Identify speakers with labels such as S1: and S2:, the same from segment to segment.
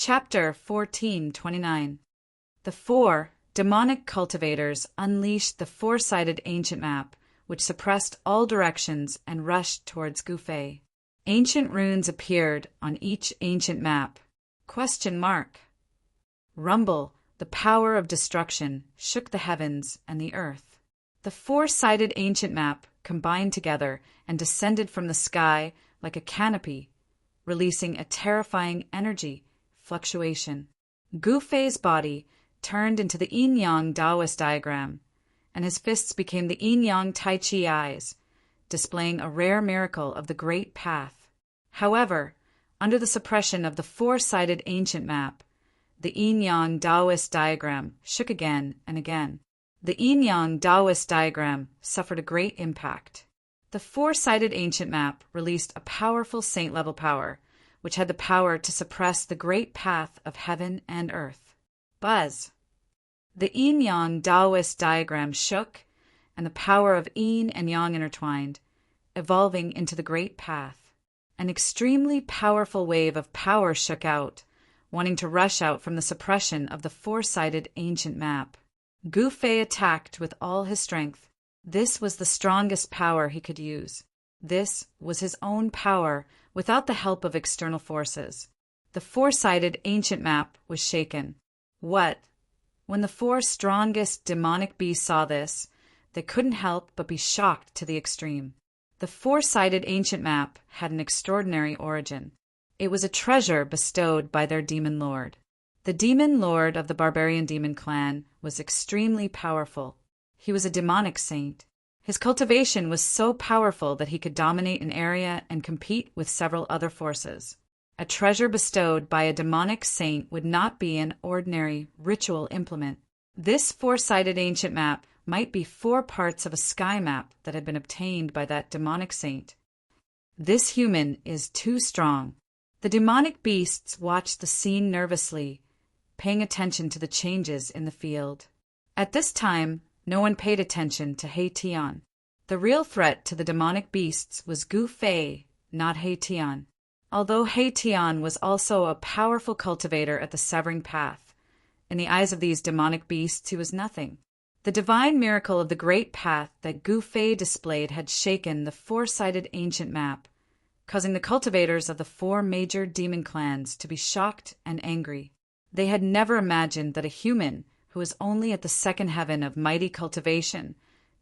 S1: Chapter 1429. The four demonic cultivators unleashed the four-sided ancient map, which suppressed all directions and rushed towards Gufei. Ancient runes appeared on each ancient map. Rumble, the power of destruction, shook the heavens and the earth. The four-sided ancient map combined together and descended from the sky like a canopy, releasing a terrifying energy fluctuation. Gufei's body turned into the yin-yang Taoist diagram, and his fists became the yin-yang Tai Chi eyes, displaying a rare miracle of the Great Path. However, under the suppression of the four-sided ancient map, the yin-yang Taoist diagram shook again and again. The yin-yang Taoist diagram suffered a great impact. The four-sided ancient map released a powerful saint-level power, which had the power to suppress the great path of heaven and earth. Buzz! The yin-yang Taoist diagram shook, and the power of yin and yang intertwined, evolving into the great path. An extremely powerful wave of power shook out, wanting to rush out from the suppression of the four-sided ancient map. Gufei attacked with all his strength. This was the strongest power he could use. This was his own power without the help of external forces. The four-sided ancient map was shaken. What? When the four strongest demonic beasts saw this, they couldn't help but be shocked to the extreme. The four-sided ancient map had an extraordinary origin. It was a treasure bestowed by their demon lord. The demon lord of the barbarian demon clan was extremely powerful. He was a demonic saint. His cultivation was so powerful that he could dominate an area and compete with several other forces. A treasure bestowed by a demonic saint would not be an ordinary ritual implement. This four-sided ancient map might be 4 parts of a sky map that had been obtained by that demonic saint. This human is too strong. The demonic beasts watched the scene nervously, paying attention to the changes in the field. At this time, no one paid attention to He Tian. The real threat to the demonic beasts was Gufei, not He Tian. Although He Tian was also a powerful cultivator at the severing path, in the eyes of these demonic beasts he was nothing. The divine miracle of the great path that Gufei displayed had shaken the four-sided ancient map, causing the cultivators of the 4 major demon clans to be shocked and angry. They had never imagined that a human who was only at the second heaven of mighty cultivation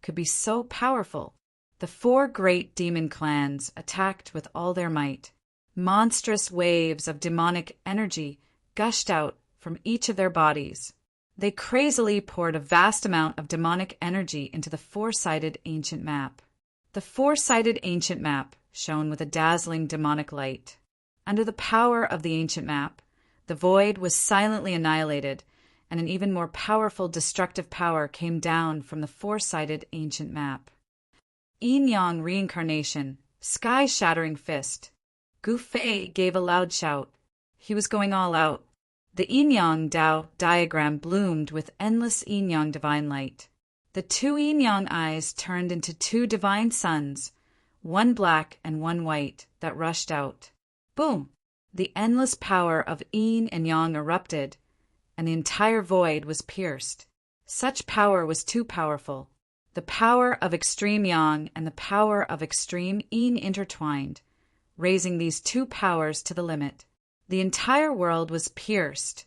S1: could be so powerful. The 4 great demon clans attacked with all their might. Monstrous waves of demonic energy gushed out from each of their bodies. They crazily poured a vast amount of demonic energy into the four-sided ancient map. The four-sided ancient map shone with a dazzling demonic light. Under the power of the ancient map, the void was silently annihilated, and an even more powerful destructive power came down from the four-sided ancient map. Yin-yang reincarnation, sky-shattering fist. Gufei gave a loud shout. He was going all out. The yin-yang Tao diagram bloomed with endless yin-yang divine light. The 2 yin-yang eyes turned into 2 divine suns, one black and one white, that rushed out. Boom! The endless power of yin and yang erupted, and the entire void was pierced. Such power was too powerful. The power of extreme yang and the power of extreme yin intertwined, raising these 2 powers to the limit. The entire world was pierced,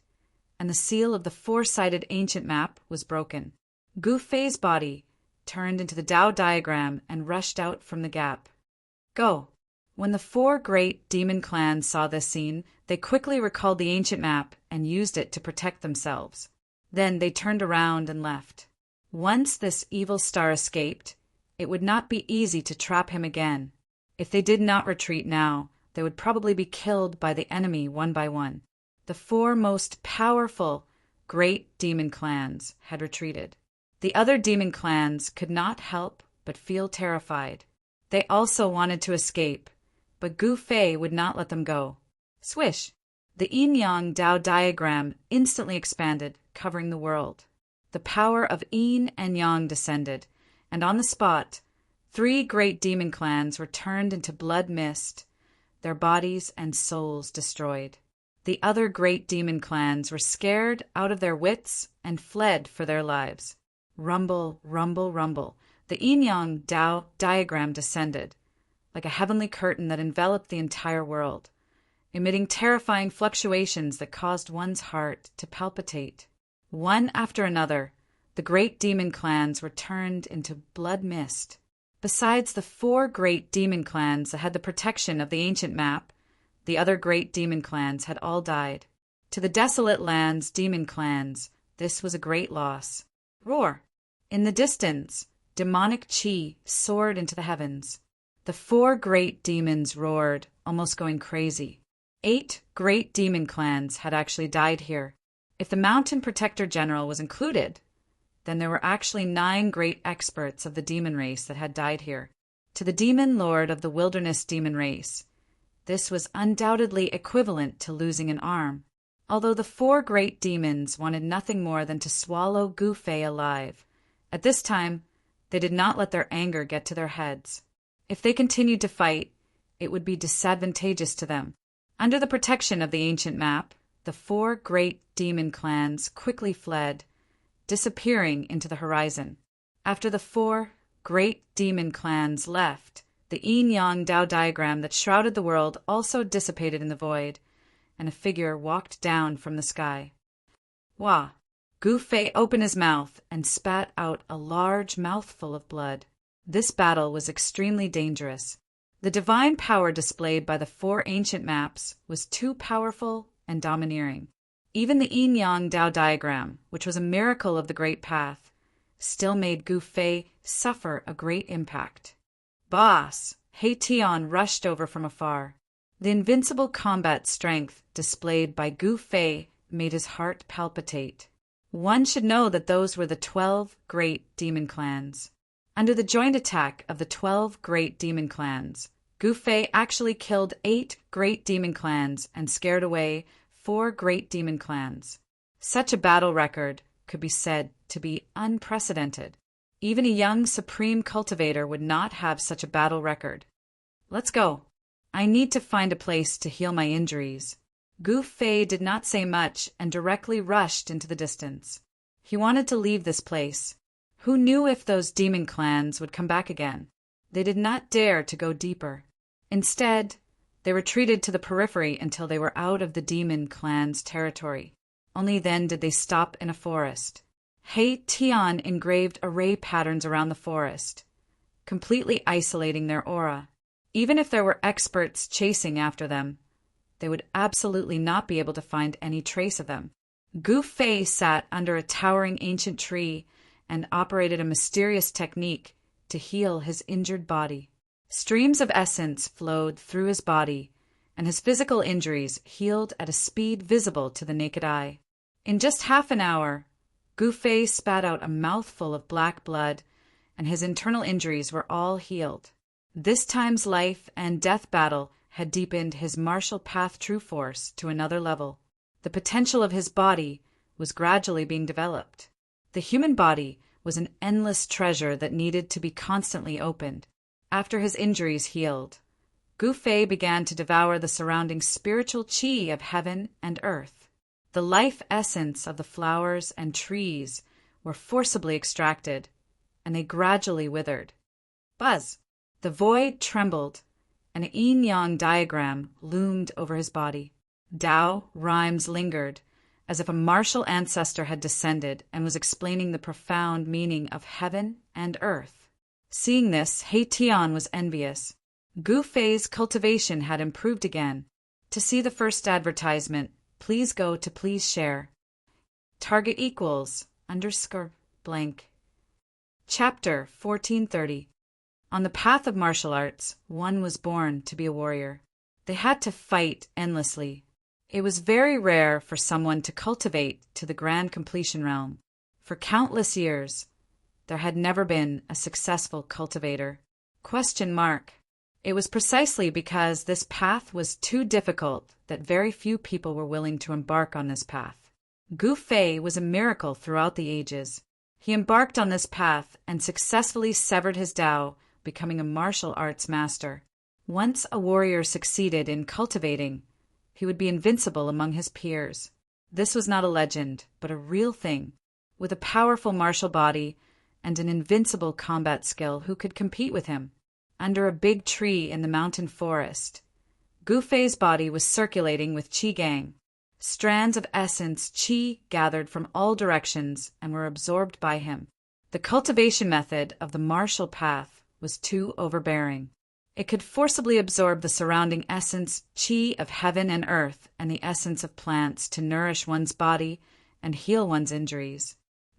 S1: and the seal of the four-sided ancient map was broken. Gufei's body turned into the Tao diagram and rushed out from the gap. Go! When the 4 great demon clans saw this scene, they quickly recalled the ancient map and used it to protect themselves. Then they turned around and left. Once this evil star escaped, it would not be easy to trap him again. If they did not retreat now, they would probably be killed by the enemy one by one. The 4 most powerful great demon clans had retreated. The other demon clans could not help but feel terrified. They also wanted to escape, but Gufei would not let them go. Swish! The yin-yang Tao diagram instantly expanded, covering the world. The power of yin and yang descended, and on the spot, 3 great demon clans were turned into blood mist, their bodies and souls destroyed. the other great demon clans were scared out of their wits and fled for their lives. Rumble, rumble, rumble. The yin-yang Tao diagram descended, like a heavenly curtain that enveloped the entire world, emitting terrifying fluctuations that caused one's heart to palpitate. One after another, the great demon clans were turned into blood mist. Besides the 4 great demon clans that had the protection of the ancient map, the other great demon clans had all died. To the desolate lands' demon clans, this was a great loss. Roar! In the distance, demonic chi soared into the heavens. The 4 great demons roared, almost going crazy. 8 great demon clans had actually died here. If the Mountain Protector General was included, then there were actually 9 great experts of the demon race that had died here. To the demon lord of the wilderness demon race, this was undoubtedly equivalent to losing an arm, although the 4 great demons wanted nothing more than to swallow Gu Fei alive. At this time, they did not let their anger get to their heads. If they continued to fight, it would be disadvantageous to them. Under the protection of the ancient map, the 4 great demon clans quickly fled, disappearing into the horizon. After the 4 great demon clans left, the yin-yang Tao diagram that shrouded the world also dissipated in the void, and a figure walked down from the sky. Wah! Gu Fei opened his mouth and spat out a large mouthful of blood. This battle was extremely dangerous. The divine power displayed by the 4 ancient maps was too powerful and domineering. Even the yin-yang Tao diagram, which was a miracle of the Great Path, still made Gu Fei suffer a great impact. Boss! He Tian rushed over from afar. The invincible combat strength displayed by Gu Fei made his heart palpitate. One should know that those were the 12 great demon clans. Under the joint attack of the 12 great demon clans, Gu Fei actually killed 8 great demon clans and scared away 4 great demon clans. Such a battle record could be said to be unprecedented. Even a young supreme cultivator would not have such a battle record. Let's go. I need to find a place to heal my injuries. Gu Fei did not say much and directly rushed into the distance. He wanted to leave this place. Who knew if those demon clans would come back again? They did not dare to go deeper. Instead, they retreated to the periphery until they were out of the demon clan's territory. Only then did they stop in a forest. He Tian engraved array patterns around the forest, completely isolating their aura. Even if there were experts chasing after them, they would absolutely not be able to find any trace of them. Gu Fei sat under a towering ancient tree and operated a mysterious technique to heal his injured body. Streams of essence flowed through his body, and his physical injuries healed at a speed visible to the naked eye. In just half an hour, Gu Fei spat out a mouthful of black blood, and his internal injuries were all healed. This time's life and death battle had deepened his martial path true force to another level. The potential of his body was gradually being developed. The human body was an endless treasure that needed to be constantly opened. After his injuries healed, Gu Fei began to devour the surrounding spiritual qi of heaven and earth. The life essence of the flowers and trees were forcibly extracted, and they gradually withered. Buzz! The void trembled, and a yin-yang diagram loomed over his body. Tao rhymes lingered, as if a martial ancestor had descended and was explaining the profound meaning of heaven and earth. Seeing this, He Tian was envious. Gu Fei's cultivation had improved again. To see the first advertisement, please go to please share. Target equals _blank. Chapter 1430. On the path of martial arts, one was born to be a warrior. They had to fight endlessly. It was very rare for someone to cultivate to the grand completion realm. For countless years, there had never been a successful cultivator. It was precisely because this path was too difficult that very few people were willing to embark on this path. Gu Fei was a miracle throughout the ages. He embarked on this path and successfully severed his Tao, becoming a martial arts master. Once a warrior succeeded in cultivating, He would be invincible among his peers. This was not a legend, but a real thing. With a powerful martial body and an invincible combat skill, who could compete with him? Under a big tree in the mountain forest, Gu Fei's body was circulating with qi gang. Strands of essence qi gathered from all directions and were absorbed by him. The cultivation method of the martial path was too overbearing. It could forcibly absorb the surrounding essence qi of heaven and earth and the essence of plants to nourish one's body and heal one's injuries.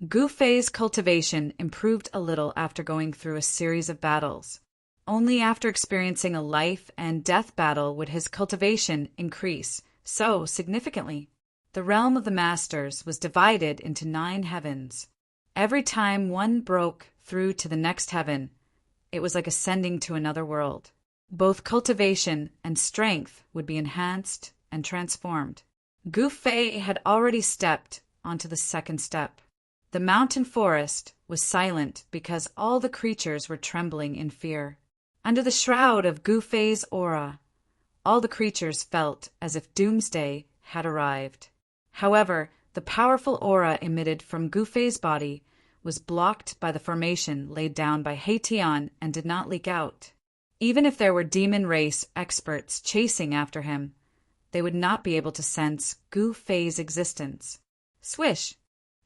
S1: Gu Fei's cultivation improved a little after going through a series of battles. Only after experiencing a life and death battle would his cultivation increase so significantly. The realm of the masters was divided into 9 heavens. Every time one broke through to the next heaven, it was like ascending to another world. Both cultivation and strength would be enhanced and transformed. Gu Fei had already stepped onto the second step. The mountain forest was silent because all the creatures were trembling in fear. Under the shroud of Gu Fei's aura, all the creatures felt as if doomsday had arrived. However, the powerful aura emitted from Gu Fei's body was blocked by the formation laid down by He Tian and did not leak out. Even if there were demon race experts chasing after him, they would not be able to sense Gu Fei's existence. Swish!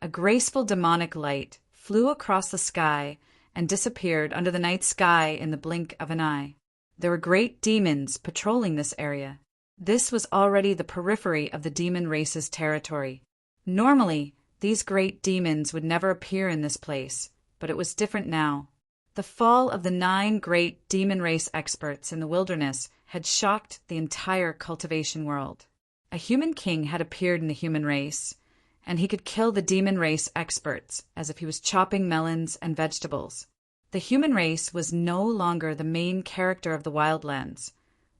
S1: A graceful demonic light flew across the sky and disappeared under the night sky in the blink of an eye. There were great demons patrolling this area. This was already the periphery of the demon race's territory. Normally, these great demons would never appear in this place, but it was different now. The fall of the 9 great demon race experts in the wilderness had shocked the entire cultivation world. A human king had appeared in the human race, and he could kill the demon race experts as if he was chopping melons and vegetables. The human race was no longer the main character of the wildlands,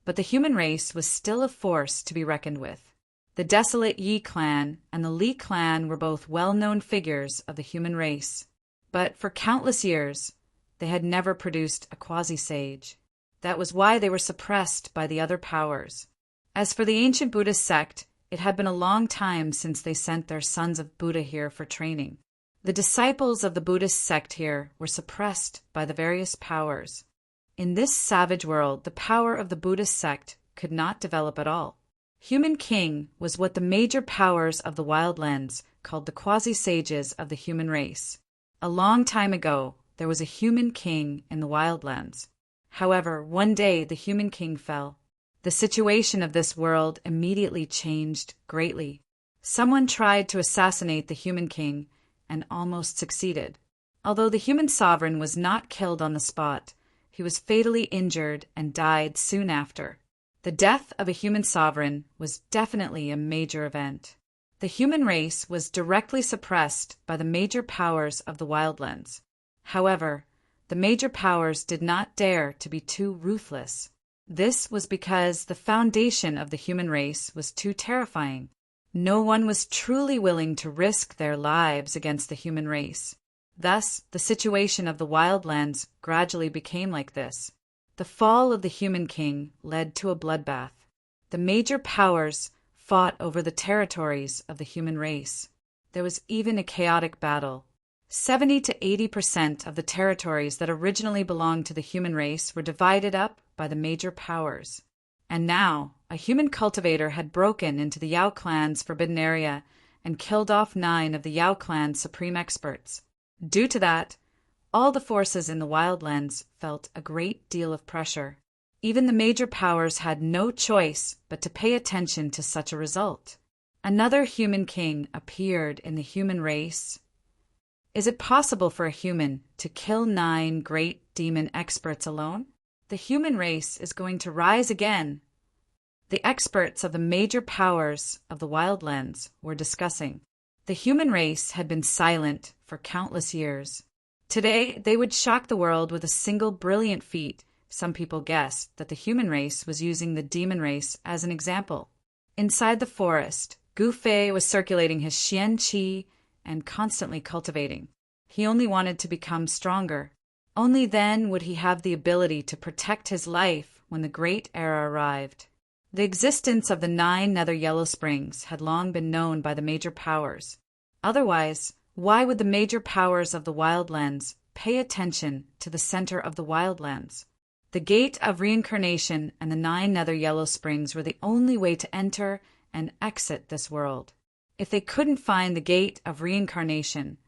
S1: but the human race was still a force to be reckoned with. The desolate Yi clan and the Li clan were both well-known figures of the human race, but for countless years, they had never produced a quasi-sage. That was why they were suppressed by the other powers. As for the ancient Buddhist sect, it had been a long time since they sent their sons of Buddha here for training. The disciples of the Buddhist sect here were suppressed by the various powers. In this savage world, the power of the Buddhist sect could not develop at all. Human king was what the major powers of the wildlands called the quasi-sages of the human race. A long time ago, there was a human king in the wildlands. However, one day the human king fell. The situation of this world immediately changed greatly. Someone tried to assassinate the human king and almost succeeded. Although the human sovereign was not killed on the spot, he was fatally injured and died soon after. The death of a human sovereign was definitely a major event. The human race was directly suppressed by the major powers of the wildlands. However, the major powers did not dare to be too ruthless. This was because the foundation of the human race was too terrifying. No one was truly willing to risk their lives against the human race. Thus, the situation of the wildlands gradually became like this. The fall of the human king led to a bloodbath. The major powers fought over the territories of the human race. There was even a chaotic battle. 70 to 80% of the territories that originally belonged to the human race were divided up by the major powers. And now, a human cultivator had broken into the Yao clan's forbidden area and killed off 9 of the Yao clan's supreme experts. Due to that, all the forces in the wildlands felt a great deal of pressure. Even the major powers had no choice but to pay attention to such a result. Another human king appeared in the human race. Is it possible for a human to kill 9 great demon experts alone? The human race is going to rise again. The experts of the major powers of the wildlands were discussing. The human race had been silent for countless years. Today, they would shock the world with a single brilliant feat. Some people guessed that the human race was using the demon race as an example. Inside the forest, Gu Fei was circulating his Xian Qi and constantly cultivating. He only wanted to become stronger. Only then would he have the ability to protect his life when the great era arrived. The existence of the 9 nether yellow springs had long been known by the major powers. Otherwise, why would the major powers of the wildlands pay attention to the center of the wildlands? The gate of reincarnation and the 9 nether yellow springs were the only way to enter and exit this world. If they couldn't find the gate of reincarnation,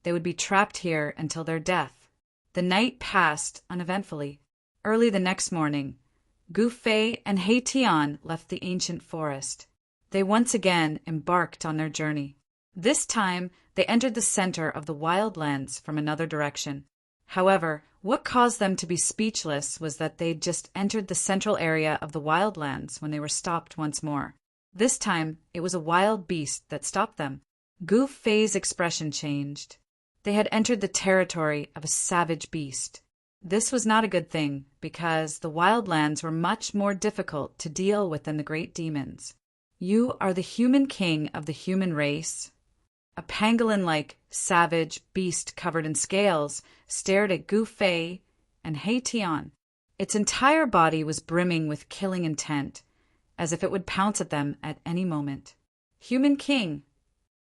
S1: they would be trapped here until their death. The night passed uneventfully. Early the next morning, Gu Fei and He Tian left the ancient forest. They once again embarked on their journey. This time, they entered the center of the wildlands from another direction. However, what caused them to be speechless was that they'd just entered the central area of the wildlands when they were stopped once more. This time, it was a wild beast that stopped them. Gu Fei's expression changed. They had entered the territory of a savage beast. This was not a good thing, because the wildlands were much more difficult to deal with than the great demons. "You are the human king of the human race?" A pangolin-like, savage beast covered in scales stared at Gu Fei and He Tian. Its entire body was brimming with killing intent, as if it would pounce at them at any moment. Human king?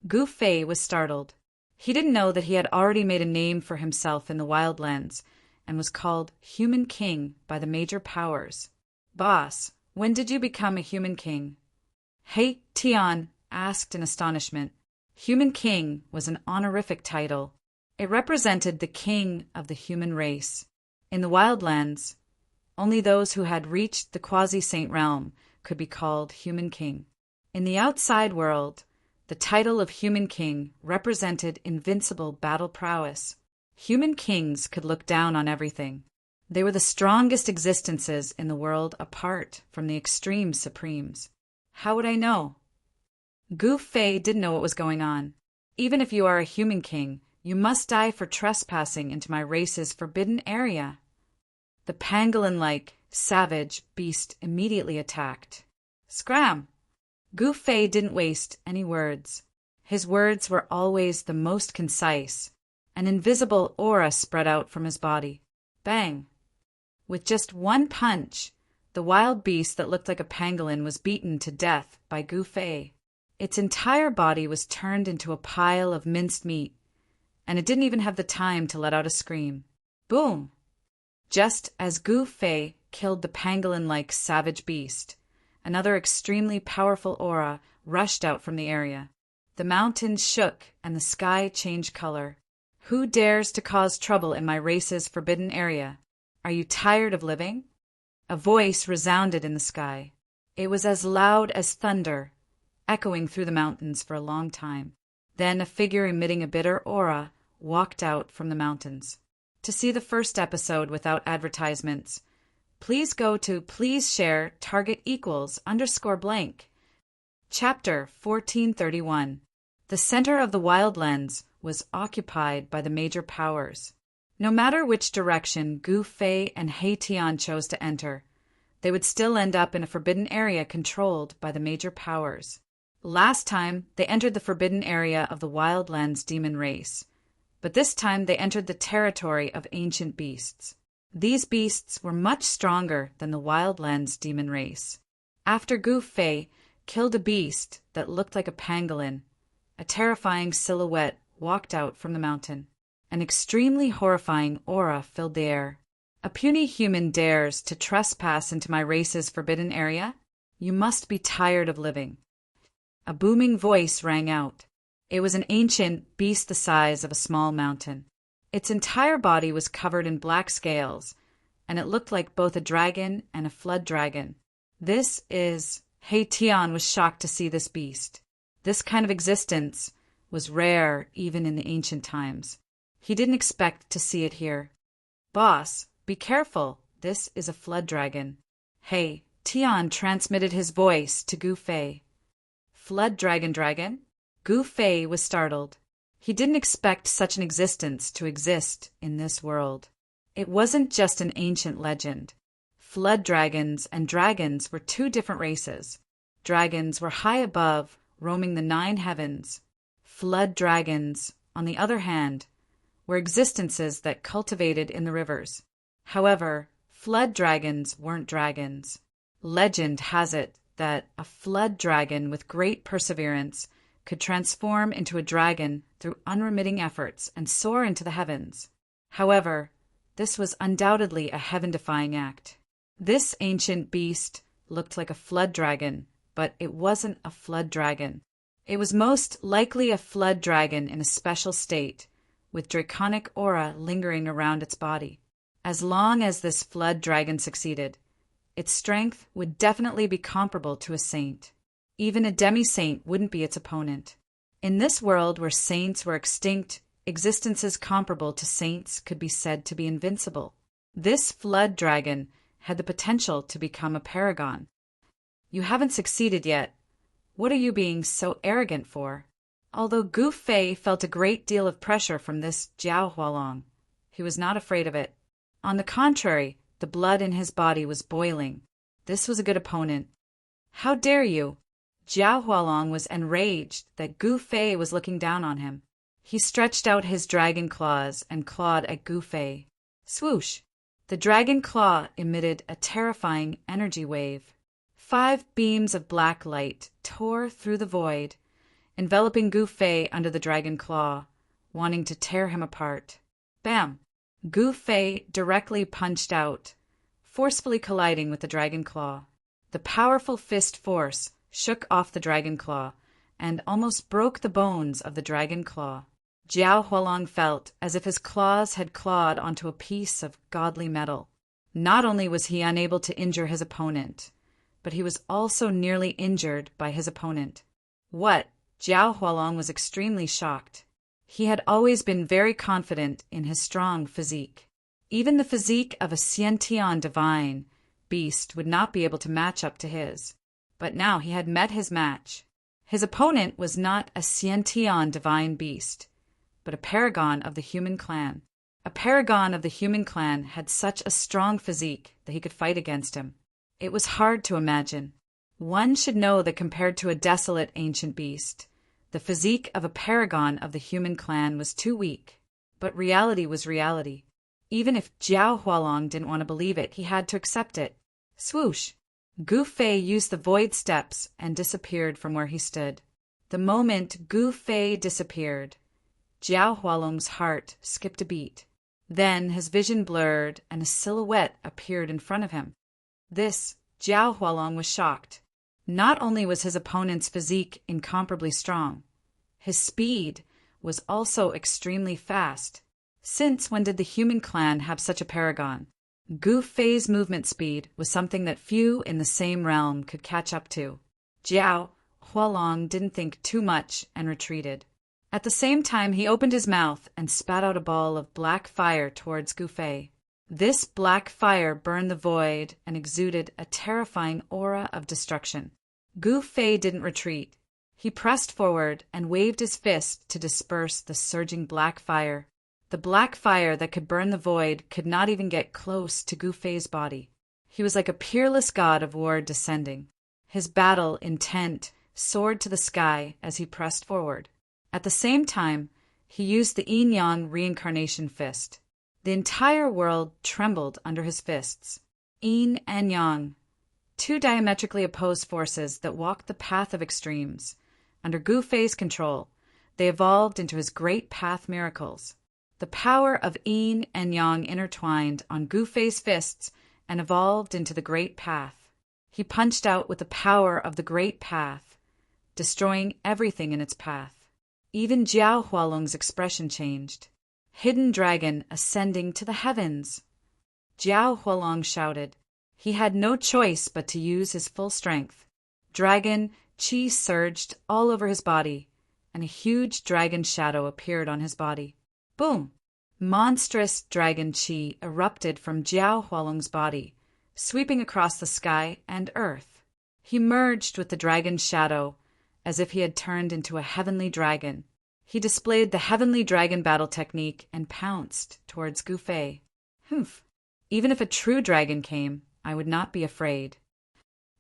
S1: Gu Fei was startled. He didn't know that he had already made a name for himself in the wildlands, and was called Human King by the major powers. "Boss, when did you become a human king?" He Tian asked in astonishment. Human King was an honorific title. It represented the king of the human race. In the wildlands, only those who had reached the quasi-saint realm could be called Human King. In the outside world, the title of Human King represented invincible battle prowess. Human kings could look down on everything. They were the strongest existences in the world apart from the extreme supremes. How would I know? Gu Fei didn't know what was going on. Even if you are a human king, you must die for trespassing into my race's forbidden area. The pangolin-like, savage beast immediately attacked. Scram! Gu Fei didn't waste any words. His words were always the most concise. An invisible aura spread out from his body. Bang! With just one punch, the wild beast that looked like a pangolin was beaten to death by Gu Fei. Its entire body was turned into a pile of minced meat, and it didn't even have the time to let out a scream. Boom! Just as Gu Fei killed the pangolin-like savage beast, another extremely powerful aura rushed out from the area. The mountains shook and the sky changed color. Who dares to cause trouble in my race's forbidden area? Are you tired of living? A voice resounded in the sky. It was as loud as thunder, echoing through the mountains for a long time. Then a figure emitting a bitter aura walked out from the mountains. To see the first episode without advertisements, please go to Please Share Target Equals _blank. Chapter 1431. The center of the wildlands was occupied by the major powers. No matter which direction Gu Fei and He Tian chose to enter, they would still end up in a forbidden area controlled by the major powers. Last time, they entered the forbidden area of the wildlands demon race, but this time they entered the territory of ancient beasts. These beasts were much stronger than the wildlands demon race. After Gu Fei killed a beast that looked like a pangolin, a terrifying silhouette walked out from the mountain. An extremely horrifying aura filled the air. A puny human dares to trespass into my race's forbidden area? You must be tired of living. A booming voice rang out. It was an ancient beast the size of a small mountain. Its entire body was covered in black scales, and it looked like both a dragon and a flood dragon. He Tian was shocked to see this beast. This kind of existence was rare even in the ancient times. He didn't expect to see it here. "Boss, be careful. This is a flood dragon." He Tian transmitted his voice to Gu Fei. Flood dragon? Gu Fei was startled. He didn't expect such an existence to exist in this world. It wasn't just an ancient legend. Flood dragons and dragons were two different races. Dragons were high above, roaming the 9 heavens. Flood dragons, on the other hand, were existences that cultivated in the rivers. However, flood dragons weren't dragons. Legend has it that a flood dragon with great perseverance could transform into a dragon through unremitting efforts and soar into the heavens. However, this was undoubtedly a heaven-defying act. This ancient beast looked like a flood dragon, but it wasn't a flood dragon. It was most likely a flood dragon in a special state, with draconic aura lingering around its body. As long as this flood dragon succeeded, its strength would definitely be comparable to a saint. Even a demi-saint wouldn't be its opponent. In this world where saints were extinct, existences comparable to saints could be said to be invincible. This flood dragon had the potential to become a paragon. You haven't succeeded yet. What are you being so arrogant for? Although Gu Fei felt a great deal of pressure from this Jiao Hualong, he was not afraid of it. On the contrary, the blood in his body was boiling. This was a good opponent. How dare you? Jiao Hualong was enraged that Gu Fei was looking down on him. He stretched out his dragon claws and clawed at Gu Fei. Swoosh! The dragon claw emitted a terrifying energy wave. 5 beams of black light tore through the void, enveloping Gu Fei under the dragon claw, wanting to tear him apart. Bam! Gu Fei directly punched out, forcefully colliding with the dragon claw. The powerful fist force shook off the dragon claw and almost broke the bones of the dragon claw. Jiao Hualong felt as if his claws had clawed onto a piece of godly metal. Not only was he unable to injure his opponent, but he was also nearly injured by his opponent. What? Jiao Hualong was extremely shocked. He had always been very confident in his strong physique. Even the physique of a Xiantian divine beast would not be able to match up to his. But now he had met his match. His opponent was not a Xiantian divine beast, but a paragon of the human clan. A paragon of the human clan had such a strong physique that he could fight against him. It was hard to imagine. One should know that compared to a desolate ancient beast, the physique of a paragon of the human clan was too weak. But reality was reality. Even if Jiao Hualong didn't want to believe it, he had to accept it. Swoosh! Gu Fei used the void steps and disappeared from where he stood. The moment Gu Fei disappeared, Jiao Hualong's heart skipped a beat. Then his vision blurred and a silhouette appeared in front of him. This, Jiao Hualong was shocked. Not only was his opponent's physique incomparably strong, his speed was also extremely fast. Since when did the human clan have such a paragon? Gu Fei's movement speed was something that few in the same realm could catch up to. Jiao Hualong didn't think too much and retreated. At the same time, he opened his mouth and spat out a ball of black fire towards Gu Fei. This black fire burned the void and exuded a terrifying aura of destruction. Gu Fei didn't retreat. He pressed forward and waved his fist to disperse the surging black fire. The black fire that could burn the void could not even get close to Gu Fei's body. He was like a peerless god of war descending. His battle intent soared to the sky as he pressed forward. At the same time, he used the yin-yang reincarnation fist. The entire world trembled under his fists. Yin and yang, 2 diametrically opposed forces that walked the path of extremes. Under Gu Fei's control, they evolved into his great path miracles. The power of yin and yang intertwined on Gu Fei's fists and evolved into the great path. He punched out with the power of the great path, destroying everything in its path. Even Jiao Hualong's expression changed. Hidden dragon ascending to the heavens! Jiao Hualong shouted. He had no choice but to use his full strength. Dragon chi surged all over his body, and a huge dragon shadow appeared on his body. Boom! Monstrous dragon chi erupted from Jiao Hualong's body, sweeping across the sky and earth. He merged with the dragon's shadow, as if he had turned into a heavenly dragon. He displayed the heavenly dragon battle technique and pounced towards Gu Fei. Humph! Even if a true dragon came, I would not be afraid.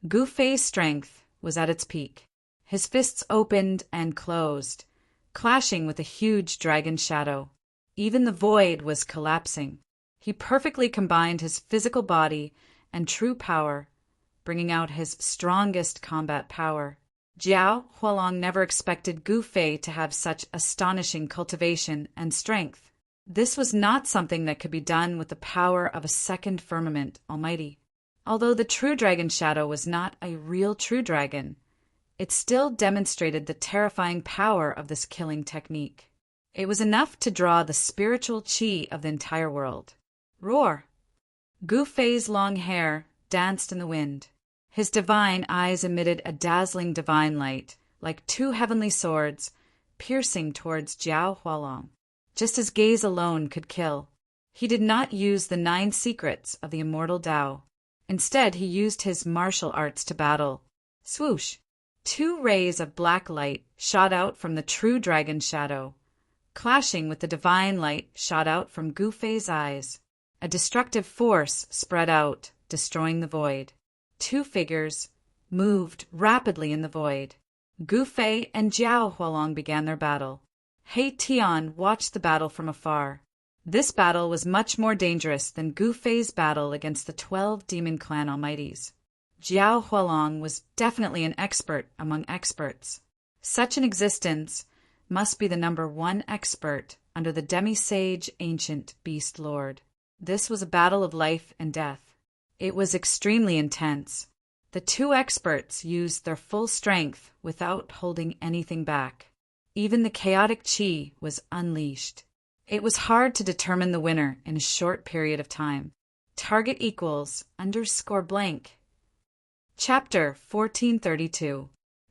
S1: Gu Fei's strength was at its peak. His fists opened and closed, clashing with a huge dragon shadow. Even the void was collapsing. He perfectly combined his physical body and true power, bringing out his strongest combat power. Jiao Hualong never expected Gu Fei to have such astonishing cultivation and strength. This was not something that could be done with the power of a second firmament almighty. Although the true dragon shadow was not a real true dragon, it still demonstrated the terrifying power of this killing technique. It was enough to draw the spiritual qi of the entire world. Roar! Gu Fei's long hair danced in the wind. His divine eyes emitted a dazzling divine light, like two heavenly swords, piercing towards Jiao Hualong. Just as gaze alone could kill. He did not use the 9 secrets of the immortal Tao. Instead, he used his martial arts to battle. Swoosh! 2 rays of black light shot out from the true dragon shadow, clashing with the divine light shot out from Gu Fei's eyes. A destructive force spread out, destroying the void. 2 figures moved rapidly in the void. Gu Fei and Jiao Hualong began their battle. He Tian watched the battle from afar. This battle was much more dangerous than Gu Fei's battle against the 12 demon clan almighties. Jiao Hualong was definitely an expert among experts. Such an existence must be the number 1 expert under the demi-sage ancient beast lord. This was a battle of life and death. It was extremely intense. The 2 experts used their full strength without holding anything back. Even the chaotic qi was unleashed. It was hard to determine the winner in a short period of time. Target equals _blank. Chapter 1432.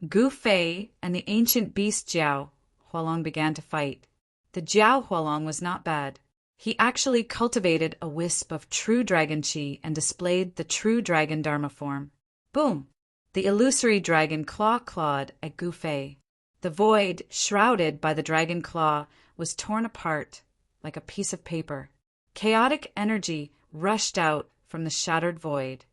S1: Gu Fei and the ancient beast Jiao Hualong began to fight. The Jiao Hualong was not bad. He actually cultivated a wisp of true dragon qi and displayed the true dragon dharma form. Boom! The illusory dragon claw clawed at Gu Fei. The void, shrouded by the dragon claw, was torn apart like a piece of paper. Chaotic energy rushed out from the shattered void.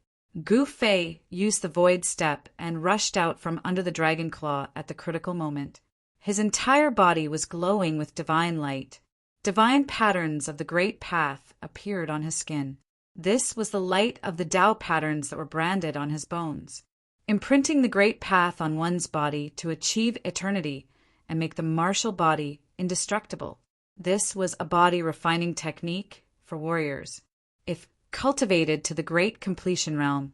S1: Gu Fei used the void step and rushed out from under the dragon claw at the critical moment. His entire body was glowing with divine light. Divine patterns of the great path appeared on his skin. This was the light of the Tao patterns that were branded on his bones, imprinting the great path on one's body to achieve eternity and make the martial body indestructible. This was a body refining technique for warriors. If cultivated to the great completion realm,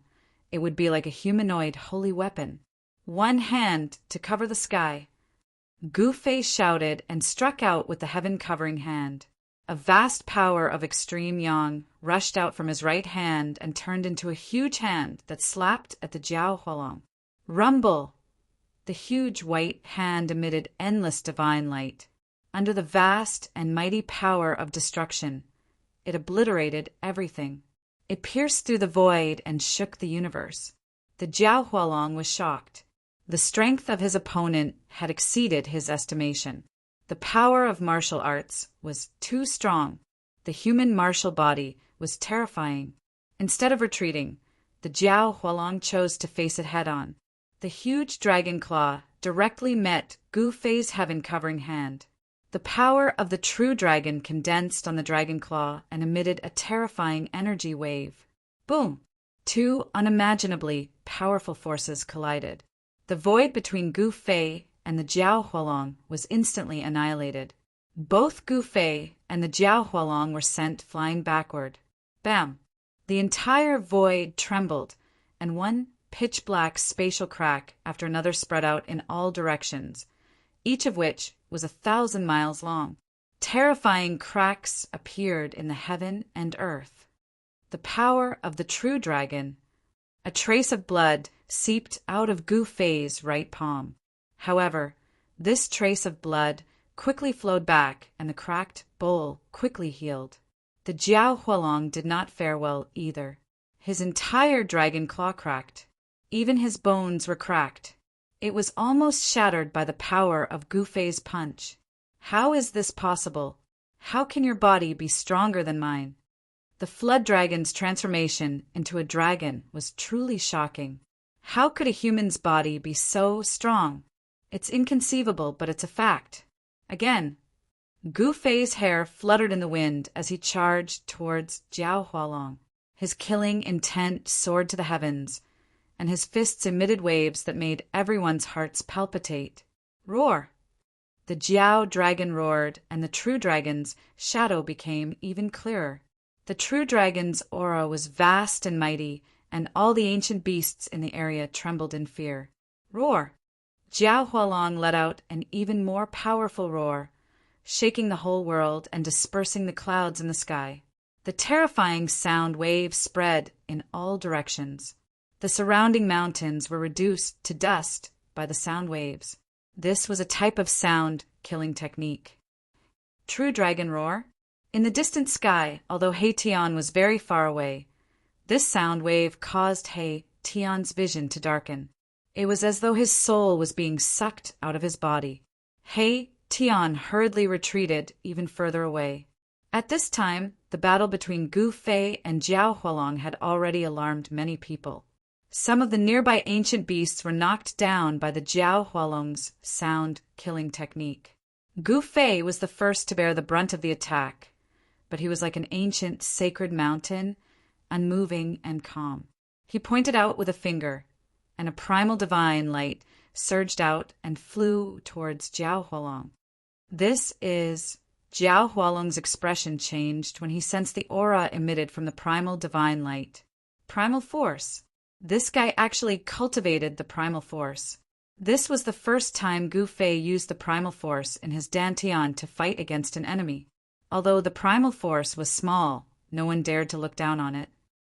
S1: it would be like a humanoid holy weapon. 1 hand to cover the sky. Gu Fei shouted and struck out with the heaven-covering hand. A vast power of extreme yang rushed out from his right hand and turned into a huge hand that slapped at the Jiao Hualong. Rumble! The huge white hand emitted endless divine light. Under the vast and mighty power of destruction, it obliterated everything. It pierced through the void and shook the universe. The Jiao Hualong was shocked. The strength of his opponent had exceeded his estimation. The power of martial arts was too strong. The human martial body was terrifying. Instead of retreating, the Jiao Hualong chose to face it head-on. The huge dragon claw directly met Gu Fei's heaven-covering hand. The power of the true dragon condensed on the dragon claw and emitted a terrifying energy wave. Boom! 2 unimaginably powerful forces collided. The void between Gu Fei and the Jiao Hualong was instantly annihilated. Both Gu Fei and the Jiao Hualong were sent flying backward. Bam! The entire void trembled, and one pitch-black spatial crack after another spread out in all directions, each of which was 1,000 miles long. Terrifying cracks appeared in the heaven and earth. The power of the true dragon. A trace of blood seeped out of Gu Fei's right palm. However, this trace of blood quickly flowed back, and the cracked bowl quickly healed. The Jiao Hualong did not fare well either. His entire dragon claw cracked. Even his bones were cracked. It was almost shattered by the power of Gu Fei's punch. How is this possible? How can your body be stronger than mine? The flood dragon's transformation into a dragon was truly shocking. How could a human's body be so strong? It's inconceivable, but it's a fact. Again, Gu Fei's hair fluttered in the wind as he charged towards Jiao Hualong. His killing intent soared to the heavens, and his fists emitted waves that made everyone's hearts palpitate. Roar! The Jiao dragon roared, and the true dragon's shadow became even clearer. The true dragon's aura was vast and mighty, and all the ancient beasts in the area trembled in fear. Roar! Jiao Hualong let out an even more powerful roar, shaking the whole world and dispersing the clouds in the sky. The terrifying sound waves spread in all directions. The surrounding mountains were reduced to dust by the sound waves. This was a type of sound-killing technique. True dragon roar? In the distant sky, although He Tian was very far away, this sound wave caused He Tian's vision to darken. It was as though his soul was being sucked out of his body. He Tian hurriedly retreated even further away. At this time, the battle between Gu Fei and Jiao Hualong had already alarmed many people. Some of the nearby ancient beasts were knocked down by the Jiao Hualong's sound-killing technique. Gu Fei was the first to bear the brunt of the attack, but he was like an ancient sacred mountain, unmoving and calm. He pointed out with a finger, and a primal divine light surged out and flew towards Jiao Hualong. Jiao Hualong's expression changed when he sensed the aura emitted from the primal divine light. Primal force. This guy actually cultivated the primal force. This was the first time Gu Fei used the primal force in his dantian to fight against an enemy. Although the primal force was small, no one dared to look down on it.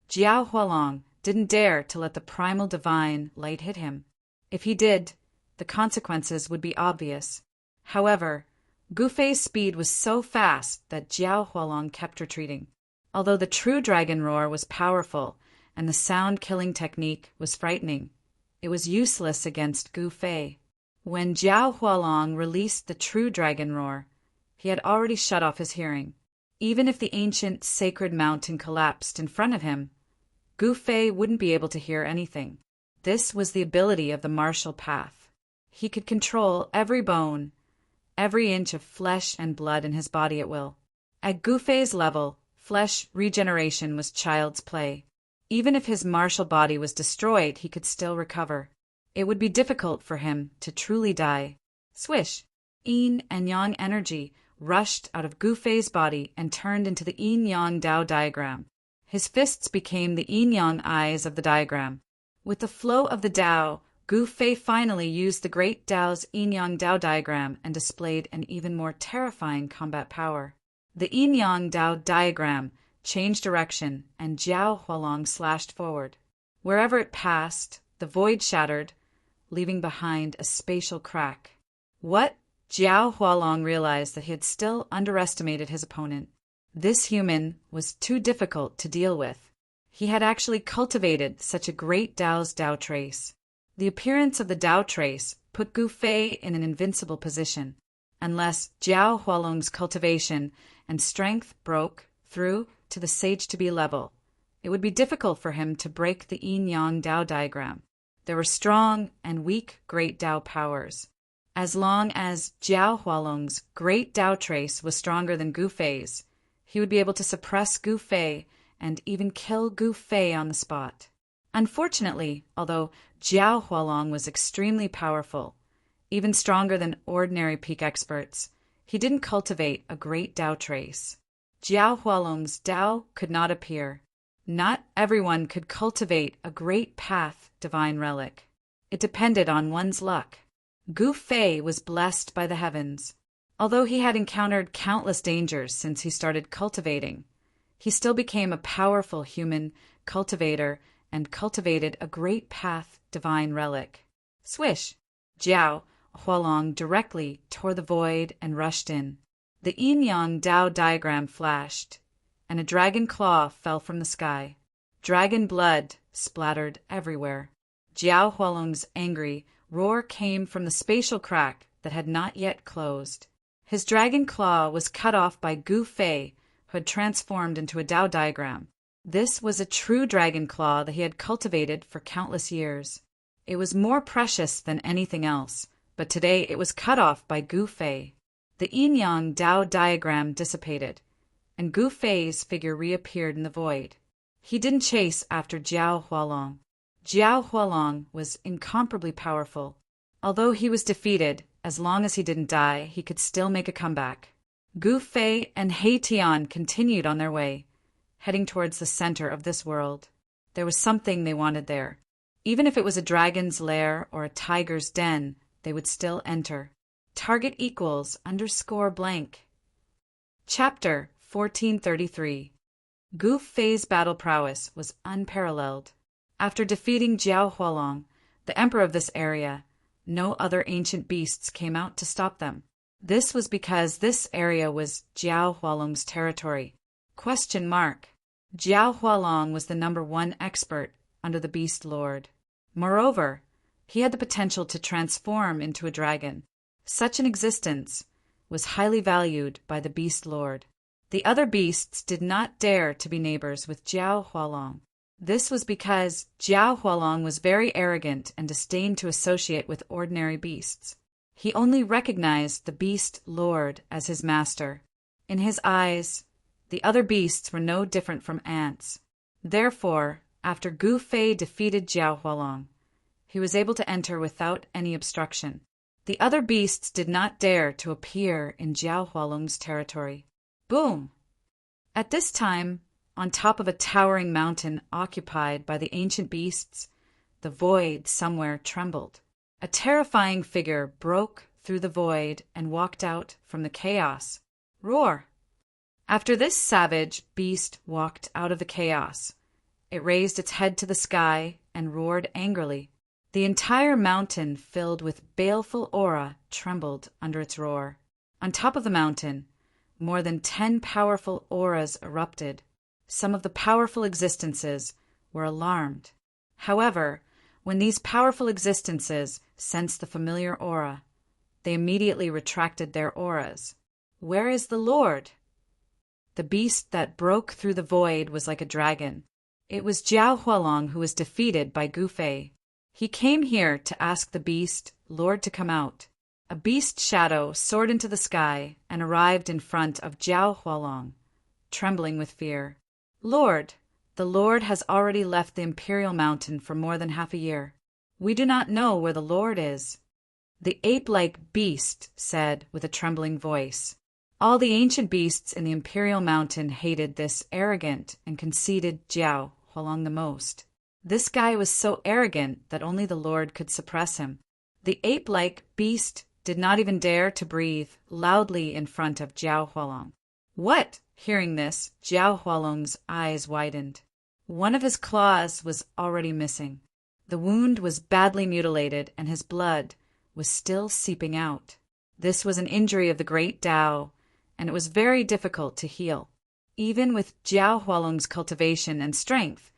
S1: Jiao Hualong didn't dare to let the primal divine light hit him. If he did, the consequences would be obvious. However, Gu Fei's speed was so fast that Jiao Hualong kept retreating. Although the true dragon roar was powerful and the sound-killing technique was frightening, it was useless against Gu Fei. When Jiao Hualong released the true dragon roar, he had already shut off his hearing. Even if the ancient sacred mountain collapsed in front of him, Gu Fei wouldn't be able to hear anything. This was the ability of the martial path. He could control every bone, every inch of flesh and blood in his body at will. At Gu Fei's level, flesh regeneration was child's play. Even if his martial body was destroyed, he could still recover. It would be difficult for him to truly die. Swish! Yin and Yang energy rushed out of Gu Fei's body and turned into the Yin-Yang Dao diagram. His fists became the Yin-Yang eyes of the diagram. With the flow of the Dao, Gu Fei finally used the Great Dao's Yin-Yang Dao diagram and displayed an even more terrifying combat power. The Yin-Yang Dao diagram changed direction, and Jiao Hualong slashed forward. Wherever it passed, the void shattered, leaving behind a spatial crack. What? Jiao Hualong realized that he had still underestimated his opponent. This human was too difficult to deal with. He had actually cultivated such a great Dao's Dao trace. The appearance of the Dao trace put Gu Fei in an invincible position. Unless Jiao Hualong's cultivation and strength broke through to the sage-to-be level, it would be difficult for him to break the Yin-Yang Dao diagram. There were strong and weak great Dao powers. As long as Jiao Hualong's great Dao trace was stronger than Gu Fei's, he would be able to suppress Gu Fei and even kill Gu Fei on the spot. Unfortunately, although Jiao Hualong was extremely powerful, even stronger than ordinary peak experts, he didn't cultivate a great Dao trace. Jiao Hualong's Dao could not appear. Not everyone could cultivate a great path divine relic. It depended on one's luck. Gu Fei was blessed by the heavens. Although he had encountered countless dangers since he started cultivating, he still became a powerful human cultivator and cultivated a great path divine relic. Swish! Jiao Hualong directly tore the void and rushed in. The Yin-Yang Dao diagram flashed, and a dragon claw fell from the sky. Dragon blood splattered everywhere. Jiao Hualong's angry roar came from the spatial crack that had not yet closed. His dragon claw was cut off by Gu Fei, who had transformed into a Dao diagram. This was a true dragon claw that he had cultivated for countless years. It was more precious than anything else, but today it was cut off by Gu Fei. The Yin-Yang Dao diagram dissipated, and Gu Fei's figure reappeared in the void. He didn't chase after Jiao Hualong. Jiao Hualong was incomparably powerful. Although he was defeated, as long as he didn't die, he could still make a comeback. Gu Fei and He Tian continued on their way, heading towards the center of this world. There was something they wanted there. Even if it was a dragon's lair or a tiger's den, they would still enter. Target equals _blank. Chapter 1433. Gu Fei's battle prowess was unparalleled. After defeating Jiao Hualong, the emperor of this area, no other ancient beasts came out to stop them. This was because this area was Jiao Hualong's territory. Jiao Hualong was the #1 expert under the Beast Lord. Moreover, he had the potential to transform into a dragon. Such an existence was highly valued by the Beast Lord. The other beasts did not dare to be neighbors with Jiao Hualong. This was because Jiao Hualong was very arrogant and disdained to associate with ordinary beasts. He only recognized the Beast Lord as his master. In his eyes, the other beasts were no different from ants. Therefore, after Gu Fei defeated Jiao Hualong, he was able to enter without any obstruction. The other beasts did not dare to appear in Jiao Hualong's territory. Boom! At this time, on top of a towering mountain occupied by the ancient beasts, the void somewhere trembled. A terrifying figure broke through the void and walked out from the chaos. Roar! After this savage beast walked out of the chaos, it raised its head to the sky and roared angrily. The entire mountain, filled with baleful aura, trembled under its roar. On top of the mountain, more than 10 powerful auras erupted. Some of the powerful existences were alarmed. However, when these powerful existences sensed the familiar aura, they immediately retracted their auras. Where is the Lord? The beast that broke through the void was like a dragon. It was Jiao Hualong who was defeated by Gu Fei. He came here to ask the Beast Lord to come out. A beast shadow soared into the sky and arrived in front of Jiao Hualong, trembling with fear. Lord, the Lord has already left the Imperial Mountain for more than half a year. We do not know where the Lord is. The ape-like beast said with a trembling voice. All the ancient beasts in the Imperial Mountain hated this arrogant and conceited Jiao Hualong the most. This guy was so arrogant that only the Lord could suppress him. The ape-like beast did not even dare to breathe loudly in front of Jiao Hualong. What? Hearing this, Jiao Hualong's eyes widened. One of his claws was already missing. The wound was badly mutilated and his blood was still seeping out. This was an injury of the great Tao, and it was very difficult to heal. Even with Jiao Hualong's cultivation and strength,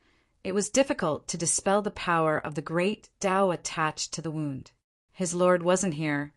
S1: it was difficult to dispel the power of the great Tao attached to the wound. His lord wasn't here,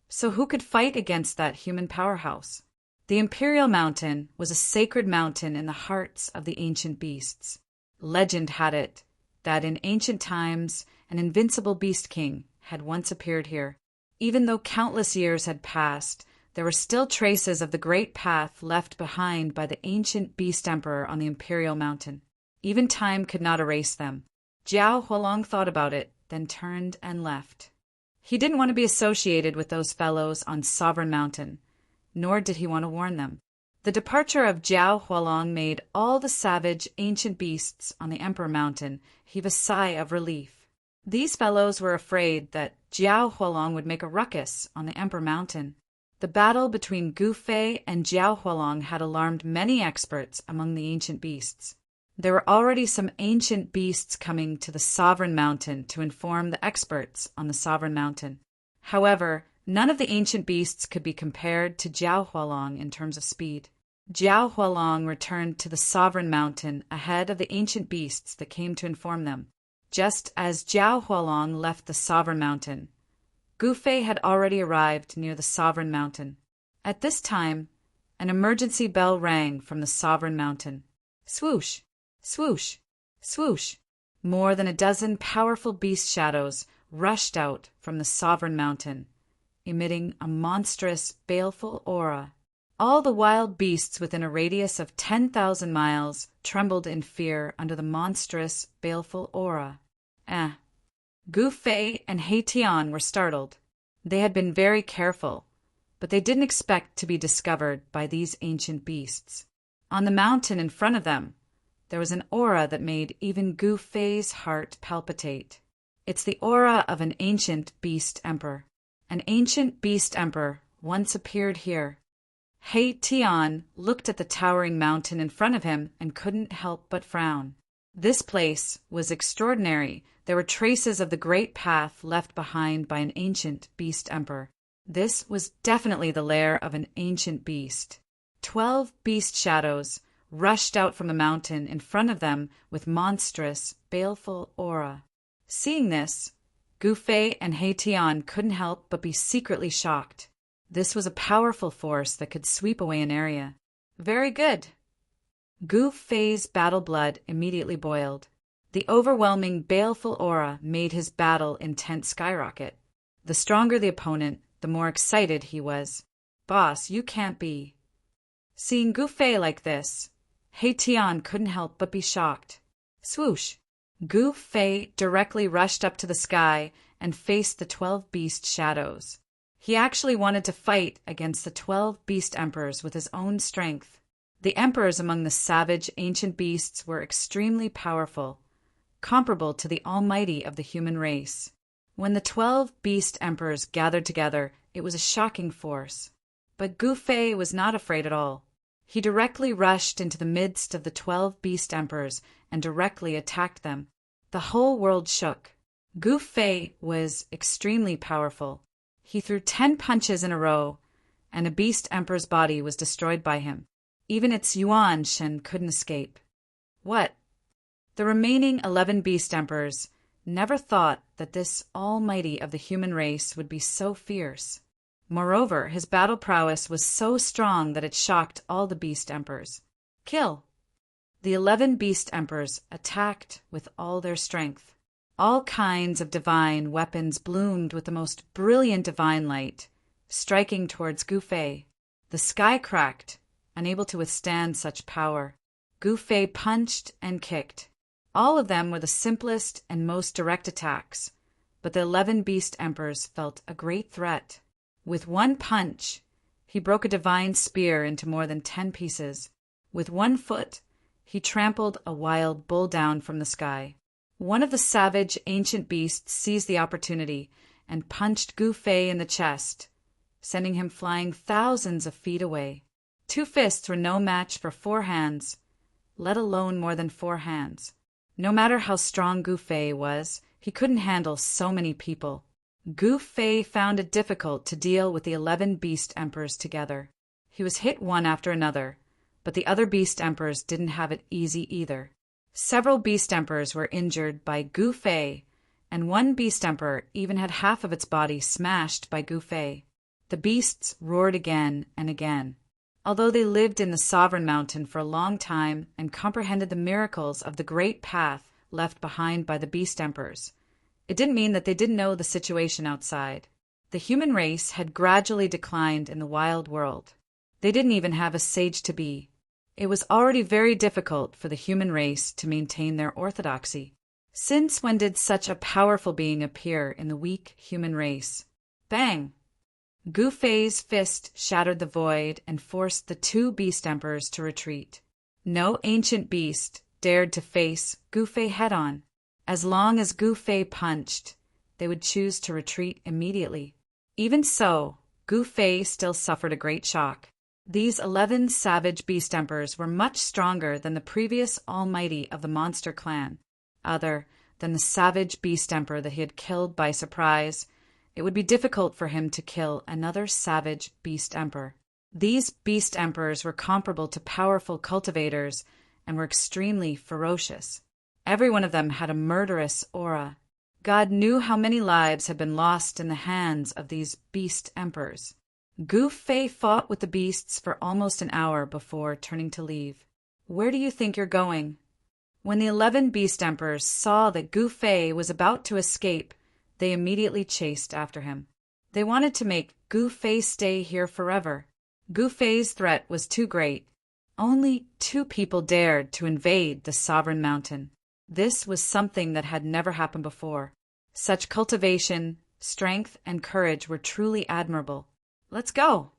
S1: so who could fight against that human powerhouse? The Imperial Mountain was a sacred mountain in the hearts of the ancient beasts. Legend had it that in ancient times an invincible beast king had once appeared here. Even though countless years had passed, there were still traces of the great path left behind by the ancient beast emperor on the Imperial Mountain. Even time could not erase them. Jiao Hualong thought about it, then turned and left. He didn't want to be associated with those fellows on Sovereign Mountain, nor did he want to warn them. The departure of Jiao Hualong made all the savage ancient beasts on the Emperor Mountain heave a sigh of relief. These fellows were afraid that Jiao Hualong would make a ruckus on the Emperor Mountain. The battle between Gu Fei and Jiao Hualong had alarmed many experts among the ancient beasts. There were already some ancient beasts coming to the Sovereign Mountain to inform the experts on the Sovereign Mountain. However, none of the ancient beasts could be compared to Jiao Hualong in terms of speed. Jiao Hualong returned to the Sovereign Mountain ahead of the ancient beasts that came to inform them. Just as Jiao Hualong left the Sovereign Mountain, Gu Fei had already arrived near the Sovereign Mountain. At this time, an emergency bell rang from the Sovereign Mountain. Swoosh! Swoosh! Swoosh! More than a dozen powerful beast shadows rushed out from the Sovereign Mountain, emitting a monstrous, baleful aura. All the wild beasts within a radius of 10,000 miles trembled in fear under the monstrous, baleful aura. Eh. Gu Fei and He Tian were startled. They had been very careful, but they didn't expect to be discovered by these ancient beasts. On the mountain in front of them, there was an aura that made even Gu Fei's heart palpitate. It's the aura of an ancient beast emperor. An ancient beast emperor once appeared here. He Tian looked at the towering mountain in front of him and couldn't help but frown. This place was extraordinary. There were traces of the great path left behind by an ancient beast emperor. This was definitely the lair of an ancient beast. 12 beast shadows rushed out from the mountain in front of them with monstrous, baleful aura. Seeing this, Gu Fei and He Tian couldn't help but be secretly shocked. This was a powerful force that could sweep away an area. Very good. Gu Fei's battle blood immediately boiled. The overwhelming, baleful aura made his battle intent skyrocket. The stronger the opponent, the more excited he was. Boss, you can't be. Seeing Gu Fei like this, He Tian couldn't help but be shocked. Swoosh! Gu Fei directly rushed up to the sky and faced the 12 beast shadows. He actually wanted to fight against the 12 beast emperors with his own strength. The emperors among the savage ancient beasts were extremely powerful, comparable to the almighty of the human race. When the 12 beast emperors gathered together, it was a shocking force. But Gu Fei was not afraid at all. He directly rushed into the midst of the 12 beast emperors and directly attacked them. The whole world shook. Gu Fei was extremely powerful. He threw 10 punches in a row, and a beast emperor's body was destroyed by him. Even its Yuan Shen couldn't escape. What? The remaining 11 beast emperors never thought that this almighty of the human race would be so fierce. Moreover, his battle prowess was so strong that it shocked all the beast emperors. Kill! The 11 beast emperors attacked with all their strength. All kinds of divine weapons bloomed with the most brilliant divine light, striking towards Gu Fei. The sky cracked, unable to withstand such power. Gu Fei punched and kicked. All of them were the simplest and most direct attacks, but the 11 beast emperors felt a great threat. With one punch, he broke a divine spear into more than 10 pieces. With one foot, he trampled a wild bull down from the sky. One of the savage ancient beasts seized the opportunity and punched Gu Fei in the chest, sending him flying thousands of feet away. 2 fists were no match for 4 hands, let alone more than 4 hands. No matter how strong Gu Fei was, he couldn't handle so many people. Gu Fei found it difficult to deal with the 11 beast emperors together. He was hit one after another, but the other beast emperors didn't have it easy either. Several beast emperors were injured by Gu Fei, and one beast emperor even had half of its body smashed by Gu Fei. The beasts roared again and again. Although they lived in the Sovereign Mountain for a long time and comprehended the miracles of the great path left behind by the beast emperors, it didn't mean that they didn't know the situation outside. The human race had gradually declined in the wild world. They didn't even have a sage-to-be. It was already very difficult for the human race to maintain their orthodoxy. Since when did such a powerful being appear in the weak human race? Bang! Gu Fei's fist shattered the void and forced the 2 beast emperors to retreat. No ancient beast dared to face Gu Fei head-on. As long as Gu Fei punched, they would choose to retreat immediately. Even so, Gu Fei still suffered a great shock. These 11 savage beast emperors were much stronger than the previous almighty of the monster clan. Other than the savage beast emperor that he had killed by surprise, it would be difficult for him to kill another savage beast emperor. These beast emperors were comparable to powerful cultivators and were extremely ferocious. Every one of them had a murderous aura. God knew how many lives had been lost in the hands of these beast emperors. Gu Fei fought with the beasts for almost an hour before turning to leave. Where do you think you're going? When the 11 beast emperors saw that Gu Fei was about to escape, they immediately chased after him. They wanted to make Gu Fei stay here forever. Gu Fei's threat was too great. Only 2 people dared to invade the Sovereign Mountain. This was something that had never happened before. Such cultivation, strength, and courage were truly admirable. Let's go!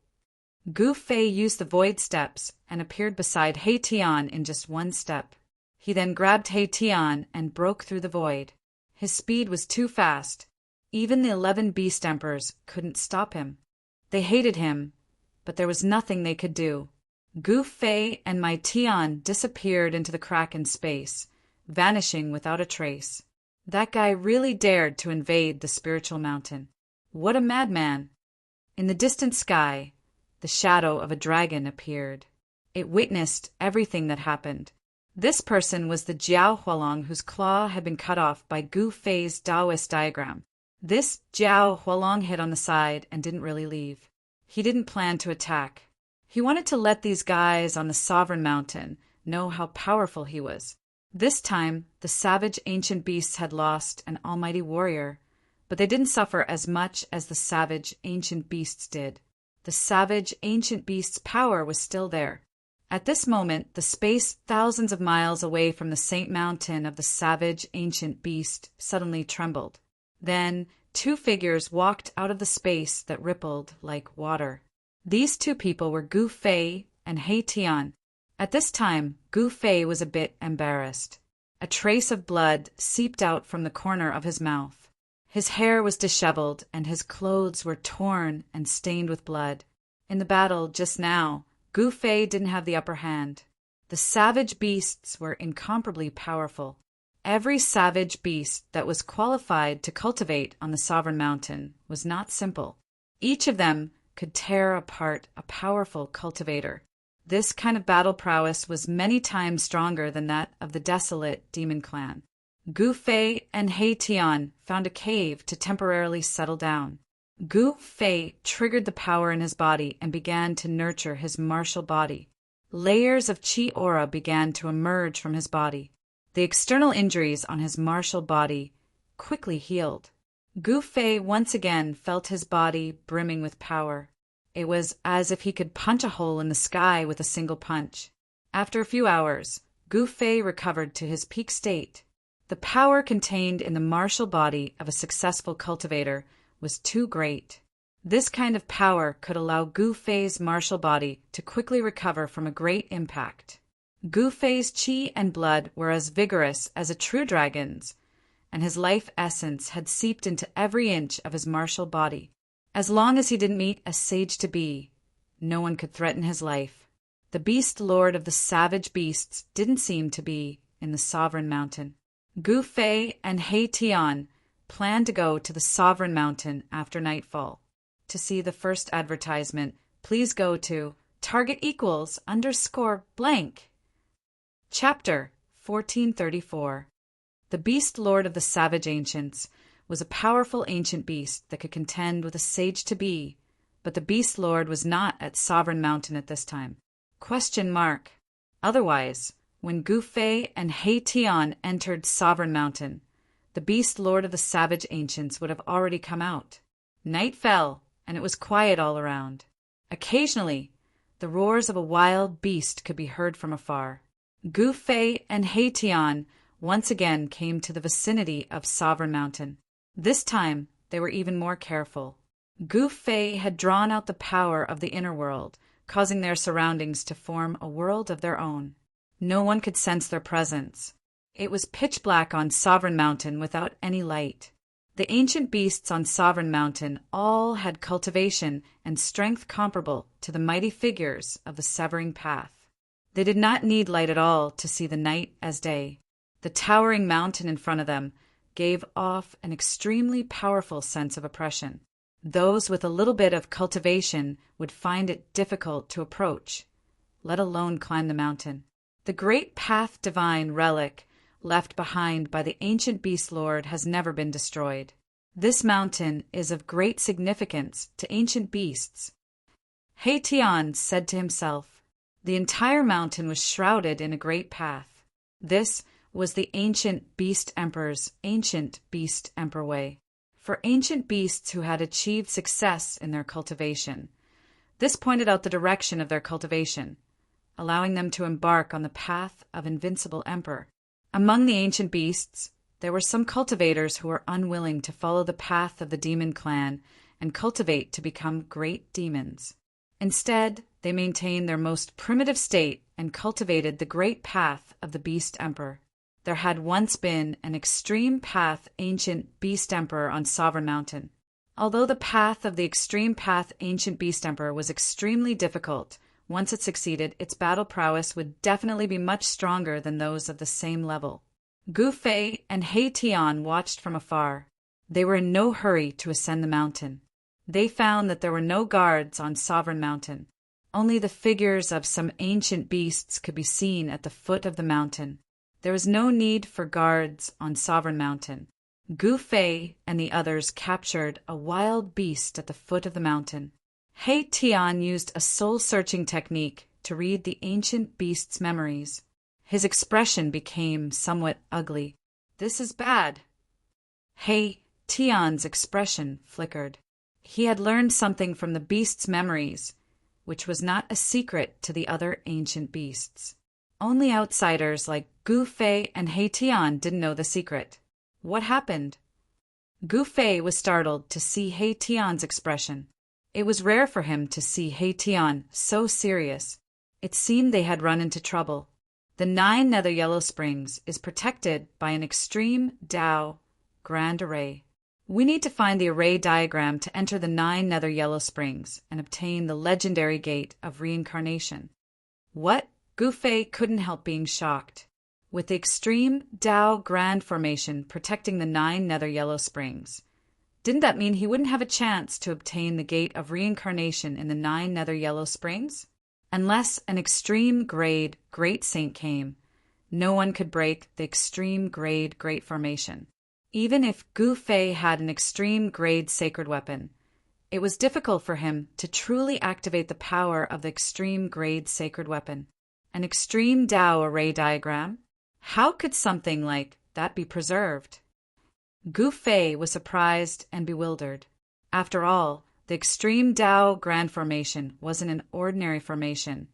S1: Gu Fei used the void steps and appeared beside He Tian in just one step. He then grabbed He Tian and broke through the void. His speed was too fast. Even the 11 Beast Emperors couldn't stop him. They hated him, but there was nothing they could do. Gu Fei and Mai Tian disappeared into the crack in space, vanishing without a trace. That guy really dared to invade the spiritual mountain. What a madman! In the distant sky, the shadow of a dragon appeared. It witnessed everything that happened. This person was the Jiao Hualong whose claw had been cut off by Gu Fei's Taoist diagram. This Jiao Hualong hid on the side and didn't really leave. He didn't plan to attack. He wanted to let these guys on the Sovereign Mountain know how powerful he was. This time, the savage ancient beasts had lost an almighty warrior, but they didn't suffer as much as the savage ancient beasts did. The savage ancient beast's power was still there. At this moment, the space thousands of miles away from the Saint Mountain of the savage ancient beast suddenly trembled. Then, 2 figures walked out of the space that rippled like water. These 2 people were Gu Fei and He Tian. At this time, Gu Fei was a bit embarrassed. A trace of blood seeped out from the corner of his mouth. His hair was disheveled, and his clothes were torn and stained with blood. In the battle just now, Gu Fei didn't have the upper hand. The savage beasts were incomparably powerful. Every savage beast that was qualified to cultivate on the Sovereign Mountain was not simple. Each of them could tear apart a powerful cultivator. This kind of battle prowess was many times stronger than that of the desolate demon clan. Gu Fei and He Tian found a cave to temporarily settle down. Gu Fei triggered the power in his body and began to nurture his martial body. Layers of qi aura began to emerge from his body. The external injuries on his martial body quickly healed. Gu Fei once again felt his body brimming with power. It was as if he could punch a hole in the sky with a single punch. After a few hours, Gu Fei recovered to his peak state. The power contained in the martial body of a successful cultivator was too great. This kind of power could allow Gu Fei's martial body to quickly recover from a great impact. Gu Fei's qi and blood were as vigorous as a true dragon's, and his life essence had seeped into every inch of his martial body. As long as he didn't meet a sage-to-be, no one could threaten his life. The beast lord of the savage beasts didn't seem to be in the Sovereign Mountain. Gu Fei and He Tian planned to go to the Sovereign Mountain after nightfall. To see the first advertisement, please go to target=_blank. Chapter 1434. The beast lord of the savage ancients was a powerful ancient beast that could contend with a sage-to-be, but the beast lord was not at Sovereign Mountain at this time. ? Otherwise, when Gu Fei and He Tian entered Sovereign Mountain, the beast lord of the savage ancients would have already come out. Night fell, and it was quiet all around. Occasionally, the roars of a wild beast could be heard from afar. Gu Fei and He Tian once again came to the vicinity of Sovereign Mountain. This time, they were even more careful. Gu Fei had drawn out the power of the inner world, causing their surroundings to form a world of their own. No one could sense their presence. It was pitch black on Sovereign Mountain without any light. The ancient beasts on Sovereign Mountain all had cultivation and strength comparable to the mighty figures of the Severing Path. They did not need light at all to see the night as day. The towering mountain in front of them gave off an extremely powerful sense of oppression. Those with a little bit of cultivation would find it difficult to approach, let alone climb the mountain. The great Path Divine relic left behind by the ancient beast lord has never been destroyed. This mountain is of great significance to ancient beasts. He Tian said to himself, the entire mountain was shrouded in a great path. This was the ancient beast emperor's ancient beast emperor way. For ancient beasts who had achieved success in their cultivation, this pointed out the direction of their cultivation, allowing them to embark on the path of invincible emperor. Among the ancient beasts, there were some cultivators who were unwilling to follow the path of the demon clan and cultivate to become great demons. Instead, they maintained their most primitive state and cultivated the great path of the Beast Emperor. There had once been an extreme path ancient Beast Emperor on Sovereign Mountain. Although the path of the extreme path ancient Beast Emperor was extremely difficult, once it succeeded, its battle prowess would definitely be much stronger than those of the same level. Gu Fei and He Tian watched from afar. They were in no hurry to ascend the mountain. They found that there were no guards on Sovereign Mountain. Only the figures of some ancient beasts could be seen at the foot of the mountain. There was no need for guards on Sovereign Mountain. Gu Fei and the others captured a wild beast at the foot of the mountain. He Tian used a soul-searching technique to read the ancient beast's memories. His expression became somewhat ugly. "This is bad." He Tian's expression flickered. He had learned something from the beast's memories, which was not a secret to the other ancient beasts. Only outsiders like Gu Fei and He Tian didn't know the secret. What happened? Gu Fei was startled to see He Tian's expression. It was rare for him to see He Tian so serious. It seemed they had run into trouble. The 9 Nether Yellow Springs is protected by an extreme Tao grand array. We need to find the array diagram to enter the 9 Nether Yellow Springs and obtain the legendary gate of reincarnation. What? Gu Fei couldn't help being shocked. With the extreme Tao Grand Formation protecting the 9 Nether Yellow Springs, didn't that mean he wouldn't have a chance to obtain the gate of reincarnation in the 9 Nether Yellow Springs? Unless an extreme grade Great Saint came, no one could break the extreme grade Great Formation. Even if Gu Fei had an extreme grade sacred weapon, it was difficult for him to truly activate the power of the extreme grade sacred weapon. An extreme Tao array diagram? How could something like that be preserved? Gu Fei was surprised and bewildered. After all, the extreme Tao Grand Formation wasn't an ordinary formation,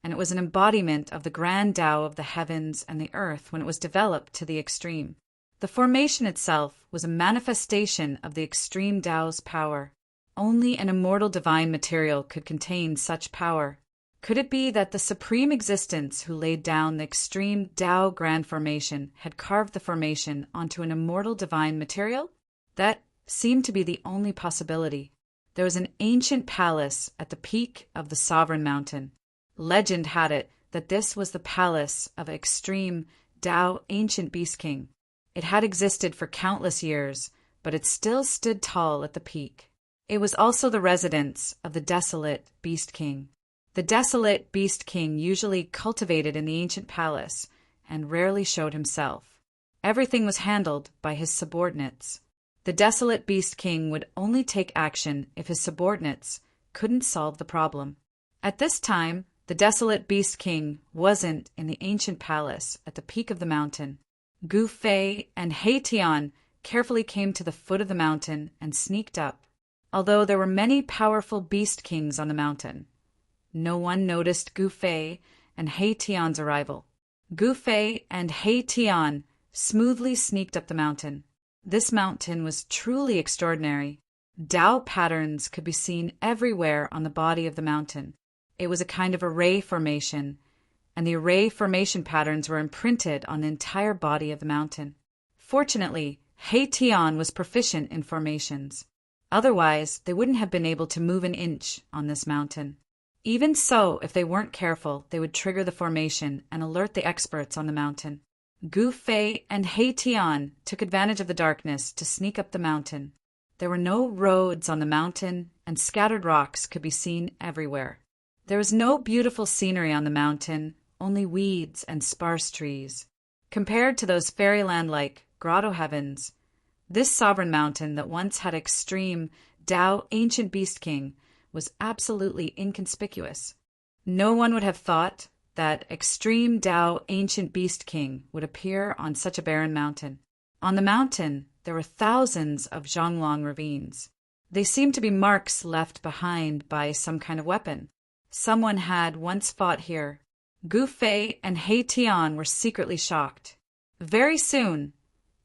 S1: and it was an embodiment of the grand Tao of the heavens and the earth when it was developed to the extreme. The formation itself was a manifestation of the extreme Tao's power. Only an immortal divine material could contain such power. Could it be that the Supreme Existence who laid down the extreme Tao Grand Formation had carved the formation onto an immortal divine material? That seemed to be the only possibility. There was an ancient palace at the peak of the Sovereign Mountain. Legend had it that this was the palace of an extreme Tao ancient Beast King. It had existed for countless years, but it still stood tall at the peak. It was also the residence of the desolate Beast King. The desolate Beast King usually cultivated in the ancient palace and rarely showed himself. Everything was handled by his subordinates. The desolate Beast King would only take action if his subordinates couldn't solve the problem. At this time, the desolate Beast King wasn't in the ancient palace at the peak of the mountain. Gu Fei and He Tian carefully came to the foot of the mountain and sneaked up. Although there were many powerful Beast Kings on the mountain, no one noticed Gu Fei and He Tian's arrival. Gu Fei and He Tian smoothly sneaked up the mountain. This mountain was truly extraordinary. Tao patterns could be seen everywhere on the body of the mountain. It was a kind of array formation, and the array formation patterns were imprinted on the entire body of the mountain. Fortunately, He Tian was proficient in formations. Otherwise, they wouldn't have been able to move an inch on this mountain. Even so, if they weren't careful, they would trigger the formation and alert the experts on the mountain. Gu Fei and He Tian took advantage of the darkness to sneak up the mountain. There were no roads on the mountain, and scattered rocks could be seen everywhere. There was no beautiful scenery on the mountain, only weeds and sparse trees. Compared to those fairyland-like grotto heavens, this sovereign mountain that once had extreme Tao ancient Beast King was absolutely inconspicuous. No one would have thought that extreme Tao ancient Beast King would appear on such a barren mountain. On the mountain, there were thousands of Zhonglong ravines. They seemed to be marks left behind by some kind of weapon. Someone had once fought here. Gu Fei and He Tian were secretly shocked. Very soon,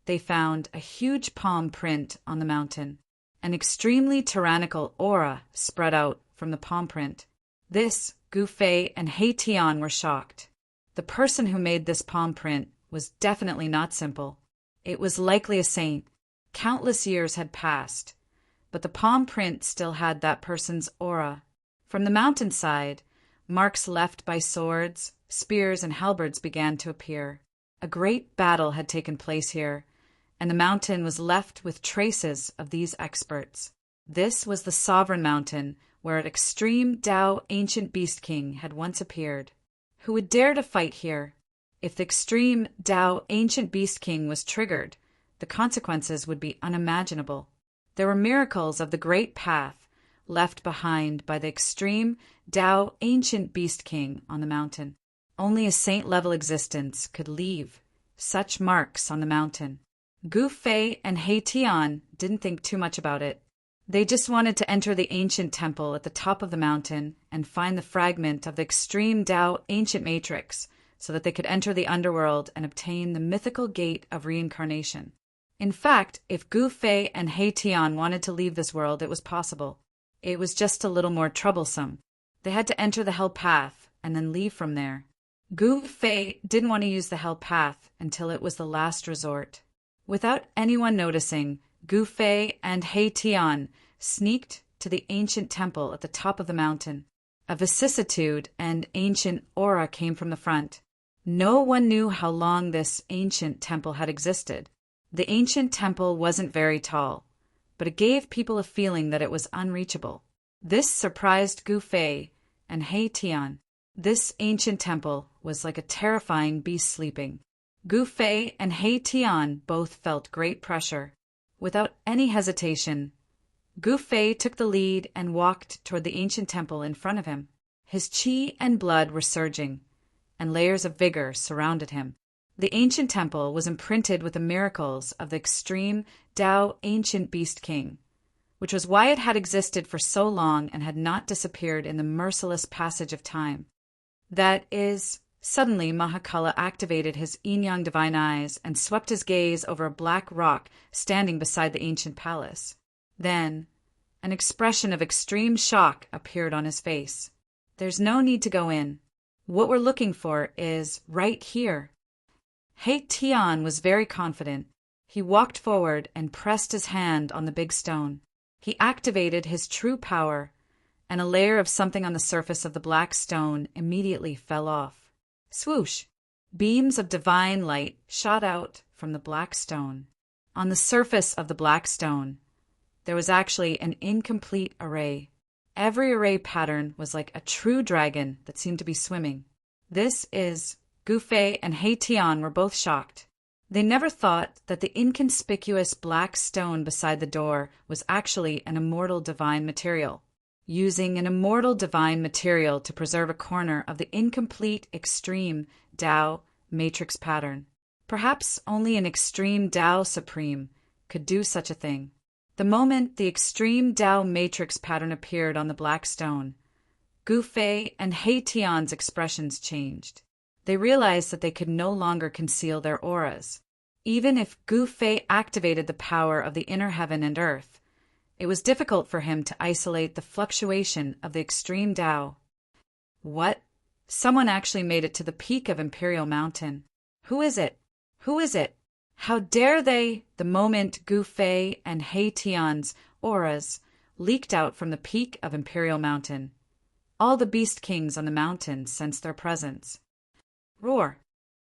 S1: they found a huge palm print on the mountain. An extremely tyrannical aura spread out from the palm print. This, Gu Fei and He Tian were shocked. The person who made this palm print was definitely not simple. It was likely a saint. Countless years had passed, but the palm print still had that person's aura. From the mountainside, marks left by swords, spears, and halberds began to appear. A great battle had taken place here, and the mountain was left with traces of these experts. This was the sovereign mountain where an extreme Tao ancient beast king had once appeared. Who would dare to fight here? If the extreme Tao ancient beast king was triggered, the consequences would be unimaginable. There were miracles of the great path left behind by the extreme Tao ancient beast king on the mountain. Only a saint-level existence could leave such marks on the mountain. Gu Fei and He Tian didn't think too much about it. They just wanted to enter the ancient temple at the top of the mountain and find the fragment of the extreme Tao ancient matrix so that they could enter the underworld and obtain the mythical gate of reincarnation. In fact, if Gu Fei and He Tian wanted to leave this world, it was possible. It was just a little more troublesome. They had to enter the hell path and then leave from there. Gu Fei didn't want to use the hell path until it was the last resort. Without anyone noticing, Gu Fei and He Tian sneaked to the ancient temple at the top of the mountain. A vicissitude and ancient aura came from the front. No one knew how long this ancient temple had existed. The ancient temple wasn't very tall, but it gave people a feeling that it was unreachable. This surprised Gu Fei and He Tian. This ancient temple was like a terrifying beast sleeping. Gu Fei and He Tian both felt great pressure. Without any hesitation, Gu Fei took the lead and walked toward the ancient temple in front of him. His qi and blood were surging, and layers of vigor surrounded him. The ancient temple was imprinted with the miracles of the extreme Tao ancient beast king, which was why it had existed for so long and had not disappeared in the merciless passage of time. That is, suddenly Mahakala activated his yin-yang divine eyes and swept his gaze over a black rock standing beside the ancient palace. Then, an expression of extreme shock appeared on his face. There's no need to go in. What we're looking for is right here. He Tian was very confident. He walked forward and pressed his hand on the big stone. He activated his true power, and a layer of something on the surface of the black stone immediately fell off. Swoosh! Beams of divine light shot out from the black stone. On the surface of the black stone, there was actually an incomplete array. Every array pattern was like a true dragon that seemed to be swimming. This is Gu Fei and He Tian were both shocked. They never thought that the inconspicuous black stone beside the door was actually an immortal divine material. Using an immortal divine material to preserve a corner of the incomplete extreme Tao matrix pattern. Perhaps only an extreme Tao supreme could do such a thing. The moment the extreme Tao matrix pattern appeared on the black stone, Gu Fei and He Tian's expressions changed. They realized that they could no longer conceal their auras. Even if Gu Fei activated the power of the inner heaven and earth, it was difficult for him to isolate the fluctuation of the extreme Tao. What? Someone actually made it to the peak of Imperial Mountain. Who is it? Who is it? How dare they? The moment Gu Fei and He Tian's auras leaked out from the peak of Imperial Mountain, all the beast kings on the mountain sensed their presence. Roar!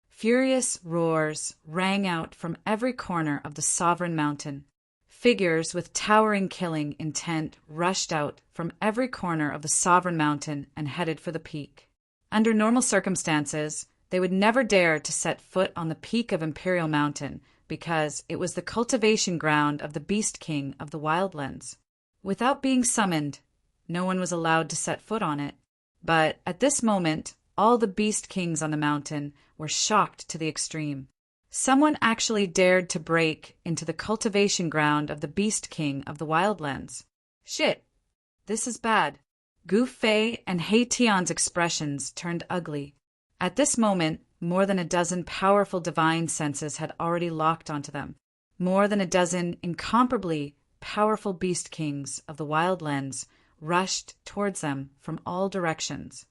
S1: Furious roars rang out from every corner of the sovereign mountain. Figures with towering killing intent rushed out from every corner of the sovereign mountain and headed for the peak. Under normal circumstances, they would never dare to set foot on the peak of Imperial Mountain because it was the cultivation ground of the Beast King of the Wildlands. Without being summoned, no one was allowed to set foot on it. But at this moment, all the Beast Kings on the mountain were shocked to the extreme. Someone actually dared to break into the cultivation ground of the Beast King of the Wildlands. Shit! This is bad. Gu Fei and He Tian's expressions turned ugly. At this moment, More than a dozen powerful divine senses had already locked onto them. More than a dozen incomparably powerful beast kings of the wild lands rushed towards them from all directions.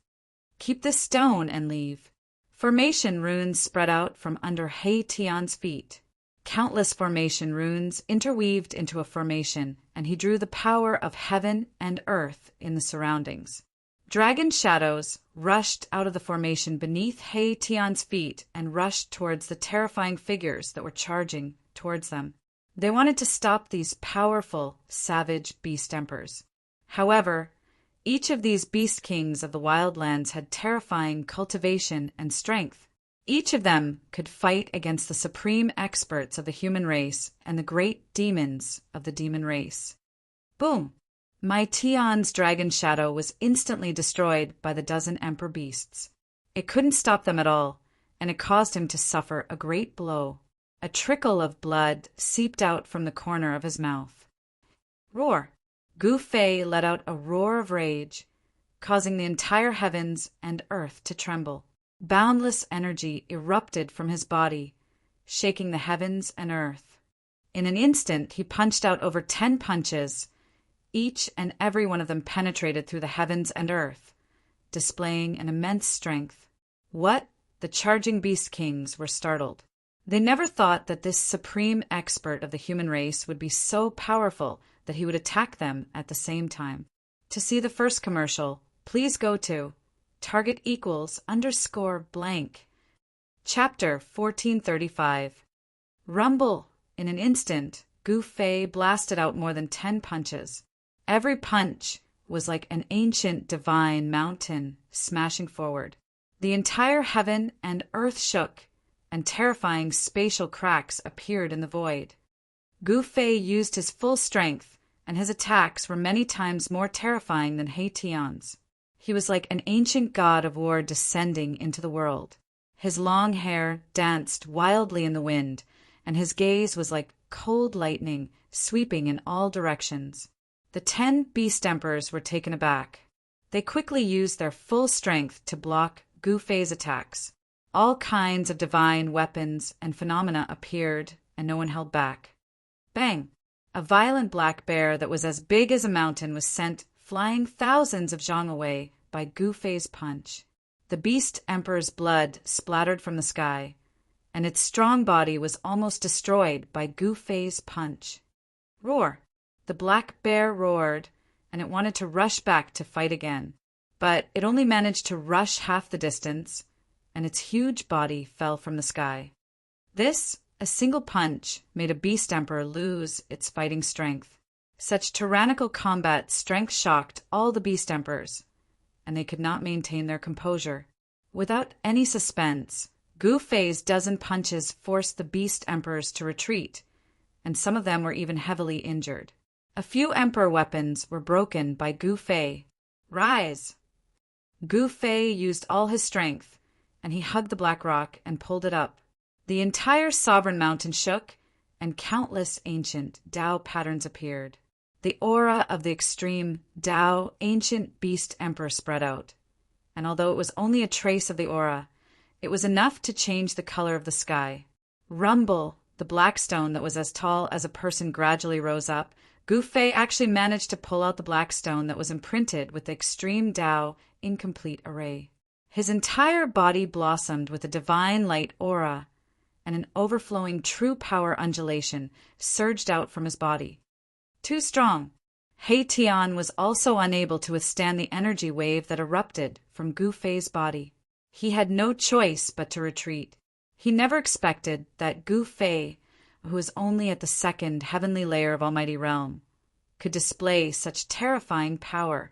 S1: "Keep this stone and leave." Formation runes spread out from under He Tian's feet. Countless formation runes interweaved into a formation, and he drew the power of heaven and earth in the surroundings. Dragon shadows rushed out of the formation beneath He Tian's feet and rushed towards the terrifying figures that were charging towards them. They wanted to stop these powerful, savage beast emperors. However, each of these beast kings of the wildlands had terrifying cultivation and strength. Each of them could fight against the supreme experts of the human race and the great demons of the demon race. Boom! My Tian's dragon shadow was instantly destroyed by the dozen emperor beasts. It couldn't stop them at all, and it caused him to suffer a great blow. A trickle of blood seeped out from the corner of his mouth. Roar! Gu Fei let out a roar of rage, causing the entire heavens and earth to tremble. Boundless energy erupted from his body, shaking the heavens and earth. In an instant, he punched out over 10 punches. Each and every one of them penetrated through the heavens and earth, displaying an immense strength. What? The charging beast kings were startled. They never thought that this supreme expert of the human race would be so powerful that he would attack them at the same time. To see the first commercial, please go to target equals _blank. Chapter 1435. Rumble! In an instant, Gu Fei blasted out more than 10 punches. Every punch was like an ancient divine mountain smashing forward. The entire heaven and earth shook, and terrifying spatial cracks appeared in the void. Gu Fei used his full strength, and his attacks were many times more terrifying than He Tian's. He was like an ancient god of war descending into the world. His long hair danced wildly in the wind, and his gaze was like cold lightning sweeping in all directions. The 10 beast emperors were taken aback. They quickly used their full strength to block Gu Fei's attacks. All kinds of divine weapons and phenomena appeared, and no one held back. Bang! A violent black bear that was as big as a mountain was sent flying thousands of zhang away by Gu Fei's punch. The beast emperor's blood splattered from the sky, and its strong body was almost destroyed by Gu Fei's punch. Roar! The black bear roared, and it wanted to rush back to fight again. But it only managed to rush half the distance, and its huge body fell from the sky. This, a single punch, made a beast emperor lose its fighting strength. Such tyrannical combat strength shocked all the beast emperors, and they could not maintain their composure. Without any suspense, Gu Fei's dozen punches forced the beast emperors to retreat, and some of them were even heavily injured. A few emperor weapons were broken by Gu Fei. Rise! Gu Fei used all his strength, and he hugged the black rock and pulled it up. The entire sovereign mountain shook, and countless ancient Tao patterns appeared. The aura of the extreme Tao ancient beast emperor spread out, and although it was only a trace of the aura, it was enough to change the color of the sky. Rumble! The black stone that was as tall as a person gradually rose up. Gu Fei actually managed to pull out the black stone that was imprinted with the extreme Tao incomplete array. His entire body blossomed with a divine light aura, and an overflowing true power undulation surged out from his body. Too strong. He Tian was also unable to withstand the energy wave that erupted from Gu Fei's body. He had no choice but to retreat. He never expected that Gu Fei, who was only at the second heavenly layer of Almighty Realm, could display such terrifying power.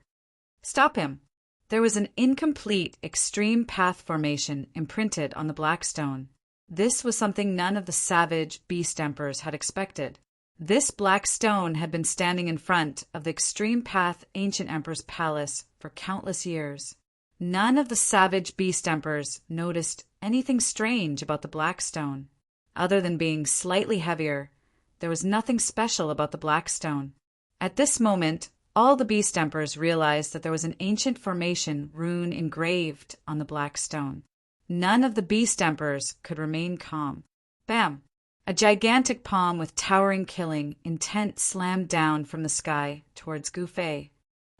S1: Stop him! There was an incomplete extreme path formation imprinted on the black stone. This was something none of the savage beast emperors had expected. This black stone had been standing in front of the extreme path ancient emperor's palace for countless years. None of the savage beast emperors noticed anything strange about the black stone. Other than being slightly heavier, there was nothing special about the black stone. At this moment, all the beast emperors realized that there was an ancient formation rune engraved on the black stone. None of the beast emperors could remain calm. Bam! A gigantic palm with towering killing intent slammed down from the sky towards Gu Fei.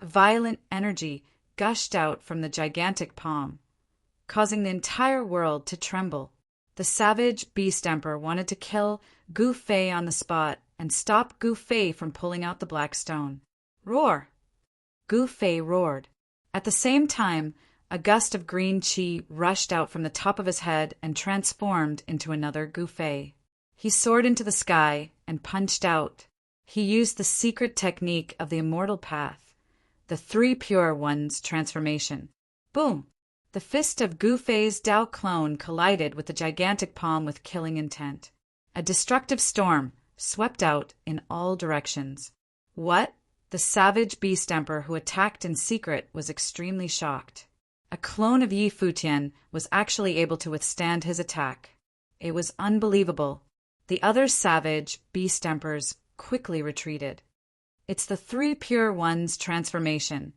S1: Violent energy gushed out from the gigantic palm, causing the entire world to tremble. The savage beast emperor wanted to kill Gu Fei on the spot and stop Gu Fei from pulling out the black stone. Roar! Gu Fei roared. At the same time, a gust of green qi rushed out from the top of his head and transformed into another Gu Fei. He soared into the sky and punched out. He used the secret technique of the immortal path, the Three Pure Ones transformation. Boom! The fist of Gu Fei's Dao clone collided with the gigantic palm with killing intent. A destructive storm swept out in all directions. What? The savage beast emperor who attacked in secret was extremely shocked. A clone of Yi Futian was actually able to withstand his attack. It was unbelievable. The other savage beast emperors quickly retreated. It's the Three Pure Ones transformation,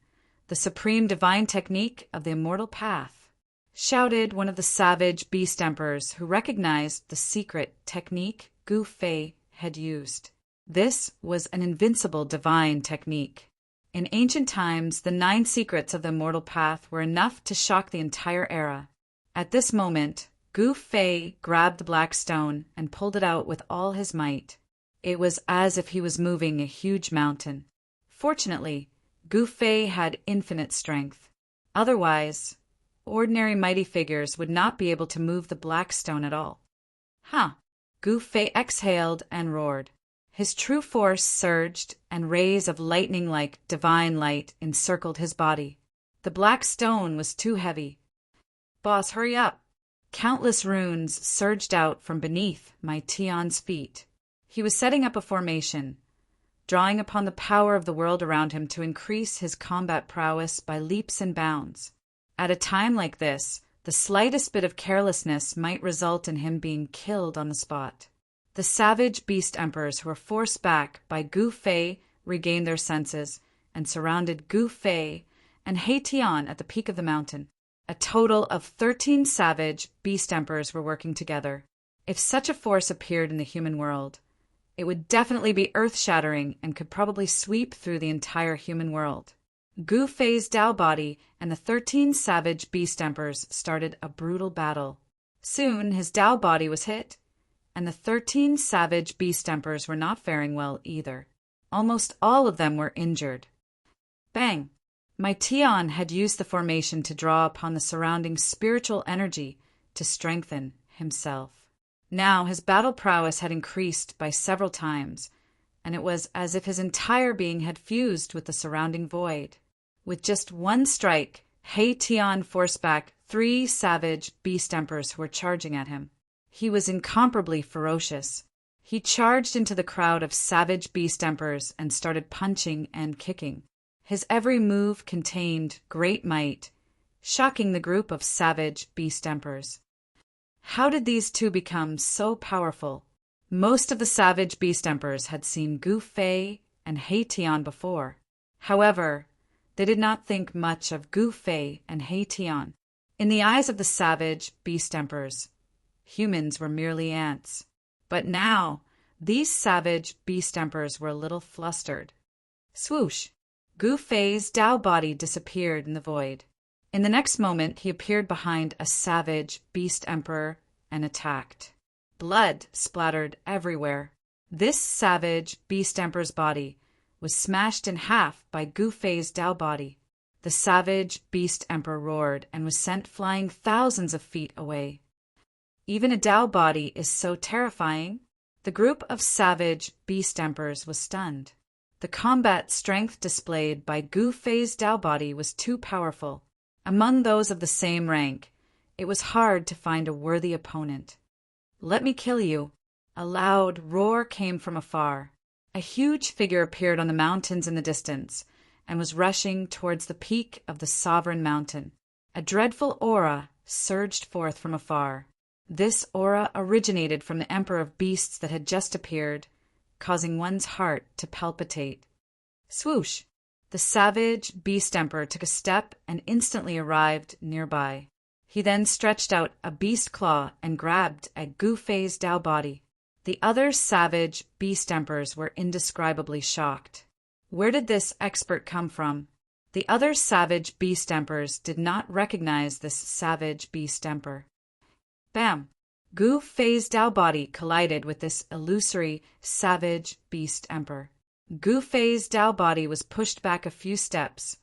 S1: the supreme divine technique of the immortal path, shouted one of the savage beast emperors who recognized the secret technique Gu Fei had used. This was an invincible divine technique. In ancient times, the 9 secrets of the immortal path were enough to shock the entire era. At this moment, Gu Fei grabbed the black stone and pulled it out with all his might. It was as if he was moving a huge mountain. Fortunately, Gu Fei had infinite strength. Otherwise, ordinary mighty figures would not be able to move the black stone at all. Gu Fei exhaled and roared. His true force surged, and rays of lightning-like divine light encircled his body. The black stone was too heavy. Boss, hurry up! Countless runes surged out from beneath my Tion's feet. He was setting up a formation, drawing upon the power of the world around him to increase his combat prowess by leaps and bounds. At a time like this, the slightest bit of carelessness might result in him being killed on the spot. The savage beast emperors who were forced back by Gu Fei regained their senses and surrounded Gu Fei and He Tian at the peak of the mountain. A total of 13 savage beast emperors were working together. If such a force appeared in the human world, it would definitely be earth-shattering and could probably sweep through the entire human world. Gu Fei's Dao body and the 13 savage beast emperors started a brutal battle. Soon his Dao body was hit, and the 13 savage beast emperors were not faring well either. Almost all of them were injured. Bang! My Tian had used the formation to draw upon the surrounding spiritual energy to strengthen himself. Now his battle prowess had increased by several times, and it was as if his entire being had fused with the surrounding void. With just one strike, He Tian forced back 3 savage beast emperors who were charging at him. He was incomparably ferocious. He charged into the crowd of savage beast emperors and started punching and kicking. His every move contained great might, shocking the group of savage beast emperors. How did these two become so powerful? Most of the savage beast emperors had seen Gu Fei and He Tian before. However, they did not think much of Gu Fei and He Tian. In the eyes of the savage beast emperors, humans were merely ants. But now, these savage beast emperors were a little flustered. Swoosh! Gu Fei's Dao body disappeared in the void. In the next moment, he appeared behind a savage beast emperor and attacked. Blood splattered everywhere. This savage beast emperor's body was smashed in half by Gu Fei's Dao body. The savage beast emperor roared and was sent flying thousands of feet away. Even a Dao body is so terrifying. The group of savage beast emperors was stunned. The combat strength displayed by Gu Fei's Dao body was too powerful. Among those of the same rank, it was hard to find a worthy opponent. "Let me kill you." A loud roar came from afar. A huge figure appeared on the mountains in the distance and was rushing towards the peak of the sovereign mountain. A dreadful aura surged forth from afar. This aura originated from the Emperor of Beasts that had just appeared, causing one's heart to palpitate. Swoosh! The savage beast emperor took a step and instantly arrived nearby. He then stretched out a beast claw and grabbed at Gu Fei's Tao body. The other savage beast emperors were indescribably shocked. Where did this expert come from? The other savage beast emperors did not recognize this savage beast emperor. Bam! Gu Fei's Tao body collided with this illusory savage beast emperor. Gu Fei's Tao body was pushed back a few steps,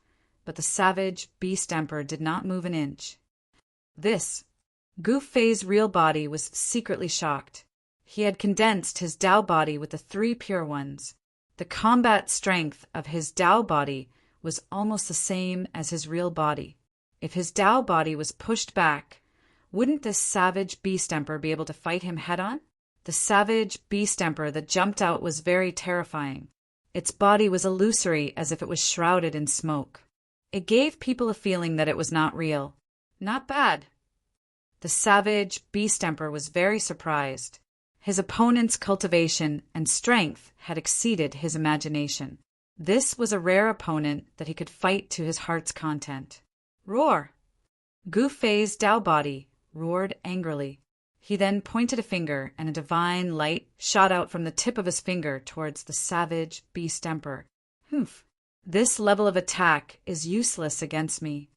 S1: but the savage beast emperor did not move an inch. Gu Fei's real body was secretly shocked. He had condensed his Tao body with the three pure ones. The combat strength of his Tao body was almost the same as his real body. If his Tao body was pushed back, wouldn't this savage beast emperor be able to fight him head-on? The savage beast emperor that jumped out was very terrifying. Its body was illusory, as if it was shrouded in smoke. It gave people a feeling that it was not real. Not bad. The savage beast emperor was very surprised. His opponent's cultivation and strength had exceeded his imagination. This was a rare opponent that he could fight to his heart's content. Roar! Gu Fei's Tao body roared angrily. He then pointed a finger, and a divine light shot out from the tip of his finger towards the savage beast emperor. Humph! This level of attack is useless against me.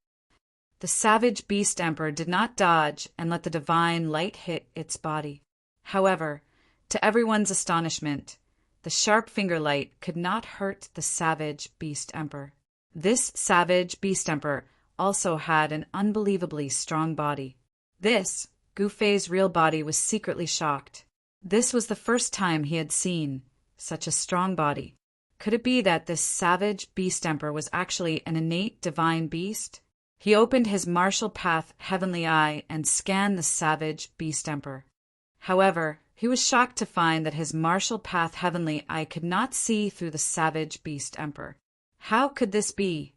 S1: The savage beast emperor did not dodge and let the divine light hit its body. However, to everyone's astonishment, the sharp finger light could not hurt the savage beast emperor. This savage beast emperor also had an unbelievably strong body. Gu Fei's real body was secretly shocked. This was the first time he had seen such a strong body. Could it be that this savage beast emperor was actually an innate divine beast? He opened his martial path heavenly eye and scanned the savage beast emperor. However, he was shocked to find that his martial path heavenly eye could not see through the savage beast emperor. How could this be?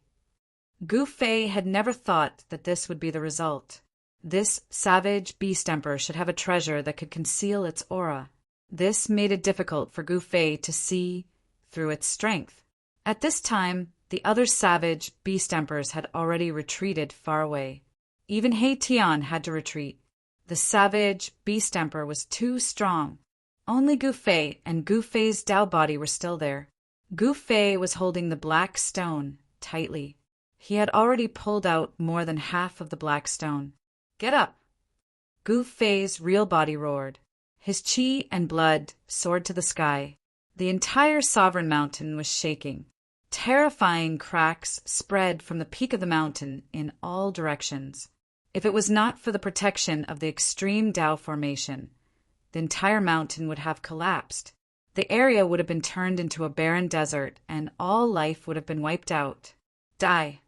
S1: Gu Fei had never thought that this would be the result. This savage beast emperor should have a treasure that could conceal its aura. This made it difficult for Gu Fei to see through its strength. At this time, the other savage beast emperors had already retreated far away. Even He Tian had to retreat. The savage beast emperor was too strong. Only Gu Fei and Gu Fei's Tao body were still there. Gu Fei was holding the black stone tightly. He had already pulled out more than half of the black stone. Get up! Gu Fei's real body roared. His qi and blood soared to the sky. The entire sovereign mountain was shaking. Terrifying cracks spread from the peak of the mountain in all directions. If it was not for the protection of the extreme Tao formation, the entire mountain would have collapsed. The area would have been turned into a barren desert, and all life would have been wiped out. Die!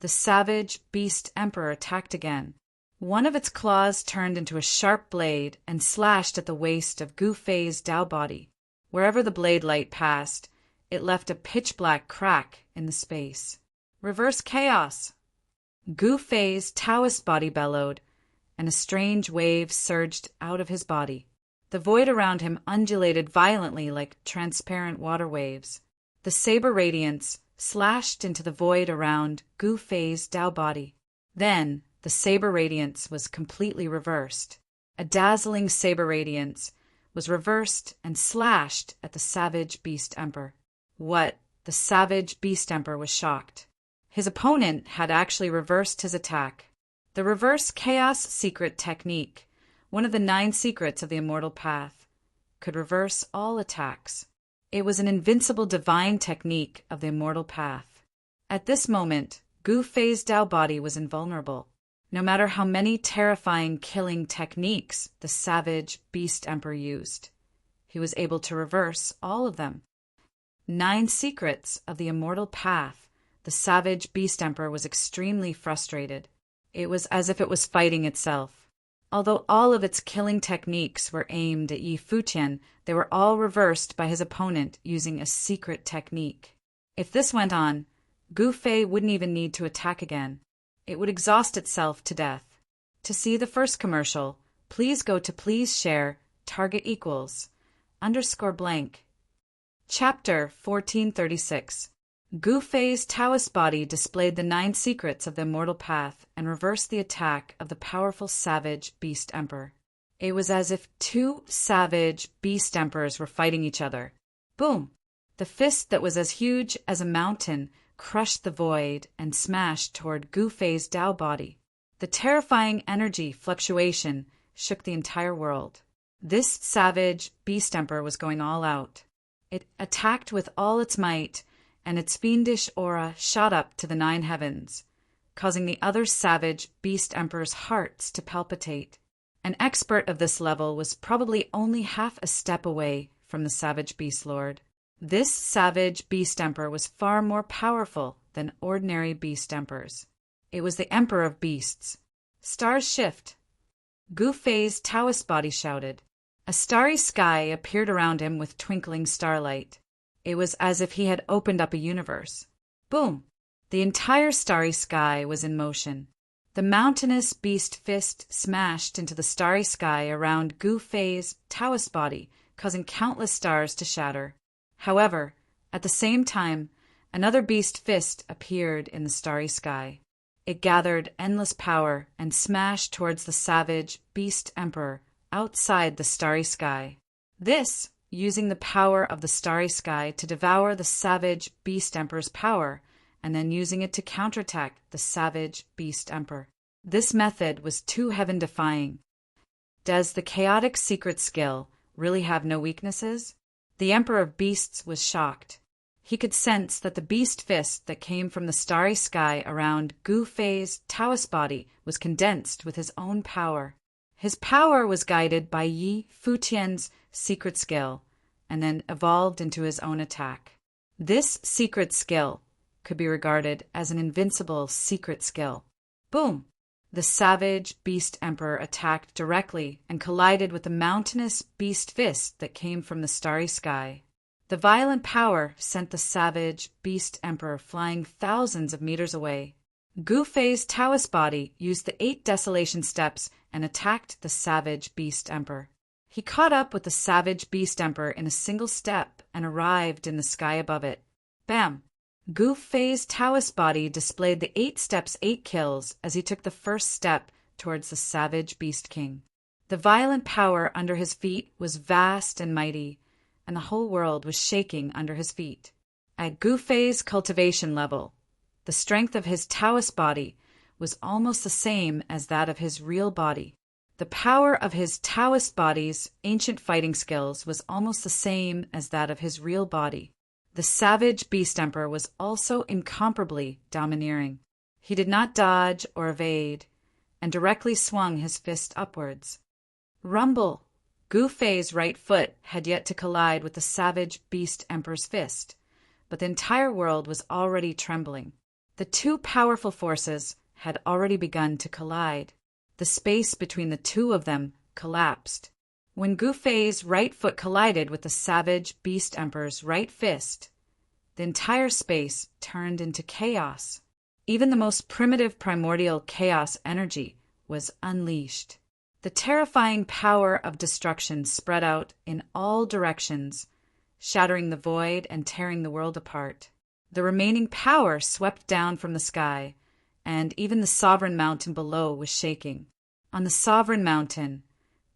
S1: The savage beast emperor attacked again. One of its claws turned into a sharp blade and slashed at the waist of Gu Fei's Tao body. Wherever the blade light passed, it left a pitch-black crack in the space. Reverse chaos! Gu Fei's Taoist body bellowed, and a strange wave surged out of his body. The void around him undulated violently like transparent water waves. The saber radiance slashed into the void around Gu Fei's Tao body. Then, the saber radiance was completely reversed. A dazzling saber radiance was reversed and slashed at the savage beast emperor. What? The savage beast emperor was shocked. His opponent had actually reversed his attack. The reverse chaos secret technique, one of the 9 secrets of the immortal path, could reverse all attacks. It was an invincible divine technique of the immortal path. At this moment, Gu Fei's Tao body was invulnerable. No matter how many terrifying killing techniques the savage beast emperor used, he was able to reverse all of them. 9 secrets of the immortal path. The savage beast emperor was extremely frustrated. It was as if it was fighting itself. Although all of its killing techniques were aimed at Yi Fuqian, they were all reversed by his opponent using a secret technique. If this went on, Gu Fei wouldn't even need to attack again. It would exhaust itself to death. To see the first commercial, please go to please share target equals _blank. Chapter 1436. Gu Fei's Taoist body displayed the 9 secrets of the immortal path and reversed the attack of the powerful savage beast emperor. It was as if 2 savage beast emperors were fighting each other. Boom! The fist that was as huge as a mountain crushed the void and smashed toward Gu Fei's Tao body. The terrifying energy fluctuation shook the entire world. This savage beast emperor was going all out. It attacked with all its might, and its fiendish aura shot up to the 9 heavens, causing the other savage beast emperor's hearts to palpitate. An expert of this level was probably only half a step away from the savage beast lord. This savage beast emperor was far more powerful than ordinary beast emperors. It was the emperor of beasts. Stars shift. Gu Fei's Taoist body shouted. A starry sky appeared around him with twinkling starlight. It was as if he had opened up a universe. Boom! The entire starry sky was in motion. The mountainous beast fist smashed into the starry sky around Gu Fei's Taoist body, causing countless stars to shatter. However, at the same time, another beast fist appeared in the starry sky. It gathered endless power and smashed towards the savage beast emperor outside the starry sky. This, using the power of the starry sky to devour the savage beast emperor's power, and then using it to counterattack the savage beast emperor. This method was too heaven-defying. Does the chaotic secret skill really have no weaknesses? The Emperor of Beasts was shocked. He could sense that the beast fist that came from the starry sky around Gu Fei's Taoist body was condensed with his own power. His power was guided by Yi Futian's secret skill, and then evolved into his own attack. This secret skill could be regarded as an invincible secret skill. Boom! The savage beast emperor attacked directly and collided with the mountainous beast fist that came from the starry sky. The violent power sent the savage beast emperor flying thousands of meters away. Gu Fei's Taoist body used the 8 desolation steps and attacked the savage beast emperor. He caught up with the savage beast emperor in a single step and arrived in the sky above it. Bam! Gu Fei's Taoist body displayed the 8 steps 8 kills as he took the first step towards the savage beast king. The violent power under his feet was vast and mighty, and the whole world was shaking under his feet. At Gu Fei's cultivation level, the strength of his Taoist body was almost the same as that of his real body. The power of his Taoist body's ancient fighting skills was almost the same as that of his real body. The savage beast emperor was also incomparably domineering. He did not dodge or evade, and directly swung his fist upwards. Rumble! Gu Fei's right foot had yet to collide with the savage beast emperor's fist, but the entire world was already trembling. The 2 powerful forces had already begun to collide. The space between the 2 of them collapsed. When Gu Fei's right foot collided with the savage beast emperor's right fist, the entire space turned into chaos. Even the most primitive primordial chaos energy was unleashed. The terrifying power of destruction spread out in all directions, shattering the void and tearing the world apart. The remaining power swept down from the sky, and even the sovereign mountain below was shaking. On the sovereign mountain,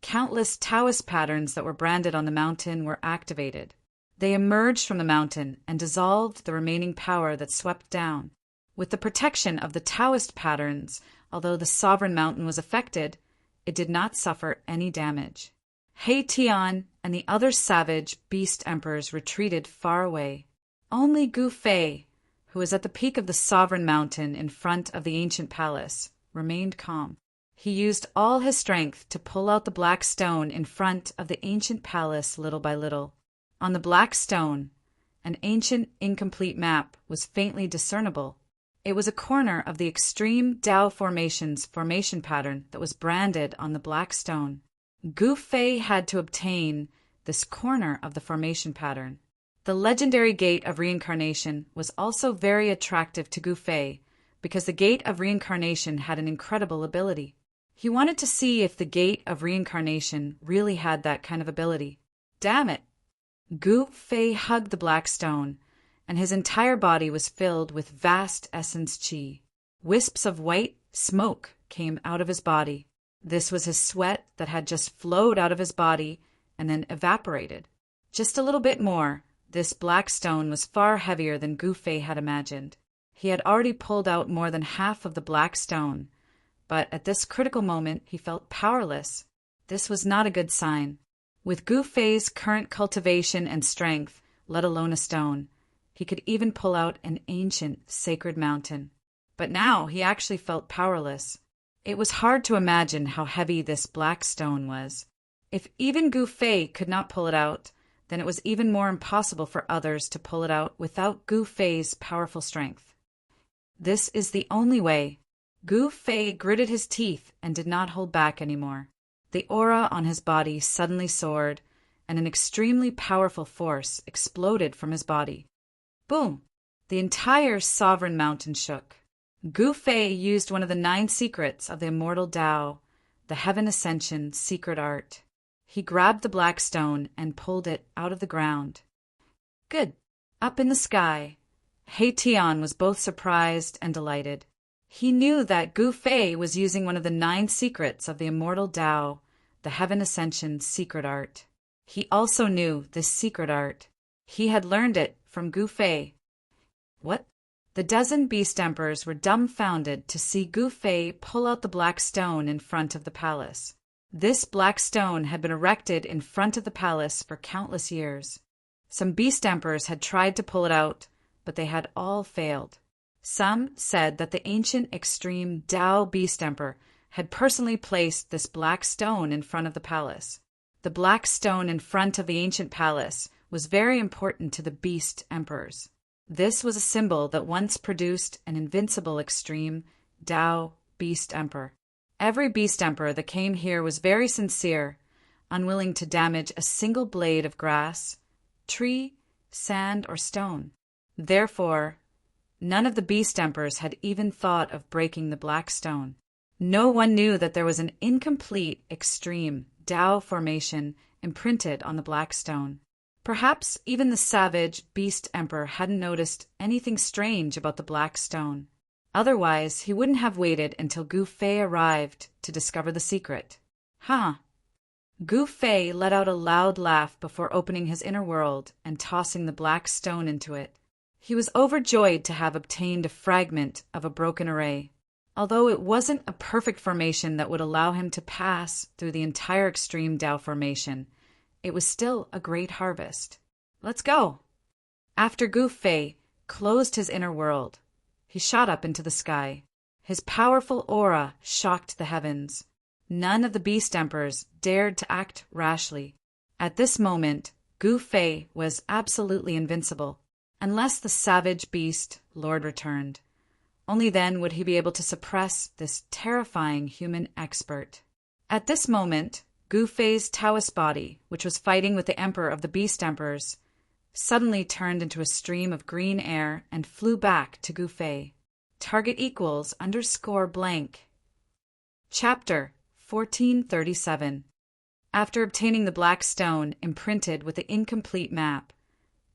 S1: countless Taoist patterns that were branded on the mountain were activated. They emerged from the mountain and dissolved the remaining power that swept down. With the protection of the Taoist patterns, although the sovereign mountain was affected, it did not suffer any damage. He Tian and the other savage beast emperors retreated far away. Only Gu Fei, who was at the peak of the sovereign mountain in front of the ancient palace, remained calm. He used all his strength to pull out the black stone in front of the ancient palace little by little. On the black stone, an ancient incomplete map was faintly discernible. It was a corner of the extreme Tao formation's formation pattern that was branded on the black stone. Gu Fei had to obtain this corner of the formation pattern. The legendary gate of reincarnation was also very attractive to Gu Fei because the gate of reincarnation had an incredible ability. He wanted to see if the gate of reincarnation really had that kind of ability. Damn it! Gu Fei hugged the black stone and his entire body was filled with vast essence chi. Wisps of white smoke came out of his body. This was his sweat that had just flowed out of his body and then evaporated. Just a little bit more. This black stone was far heavier than Gu Fei had imagined. He had already pulled out more than half of the black stone, but at this critical moment he felt powerless. This was not a good sign. With Gu Fei's current cultivation and strength, let alone a stone, he could even pull out an ancient, sacred mountain. But now he actually felt powerless. It was hard to imagine how heavy this black stone was. If even Gu Fei could not pull it out, then it was even more impossible for others to pull it out without Gu Fei's powerful strength. This is the only way. Gu Fei gritted his teeth and did not hold back anymore. The aura on his body suddenly soared, and an extremely powerful force exploded from his body. Boom! The entire sovereign mountain shook. Gu Fei used one of the 9 secrets of the immortal Tao, the Heaven Ascension secret art. He grabbed the black stone and pulled it out of the ground. Good. Up in the sky, He Tian was both surprised and delighted. He knew that Gu Fei was using one of the 9 secrets of the immortal Tao, the Heaven Ascension secret art. He also knew this secret art. He had learned it from Gu Fei. What? The dozen beast emperors were dumbfounded to see Gu Fei pull out the black stone in front of the palace. This black stone had been erected in front of the palace for countless years. Some beast emperors had tried to pull it out, but they had all failed. Some said that the ancient extreme Tao beast emperor had personally placed this black stone in front of the palace. The black stone in front of the ancient palace was very important to the beast emperors. This was a symbol that once produced an invincible extreme Tao beast emperor. Every beast emperor that came here was very sincere, unwilling to damage a single blade of grass, tree, sand, or stone. Therefore, none of the beast emperors had even thought of breaking the black stone. No one knew that there was an incomplete extreme Tao formation imprinted on the black stone. Perhaps even the savage beast emperor hadn't noticed anything strange about the black stone. Otherwise, he wouldn't have waited until Gu Fei arrived to discover the secret. Gu Fei let out a loud laugh before opening his inner world and tossing the black stone into it. He was overjoyed to have obtained a fragment of a broken array. Although it wasn't a perfect formation that would allow him to pass through the entire extreme Tao formation, it was still a great harvest. Let's go! After Gu Fei closed his inner world, he shot up into the sky. His powerful aura shocked the heavens. None of the beast emperors dared to act rashly. At this moment, Gu Fei was absolutely invincible, unless the savage beast lord returned. Only then would he be able to suppress this terrifying human expert. At this moment, Gu Fei's Taoist body, which was fighting with the emperor of the beast emperors, suddenly turned into a stream of green air and flew back to Gu Fei. Target equals _blank. Chapter 1437. After obtaining the black stone imprinted with the incomplete map,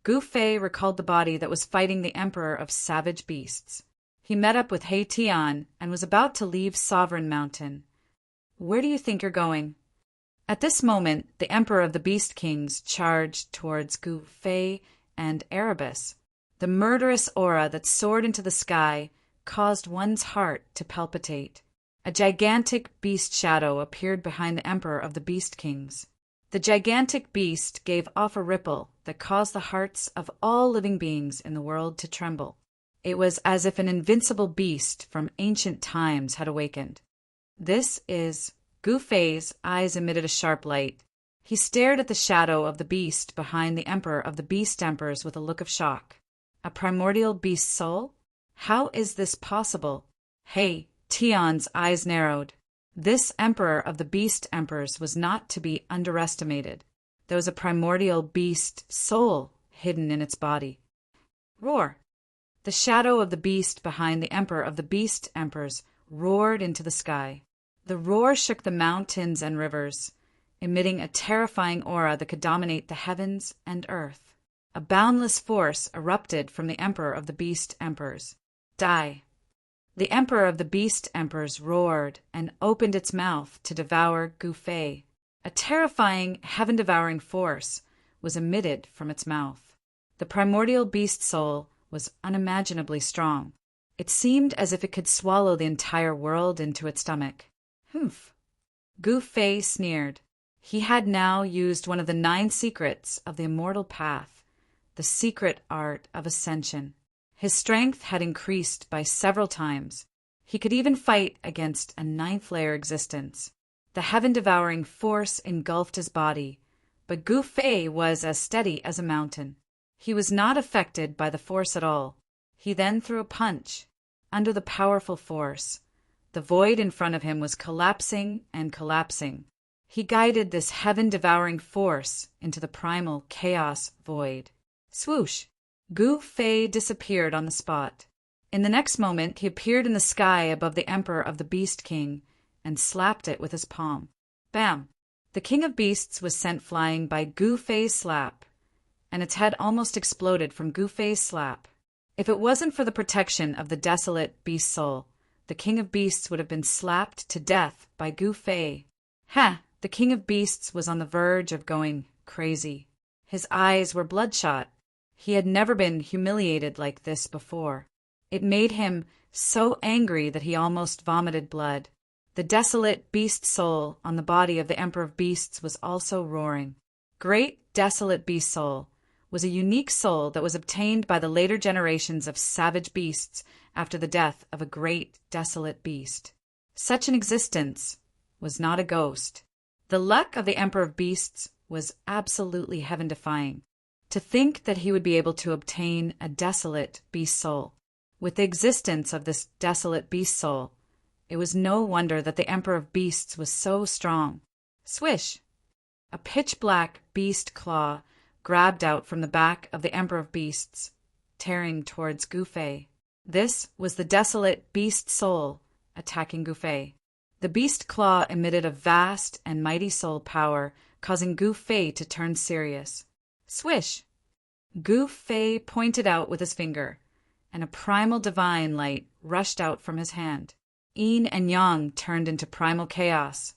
S1: Gu Fei recalled the body that was fighting the emperor of savage beasts. He met up with He Tian and was about to leave Sovereign Mountain. Where do you think you're going? At this moment, the emperor of the beast kings charged towards Gu Fei and Erebus. The murderous aura that soared into the sky caused one's heart to palpitate. A gigantic beast shadow appeared behind the emperor of the beast kings. The gigantic beast gave off a ripple that caused the hearts of all living beings in the world to tremble. It was as if an invincible beast from ancient times had awakened. This is... Gu Fei's eyes emitted a sharp light. He stared at the shadow of the beast behind the emperor of the beast emperors with a look of shock. A primordial beast soul? How is this possible? He Tian's eyes narrowed. This emperor of the beast emperors was not to be underestimated. There was a primordial beast soul hidden in its body. Roar! The shadow of the beast behind the emperor of the beast emperors roared into the sky. The roar shook the mountains and rivers, emitting a terrifying aura that could dominate the heavens and earth. A boundless force erupted from the Emperor of the Beast Emperors. Die! The Emperor of the Beast Emperors roared and opened its mouth to devour Gu Fei. A terrifying, heaven-devouring force was emitted from its mouth. The primordial beast soul was unimaginably strong. It seemed as if it could swallow the entire world into its stomach. Humph! Gu Fei sneered. He had now used one of the 9 secrets of the immortal path, the secret art of ascension. His strength had increased by several times. He could even fight against a 9th-layer existence. The heaven-devouring force engulfed his body, but Gu Fei was as steady as a mountain. He was not affected by the force at all. He then threw a punch. Under the powerful force, the void in front of him was collapsing and collapsing. He guided this heaven-devouring force into the primal chaos void. Swoosh! Gu Fei disappeared on the spot. In the next moment, he appeared in the sky above the Emperor of the Beast King and slapped it with his palm. Bam! The King of Beasts was sent flying by Gu Fei's slap, and its head almost exploded from Gu Fei's slap. If it wasn't for the protection of the desolate beast soul, the King of Beasts would have been slapped to death by Gu Fei. Ha! The King of Beasts was on the verge of going crazy. His eyes were bloodshot. He had never been humiliated like this before. It made him so angry that he almost vomited blood. The desolate beast soul on the body of the Emperor of Beasts was also roaring. Great desolate beast soul was a unique soul that was obtained by the later generations of savage beasts after the death of a great desolate beast. Such an existence was not a ghost. The luck of the Emperor of Beasts was absolutely heaven-defying. To think that he would be able to obtain a desolate beast soul. With the existence of this desolate beast soul, it was no wonder that the Emperor of Beasts was so strong. Swish! A pitch-black beast claw grabbed out from the back of the Emperor of Beasts, tearing towards Gu Fei. This was the desolate beast soul attacking Gu Fei. The beast claw emitted a vast and mighty soul power, causing Gu Fei to turn serious. Swish! Gu Fei pointed out with his finger, and a primal divine light rushed out from his hand. Yin and Yang turned into primal chaos.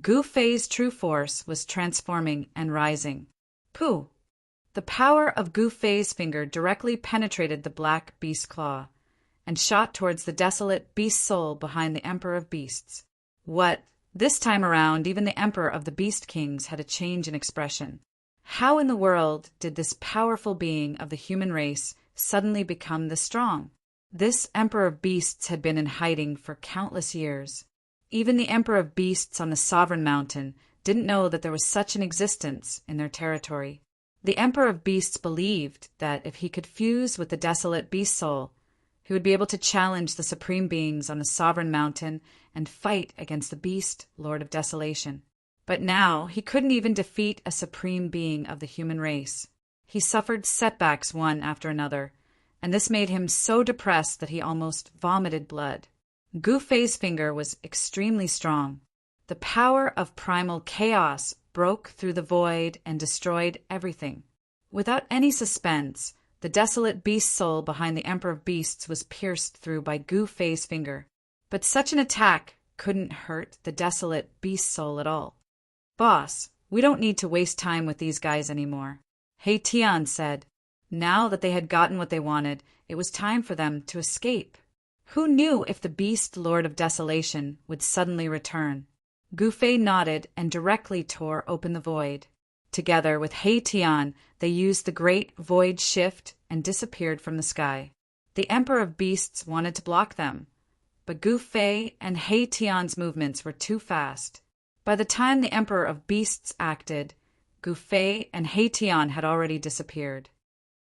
S1: Gu Fei's true force was transforming and rising. Pooh! The power of Gu Fei's finger directly penetrated the black beast claw and shot towards the desolate beast soul behind the Emperor of Beasts. What? This time around, even the Emperor of the Beast Kings had a change in expression. How in the world did this powerful being of the human race suddenly become this strong? This Emperor of Beasts had been in hiding for countless years. Even the Emperor of Beasts on the Sovereign Mountain didn't know that there was such an existence in their territory. The Emperor of Beasts believed that if he could fuse with the desolate beast soul, he would be able to challenge the supreme beings on the Sovereign Mountain and fight against the Beast, Lord of Desolation. But now he couldn't even defeat a supreme being of the human race. He suffered setbacks one after another, and this made him so depressed that he almost vomited blood. Gu Fei's finger was extremely strong. The power of primal chaos broke through the void and destroyed everything. Without any suspense, the desolate beast soul behind the Emperor of Beasts was pierced through by Gu Fei's finger. But such an attack couldn't hurt the desolate beast soul at all. "Boss, we don't need to waste time with these guys anymore," He Tian said. Now that they had gotten what they wanted, it was time for them to escape. Who knew if the Beast Lord of Desolation would suddenly return? Gu Fei nodded and directly tore open the void. Together with He Tian, they used the great void shift and disappeared from the sky. The Emperor of Beasts wanted to block them, but Gu Fei and He Tian's movements were too fast. By the time the Emperor of Beasts acted, Gu Fei and He Tian had already disappeared.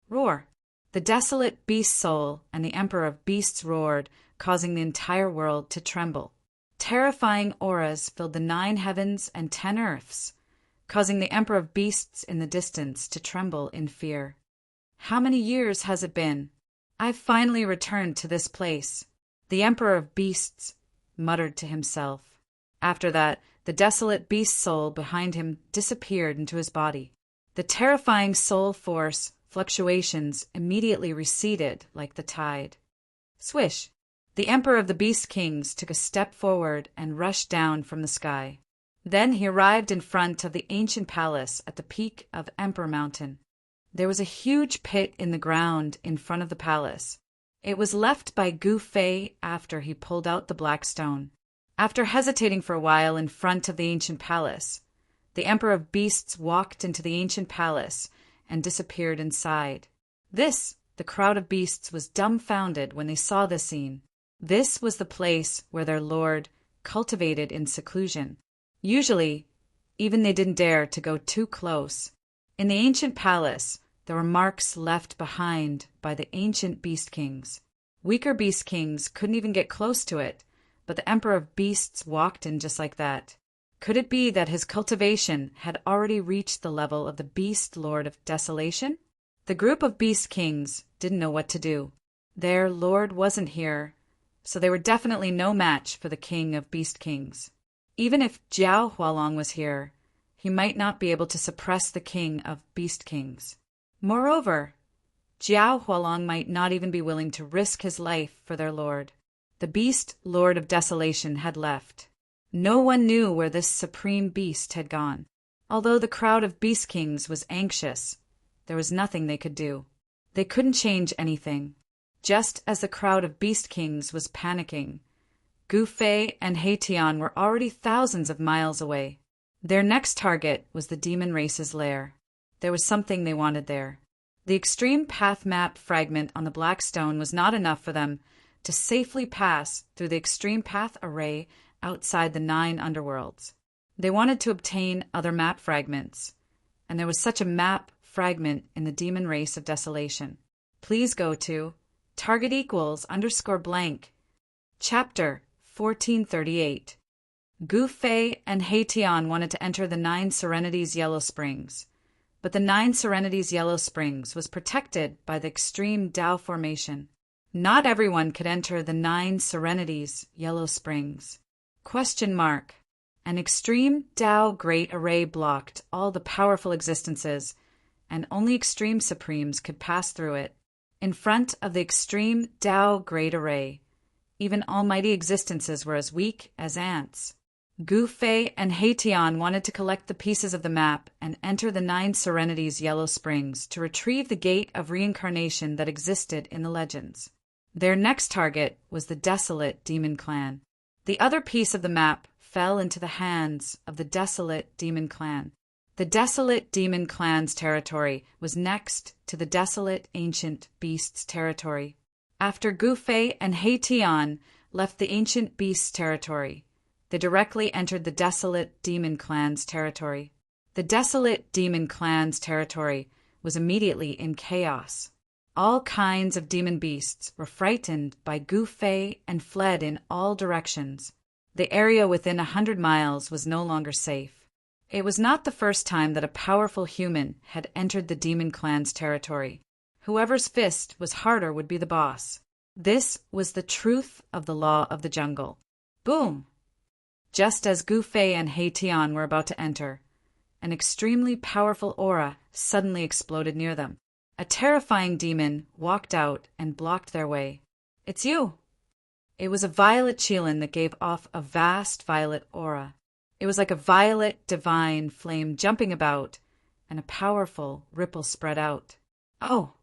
S1: Roar! The desolate beast soul and the Emperor of Beasts roared, causing the entire world to tremble. Terrifying auras filled the 9 heavens and 10 earths, causing the Emperor of Beasts in the distance to tremble in fear. How many years has it been? I've finally returned to this place, the Emperor of Beasts muttered to himself. After that, the desolate beast soul behind him disappeared into his body. The terrifying soul force fluctuations immediately receded like the tide. Swish! The Emperor of the Beast Kings took a step forward and rushed down from the sky. Then he arrived in front of the ancient palace at the peak of Emperor Mountain. There was a huge pit in the ground in front of the palace. It was left by Gu Fei after he pulled out the black stone. After hesitating for a while in front of the ancient palace, the Emperor of Beasts walked into the ancient palace and disappeared inside. The crowd of beasts was dumbfounded when they saw this scene. This was the place where their lord cultivated in seclusion. Usually, even they didn't dare to go too close. In the ancient palace, there were marks left behind by the ancient beast kings. Weaker beast kings couldn't even get close to it, but the Emperor of Beasts walked in just like that. Could it be that his cultivation had already reached the level of the Beast Lord of Desolation? The group of beast kings didn't know what to do. Their lord wasn't here, so they were definitely no match for the king of beast kings. Even if Jiao Hualong was here, he might not be able to suppress the king of beast kings. Moreover, Jiao Hualong might not even be willing to risk his life for their lord. The Beast Lord of Desolation had left. No one knew where this supreme beast had gone. Although the crowd of beast kings was anxious, there was nothing they could do. They couldn't change anything. Just as the crowd of beast kings was panicking, Gu Fei and He Tian were already thousands of miles away. Their next target was the demon race's lair. There was something they wanted there. The extreme path map fragment on the black stone was not enough for them to safely pass through the extreme path array outside the 9 underworlds. They wanted to obtain other map fragments, and there was such a map fragment in the demon race of desolation. Please go to target equals _blank. Chapter 1438. Gu Fei and He Tian wanted to enter the 9 Serenities Yellow Springs, but the 9 Serenities Yellow Springs was protected by the extreme Tao formation. Not everyone could enter the 9 Serenities Yellow Springs. An extreme Tao Great Array blocked all the powerful existences, and only extreme supremes could pass through it. In front of the extreme Tao Great Array, even almighty existences were as weak as ants. Gu Fei and He Tian wanted to collect the pieces of the map and enter the 9 Serenities Yellow Springs to retrieve the gate of reincarnation that existed in the legends. Their next target was the Desolate Demon Clan. The other piece of the map fell into the hands of the Desolate Demon Clan. The Desolate Demon Clan's territory was next to the Desolate Ancient Beast's territory. After Gu Fei and He Tian left the Ancient Beast's territory, they directly entered the Desolate Demon Clan's territory. The Desolate Demon Clan's territory was immediately in chaos. All kinds of demon beasts were frightened by Gu Fei and fled in all directions. The area within 100 miles was no longer safe. It was not the first time that a powerful human had entered the Demon Clan's territory. Whoever's fist was harder would be the boss. This was the truth of the law of the jungle. Boom! Just as Gu Fei and He Tian were about to enter, an extremely powerful aura suddenly exploded near them. A terrifying demon walked out and blocked their way. "It's you!" It was a violet Qilin that gave off a vast violet aura. It was like a violet divine flame jumping about, and a powerful ripple spread out. Oh!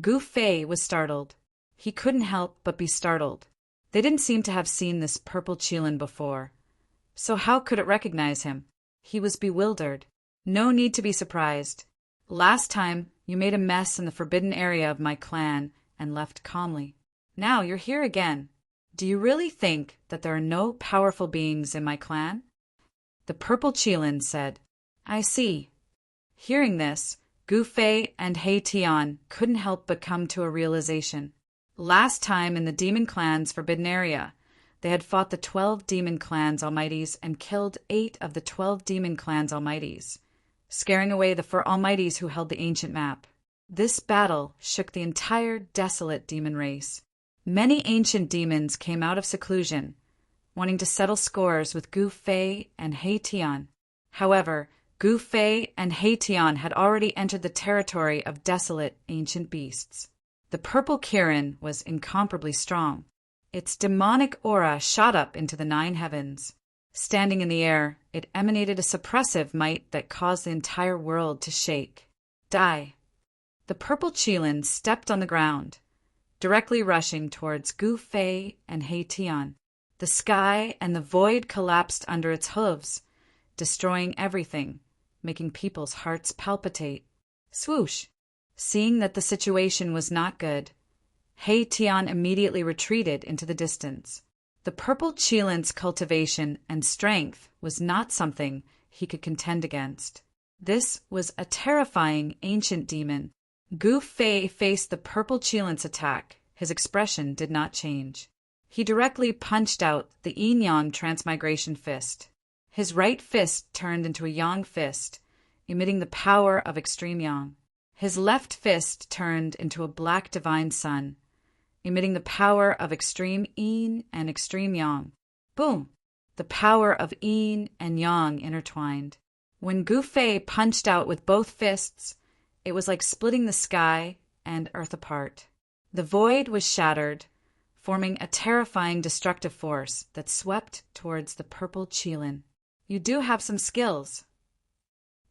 S1: Gu Fei was startled. He couldn't help but be startled. They didn't seem to have seen this purple Qilin before. So how could it recognize him? He was bewildered. No need to be surprised. Last time, you made a mess in the forbidden area of my clan and left calmly. Now you're here again. Do you really think that there are no powerful beings in my clan? The purple Qilin said. I see. Hearing this, Gu Fei and He Tian couldn't help but come to a realization. Last time in the Demon Clan's forbidden area, they had fought the 12 Demon Clan's Almighties and killed 8 of the 12 Demon Clan's Almighties, scaring away the 4 Almighties who held the ancient map. This battle shook the entire desolate demon race. Many ancient demons came out of seclusion, wanting to settle scores with Gu Fei and He Tian. However, Gu Fei and Heian had already entered the territory of desolate ancient beasts. The purple Kirin was incomparably strong. Its demonic aura shot up into the 9 heavens. Standing in the air, it emanated a suppressive might that caused the entire world to shake. Die. The purple Qilin stepped on the ground, directly rushing towards Gu Fei and Heian. The sky and the void collapsed under its hooves, destroying everything, making people's hearts palpitate. Swoosh! Seeing that the situation was not good, Heian immediately retreated into the distance. The purple Qilin's cultivation and strength was not something he could contend against. This was a terrifying ancient demon. Gu Fei faced the purple Qilin's attack. His expression did not change. He directly punched out the yin-yang transmigration fist. His right fist turned into a yang fist, emitting the power of extreme yang. His left fist turned into a black divine sun, emitting the power of extreme yin and extreme yang. Boom! The power of yin and yang intertwined. When Gu Fei punched out with both fists, it was like splitting the sky and earth apart. The void was shattered, forming a terrifying destructive force that swept towards the purple Qilin. You do have some skills.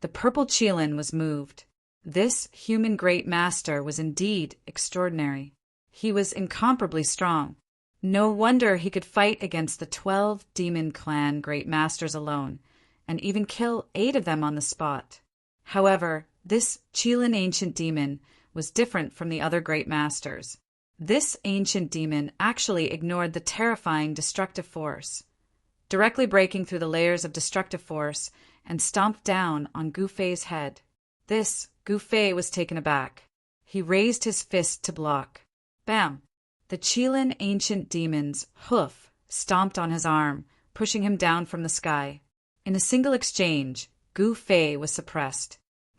S1: The purple Qilin was moved. This human great master was indeed extraordinary. He was incomparably strong. No wonder he could fight against the 12 demon clan great masters alone, and even kill 8 of them on the spot. However, this Qilin ancient demon was different from the other great masters. This ancient demon actually ignored the terrifying destructive force, directly breaking through the layers of destructive force and stomped down on Gu Fei's head. Gu Fei was taken aback. He raised his fist to block. Bam! The Qilin ancient demon's hoof stomped on his arm, pushing him down from the sky. In a single exchange, Gu Fei was suppressed.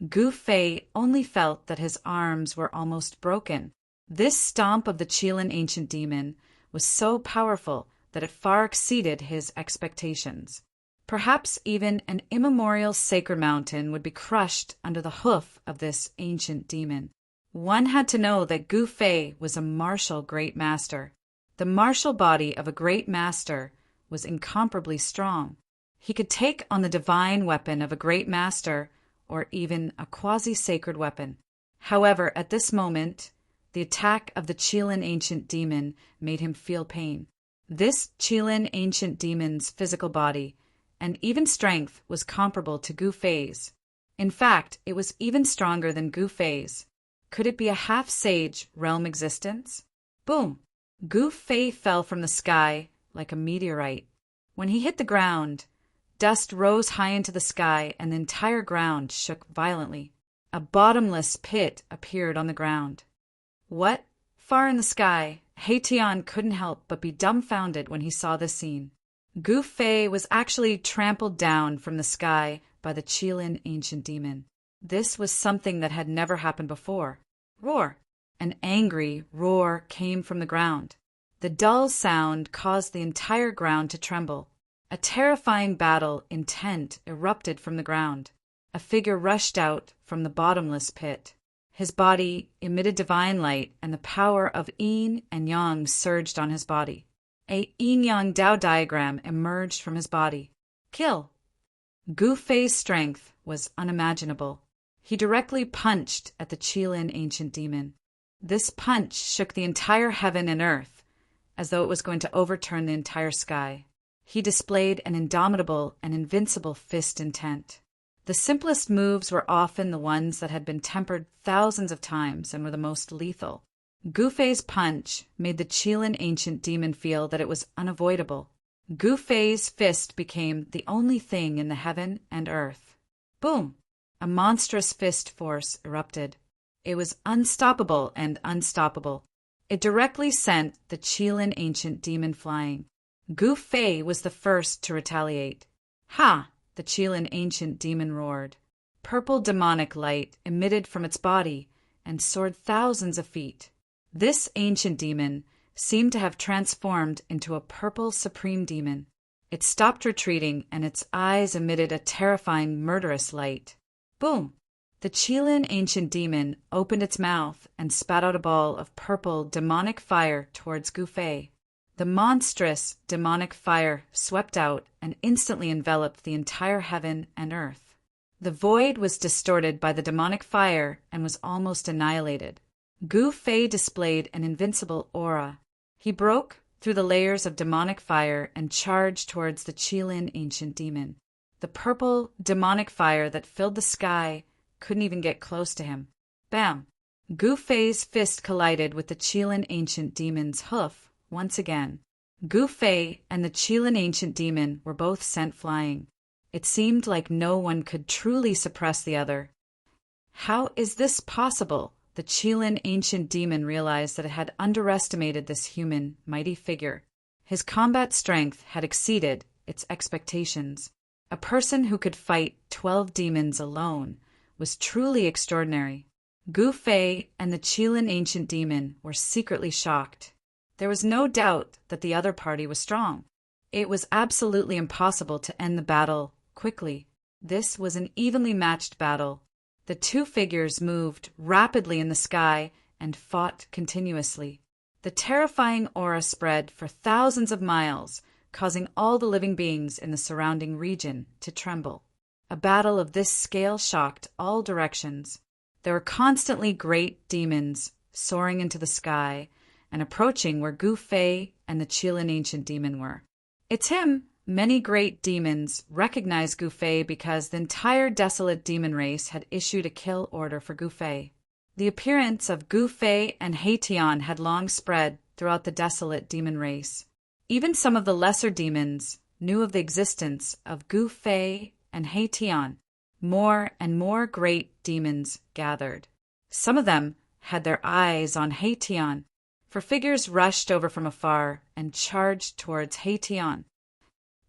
S1: Gu Fei only felt that his arms were almost broken. This stomp of the Qilin ancient demon was so powerful that it far exceeded his expectations. Perhaps even an immemorial sacred mountain would be crushed under the hoof of this ancient demon. One had to know that Gu Fei was a martial great master. The martial body of a great master was incomparably strong. He could take on the divine weapon of a great master or even a quasi-sacred weapon. However, at this moment, the attack of the Qilin ancient demon made him feel pain. This Qilin ancient demon's physical body and even strength was comparable to Gu Fei's. In fact, it was even stronger than Gu Fei's. Could it be a half-sage realm existence? Boom! Gu Fei fell from the sky like a meteorite. When he hit the ground, dust rose high into the sky and the entire ground shook violently. A bottomless pit appeared on the ground. What? Far in the sky, Heian couldn't help but be dumbfounded when he saw this scene. Gu Fei was actually trampled down from the sky by the Qilin ancient demon. This was something that had never happened before. Roar! An angry roar came from the ground. The dull sound caused the entire ground to tremble. A terrifying battle intent erupted from the ground. A figure rushed out from the bottomless pit. His body emitted divine light, and the power of yin and yang surged on his body. A yin-yang Tao diagram emerged from his body. Kill! Gu Fei's strength was unimaginable. He directly punched at the Qilin ancient demon. This punch shook the entire heaven and earth, as though it was going to overturn the entire sky. He displayed an indomitable and invincible fist intent. The simplest moves were often the ones that had been tempered thousands of times and were the most lethal. Gu Fei's punch made the Qilin ancient demon feel that it was unavoidable. Gu Fei's fist became the only thing in the heaven and earth. Boom! A monstrous fist force erupted. It was unstoppable and unstoppable. It directly sent the Qilin ancient demon flying. Gu Fei was the first to retaliate. Ha! The Qilin ancient demon roared. Purple demonic light emitted from its body and soared thousands of feet. This ancient demon seemed to have transformed into a purple supreme demon. It stopped retreating, and its eyes emitted a terrifying, murderous light. Boom! The Qilin ancient demon opened its mouth and spat out a ball of purple, demonic fire towards Gu Fei. The monstrous, demonic fire swept out and instantly enveloped the entire heaven and earth. The void was distorted by the demonic fire and was almost annihilated. Gu Fei displayed an invincible aura. He broke through the layers of demonic fire and charged towards the Qilin ancient demon. The purple, demonic fire that filled the sky couldn't even get close to him. Bam! Gu Fei's fist collided with the Qilin ancient demon's hoof once again. Gu Fei and the Qilin ancient demon were both sent flying. It seemed like no one could truly suppress the other. How is this possible? The Qilin ancient demon realized that it had underestimated this human, mighty figure. His combat strength had exceeded its expectations. A person who could fight 12 demons alone was truly extraordinary. Gu Fei and the Qilin ancient demon were secretly shocked. There was no doubt that the other party was strong. It was absolutely impossible to end the battle quickly. This was an evenly matched battle. The two figures moved rapidly in the sky and fought continuously. The terrifying aura spread for thousands of miles, causing all the living beings in the surrounding region to tremble. A battle of this scale shocked all directions. There were constantly great demons soaring into the sky and approaching where Gu Fei and the Qilin ancient demon were. It's him! Many great demons recognized Gu Fei because the entire desolate demon race had issued a kill order for Gu Fei. The appearance of Gu Fei and Haitian had long spread throughout the desolate demon race. Even some of the lesser demons knew of the existence of Gu Fei and Haitian. More and more great demons gathered. Some of them had their eyes on Haitian, for figures rushed over from afar and charged towards Haitian.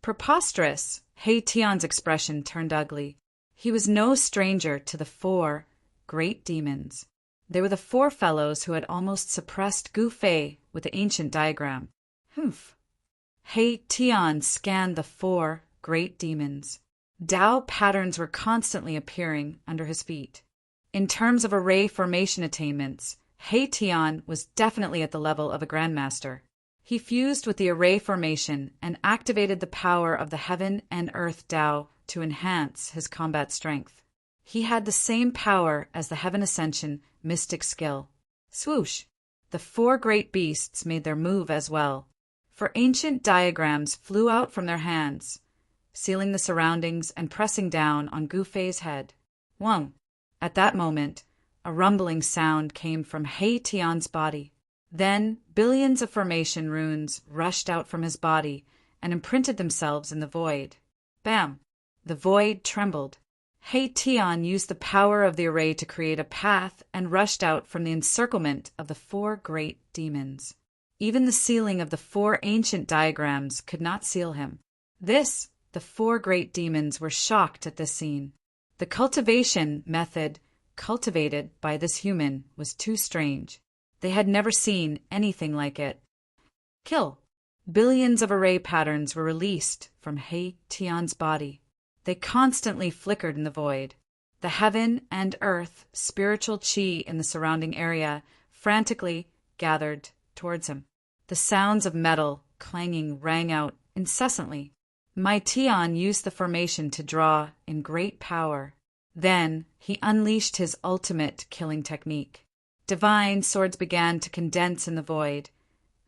S1: Preposterous! Haitian's expression turned ugly. He was no stranger to the 4 great demons. They were the 4 fellows who had almost suppressed Gu Fei with the ancient diagram. Humph! Haitian scanned the 4 great demons. Tao patterns were constantly appearing under his feet. In terms of array formation attainments, Haitian was definitely at the level of a grandmaster. He fused with the array formation and activated the power of the heaven and earth Tao to enhance his combat strength. He had the same power as the heaven ascension mystic skill. Swoosh! The 4 great beasts made their move as well, for ancient diagrams flew out from their hands, sealing the surroundings and pressing down on Gu Fei's head. Wong! At that moment, a rumbling sound came from Haitian's body. Then billions of formation runes rushed out from his body and imprinted themselves in the void. Bam! The void trembled. Haitian used the power of the array to create a path and rushed out from the encirclement of the 4 great demons. Even the sealing of the 4 ancient diagrams could not seal him. The 4 great demons were shocked at this scene. The cultivation method cultivated by this human was too strange. They had never seen anything like it. Kill! Billions of array patterns were released from Haitian's body. They constantly flickered in the void. The heaven and earth spiritual chi in the surrounding area frantically gathered towards him. The sounds of metal clanging rang out incessantly. Mai Tian used the formation to draw in great power. Then he unleashed his ultimate killing technique. Divine swords began to condense in the void,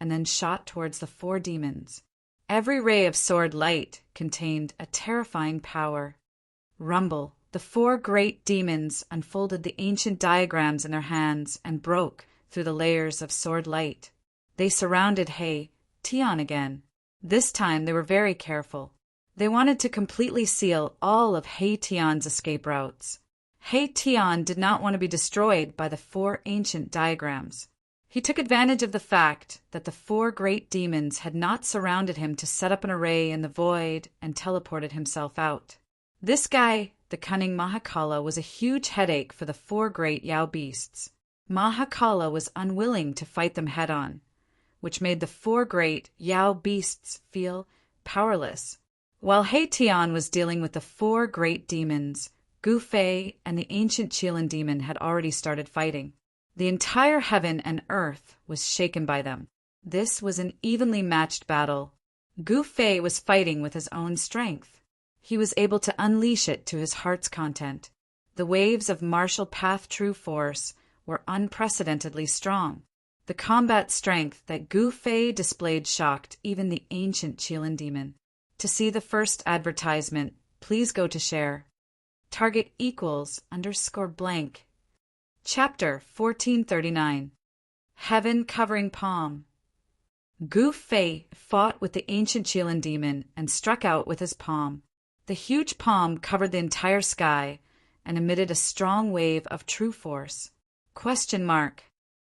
S1: and then shot towards the 4 demons. Every ray of sword light contained a terrifying power. Rumble! The 4 great demons unfolded the ancient diagrams in their hands and broke through the layers of sword light. They surrounded Tian again. This time they were very careful. They wanted to completely seal all of Tian's escape routes. Tian did not want to be destroyed by the 4 ancient diagrams. He took advantage of the fact that the 4 great demons had not surrounded him to set up an array in the void and teleported himself out. This guy, the cunning Mahakala, was a huge headache for the 4 great Yao beasts. Mahakala was unwilling to fight them head-on, which made the 4 great Yao beasts feel powerless. While He Tian was dealing with the four great demons, Gu Fei and the ancient Qilin demon had already started fighting. The entire heaven and earth was shaken by them. This was an evenly matched battle. Gu Fei was fighting with his own strength. He was able to unleash it to his heart's content. The waves of martial path true force were unprecedentedly strong. The combat strength that Gu Fei displayed shocked even the ancient Qilin demon. To see the first advertisement, please go to share. Target =_blank. Chapter 1439. Heaven Covering Palm. Gu Fei fought with the ancient Qilin demon and struck out with his palm. The huge palm covered the entire sky and emitted a strong wave of true force.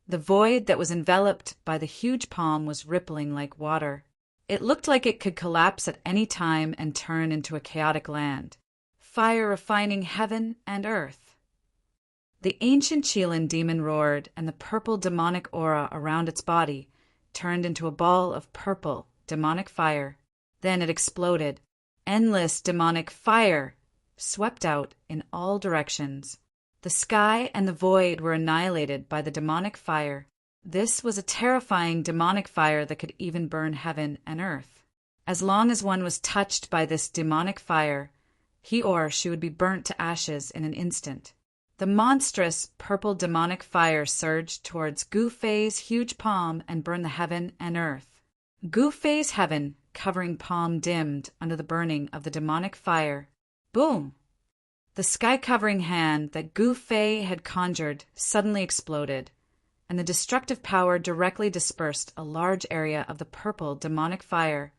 S1: The void that was enveloped by the huge palm was rippling like water. It looked like it could collapse at any time and turn into a chaotic land. Fire refining heaven and earth. The ancient Qilin demon roared, and the purple demonic aura around its body turned into a ball of purple, demonic fire. Then it exploded. Endless demonic fire swept out in all directions. The sky and the void were annihilated by the demonic fire. This was a terrifying demonic fire that could even burn heaven and earth. As long as one was touched by this demonic fire, he or she would be burnt to ashes in an instant. The monstrous purple demonic fire surged towards Gu Fei's huge palm and burned the heaven and earth. Gu Fei's heaven covering palm dimmed under the burning of the demonic fire. Boom! The sky-covering hand that Gu Fei had conjured suddenly exploded, and the destructive power directly dispersed a large area of the purple demonic fire,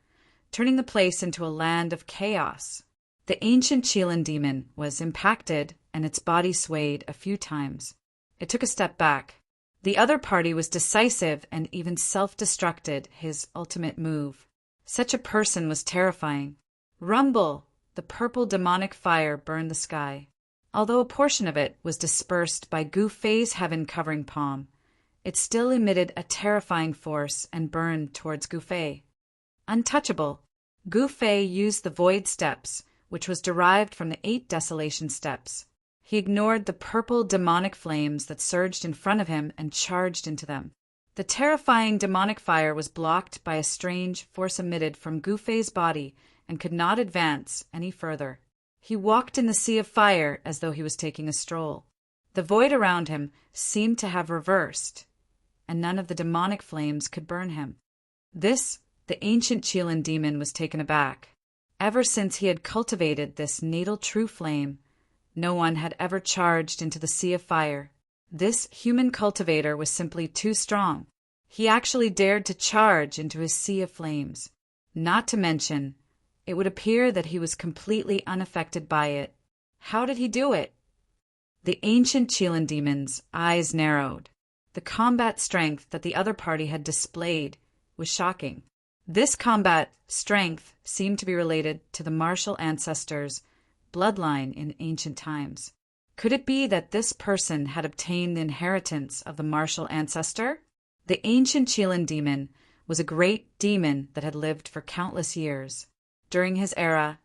S1: turning the place into a land of chaos. The ancient Qilin demon was impacted, and its body swayed a few times. It took a step back. The other party was decisive and even self-destructed, his ultimate move. Such a person was terrifying. Rumble! The purple demonic fire burned the sky. Although a portion of it was dispersed by Gu Fei's heaven-covering palm, it still emitted a terrifying force and burned towards Gu Fei. Untouchable, Gu Fei used the void steps, which was derived from the 8 desolation steps. He ignored the purple demonic flames that surged in front of him and charged into them. The terrifying demonic fire was blocked by a strange force emitted from Gu Fei's body and could not advance any further. He walked in the sea of fire as though he was taking a stroll. The void around him seemed to have reversed, and none of the demonic flames could burn him. The ancient Qilin demon was taken aback. Ever since he had cultivated this natal true flame, no one had ever charged into the sea of fire. This human cultivator was simply too strong. He actually dared to charge into his sea of flames. Not to mention, it would appear that he was completely unaffected by it. How did he do it? The ancient Qilin demon's eyes narrowed. The combat strength that the other party had displayed was shocking. This combat strength seemed to be related to the martial ancestors' bloodline in ancient times. Could it be that this person had obtained the inheritance of the martial ancestor? The ancient Qilin demon was a great demon that had lived for countless years. During his era,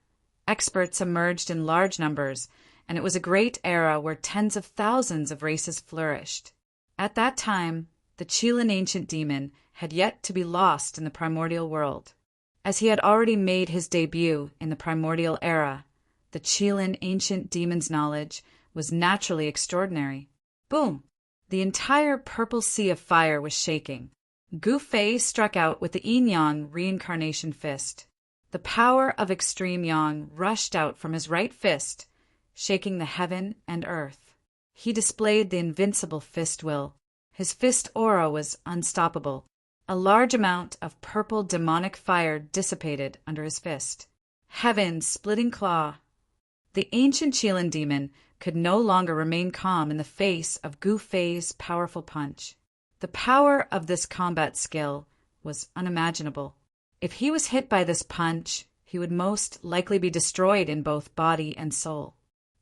S1: experts emerged in large numbers, and it was a great era where tens of thousands of races flourished. At that time, the Qilin ancient demon had yet to be lost in the primordial world. As he had already made his debut in the primordial era, the Qilin ancient demon's knowledge was naturally extraordinary. Boom! The entire purple sea of fire was shaking. Gu Fei struck out with the yin-yang reincarnation fist. The power of extreme yang rushed out from his right fist, shaking the heaven and earth. He displayed the invincible fist will. His fist aura was unstoppable. A large amount of purple demonic fire dissipated under his fist. Heaven's splitting claw. The ancient Qilin demon could no longer remain calm in the face of Gu Fei's powerful punch. The power of this combat skill was unimaginable. If he was hit by this punch, he would most likely be destroyed in both body and soul.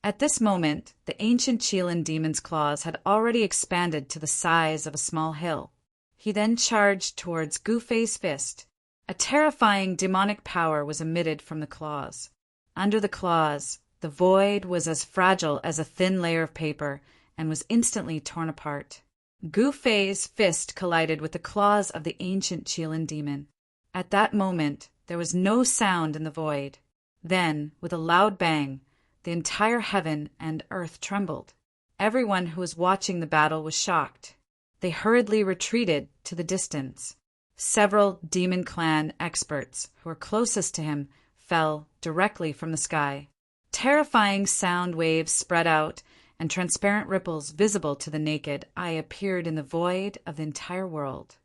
S1: At this moment, the ancient Qilin demon's claws had already expanded to the size of a small hill. He then charged towards Gu Fei's fist. A terrifying demonic power was emitted from the claws. Under the claws, the void was as fragile as a thin layer of paper and was instantly torn apart. Gu Fei's fist collided with the claws of the ancient Qilin demon. At that moment, there was no sound in the void. Then, with a loud bang, the entire heaven and earth trembled. Everyone who was watching the battle was shocked. They hurriedly retreated to the distance. Several Demon Clan experts who were closest to him fell directly from the sky. Terrifying sound waves spread out, and transparent ripples visible to the naked eye appeared in the void of the entire world.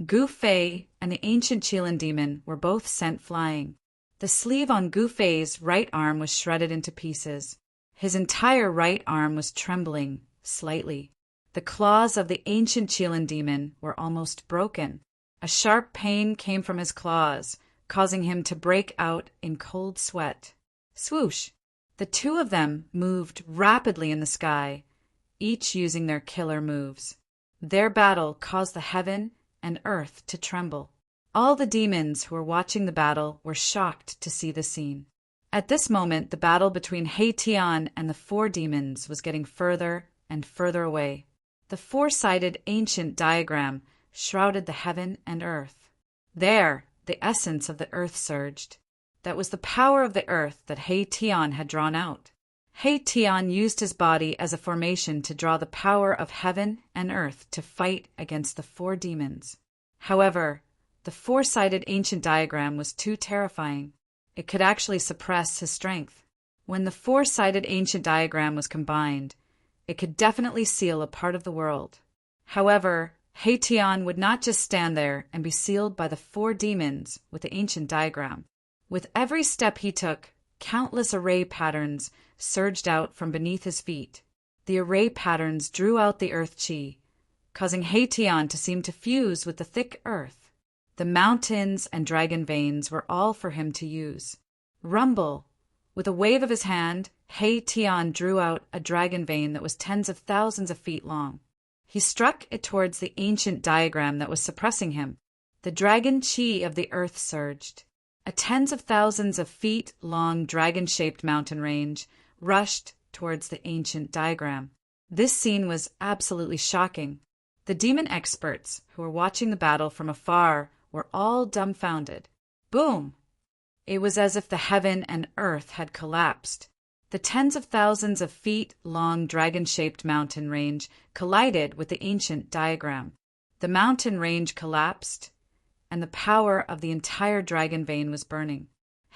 S1: Gu Fei and the ancient Qilin demon were both sent flying. The sleeve on Gu Fei's right arm was shredded into pieces. His entire right arm was trembling slightly. The claws of the ancient Qilin demon were almost broken. A sharp pain came from his claws, causing him to break out in cold sweat. Swoosh! The two of them moved rapidly in the sky, each using their killer moves. Their battle caused the heaven and earth to tremble. All the demons who were watching the battle were shocked to see the scene. At this moment, the battle between He Tian and the four demons was getting further and further away. The four-sided ancient diagram shrouded the heaven and earth. There, the essence of the earth surged. That was the power of the earth that He Tian had drawn out. He Tian used his body as a formation to draw the power of heaven and earth to fight against the four demons. However, the four-sided ancient diagram was too terrifying. It could actually suppress his strength. When the four-sided ancient diagram was combined, it could definitely seal a part of the world. However, He Tian would not just stand there and be sealed by the four demons with the ancient diagram. With every step he took, countless array patterns surged out from beneath his feet. The array patterns drew out the earth chi, causing He Tian to seem to fuse with the thick earth. The mountains and dragon veins were all for him to use. Rumble! With a wave of his hand, He Tian drew out a dragon vein that was tens of thousands of feet long. He struck it towards the ancient diagram that was suppressing him. The dragon chi of the earth surged. A tens of thousands of feet long dragon-shaped mountain range rushed towards the ancient diagram. This scene was absolutely shocking. The demon experts who were watching the battle from afar were all dumbfounded. Boom! It was as if the heaven and earth had collapsed. The tens of thousands of feet long dragon-shaped mountain range collided with the ancient diagram. The mountain range collapsed, and the power of the entire dragon vein was burning.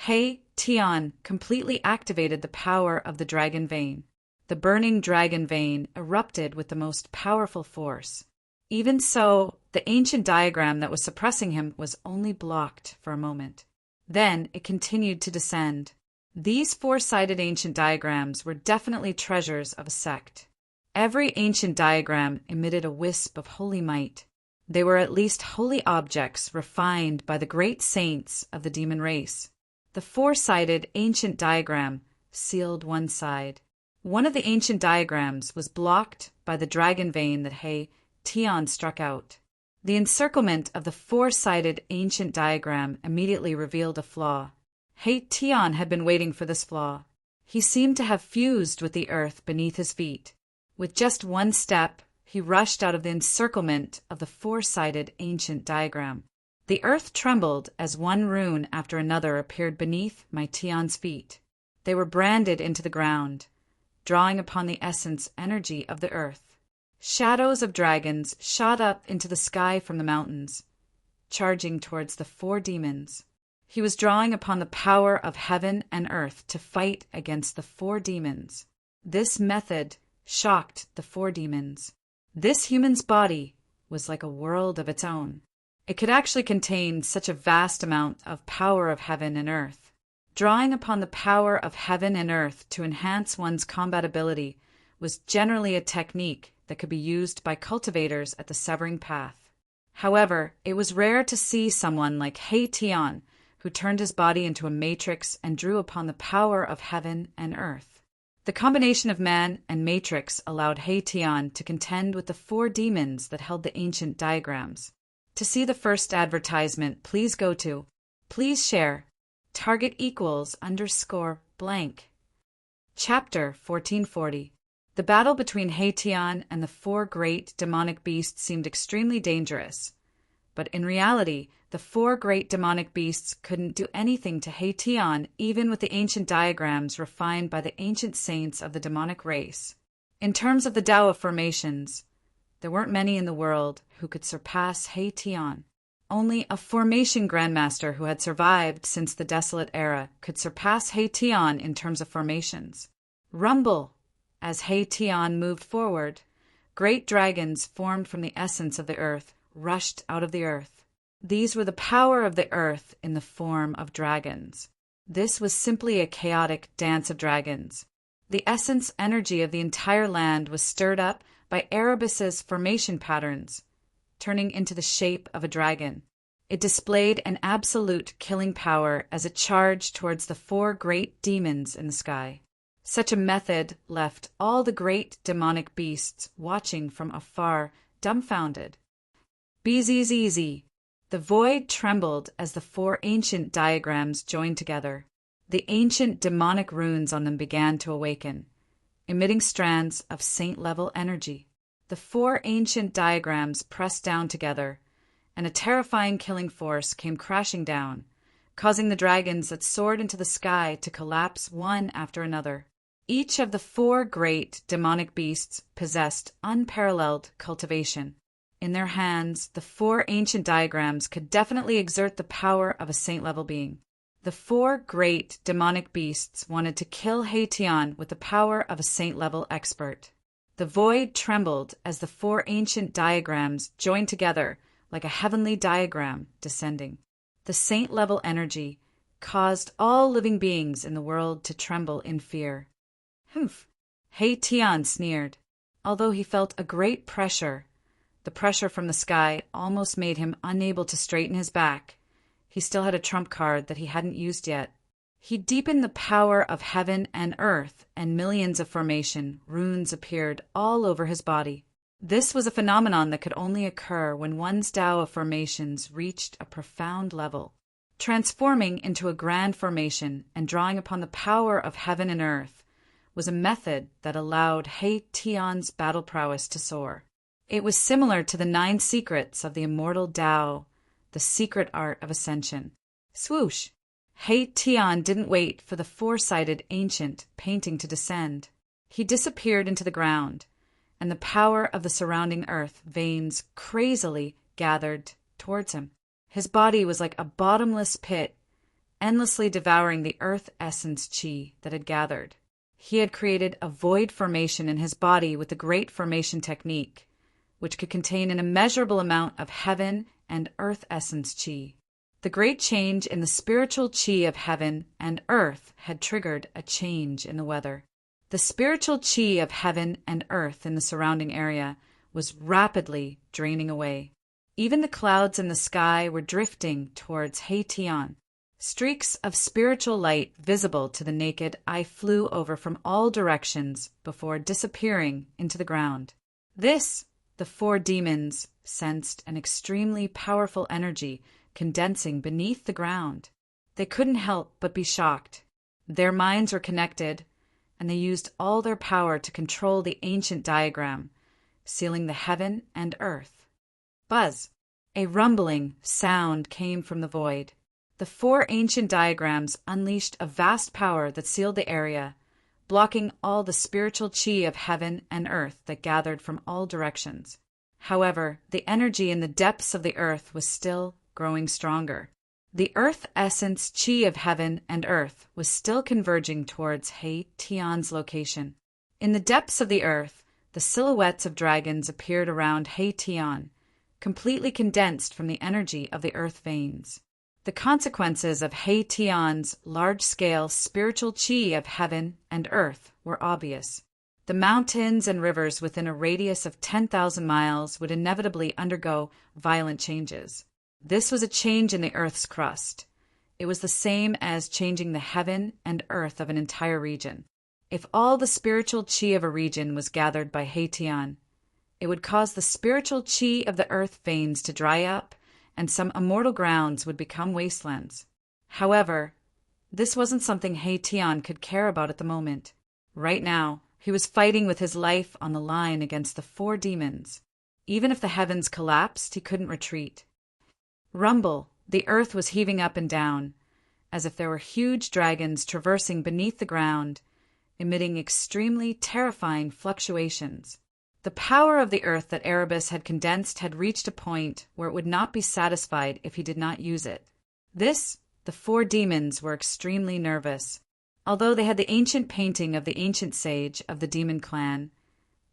S1: He Tian completely activated the power of the dragon vein. The burning dragon vein erupted with the most powerful force. Even so, the ancient diagram that was suppressing him was only blocked for a moment. Then it continued to descend. These four-sided ancient diagrams were definitely treasures of a sect. Every ancient diagram emitted a wisp of holy might. They were at least holy objects refined by the great saints of the demon race. The four-sided ancient diagram sealed one side. One of the ancient diagrams was blocked by the dragon vein that He Tian struck out. The encirclement of the four-sided ancient diagram immediately revealed a flaw. He Tian had been waiting for this flaw. He seemed to have fused with the earth beneath his feet. With just one step, he rushed out of the encirclement of the four-sided ancient diagram. The earth trembled as one rune after another appeared beneath my Tian's feet. They were branded into the ground, drawing upon the essence energy of the earth. Shadows of dragons shot up into the sky from the mountains, charging towards the four demons. He was drawing upon the power of heaven and earth to fight against the four demons. This method shocked the four demons. This human's body was like a world of its own. It could actually contain such a vast amount of power of heaven and earth. Drawing upon the power of heaven and earth to enhance one's combat ability was generally a technique that could be used by cultivators at the Severing Path. However, it was rare to see someone like He Tian, who turned his body into a matrix and drew upon the power of heaven and earth. The combination of man and matrix allowed He Tian to contend with the four demons that held the ancient diagrams. To see the first advertisement, please go to Please share. Target equals _blank. Chapter 1440. The battle between Haitian and the four great demonic beasts seemed extremely dangerous. But in reality, the four great demonic beasts couldn't do anything to Haitian, even with the ancient diagrams refined by the ancient saints of the demonic race. In terms of the Tao of formations, there weren't many in the world who could surpass Haitian. Only a formation grandmaster who had survived since the desolate era could surpass Haitian in terms of formations. Rumble! As Haitian moved forward, great dragons formed from the essence of the earth rushed out of the earth. These were the power of the earth in the form of dragons. This was simply a chaotic dance of dragons. The essence energy of the entire land was stirred up by Erebus's formation patterns, turning into the shape of a dragon. It displayed an absolute killing power as it charged towards the four great demons in the sky. Such a method left all the great demonic beasts watching from afar, dumbfounded. Bzzz. The void trembled as the four ancient diagrams joined together. The ancient demonic runes on them began to awaken, emitting strands of saint-level energy. The four ancient diagrams pressed down together, and a terrifying killing force came crashing down, causing the dragons that soared into the sky to collapse one after another. Each of the four great demonic beasts possessed unparalleled cultivation. In their hands, the four ancient diagrams could definitely exert the power of a saint-level being. The four great demonic beasts wanted to kill Haitian with the power of a saint-level expert. The void trembled as the four ancient diagrams joined together like a heavenly diagram descending. The saint-level energy caused all living beings in the world to tremble in fear. Humph! Haitian sneered. Although he felt a great pressure, the pressure from the sky almost made him unable to straighten his back. He still had a trump card that he hadn't used yet. He deepened the power of heaven and earth, and millions of formation runes appeared all over his body. This was a phenomenon that could only occur when one's Tao of formations reached a profound level. Transforming into a grand formation and drawing upon the power of heaven and earth was a method that allowed Haitian's battle prowess to soar. It was similar to the 9 secrets of the immortal Tao, the secret art of ascension. Swoosh! Haitian didn't wait for the four-sided ancient painting to descend. He disappeared into the ground, and the power of the surrounding earth veins crazily gathered towards him. His body was like a bottomless pit, endlessly devouring the earth essence chi that had gathered. He had created a void formation in his body with the great formation technique, which could contain an immeasurable amount of heaven and earth essence chi. The great change in the spiritual chi of heaven and earth had triggered a change in the weather. The spiritual chi of heaven and earth in the surrounding area was rapidly draining away. Even the clouds in the sky were drifting towards Haitian. Streaks of spiritual light visible to the naked eye flew over from all directions before disappearing into the ground. This, the four demons sensed an extremely powerful energy condensing beneath the ground. They couldn't help but be shocked. Their minds were connected, and they used all their power to control the ancient diagram, sealing the heaven and earth. Buzz! A rumbling sound came from the void. The four ancient diagrams unleashed a vast power that sealed the area, blocking all the spiritual chi of heaven and earth that gathered from all directions. However, the energy in the depths of the earth was still growing stronger. The earth essence chi of heaven and earth was still converging towards Haitian's location. In the depths of the earth, the silhouettes of dragons appeared around Haitian, completely condensed from the energy of the earth veins. The consequences of Haitian's large-scale spiritual chi of heaven and earth were obvious. The mountains and rivers within a radius of 10,000 miles would inevitably undergo violent changes. This was a change in the earth's crust. It was the same as changing the heaven and earth of an entire region. If all the spiritual chi of a region was gathered by Haitian, it would cause the spiritual chi of the earth veins to dry up, and some immortal grounds would become wastelands. However, this wasn't something Tian could care about at the moment. Right now, he was fighting with his life on the line against the 4 demons. Even if the heavens collapsed, he couldn't retreat. Rumble, the earth was heaving up and down, as if there were huge dragons traversing beneath the ground, emitting extremely terrifying fluctuations. The power of the earth that Erebus had condensed had reached a point where it would not be satisfied if he did not use it. The 4 demons were extremely nervous. Although they had the ancient painting of the ancient sage of the demon clan,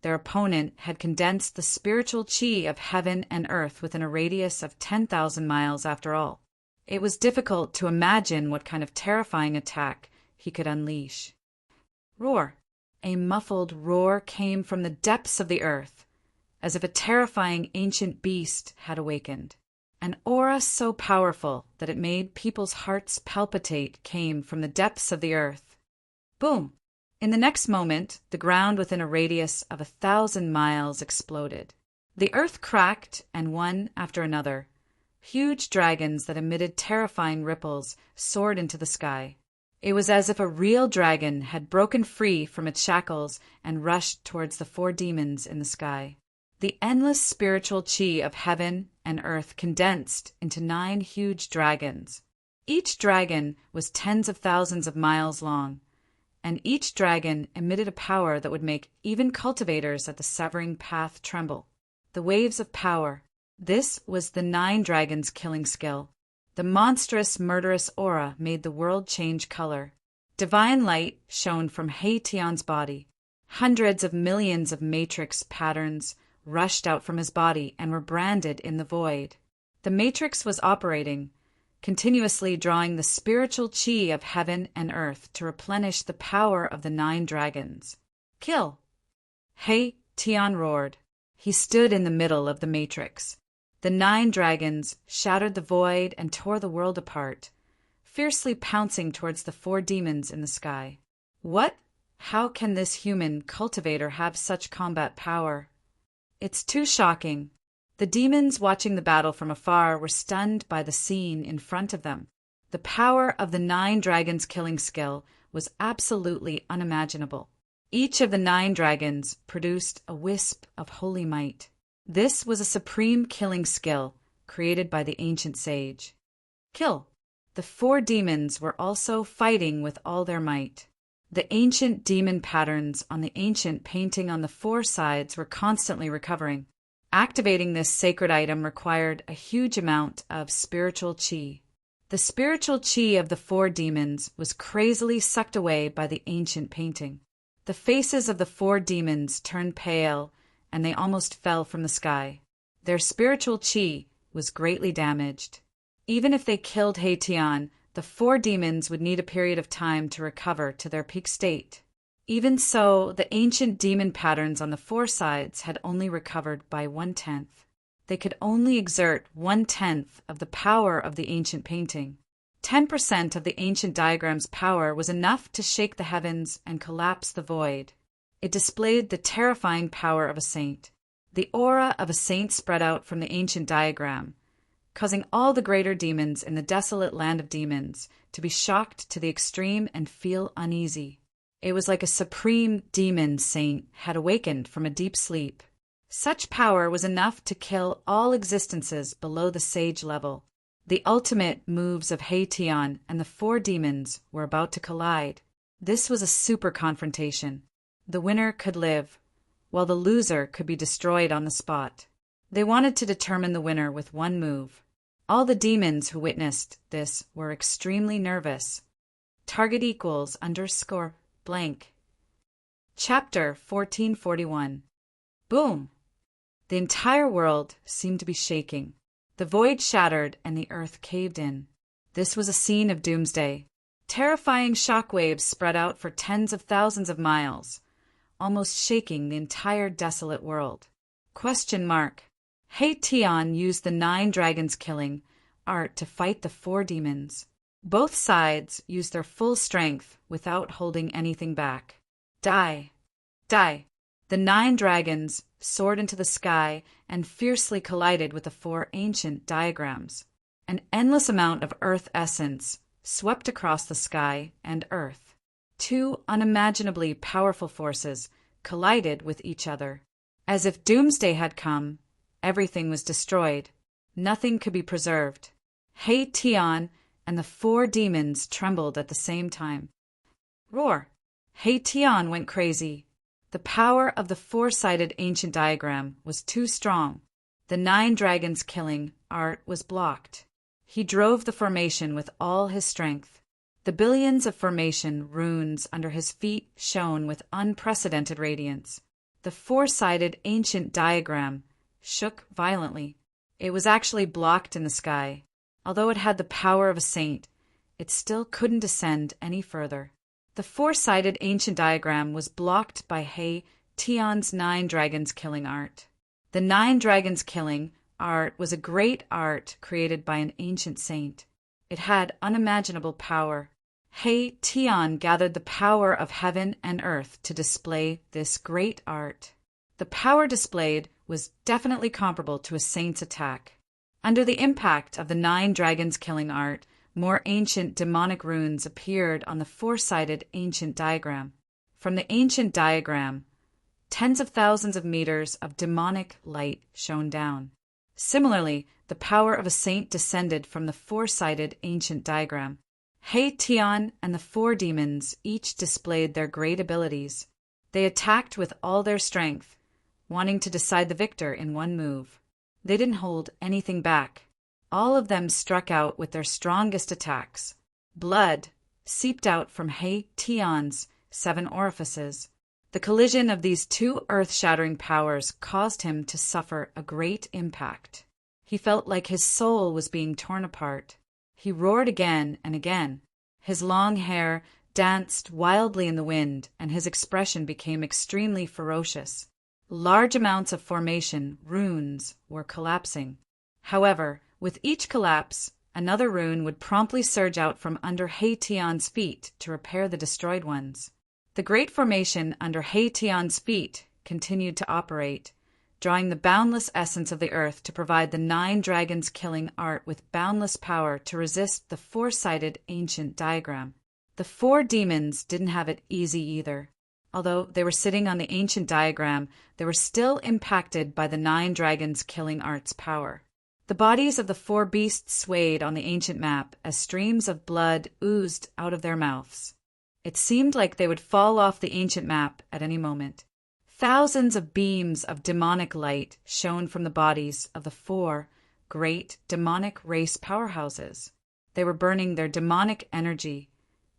S1: their opponent had condensed the spiritual chi of heaven and earth within a radius of 10,000 miles after all. It was difficult to imagine what kind of terrifying attack he could unleash. Roar! A muffled roar came from the depths of the earth, as if a terrifying ancient beast had awakened. An aura so powerful that it made people's hearts palpitate came from the depths of the earth. Boom! In the next moment, the ground within a radius of 1,000 miles exploded. The earth cracked, and one after another, huge dragons that emitted terrifying ripples soared into the sky. It was as if a real dragon had broken free from its shackles and rushed towards the 4 demons in the sky. The endless spiritual chi of heaven and earth condensed into 9 huge dragons. Each dragon was tens of thousands of miles long, and each dragon emitted a power that would make even cultivators at the severing path tremble. The waves of power. This was the 9 dragons' killing skill. The monstrous, murderous aura made the world change color. Divine light shone from Tian's body. Hundreds of millions of matrix patterns rushed out from his body and were branded in the void. The matrix was operating, continuously drawing the spiritual chi of heaven and earth to replenish the power of the 9 dragons. Kill! Tian roared. He stood in the middle of the matrix. The 9 dragons shattered the void and tore the world apart, fiercely pouncing towards the 4 demons in the sky. What? How can this human cultivator have such combat power? It's too shocking. The demons watching the battle from afar were stunned by the scene in front of them. The power of the 9 dragons' killing skill was absolutely unimaginable. Each of the 9 dragons produced a wisp of holy might. This was a supreme killing skill created by the ancient sage. Kill! The 4 demons were also fighting with all their might. The ancient demon patterns on the ancient painting on the 4 sides were constantly recovering. Activating this sacred item required a huge amount of spiritual chi. The spiritual chi of the 4 demons was crazily sucked away by the ancient painting. The faces of the 4 demons turned pale, and they almost fell from the sky. Their spiritual chi was greatly damaged. Even if they killed Tian, the 4 demons would need a period of time to recover to their peak state. Even so, the ancient demon patterns on the 4 sides had only recovered by 1/10. They could only exert 1/10 of the power of the ancient painting. 10% of the ancient diagram's power was enough to shake the heavens and collapse the void. It displayed the terrifying power of a saint. The aura of a saint spread out from the ancient diagram, causing all the greater demons in the desolate land of demons to be shocked to the extreme and feel uneasy. It was like a supreme demon saint had awakened from a deep sleep. Such power was enough to kill all existences below the sage level. The ultimate moves of Tian and the 4 demons were about to collide. This was a super confrontation. The winner could live, while the loser could be destroyed on the spot. They wanted to determine the winner with one move. All the demons who witnessed this were extremely nervous. Target equals _ blank. Chapter 1441. Boom! The entire world seemed to be shaking. The void shattered and the earth caved in. This was a scene of doomsday. Terrifying shockwaves spread out for tens of thousands of miles, almost shaking the entire desolate world. Tian used the 9 dragons killing art to fight the 4 demons. Both sides used their full strength without holding anything back. Die! Die! The 9 dragons soared into the sky and fiercely collided with the 4 ancient diagrams. An endless amount of earth essence swept across the sky and earth. Two unimaginably powerful forces collided with each other. As if doomsday had come, everything was destroyed. Nothing could be preserved. He Tian and the four demons trembled at the same time. Roar! He Tian went crazy. The power of the four-sided ancient diagram was too strong. The 9 dragons killing art was blocked. He drove the formation with all his strength. The billions of formation runes under his feet shone with unprecedented radiance. The four-sided ancient diagram shook violently. It was actually blocked in the sky. Although it had the power of a saint, it still couldn't descend any further. The four-sided ancient diagram was blocked by He Tian's 9 dragons killing art. The 9 dragons killing art was a great art created by an ancient saint. It had unimaginable power. He Tian gathered the power of heaven and earth to display this great art. The power displayed was definitely comparable to a saint's attack. Under the impact of the 9 dragons killing art, more ancient demonic runes appeared on the four-sided ancient diagram. From the ancient diagram, tens of thousands of meters of demonic light shone down. Similarly, the power of a saint descended from the four-sided ancient diagram. He Tian and the 4 demons each displayed their great abilities. They attacked with all their strength, wanting to decide the victor in one move. They didn't hold anything back. All of them struck out with their strongest attacks. Blood seeped out from He Tian's 7 orifices. The collision of these 2 earth-shattering powers caused him to suffer a great impact. He felt like his soul was being torn apart. He roared again and again. His long hair danced wildly in the wind, and his expression became extremely ferocious. Large amounts of formation, runes, were collapsing. However, with each collapse, another rune would promptly surge out from under He Tian's feet to repair the destroyed ones. The great formation under He Tian's feet continued to operate, drawing the boundless essence of the earth to provide the 9 dragons killing art with boundless power to resist the four-sided ancient diagram. The 4 demons didn't have it easy either. Although they were sitting on the ancient diagram, they were still impacted by the 9 dragons killing art's power. The bodies of the 4 beasts swayed on the ancient map as streams of blood oozed out of their mouths. It seemed like they would fall off the ancient map at any moment. Thousands of beams of demonic light shone from the bodies of the 4 great demonic race powerhouses. They were burning their demonic energy,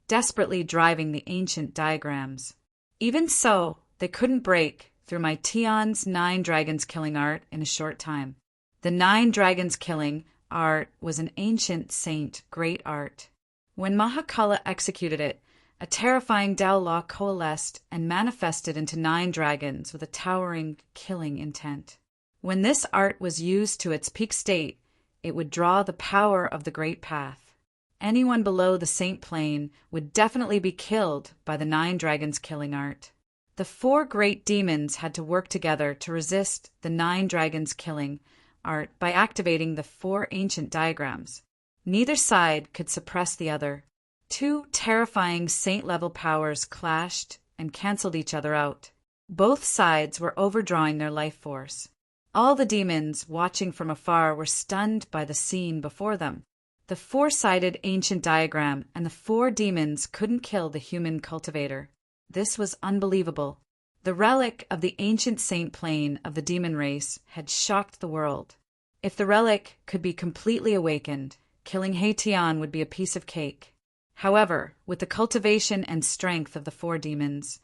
S1: desperately driving the ancient diagrams. Even so, they couldn't break through my Tian's 9 dragons killing art in a short time. The 9 dragons killing art was an ancient saint great art. When Mahakala executed it, a terrifying Dao law coalesced and manifested into 9 dragons with a towering, killing intent. When this art was used to its peak state, it would draw the power of the Great Path. Anyone below the saint plane would definitely be killed by the 9 dragons killing art. The 4 great demons had to work together to resist the 9 dragons killing art by activating the 4 ancient diagrams. Neither side could suppress the other. 2 terrifying saint-level powers clashed and canceled each other out. Both sides were overdrawing their life force. All the demons, watching from afar, were stunned by the scene before them. The four-sided ancient diagram and the 4 demons couldn't kill the human cultivator. This was unbelievable. The relic of the ancient saint plane of the demon race had shocked the world. If the relic could be completely awakened, killing He Tian would be a piece of cake. However, with the cultivation and strength of the 4 demons,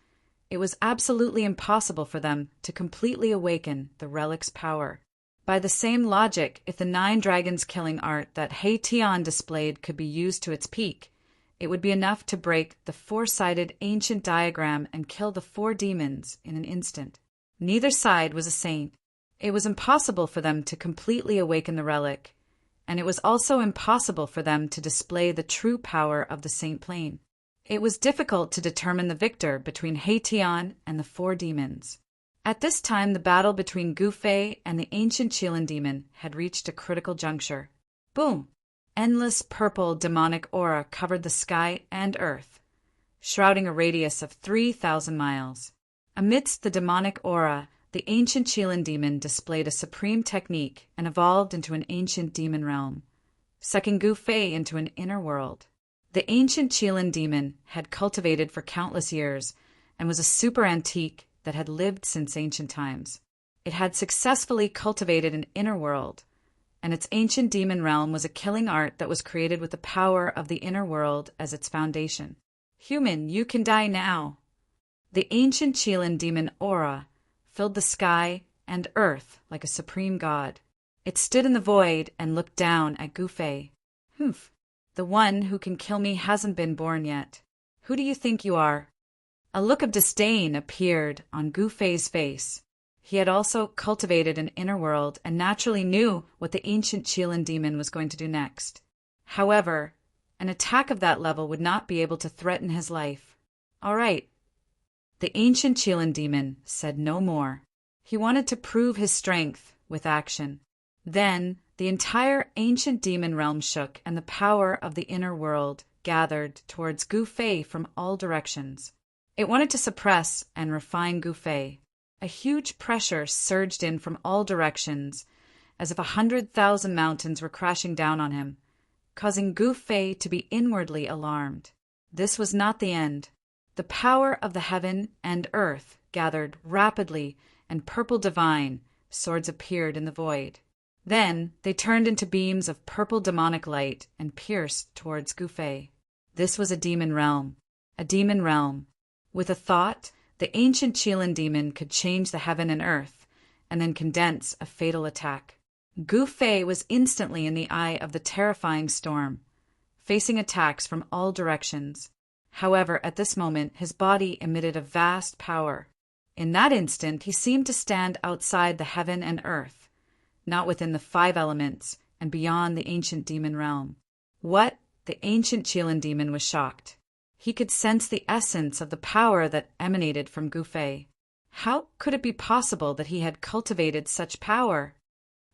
S1: it was absolutely impossible for them to completely awaken the relic's power. By the same logic, if the 9 dragons killing art that He Tian displayed could be used to its peak, it would be enough to break the four-sided ancient diagram and kill the 4 demons in an instant. Neither side was a saint. It was impossible for them to completely awaken the relic, and it was also impossible for them to display the true power of the saint plane. It was difficult to determine the victor between He Tian and the 4 demons. At this time, the battle between Gu Fei and the ancient Qilin demon had reached a critical juncture. Boom! endless purple demonic aura covered the sky and earth, shrouding a radius of 3,000 miles. Amidst the demonic aura, the ancient Chilan demon displayed a supreme technique and evolved into an ancient demon realm, sucking Gu Fei into an inner world. The ancient Chilan demon had cultivated for countless years and was a super antique that had lived since ancient times. It had successfully cultivated an inner world, and its ancient demon realm was a killing art that was created with the power of the inner world as its foundation. Human, you can die now. The ancient Chilan demon aura filled the sky and earth like a supreme god. It stood in the void and looked down at Gu Fei. Humph. The one who can kill me hasn't been born yet. Who do you think you are? A look of disdain appeared on Gu Fei's face. He had also cultivated an inner world and naturally knew what the ancient Chilan demon was going to do next. However, an attack of that level would not be able to threaten his life. All right. The ancient Chilan demon said no more. He wanted to prove his strength with action. Then, the entire ancient demon realm shook and the power of the inner world gathered towards Gu Fei from all directions. It wanted to suppress and refine Gu Fei. A huge pressure surged in from all directions, as if 100,000 mountains were crashing down on him, causing Gu Fei to be inwardly alarmed. This was not the end. The power of the heaven and earth gathered rapidly, and purple divine swords appeared in the void. Then they turned into beams of purple demonic light and pierced towards Gu Fei. This was a demon realm. A demon realm. With a thought, the ancient Chilan demon could change the heaven and earth, and then condense a fatal attack. Gu Fei was instantly in the eye of the terrifying storm, facing attacks from all directions. However, at this moment, his body emitted a vast power. In that instant, he seemed to stand outside the heaven and earth, not within the 5 elements and beyond the ancient demon realm. What? The ancient Chilan demon was shocked. He could sense the essence of the power that emanated from Gu Fei. How could it be possible that he had cultivated such power?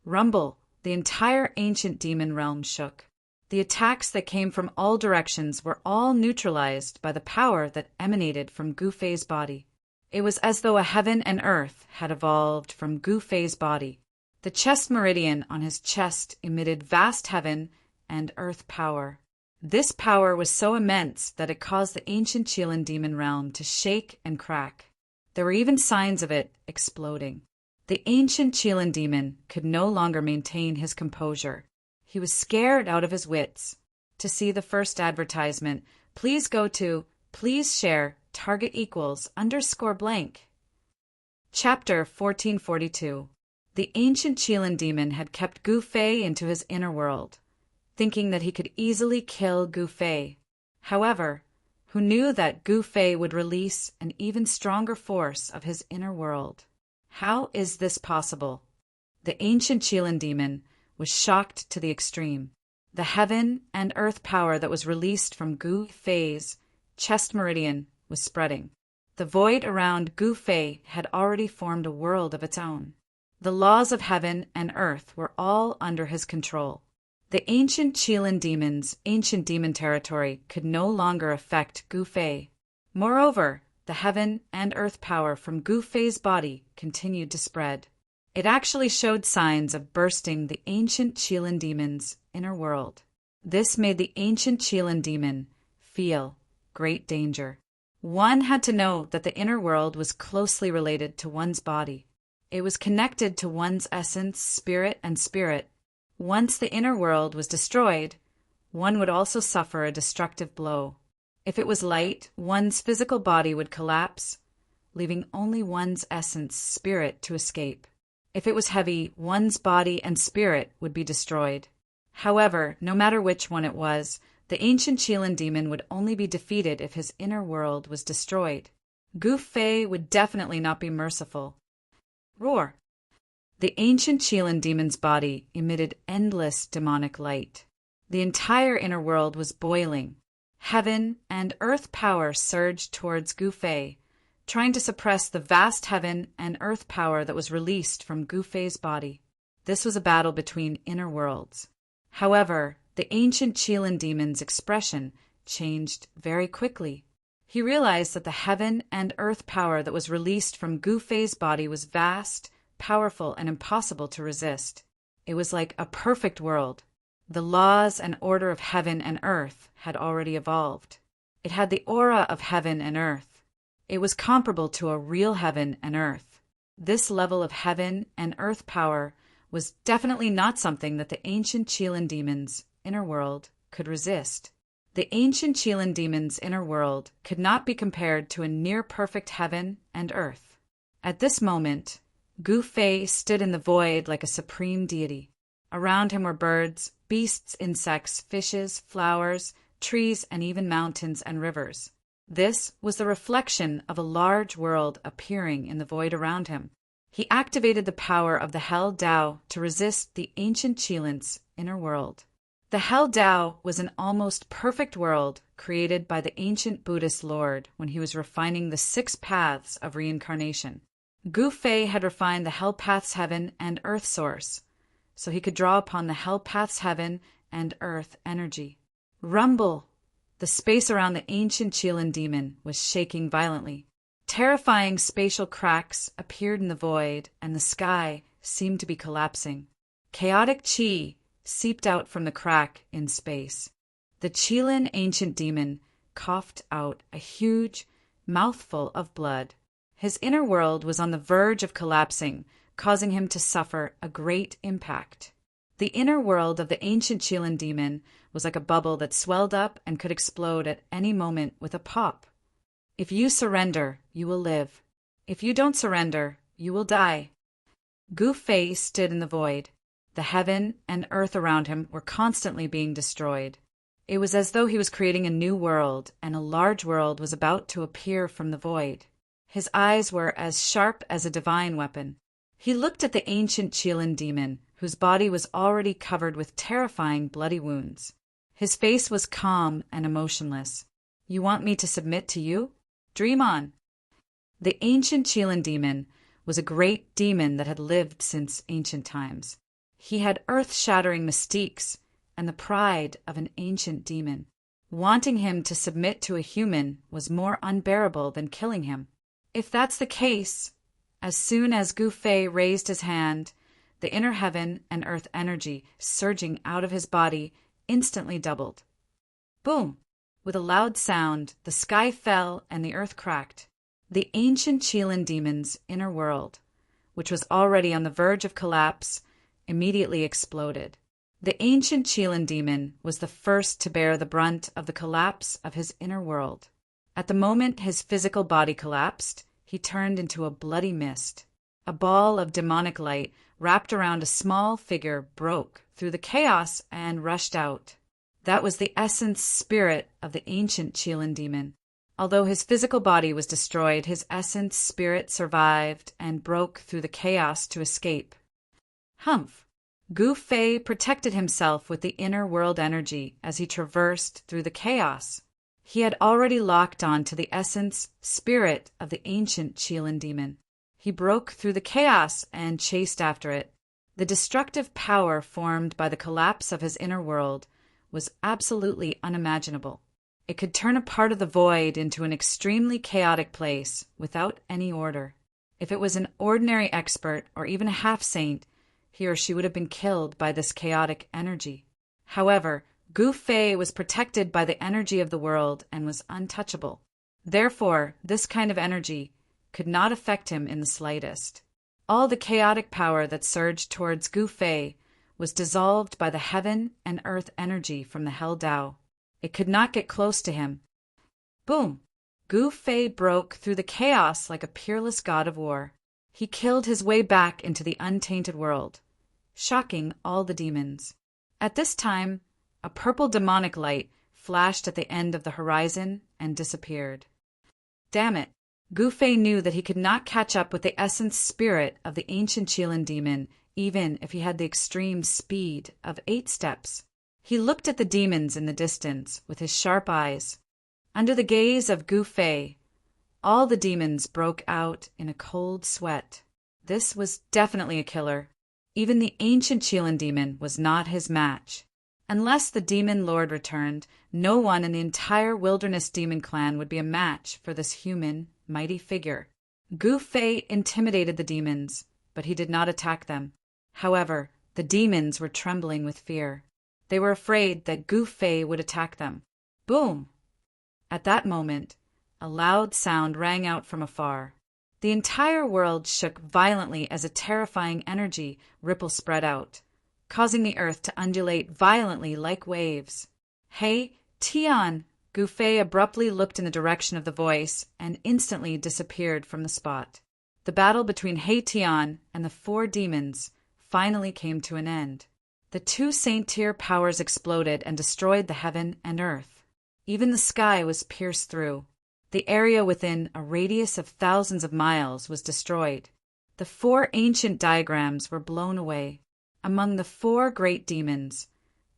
S1: Rumble, the entire ancient demon realm shook. The attacks that came from all directions were all neutralized by the power that emanated from Gu Fei's body. It was as though a heaven and earth had evolved from Gu Fei's body. The chest meridian on his chest emitted vast heaven and earth power. This power was so immense that it caused the ancient Chilan demon realm to shake and crack. There were even signs of it exploding. The ancient Chilan demon could no longer maintain his composure. He was scared out of his wits. To see the first advertisement, please go to please share target equals _blank. Chapter 1442. The ancient Chilan demon had kept Gu Fei into his inner world, thinking that he could easily kill Gu Fei. However, who knew that Gu Fei would release an even stronger force of his inner world? How is this possible? The ancient Chilan demon was shocked to the extreme. The heaven and earth power that was released from Gu Fei's chest meridian was spreading. The void around Gu Fei had already formed a world of its own. The laws of heaven and earth were all under his control. The ancient Chilan demon's ancient demon territory could no longer affect Gu Fei. Moreover, the heaven and earth power from Gu Fei's body continued to spread. It actually showed signs of bursting the ancient Chilan demon's inner world. This made the ancient Chilan demon feel great danger. One had to know that the inner world was closely related to one's body. It was connected to one's essence, spirit, and spirit. Once the inner world was destroyed, one would also suffer a destructive blow. If it was light, one's physical body would collapse, leaving only one's essence, spirit, to escape. If it was heavy, one's body and spirit would be destroyed. However, no matter which one it was, the ancient Chilan demon would only be defeated if his inner world was destroyed. Gu Fei would definitely not be merciful. Roar! The ancient Chilan demon's body emitted endless demonic light. The entire inner world was boiling. Heaven and earth power surged towards Gu Fei, trying to suppress the vast heaven and earth power that was released from Gu Fei's body. This was a battle between inner worlds. However, The ancient Qilin demon's expression changed very quickly. He realized that the heaven and earth power that was released from Gu Fei's body was vast, powerful, and impossible to resist. It was like a perfect world. The laws and order of heaven and earth had already evolved. It had the aura of heaven and earth. It was comparable to a real heaven and earth. This level of heaven and earth power was definitely not something that the ancient Qilin demon's inner world could resist. The ancient Qilin demon's inner world could not be compared to a near-perfect heaven and earth. At this moment, Gu Fei stood in the void like a supreme deity. Around him were birds, beasts, insects, fishes, flowers, trees, and even mountains and rivers. This was the reflection of a large world appearing in the void around him. He activated the power of the Hell Tao to resist the ancient Qilin's inner world. The Hell Tao was an almost perfect world created by the ancient Buddhist Lord when he was refining the 6 paths of reincarnation. Gu Fei had refined the Hell Path's heaven and earth source, so he could draw upon the Hell Path's heaven and earth energy. Rumble! The space around the ancient Qilin demon was shaking violently. Terrifying spatial cracks appeared in the void, and the sky seemed to be collapsing. Chaotic qi seeped out from the crack in space. The Qilin ancient demon coughed out a huge mouthful of blood. His inner world was on the verge of collapsing, causing him to suffer a great impact. The inner world of the ancient Qilin demon was like a bubble that swelled up and could explode at any moment with a pop. If you surrender, you will live. If you don't surrender, you will die. Gu Fei stood in the void. The heaven and earth around him were constantly being destroyed. It was as though he was creating a new world, and a large world was about to appear from the void. His eyes were as sharp as a divine weapon. He looked at the ancient Qilin demon, whose body was already covered with terrifying bloody wounds. His face was calm and emotionless. You want me to submit to you? Dream on. The ancient Qilin demon was a great demon that had lived since ancient times. He had earth-shattering mystiques and the pride of an ancient demon. Wanting him to submit to a human was more unbearable than killing him. If that's the case, as soon as Gu Fei raised his hand, the inner heaven and earth energy surging out of his body instantly doubled. Boom! With a loud sound, the sky fell and the earth cracked. The ancient Qilin demon's inner world, which was already on the verge of collapse, immediately exploded. The ancient Qilin demon was the first to bear the brunt of the collapse of his inner world. At the moment his physical body collapsed, he turned into a bloody mist. A ball of demonic light wrapped around a small figure broke through the chaos and rushed out. That was the essence spirit of the ancient Qilin demon. Although his physical body was destroyed, his essence spirit survived and broke through the chaos to escape. Humph! Gu Fei protected himself with the inner world energy as he traversed through the chaos. He had already locked on to the essence spirit of the ancient Qilin demon. He broke through the chaos and chased after it. The destructive power formed by the collapse of his inner world was absolutely unimaginable. It could turn a part of the void into an extremely chaotic place without any order. If it was an ordinary expert or even a half-saint, he or she would have been killed by this chaotic energy. However, Gu Fei was protected by the energy of the world and was untouchable. Therefore, this kind of energy could not affect him in the slightest. All the chaotic power that surged towards Gu Fei was dissolved by the heaven and earth energy from the Hell Tao. It could not get close to him. Boom! Gu Fei broke through the chaos like a peerless god of war. He killed his way back into the untainted world, shocking all the demons. At this time, a purple demonic light flashed at the end of the horizon and disappeared. Damn it! Gu Fei knew that he could not catch up with the essence spirit of the ancient Qilin demon, even if he had the extreme speed of 8 steps. He looked at the demons in the distance with his sharp eyes. Under the gaze of Gu Fei, all the demons broke out in a cold sweat. This was definitely a killer. Even the ancient Qilin demon was not his match. Unless the demon lord returned, no one in the entire wilderness demon clan would be a match for this human, mighty figure. Gu Fei intimidated the demons, but he did not attack them. However, the demons were trembling with fear. They were afraid that Gu Fei would attack them. Boom! At that moment, a loud sound rang out from afar. The entire world shook violently as a terrifying energy ripple spread out, causing the earth to undulate violently like waves. "Hey, Tian!" Gu Fei abruptly looked in the direction of the voice and instantly disappeared from the spot. The battle between He Tian and the 4 demons finally came to an end. The 2 saint-tier powers exploded and destroyed the heaven and earth. Even the sky was pierced through. The area within a radius of thousands of miles was destroyed. The 4 ancient diagrams were blown away. Among the 4 great demons,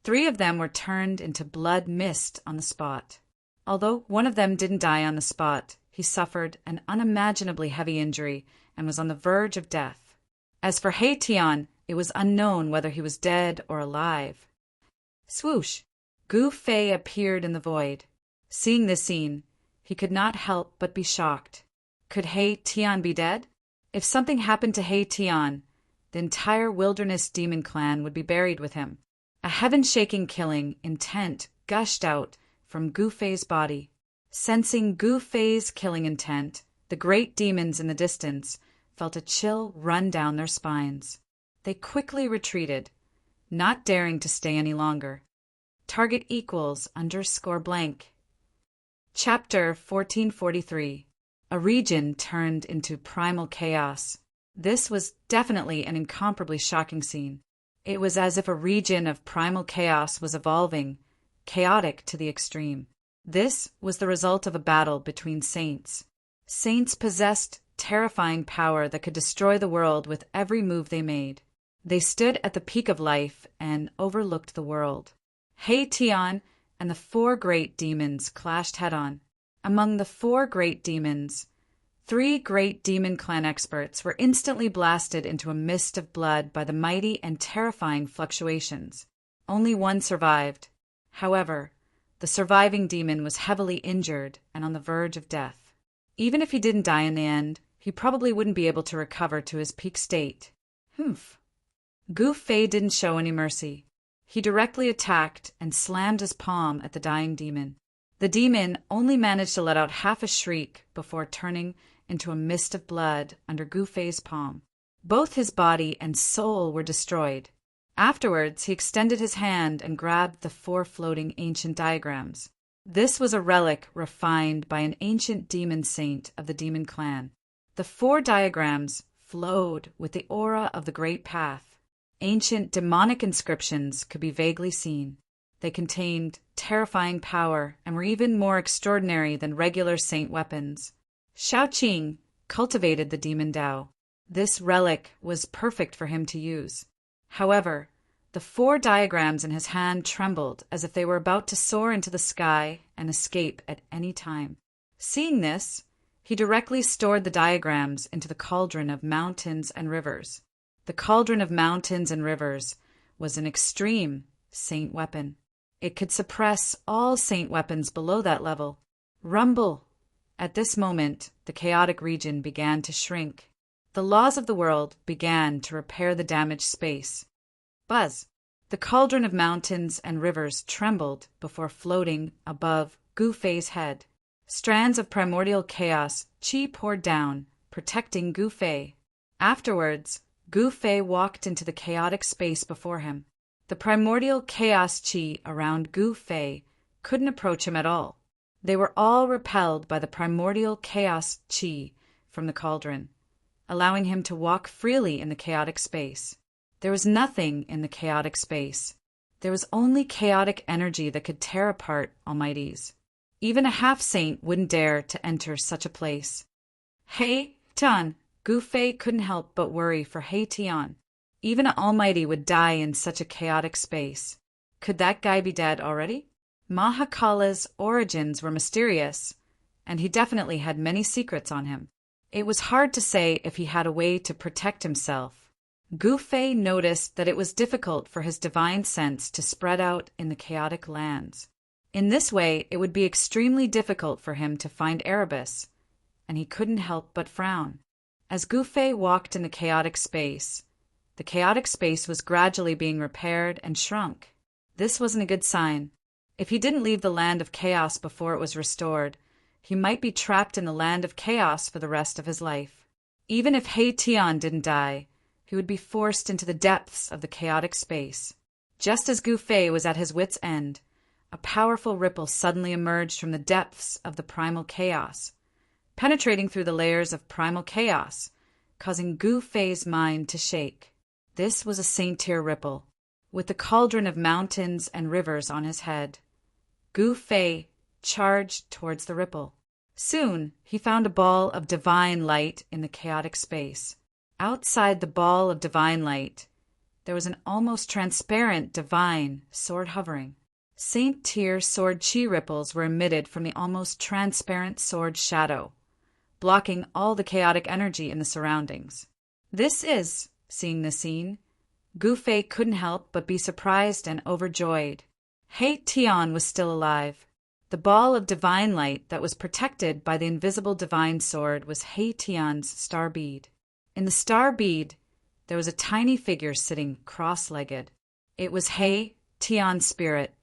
S1: 3 of them were turned into blood mist on the spot. Although one of them didn't die on the spot, he suffered an unimaginably heavy injury and was on the verge of death. As for He Tian, it was unknown whether he was dead or alive. Swoosh! Gu Fei appeared in the void. Seeing this scene, he could not help but be shocked. Could He Tian be dead? If something happened to He Tian, the entire wilderness demon clan would be buried with him. A heaven-shaking killing intent gushed out from Gu Fei's body. Sensing Gu Fei's killing intent, the great demons in the distance felt a chill run down their spines. They quickly retreated, not daring to stay any longer. Target equals _blank. Chapter 1443. A region turned into primal chaos. This was definitely an incomparably shocking scene. It was as if a region of primal chaos was evolving, chaotic to the extreme. This was the result of a battle between saints. Saints possessed terrifying power that could destroy the world with every move they made. They stood at the peak of life and overlooked the world. He Tian and the 4 great demons clashed head-on. Among the 4 great demons, 3 great demon clan experts were instantly blasted into a mist of blood by the mighty and terrifying fluctuations. Only one survived. However, the surviving demon was heavily injured and on the verge of death. Even if he didn't die in the end, he probably wouldn't be able to recover to his peak state. Humph. Gu Fei didn't show any mercy. He directly attacked and slammed his palm at the dying demon. The demon only managed to let out half a shriek before turning into a mist of blood under Gu Fei's palm. Both his body and soul were destroyed. Afterwards, he extended his hand and grabbed the 4 floating ancient diagrams. This was a relic refined by an ancient demon saint of the demon clan. The 4 diagrams flowed with the aura of the Great Path. Ancient demonic inscriptions could be vaguely seen. They contained terrifying power and were even more extraordinary than regular saint weapons. Shaoqing cultivated the demon Tao. This relic was perfect for him to use. However, the 4 diagrams in his hand trembled as if they were about to soar into the sky and escape at any time. Seeing this, he directly stored the diagrams into the cauldron of mountains and rivers. The cauldron of mountains and rivers was an extreme saint weapon. It could suppress all saint weapons below that level. Rumble! At this moment, the chaotic region began to shrink. The laws of the world began to repair the damaged space. Buzz! The cauldron of mountains and rivers trembled before floating above Gu Fei's head. Strands of primordial chaos qi poured down, protecting Gu Fei. Afterwards, Gu Fei walked into the chaotic space before him. The primordial chaos qi around Gu Fei couldn't approach him at all. They were all repelled by the primordial chaos qi from the cauldron, allowing him to walk freely in the chaotic space. There was nothing in the chaotic space. There was only chaotic energy that could tear apart almighties. Even a half-saint wouldn't dare to enter such a place. He Tian! Gu Fei couldn't help but worry for He Tian. Even an almighty would die in such a chaotic space. Could that guy be dead already? Mahakala's origins were mysterious, and he definitely had many secrets on him. It was hard to say if he had a way to protect himself. Gu Fei noticed that it was difficult for his divine sense to spread out in the chaotic lands. In this way, it would be extremely difficult for him to find Erebus, and he couldn't help but frown. As Gu Fei walked in the chaotic space was gradually being repaired and shrunk. This wasn't a good sign. If he didn't leave the land of chaos before it was restored, he might be trapped in the land of chaos for the rest of his life. Even if He Tian didn't die, he would be forced into the depths of the chaotic space. Just as Gu Fei was at his wit's end, a powerful ripple suddenly emerged from the depths of the primal chaos, penetrating through the layers of primal chaos, causing Gu Fei's mind to shake. This was a saint-tier ripple, with the cauldron of mountains and rivers on his head. Gu Fei charged towards the ripple. Soon, he found a ball of divine light in the chaotic space. Outside the ball of divine light, there was an almost transparent divine sword hovering. Saint-tier sword chi ripples were emitted from the almost transparent sword shadow, blocking all the chaotic energy in the surroundings. Seeing the scene, Gu Fei couldn't help but be surprised and overjoyed. He Tian was still alive. The ball of divine light that was protected by the invisible divine sword was He Tian's star bead. In the star bead, there was a tiny figure sitting cross-legged. It was He Tian's spirit.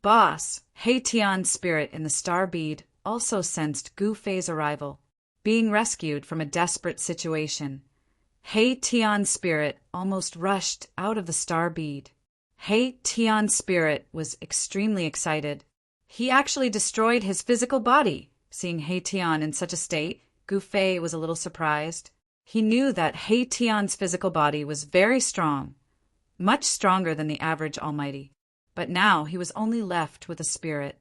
S1: Boss, He Tian's spirit in the star bead also sensed Gu Fei's arrival. Being rescued from a desperate situation, He Tian's spirit almost rushed out of the star bead. He Tian's spirit was extremely excited. He actually destroyed his physical body. Seeing He Tian in such a state, Gu Fei was a little surprised. He knew that He Tian's physical body was very strong, much stronger than the average Almighty. But now he was only left with a spirit.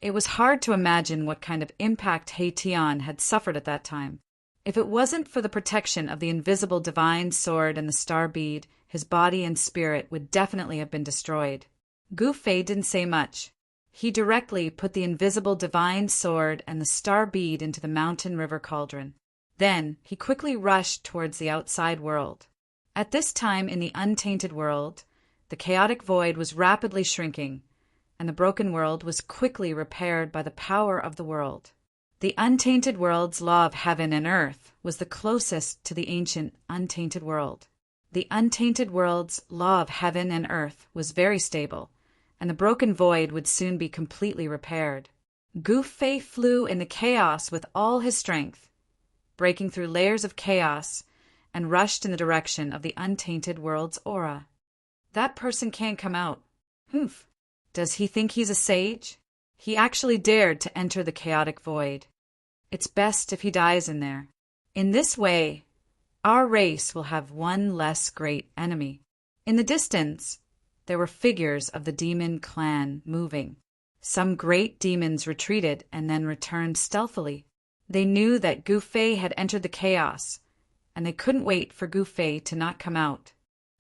S1: It was hard to imagine what kind of impact He Tian had suffered at that time. If it wasn't for the protection of the invisible divine sword and the star bead, his body and spirit would definitely have been destroyed. Gu Fei didn't say much. He directly put the invisible divine sword and the star bead into the mountain river cauldron. Then he quickly rushed towards the outside world. At this time in the untainted world, the chaotic void was rapidly shrinking, and the broken world was quickly repaired by the power of the world. The untainted world's law of heaven and earth was the closest to the ancient untainted world. The untainted world's law of heaven and earth was very stable, and the broken void would soon be completely repaired. Gu Fei flew in the chaos with all his strength, breaking through layers of chaos, and rushed in the direction of the untainted world's aura. That person can't come out. Humph. Does he think he's a sage? He actually dared to enter the chaotic void. It's best if he dies in there. In this way, our race will have one less great enemy. In the distance, there were figures of the demon clan moving. Some great demons retreated and then returned stealthily. They knew that Gu Fei had entered the chaos, and they couldn't wait for Gu Fei to not come out.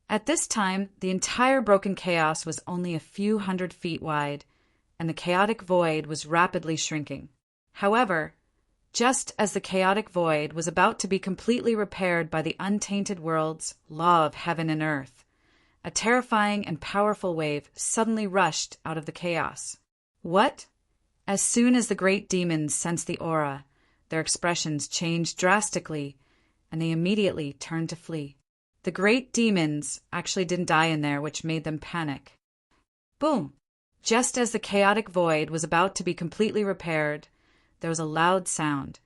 S1: At this time, the entire broken chaos was only a few 100 feet wide, and the chaotic void was rapidly shrinking. However, just as the chaotic void was about to be completely repaired by the untainted world's law of heaven and earth, a terrifying and powerful wave suddenly rushed out of the chaos. What? As soon as the great demons sensed the aura, their expressions changed drastically, and they immediately turned to flee. The great demons actually didn't die in there, which made them panic. Boom! Just as the chaotic void was about to be completely repaired, there was a loud sound,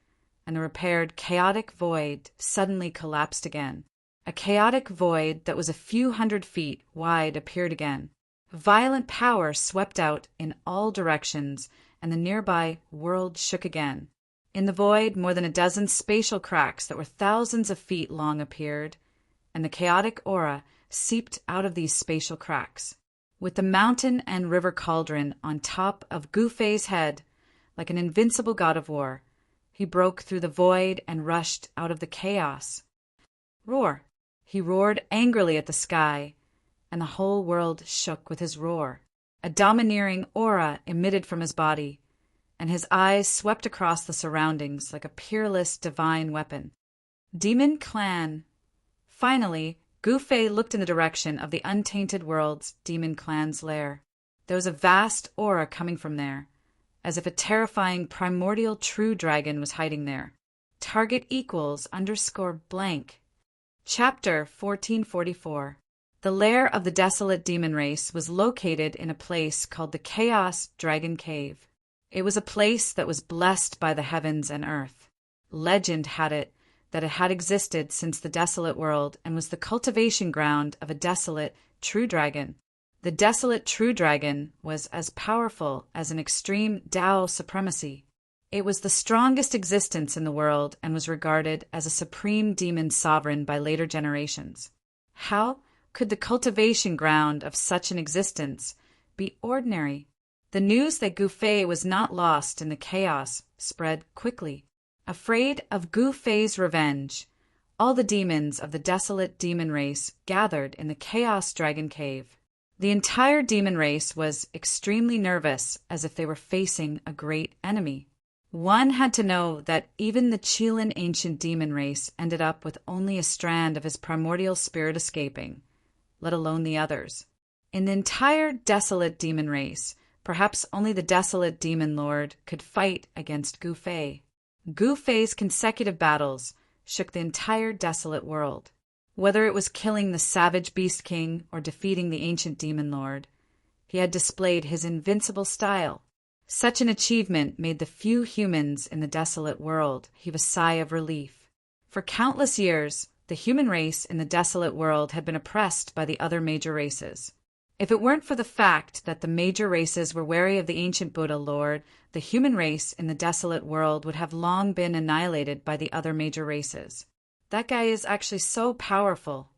S1: and the repaired chaotic void suddenly collapsed again. A chaotic void that was a few 100 feet wide appeared again. Violent power swept out in all directions, and the nearby world shook again. In the void, more than a dozen spatial cracks that were thousands of feet long appeared, and the chaotic aura seeped out of these spatial cracks. With the mountain and river cauldron on top of Gu Fei's head, like an invincible god of war, he broke through the void and rushed out of the chaos. Roar! He roared angrily at the sky, and the whole world shook with his roar. A domineering aura emitted from his body, and his eyes swept across the surroundings like a peerless divine weapon. Demon Clan. Finally, Gu Fei looked in the direction of the untainted world's demon clan's lair. There was a vast aura coming from there, as if a terrifying primordial true dragon was hiding there. Target equals _blank. Chapter 1444. The lair of the desolate demon race was located in a place called the Chaos Dragon Cave. It was a place that was blessed by the heavens and earth. Legend had it that it had existed since the desolate world and was the cultivation ground of a desolate true dragon. The desolate true dragon was as powerful as an extreme Tao supremacy. It was the strongest existence in the world and was regarded as a supreme demon sovereign by later generations. How could the cultivation ground of such an existence be ordinary? The news that Gu Fei was not lost in the chaos spread quickly. Afraid of Gu Fei's revenge, all the demons of the desolate demon race gathered in the Chaos Dragon Cave. The entire demon race was extremely nervous, as if they were facing a great enemy. One had to know that even the Qilin ancient demon race ended up with only a strand of his primordial spirit escaping, let alone the others. In the entire desolate demon race, perhaps only the desolate demon lord could fight against Gu Fei. Gu Fei's consecutive battles shook the entire desolate world. Whether it was killing the savage beast king or defeating the ancient demon lord, he had displayed his invincible style. Such an achievement made the few humans in the desolate world heave a sigh of relief. For countless years, the human race in the desolate world had been oppressed by the other major races. If it weren't for the fact that the major races were wary of the ancient Buddha Lord, the human race in the desolate world would have long been annihilated by the other major races. That guy is actually so powerful.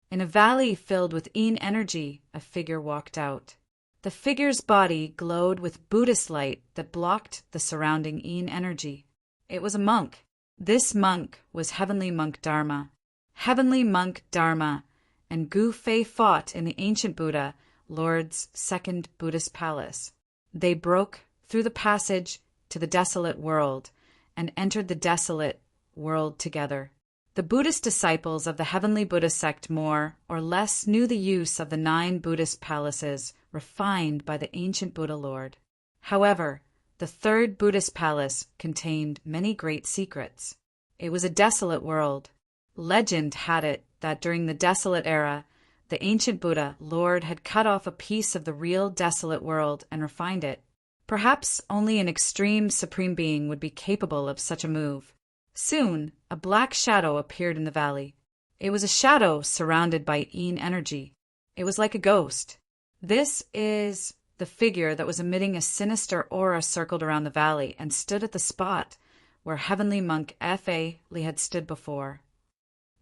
S1: In a valley filled with Yin energy, a figure walked out. The figure's body glowed with Buddhist light that blocked the surrounding Yin energy. It was a monk. This monk was Heavenly Monk Dharma. Heavenly Monk Dharma and Gu Fei fought in the ancient Buddha Lord's second Buddhist palace. They broke through the passage to the desolate world and entered the desolate world together. The Buddhist disciples of the Heavenly Buddha sect more or less knew the use of the 9 Buddhist palaces refined by the ancient Buddha Lord. However, the 3rd Buddhist palace contained many great secrets. It was a desolate world. Legend had it that during the desolate era, the ancient Buddha Lord had cut off a piece of the real desolate world and refined it. Perhaps only an extreme supreme being would be capable of such a move. Soon, a black shadow appeared in the valley. It was a shadow surrounded by Yin energy. It was like a ghost. This is the figure that was emitting a sinister aura circled around the valley and stood at the spot where Heavenly Monk F.A. Li had stood before.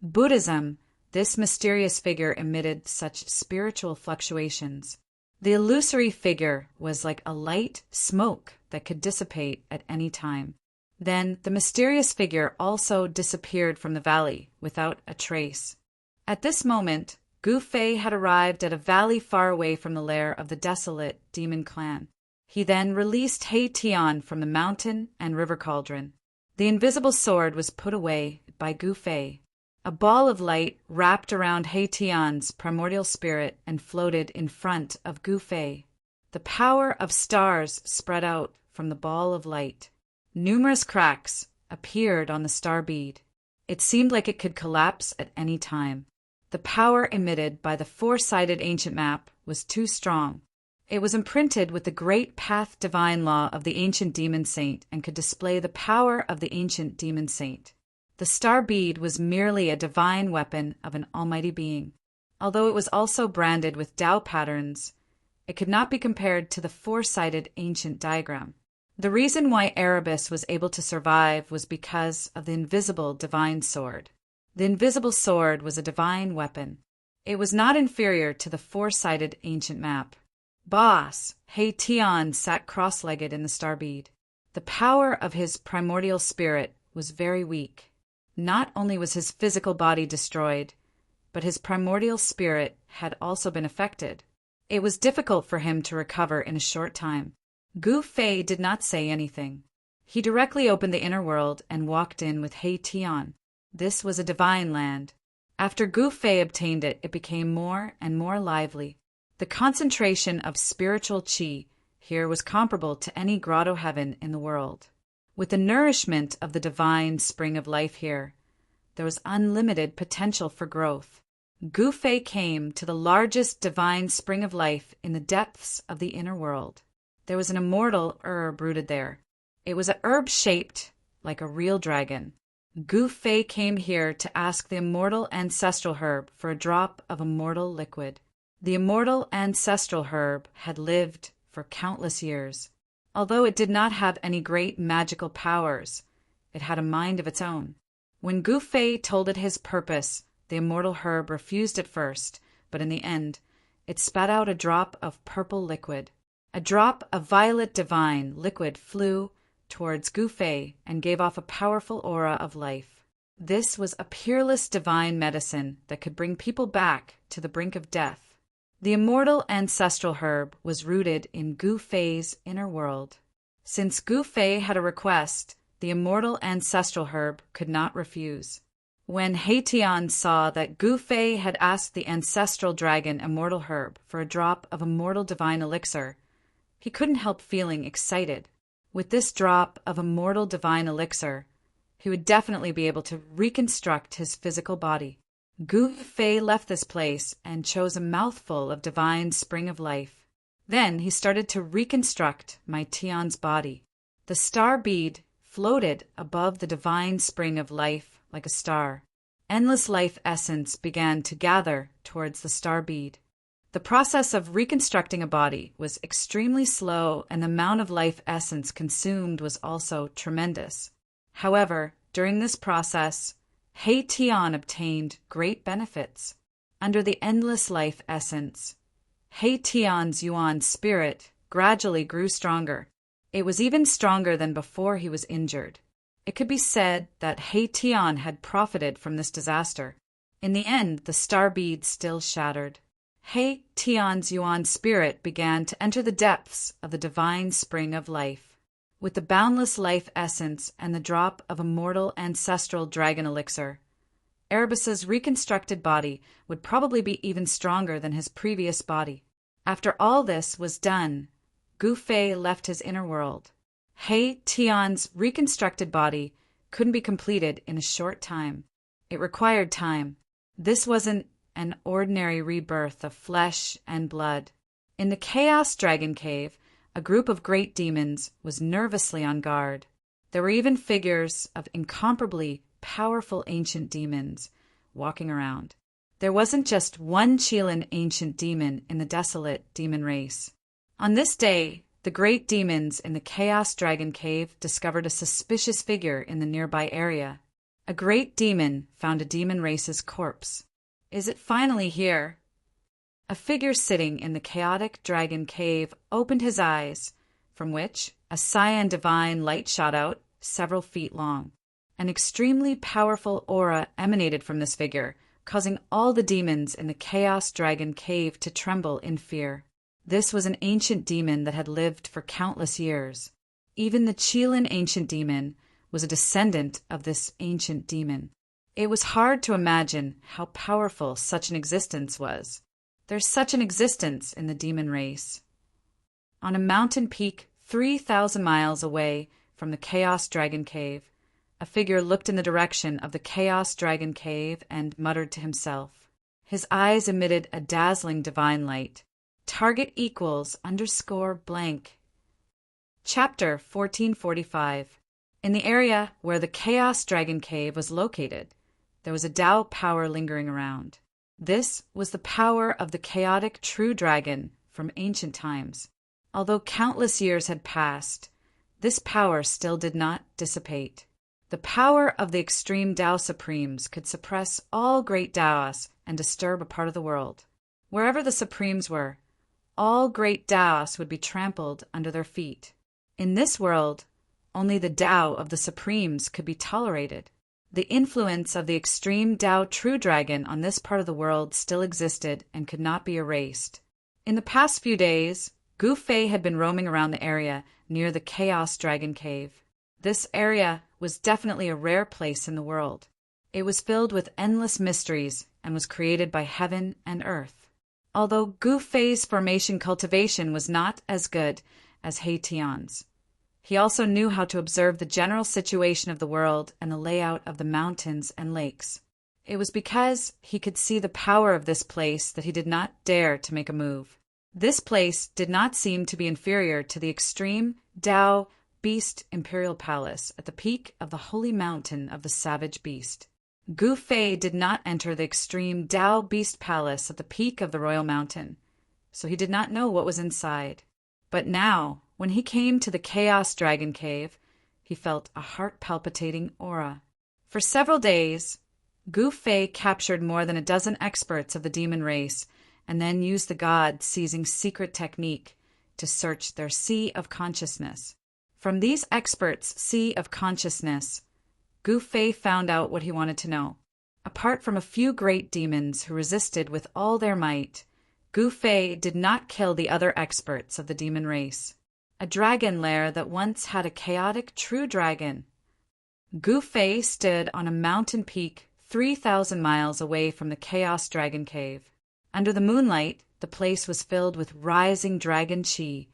S1: Buddhism, this mysterious figure emitted such spiritual fluctuations. The illusory figure was like a light smoke that could dissipate at any time. Then the mysterious figure also disappeared from the valley without a trace. At this moment, Gu Fei had arrived at a valley far away from the lair of the desolate demon clan. He then released He Tian from the mountain and river cauldron. The invisible sword was put away by Gu Fei. A ball of light wrapped around He Tian's primordial spirit and floated in front of Gu Fei. The power of stars spread out from the ball of light. Numerous cracks appeared on the star bead. It seemed like it could collapse at any time. The power emitted by the 4-sided ancient map was too strong. It was imprinted with the great path divine law of the ancient demon saint and could display the power of the ancient demon saint. The star bead was merely a divine weapon of an almighty being. Although it was also branded with Tao patterns, it could not be compared to the 4-sided ancient diagram. The reason why Erebus was able to survive was because of the invisible divine sword. The invisible sword was a divine weapon. It was not inferior to the 4-sided ancient map. Boss, He Tian sat cross-legged in the star bead. The power of his primordial spirit was very weak. Not only was his physical body destroyed, but his primordial spirit had also been affected. It was difficult for him to recover in a short time. Gu Fei did not say anything. He directly opened the inner world and walked in with He Tian. This was a divine land. After Gu Fei obtained it, it became more and more lively. The concentration of spiritual qi here was comparable to any grotto heaven in the world. With the nourishment of the divine spring of life here, there was unlimited potential for growth. Gu Fei came to the largest divine spring of life in the depths of the inner world. There was an immortal herb rooted there. It was a herb shaped like a real dragon. Gu Fei came here to ask the immortal ancestral herb for a drop of immortal liquid. The immortal ancestral herb had lived for countless years. Although it did not have any great magical powers, it had a mind of its own. When Gu Fei told it his purpose, the immortal herb refused at first, but in the end, it spat out a drop of purple liquid. A drop of violet divine liquid flew towards Gu Fei and gave off a powerful aura of life. This was a peerless divine medicine that could bring people back to the brink of death. The immortal ancestral herb was rooted in Gu Fei's inner world. Since Gu Fei had a request, the immortal ancestral herb could not refuse. When He Tian saw that Gu Fei had asked the ancestral dragon immortal herb for a drop of immortal divine elixir, he couldn't help feeling excited. With this drop of immortal divine elixir, he would definitely be able to reconstruct his physical body. Gu Fei left this place and chose a mouthful of divine spring of life. Then he started to reconstruct my Tian's body. The star bead floated above the divine spring of life like a star. Endless life essence began to gather towards the star bead. The process of reconstructing a body was extremely slow, and the amount of life essence consumed was also tremendous. However, during this process, He Tian obtained great benefits. Under the endless life essence, He Tian's Yuan spirit gradually grew stronger. It was even stronger than before he was injured. It could be said that He Tian had profited from this disaster. In the end, the star bead still shattered. He Tian's Yuan spirit began to enter the depths of the divine spring of life. With the boundless life essence and the drop of immortal ancestral dragon elixir, Erebus's reconstructed body would probably be even stronger than his previous body. After all this was done, Gu Fei left his inner world. He Tian's reconstructed body couldn't be completed in a short time. It required time. This wasn't an ordinary rebirth of flesh and blood. In the Chaos Dragon Cave, a group of great demons was nervously on guard. There were even figures of incomparably powerful ancient demons walking around. There wasn't just one Qilin ancient demon in the desolate demon race. On this day, the great demons in the Chaos Dragon Cave discovered a suspicious figure in the nearby area. A great demon found a demon race's corpse. Is it finally here? A figure sitting in the chaotic dragon cave opened his eyes, from which a cyan divine light shot out several feet long. An extremely powerful aura emanated from this figure, causing all the demons in the Chaos Dragon Cave to tremble in fear. This was an ancient demon that had lived for countless years. Even the Qilin ancient demon was a descendant of this ancient demon. It was hard to imagine how powerful such an existence was. There's such an existence in the demon race. On a mountain peak 3,000 miles away from the Chaos Dragon Cave, a figure looked in the direction of the Chaos Dragon Cave and muttered to himself. His eyes emitted a dazzling divine light. Target equals _blank. Chapter 1445. In the area where the Chaos Dragon Cave was located, there was a Tao power lingering around. This was the power of the chaotic true dragon from ancient times. Although countless years had passed, this power still did not dissipate. The power of the extreme Tao Supremes could suppress all great Taoists and disturb a part of the world. Wherever the Supremes were, all great Taoists would be trampled under their feet. In this world, only the Tao of the Supremes could be tolerated. The influence of the extreme Tao True Dragon on this part of the world still existed and could not be erased. In the past few days, Gu Fei had been roaming around the area near the Chaos Dragon Cave. This area was definitely a rare place in the world. It was filled with endless mysteries and was created by heaven and earth. Although Gu Fei's formation cultivation was not as good as He Tian's, he also knew how to observe the general situation of the world and the layout of the mountains and lakes. It was because he could see the power of this place that he did not dare to make a move. This place did not seem to be inferior to the extreme Tao Beast Imperial Palace at the peak of the holy mountain of the savage beast. Gu Fei did not enter the extreme Tao Beast Palace at the peak of the royal mountain, so he did not know what was inside. But now, when he came to the Chaos Dragon Cave, he felt a heart-palpitating aura. For several days, Gu Fei captured more than a dozen experts of the demon race and then used the God-seizing secret technique to search their sea of consciousness. From these experts' sea of consciousness, Gu Fei found out what he wanted to know. Apart from a few great demons who resisted with all their might, Gu Fei did not kill the other experts of the demon race. A dragon lair that once had a chaotic true dragon. Gu Fei stood on a mountain peak 3,000 miles away from the Chaos Dragon Cave. Under the moonlight, the place was filled with rising dragon qi,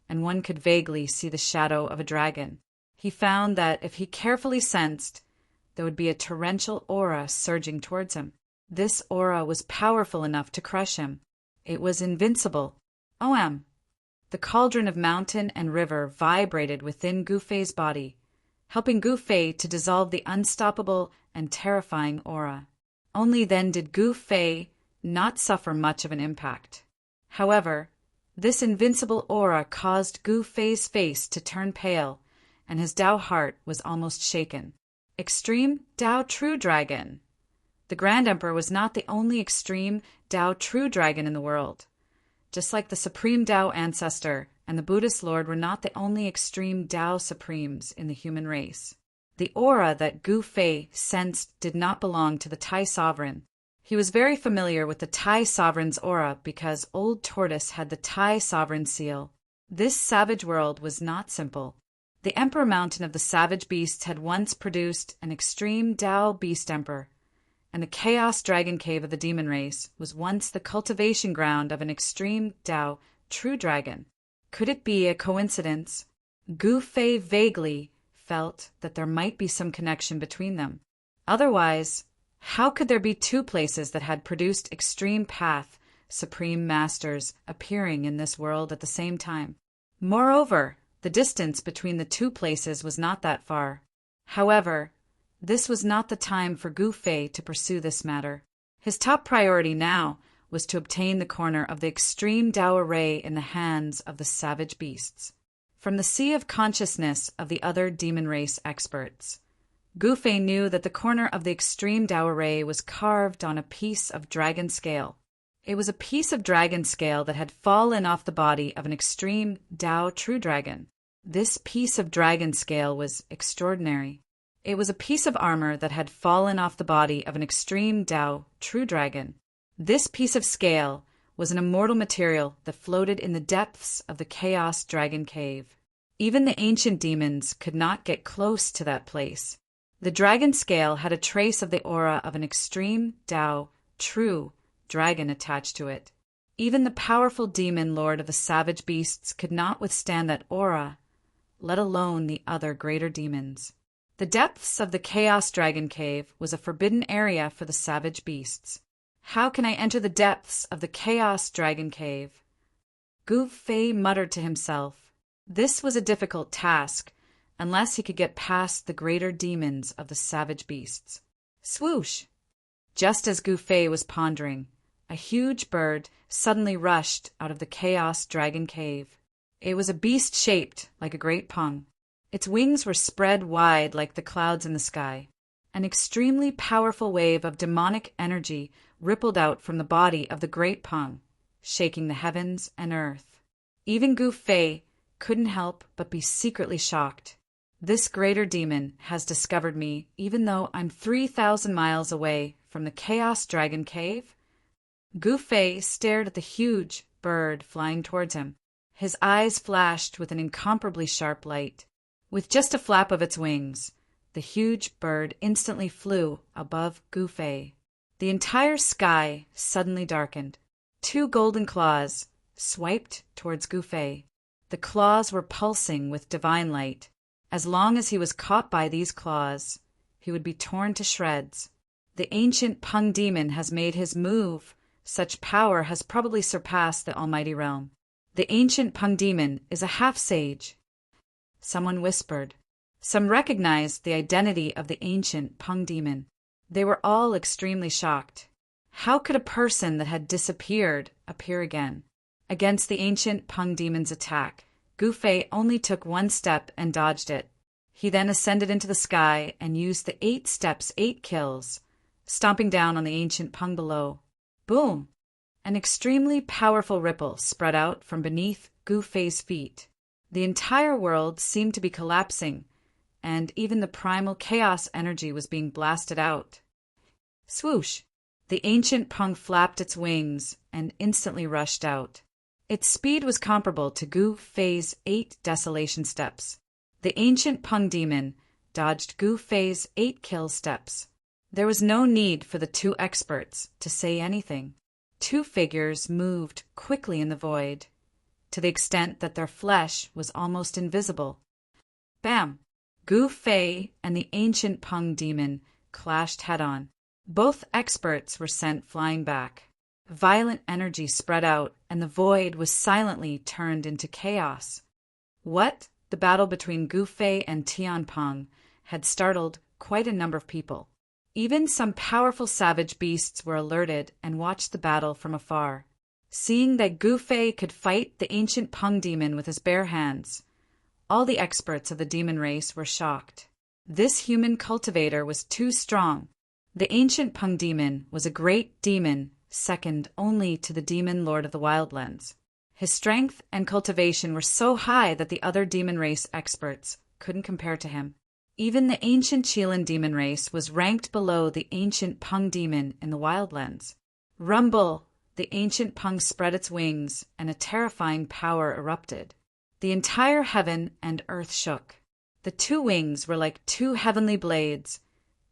S1: and one could vaguely see the shadow of a dragon. He found that if he carefully sensed, there would be a torrential aura surging towards him. This aura was powerful enough to crush him. It was invincible. OM. The cauldron of mountain and river vibrated within Gu Fei's body, helping Gu Fei to dissolve the unstoppable and terrifying aura. Only then did Gu Fei not suffer much of an impact. However, this invincible aura caused Gu Fei's face to turn pale, and his Tao heart was almost shaken. Extreme Tao True Dragon. The Grand Emperor was not the only extreme Tao True Dragon in the world. Just like the Supreme Tao Ancestor and the Buddhist Lord were not the only extreme Tao Supremes in the human race. The aura that Gu Fei sensed did not belong to the Tai Sovereign. He was very familiar with the Tai Sovereign's aura because Old Tortoise had the Tai Sovereign seal. This savage world was not simple. The Emperor Mountain of the savage beasts had once produced an extreme Tao Beast Emperor, and the Chaos Dragon Cave of the demon race was once the cultivation ground of an extreme Tao True Dragon. Could it be a coincidence? Gu Fei vaguely felt that there might be some connection between them. Otherwise, how could there be two places that had produced extreme path, supreme masters appearing in this world at the same time? Moreover, the distance between the two places was not that far. However, this was not the time for Gu Fei to pursue this matter. His top priority now was to obtain the corner of the extreme Tao array in the hands of the savage beasts. From the sea of consciousness of the other demon race experts, Gu Fei knew that the corner of the extreme Tao array was carved on a piece of dragon scale. It was a piece of dragon scale that had fallen off the body of an extreme Tao True Dragon. This piece of dragon scale was extraordinary. It was a piece of armor that had fallen off the body of an extreme Tao True Dragon. This piece of scale was an immortal material that floated in the depths of the Chaos Dragon Cave. Even the ancient demons could not get close to that place. The dragon scale had a trace of the aura of an extreme Tao True Dragon attached to it. Even the powerful demon lord of the savage beasts could not withstand that aura, let alone the other greater demons. The depths of the Chaos Dragon Cave was a forbidden area for the savage beasts. How can I enter the depths of the Chaos Dragon Cave? Gu Fei muttered to himself. This was a difficult task, unless he could get past the greater demons of the savage beasts. Swoosh! Just as Gu Fei was pondering, a huge bird suddenly rushed out of the Chaos Dragon Cave. It was a beast shaped like a great pung. Its wings were spread wide like the clouds in the sky. An extremely powerful wave of demonic energy rippled out from the body of the great pung, shaking the heavens and earth. Even Gu Fei couldn't help but be secretly shocked. This greater demon has discovered me even though I'm 3,000 miles away from the Chaos Dragon Cave? Gu Fei stared at the huge bird flying towards him. His eyes flashed with an incomparably sharp light. With just a flap of its wings, the huge bird instantly flew above Gu Fei. The entire sky suddenly darkened. Two golden claws swiped towards Gu Fei. The claws were pulsing with divine light. As long as he was caught by these claws, he would be torn to shreds. The ancient Peng demon has made his move. Such power has probably surpassed the almighty realm. The ancient Peng demon is a half-sage. Someone whispered. Some recognized the identity of the ancient Peng demon. They were all extremely shocked. How could a person that had disappeared appear again? Against the ancient Peng demon's attack, Gu Fei only took one step and dodged it. He then ascended into the sky and used the 8 steps, 8 kills, stomping down on the ancient Peng below. Boom! An extremely powerful ripple spread out from beneath Gu Fei's feet. The entire world seemed to be collapsing, and even the primal chaos energy was being blasted out. Swoosh! The ancient Peng flapped its wings and instantly rushed out. Its speed was comparable to Gu Fei's 8 desolation steps. The ancient Peng demon dodged Gu Fei's 8 kill steps. There was no need for the 2 experts to say anything. 2 figures moved quickly in the void, to the extent that their flesh was almost invisible. Bam! Gu Fei and the ancient Peng demon clashed head-on. Both experts were sent flying back. Violent energy spread out, and the void was silently turned into chaos. What? The battle between Gu Fei and Tian Peng had startled quite a number of people. Even some powerful savage beasts were alerted and watched the battle from afar. Seeing that Gu Fei could fight the ancient Peng demon with his bare hands, all the experts of the demon race were shocked. This human cultivator was too strong. The ancient Peng demon was a great demon, second only to the demon lord of the wildlands. His strength and cultivation were so high that the other demon race experts couldn't compare to him. Even the ancient Qilin demon race was ranked below the ancient Peng demon in the wildlands. Rumble! The ancient Peng spread its wings, and a terrifying power erupted. The entire heaven and earth shook. The 2 wings were like 2 heavenly blades,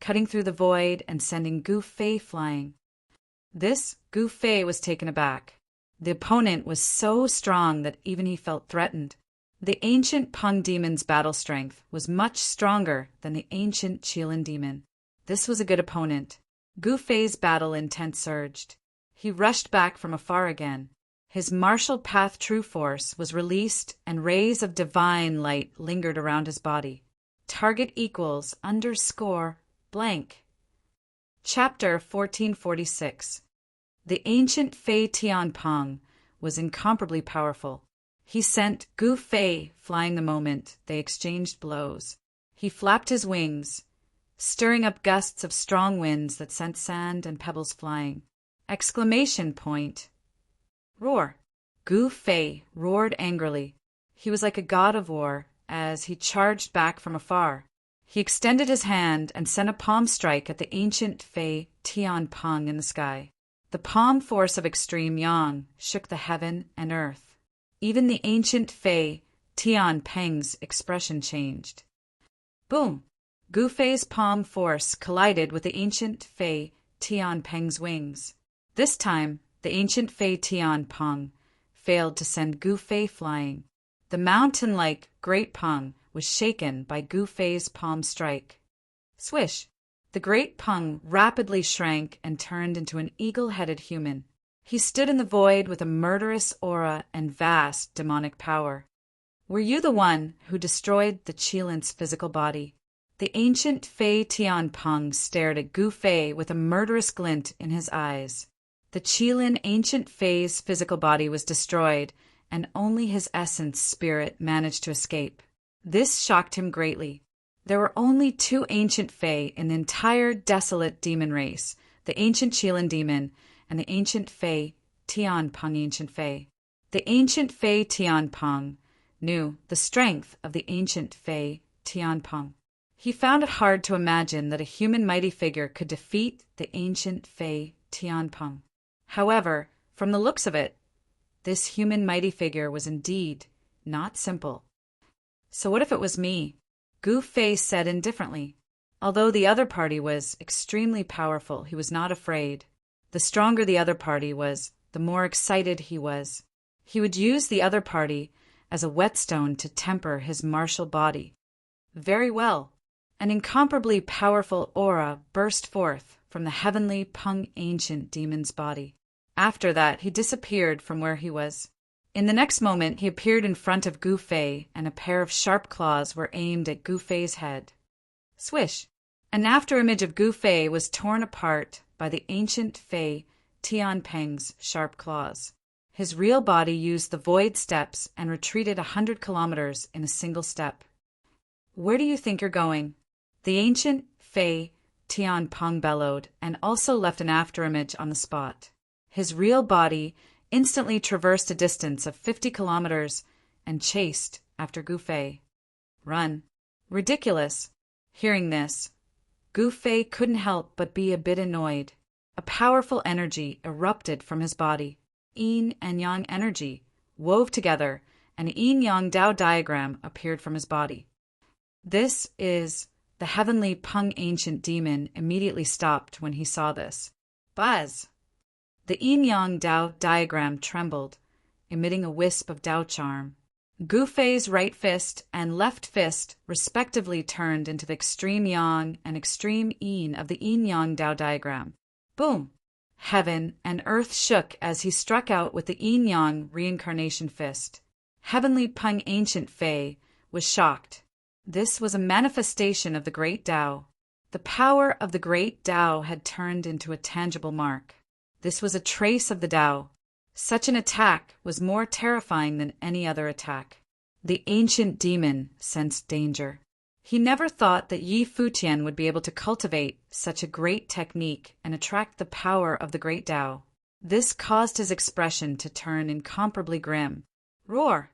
S1: cutting through the void and sending Gu Fei flying. Gu Fei was taken aback. The opponent was so strong that even he felt threatened. The ancient Peng demon's battle strength was much stronger than the ancient Qilin demon. This was a good opponent. Gu Fei's battle intent surged. He rushed back from afar again. His martial path true force was released, and rays of divine light lingered around his body. Target equals _ blank. Chapter 1446. The ancient Fei Tian Peng was incomparably powerful. He sent Gu Fei flying the moment they exchanged blows. He flapped his wings, stirring up gusts of strong winds that sent sand and pebbles flying. Exclamation point! Roar! Gu Fei roared angrily. He was like a god of war as he charged back from afar. He extended his hand and sent a palm strike at the ancient Fei Tian Peng in the sky. The palm force of extreme yang shook the heaven and earth. Even the ancient Fei Tian Peng's expression changed. Boom! Gu Fei's palm force collided with the ancient Fei Tian Peng's wings. This time, the ancient Fei Tian Peng failed to send Gu Fei flying. The mountain-like Great Peng was shaken by Gu Fei's palm strike. Swish! The Great Peng rapidly shrank and turned into an eagle-headed human. He stood in the void with a murderous aura and vast demonic power. Were you the one who destroyed the Qilin's physical body? The ancient Fei Tian Peng stared at Gu Fei with a murderous glint in his eyes. The Qilin ancient Fei's physical body was destroyed, and only his essence spirit managed to escape. This shocked him greatly. There were only 2 ancient Fei in the entire desolate demon race, the ancient Qilin demon and the ancient Fei Tian Peng ancient Fei. The ancient Fei Tian Peng knew the strength of the ancient Fei Tian Peng. He found it hard to imagine that a human mighty figure could defeat the ancient Fei Tian Peng. However, from the looks of it, this human mighty figure was indeed not simple. So what if it was me? Gu Fei said indifferently. Although the other party was extremely powerful, he was not afraid. The stronger the other party was, the more excited he was. He would use the other party as a whetstone to temper his martial body. Very well. An incomparably powerful aura burst forth from the heavenly Peng ancient demon's body. After that, he disappeared from where he was. In the next moment, he appeared in front of Gu Fei, and a pair of sharp claws were aimed at Gu Fei's head. Swish! An afterimage of Gu Fei was torn apart by the ancient Fei Tian Peng's sharp claws. His real body used the void steps and retreated 100 kilometers in a single step. Where do you think you're going? The ancient Fei Tian Peng bellowed and also left an afterimage on the spot. His real body instantly traversed a distance of 50 kilometers and chased after Gu Fei. Run. Ridiculous. Hearing this, Gu Fei couldn't help but be a bit annoyed. A powerful energy erupted from his body. Yin and Yang energy wove together, and a Yin-Yang Dao diagram appeared from his body. This is the heavenly Peng ancient demon immediately stopped when he saw this. Buzz! The Yin-Yang Dao diagram trembled, emitting a wisp of Dao charm. Gu Fei's right fist and left fist respectively turned into the extreme Yang and extreme Yin of the Yin-Yang Dao diagram. Boom! Heaven and earth shook as he struck out with the Yin-Yang reincarnation fist. Heavenly Peng ancient Fei was shocked. This was a manifestation of the great Tao. The power of the great Tao had turned into a tangible mark. This was a trace of the Tao. Such an attack was more terrifying than any other attack. The ancient demon sensed danger. He never thought that Yi Futian would be able to cultivate such a great technique and attract the power of the great Tao. This caused his expression to turn incomparably grim. Roar!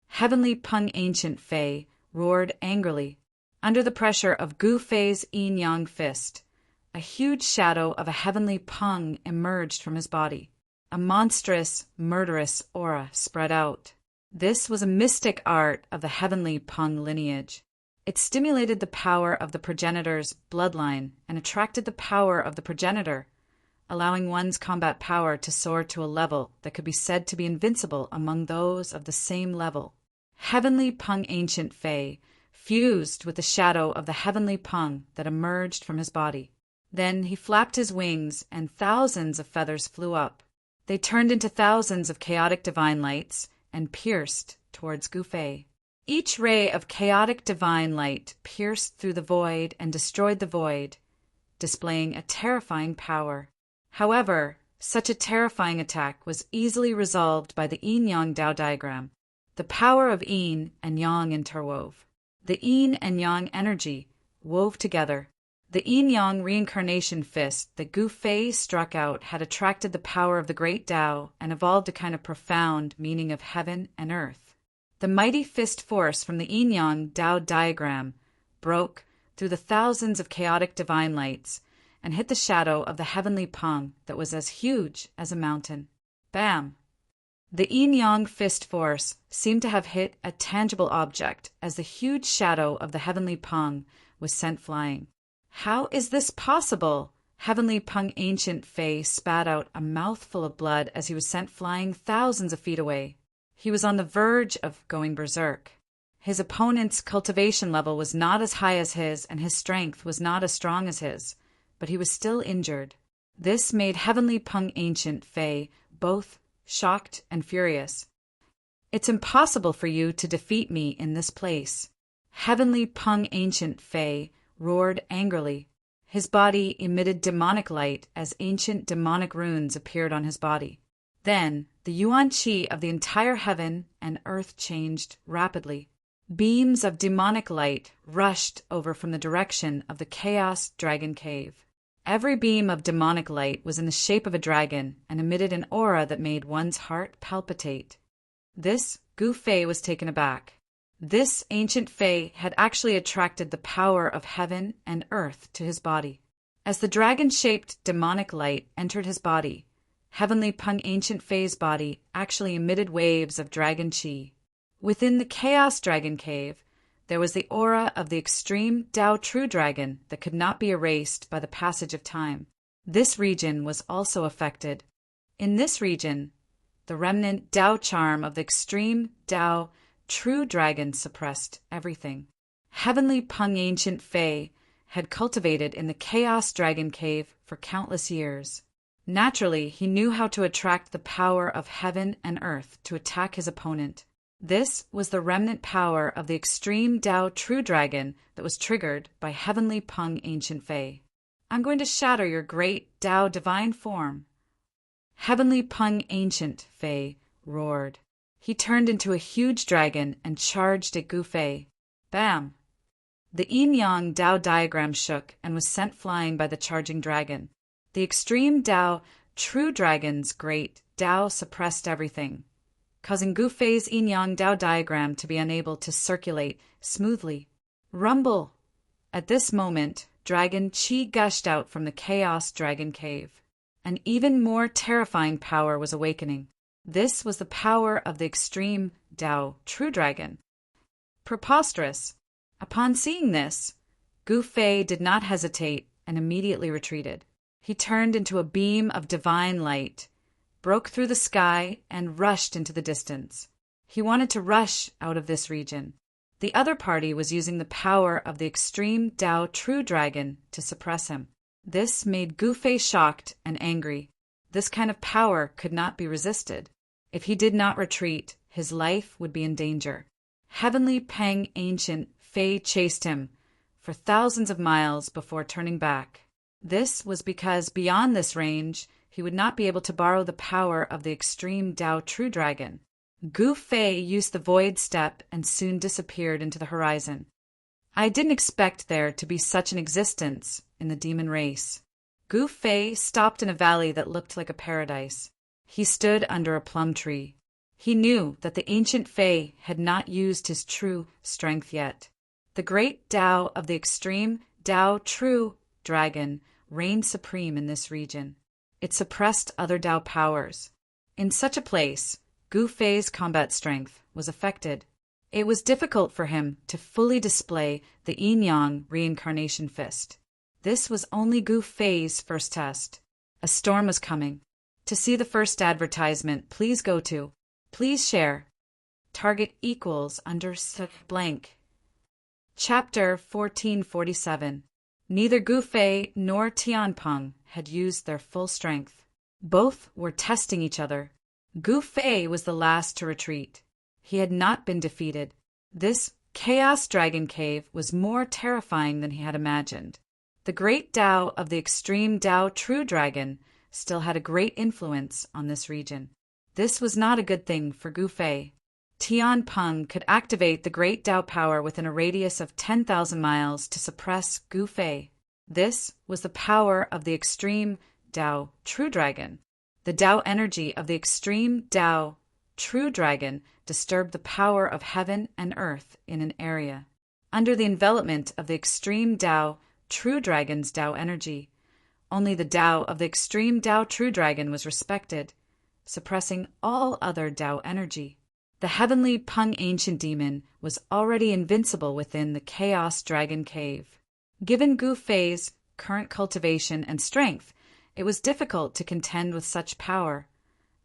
S1: Heavenly Peng ancient Fei roared angrily. Under the pressure of Gu Fei's Yin-Yang fist, a huge shadow of a heavenly Peng emerged from his body. A monstrous, murderous aura spread out. This was a mystic art of the heavenly Peng lineage. It stimulated the power of the progenitor's bloodline and attracted the power of the progenitor, allowing one's combat power to soar to a level that could be said to be invincible among those of the same level. Heavenly Peng ancient Fei fused with the shadow of the heavenly Peng that emerged from his body. Then he flapped his wings and thousands of feathers flew up. They turned into thousands of chaotic divine lights and pierced towards Gu Fei. Each ray of chaotic divine light pierced through the void and destroyed the void, displaying a terrifying power. However, such a terrifying attack was easily resolved by the Yin-Yang Dao diagram. The power of Yin and Yang interwove. The Yin and Yang energy wove together. The Yin-Yang reincarnation fist that Gu Fei struck out had attracted the power of the great Tao and evolved a kind of profound meaning of heaven and earth. The mighty fist force from the Yin-Yang Dao diagram broke through the thousands of chaotic divine lights and hit the shadow of the heavenly Peng that was as huge as a mountain. Bam! The Yin-Yang fist force seemed to have hit a tangible object as the huge shadow of the heavenly Peng was sent flying. How is this possible? Heavenly Peng ancient Fei spat out a mouthful of blood as he was sent flying thousands of feet away. He was on the verge of going berserk. His opponent's cultivation level was not as high as his, and his strength was not as strong as his, but he was still injured. This made Heavenly Peng ancient Fei both shocked and furious. It's impossible for you to defeat me in this place. Heavenly Peng ancient Fei roared angrily. His body emitted demonic light as ancient demonic runes appeared on his body. Then the yuan qi of the entire heaven and earth changed rapidly. Beams of demonic light rushed over from the direction of the Chaos Dragon Cave. Every beam of demonic light was in the shape of a dragon and emitted an aura that made one's heart palpitate. This Gu Fei was taken aback. This ancient Fei had actually attracted the power of heaven and earth to his body. As the dragon-shaped demonic light entered his body, Heavenly Peng ancient Fei's body actually emitted waves of dragon qi. Within the Chaos Dragon Cave, There was the aura of the extreme Tao True Dragon that could not be erased by the passage of time. This region was also affected. In this region, the remnant Tao charm of the extreme Tao True Dragon suppressed everything. Heavenly Peng Ancient Fae had cultivated in the Chaos Dragon Cave for countless years. Naturally, he knew how to attract the power of heaven and earth to attack his opponent. This was the remnant power of the extreme Tao True Dragon that was triggered by Heavenly Peng Ancient Fae. I'm going to shatter your great Tao divine form. Heavenly Peng Ancient Fae roared. He turned into a huge dragon and charged at Gu Fei. Bam! The yin-yang Tao diagram shook and was sent flying by the charging dragon. The extreme Tao True Dragon's great Tao suppressed everything, causing Gu Fei's yin-yang Tao diagram to be unable to circulate smoothly. Rumble! At this moment, Dragon Qi gushed out from the Chaos Dragon Cave. An even more terrifying power was awakening. This was the power of the extreme Tao True Dragon. Preposterous! Upon seeing this, Gu Fei did not hesitate and immediately retreated. He turned into a beam of divine light, broke through the sky, and rushed into the distance. He wanted to rush out of this region. The other party was using the power of the extreme Tao True Dragon to suppress him. This made Gu Fei shocked and angry. This kind of power could not be resisted. If he did not retreat, his life would be in danger. Heavenly Peng Ancient Fae chased him for thousands of miles before turning back. This was because beyond this range, he would not be able to borrow the power of the extreme Tao True Dragon. Gu Fei used the void step and soon disappeared into the horizon. I didn't expect there to be such an existence in the demon race. Gu Fei stopped in a valley that looked like a paradise. He stood under a plum tree. He knew that the ancient Fae had not used his true strength yet. The great Tao of the extreme Tao True Dragon reigned supreme in this region. It suppressed other Tao powers. In such a place, Gu Fei's combat strength was affected. It was difficult for him to fully display the yin-yang reincarnation fist. This was only Gu Fei's first test. A storm was coming. To see the first advertisement, please go to, please share. Target equals under blank. Chapter 1447. Neither Gu Fei nor Tianpeng had used their full strength. Both were testing each other. Gu Fei was the last to retreat. He had not been defeated. This Chaos Dragon Cave was more terrifying than he had imagined. The great Tao of the extreme Tao True Dragon still had a great influence on this region. This was not a good thing for Gu Fei. Tianpeng could activate the great Tao power within a radius of 10,000 miles to suppress Gu Fei. This was the power of the extreme Tao True Dragon. The Tao energy of the extreme Tao True Dragon disturbed the power of heaven and earth in an area. Under the envelopment of the extreme Tao True Dragon's Tao energy, only the Tao of the extreme Tao True Dragon was respected, suppressing all other Tao energy. The heavenly Peng Ancient Demon was already invincible within the Chaos Dragon Cave. Given Gu Fei's current cultivation and strength, it was difficult to contend with such power,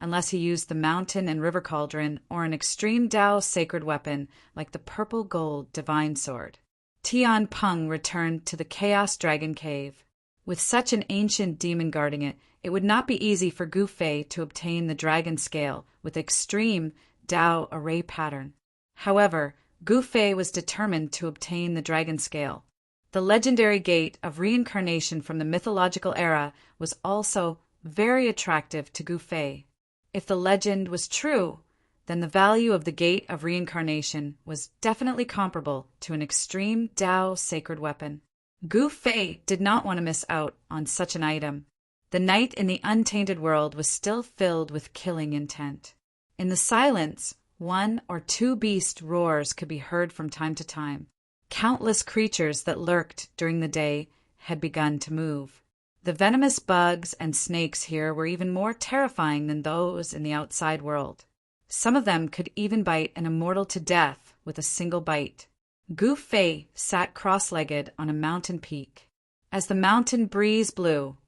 S1: unless he used the mountain and river cauldron or an extreme Tao sacred weapon like the purple gold divine sword. Tianpeng returned to the Chaos Dragon Cave. With such an ancient demon guarding it, it would not be easy for Gu Fei to obtain the dragon scale with extreme Tao array pattern. However, Gu Fei was determined to obtain the dragon scale. The legendary gate of reincarnation from the mythological era was also very attractive to Gu Fei. If the legend was true, then the value of the gate of reincarnation was definitely comparable to an extreme Tao sacred weapon. Gu Fei did not want to miss out on such an item. The night in the untainted world was still filled with killing intent. In the silence, one or two beast roars could be heard from time to time. Countless creatures that lurked during the day had begun to move. The venomous bugs and snakes here were even more terrifying than those in the outside world. Some of them could even bite an immortal to death with a single bite. Gu Fei sat cross-legged on a mountain peak. As the mountain breeze blew,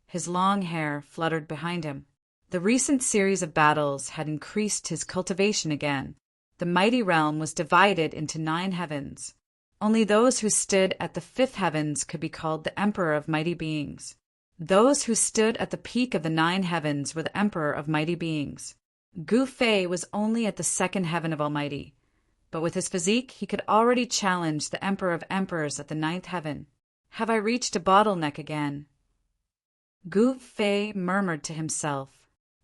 S1: his long hair fluttered behind him. The recent series of battles had increased his cultivation again. The mighty realm was divided into 9 heavens. Only those who stood at the 5th heavens could be called the Emperor of Mighty Beings. Those who stood at the peak of the 9 heavens were the Emperor of Mighty Beings. Gu Fei was only at the 2nd heaven of Almighty, but with his physique he could already challenge the Emperor of Emperors at the 9th heaven. Have I reached a bottleneck again? Gu Fei murmured to himself.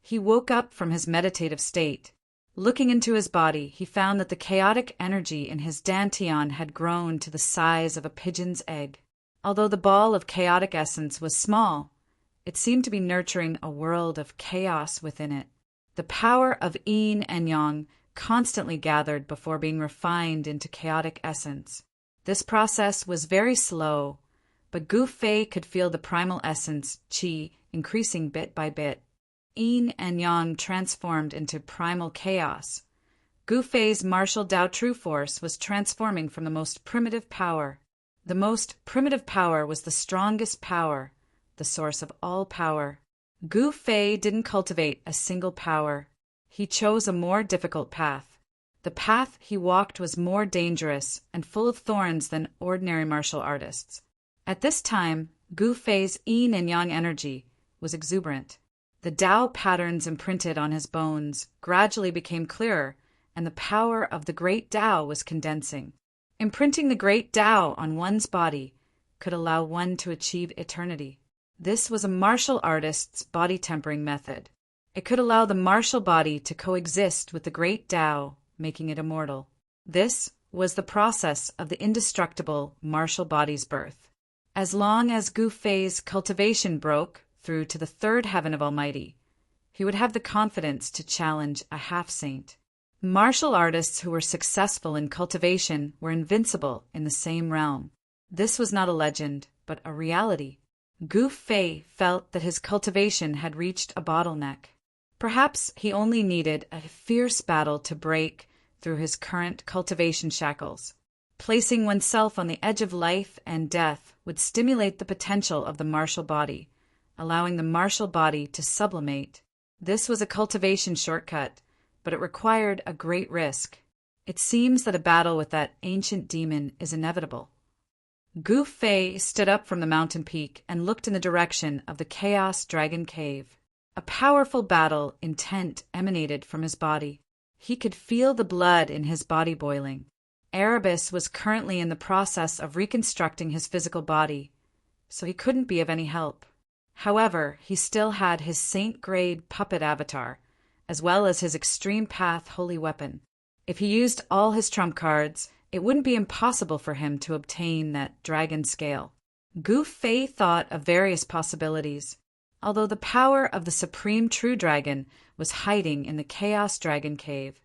S1: He woke up from his meditative state. Looking into his body, he found that the chaotic energy in his dantian had grown to the size of a pigeon's egg. Although the ball of chaotic essence was small, it seemed to be nurturing a world of chaos within it. The power of yin and yang constantly gathered before being refined into chaotic essence. This process was very slow, but Gu Fei could feel the primal essence, qi, increasing bit by bit. Yin and yang transformed into primal chaos. Gu Fei's martial Dao True Force was transforming from the most primitive power. The most primitive power was the strongest power, the source of all power. Gu Fei didn't cultivate a single power. He chose a more difficult path. The path he walked was more dangerous and full of thorns than ordinary martial artists. At this time, Gu Fei's yin and yang energy was exuberant. The Tao patterns imprinted on his bones gradually became clearer, and the power of the great Tao was condensing. Imprinting the great Tao on one's body could allow one to achieve eternity. This was a martial artist's body tempering method. It could allow the martial body to coexist with the great Tao, making it immortal. This was the process of the indestructible martial body's birth. As long as Gu Fei's cultivation broke through to the 3rd heaven of Almighty, he would have the confidence to challenge a half-saint. Martial artists who were successful in cultivation were invincible in the same realm. This was not a legend, but a reality. Gu Fei felt that his cultivation had reached a bottleneck. Perhaps he only needed a fierce battle to break through his current cultivation shackles. Placing oneself on the edge of life and death would stimulate the potential of the martial body, allowing the martial body to sublimate. This was a cultivation shortcut, but it required a great risk. It seems that a battle with that ancient demon is inevitable. Gu Fei stood up from the mountain peak and looked in the direction of the Chaos Dragon Cave. A powerful battle intent emanated from his body. He could feel the blood in his body boiling. Erebus was currently in the process of reconstructing his physical body, so he couldn't be of any help. However, he still had his saint-grade puppet avatar, as well as his extreme path holy weapon. If he used all his trump cards, it wouldn't be impossible for him to obtain that dragon scale. Gu Fei thought of various possibilities. Although the power of the supreme true dragon was hiding in the Chaos Dragon Cave,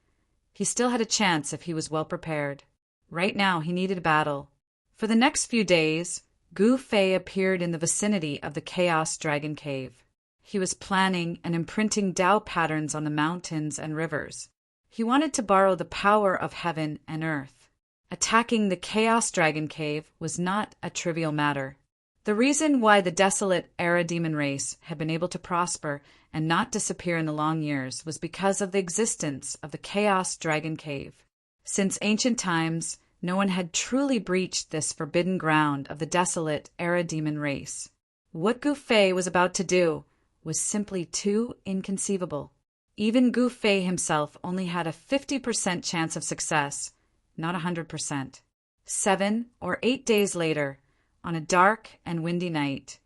S1: he still had a chance if he was well prepared. Right now he needed a battle. For the next few days, Gu Fei appeared in the vicinity of the Chaos Dragon Cave. He was planning and imprinting Tao patterns on the mountains and rivers. He wanted to borrow the power of heaven and earth. Attacking the Chaos Dragon Cave was not a trivial matter. The reason why the desolate Era-demon race had been able to prosper and not disappear in the long years was because of the existence of the Chaos Dragon Cave. Since ancient times, no one had truly breached this forbidden ground of the desolate Era-demon race. What Gu Fei was about to do was simply too inconceivable. Even Gu Fei himself only had a 50% chance of success, not 100%. 7 or 8 days later, on a dark and windy night,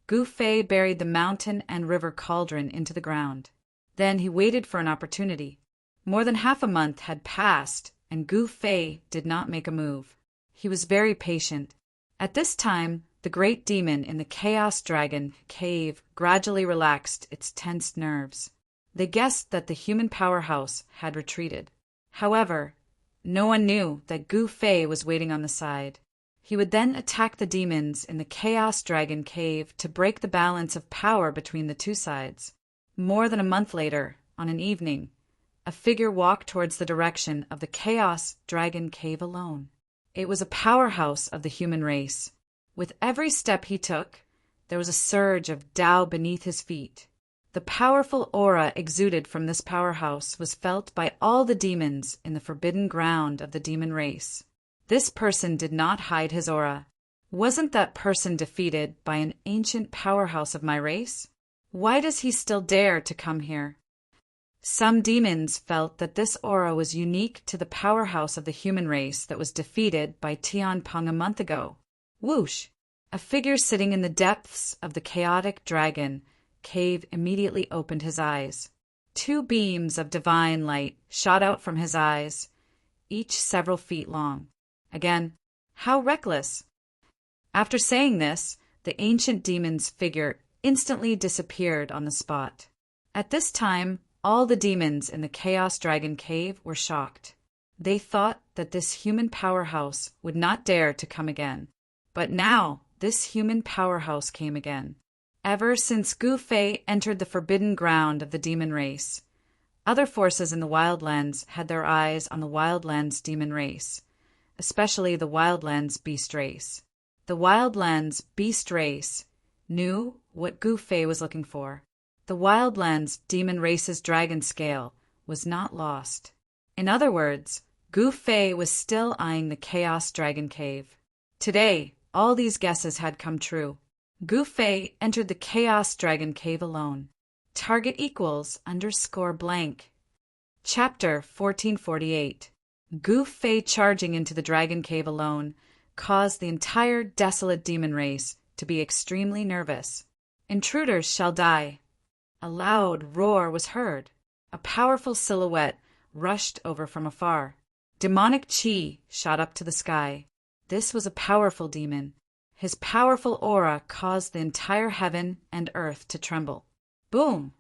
S1: Gu Fei buried the mountain and river cauldron into the ground. Then he waited for an opportunity. More than half a month had passed, and Gu Fei did not make a move. He was very patient. At this time, the great demon in the Chaos Dragon Cave gradually relaxed its tensed nerves. They guessed that the human powerhouse had retreated. However, no one knew that Gu Fei was waiting on the side. He would then attack the demons in the Chaos Dragon Cave to break the balance of power between the two sides. More than a month later, on an evening, a figure walked towards the direction of the Chaos Dragon Cave alone. It was a powerhouse of the human race. With every step he took, there was a surge of Tao beneath his feet. The powerful aura exuded from this powerhouse was felt by all the demons in the forbidden ground of the demon race. This person did not hide his aura. Wasn't that person defeated by an ancient powerhouse of my race? Why does he still dare to come here? Some demons felt that this aura was unique to the powerhouse of the human race that was defeated by Tianpeng a month ago. Whoosh! A figure sitting in the depths of the chaotic dragon cave immediately opened his eyes. 2 beams of divine light shot out from his eyes, each several feet long. Again, how reckless! After saying this, the ancient demon's figure instantly disappeared on the spot. At this time, all the demons in the Chaos Dragon Cave were shocked. They thought that this human powerhouse would not dare to come again. But now, this human powerhouse came again. Ever since Gu Fei entered the forbidden ground of the demon race, other forces in the Wildlands had their eyes on the Wildlands demon race, especially the Wildlands beast race. The Wildlands beast race knew what Gu Fei was looking for. The Wildlands demon race's dragon scale was not lost. In other words, Gu Fei was still eyeing the Chaos Dragon Cave. Today, all these guesses had come true. Gu Fei entered the Chaos Dragon Cave alone. Target equals _blank. Chapter 1448. Gu Fei charging into the Dragon Cave alone caused the entire desolate demon race to be extremely nervous. Intruders shall die. A loud roar was heard. A powerful silhouette rushed over from afar. Demonic chi shot up to the sky. This was a powerful demon. His powerful aura caused the entire heaven and earth to tremble. Boom!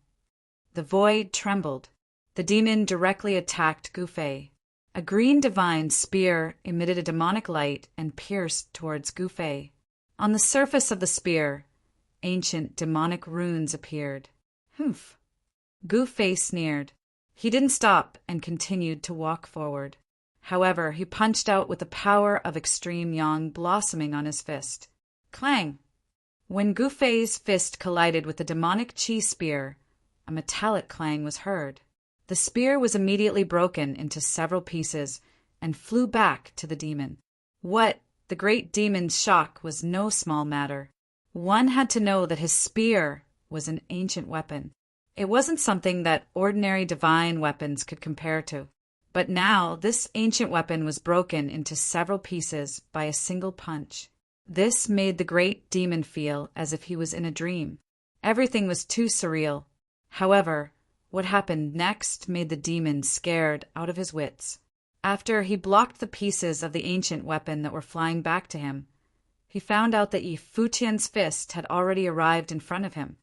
S1: The void trembled. The demon directly attacked Gu Fei. A green divine spear emitted a demonic light and pierced towards Gu Fei. On the surface of the spear, ancient demonic runes appeared. Humph! Gu Fei sneered. He didn't stop and continued to walk forward. However, he punched out with the power of extreme yang blossoming on his fist. Clang! When Gu Fei's fist collided with the demonic chi spear, a metallic clang was heard. The spear was immediately broken into several pieces and flew back to the demon. What? The great demon's shock was no small matter. One had to know that his spear was an ancient weapon. It wasn't something that ordinary divine weapons could compare to. But now this ancient weapon was broken into several pieces by a single punch. This made the great demon feel as if he was in a dream. Everything was too surreal. However, what happened next made the demon scared out of his wits. After he blocked the pieces of the ancient weapon that were flying back to him, he found out that Yi Futian's fist had already arrived in front of him.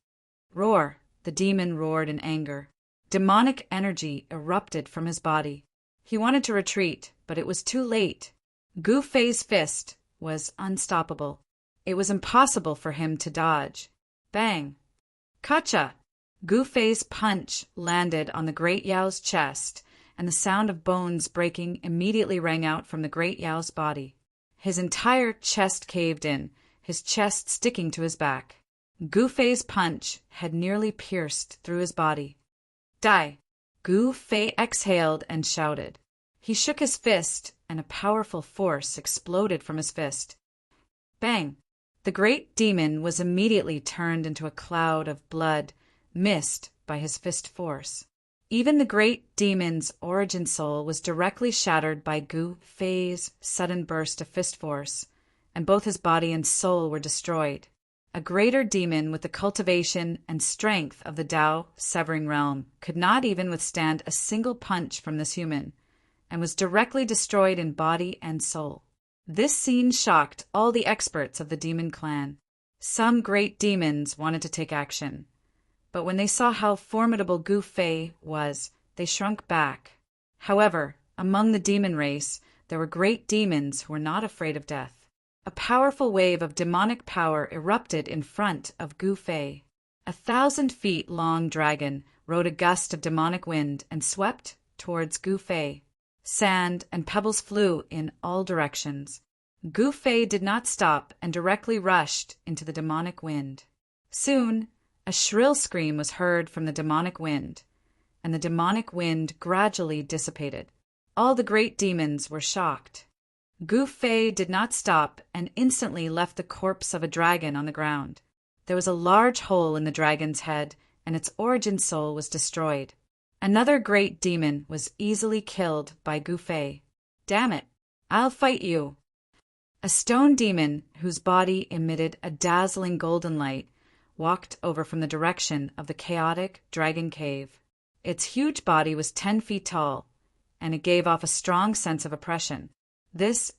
S1: Roar! The demon roared in anger. Demonic energy erupted from his body. He wanted to retreat, but it was too late. Gu Fei's fist was unstoppable. It was impossible for him to dodge. Bang! Kacha! Gu Fei's punch landed on the Great Yao's chest, and the sound of bones breaking immediately rang out from the Great Yao's body. His entire chest caved in, his chest sticking to his back. Gu Fei's punch had nearly pierced through his body. Die! Gu Fei exhaled and shouted. He shook his fist, and a powerful force exploded from his fist. Bang! The great demon was immediately turned into a cloud of blood, mist by his fist force. Even the great demon's origin soul was directly shattered by Gu Fei's sudden burst of fist force, and both his body and soul were destroyed. A greater demon with the cultivation and strength of the Tao severing realm could not even withstand a single punch from this human, and was directly destroyed in body and soul. This scene shocked all the experts of the demon clan. Some great demons wanted to take action, but when they saw how formidable Gu Fei was, they shrunk back. However, among the demon race, there were great demons who were not afraid of death. A powerful wave of demonic power erupted in front of Gu Fei. 1,000 feet long dragon rode a gust of demonic wind and swept towards Gu Fei. Sand and pebbles flew in all directions. Gu Fei did not stop and directly rushed into the demonic wind. Soon, a shrill scream was heard from the demonic wind, and the demonic wind gradually dissipated. All the great demons were shocked. Gu Fei did not stop and instantly left the corpse of a dragon on the ground. There was a large hole in the dragon's head, and its origin soul was destroyed. Another great demon was easily killed by Gu Fei. "Damn it, I'll fight you." A stone demon, whose body emitted a dazzling golden light, walked over from the direction of the chaotic dragon cave. Its huge body was 10 feet tall, and it gave off a strong sense of oppression. This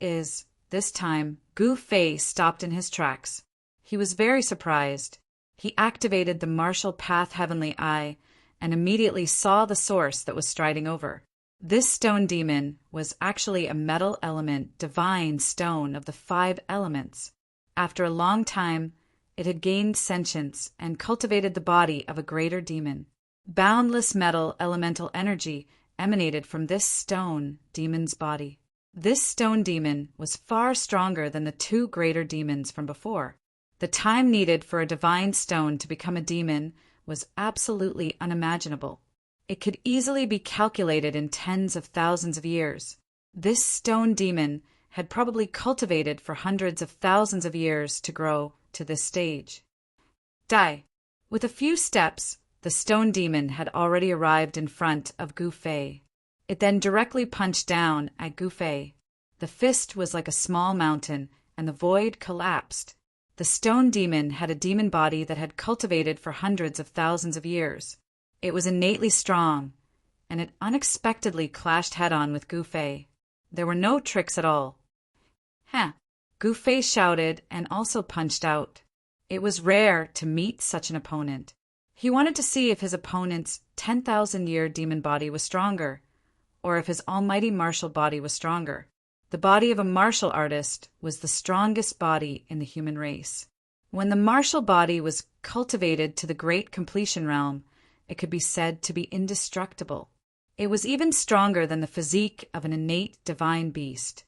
S1: time, Gu Fei stopped in his tracks. He was very surprised. He activated the martial path heavenly eye and immediately saw the source that was striding over. This stone demon was actually a metal element divine stone of the 5 elements. After a long time, it had gained sentience and cultivated the body of a greater demon. Boundless metal elemental energy emanated from this stone demon's body. This stone demon was far stronger than the 2 greater demons from before. The time needed for a divine stone to become a demon was absolutely unimaginable. It could easily be calculated in tens of thousands of years. This stone demon had probably cultivated for hundreds of thousands of years to grow to this stage. With a few steps, the stone demon had already arrived in front of Gu Fei. It then directly punched down at Gu Fei. The fist was like a small mountain, and the void collapsed. The stone demon had a demon body that had cultivated for hundreds of thousands of years. It was innately strong, and it unexpectedly clashed head-on with Gu Fei. There were no tricks at all. Gu Fei shouted and also punched out. It was rare to meet such an opponent. He wanted to see if his opponent's 10,000-year demon body was stronger, or if his almighty martial body was stronger. The body of a martial artist was the strongest body in the human race. When the martial body was cultivated to the great completion realm, it could be said to be indestructible. It was even stronger than the physique of an innate divine beast.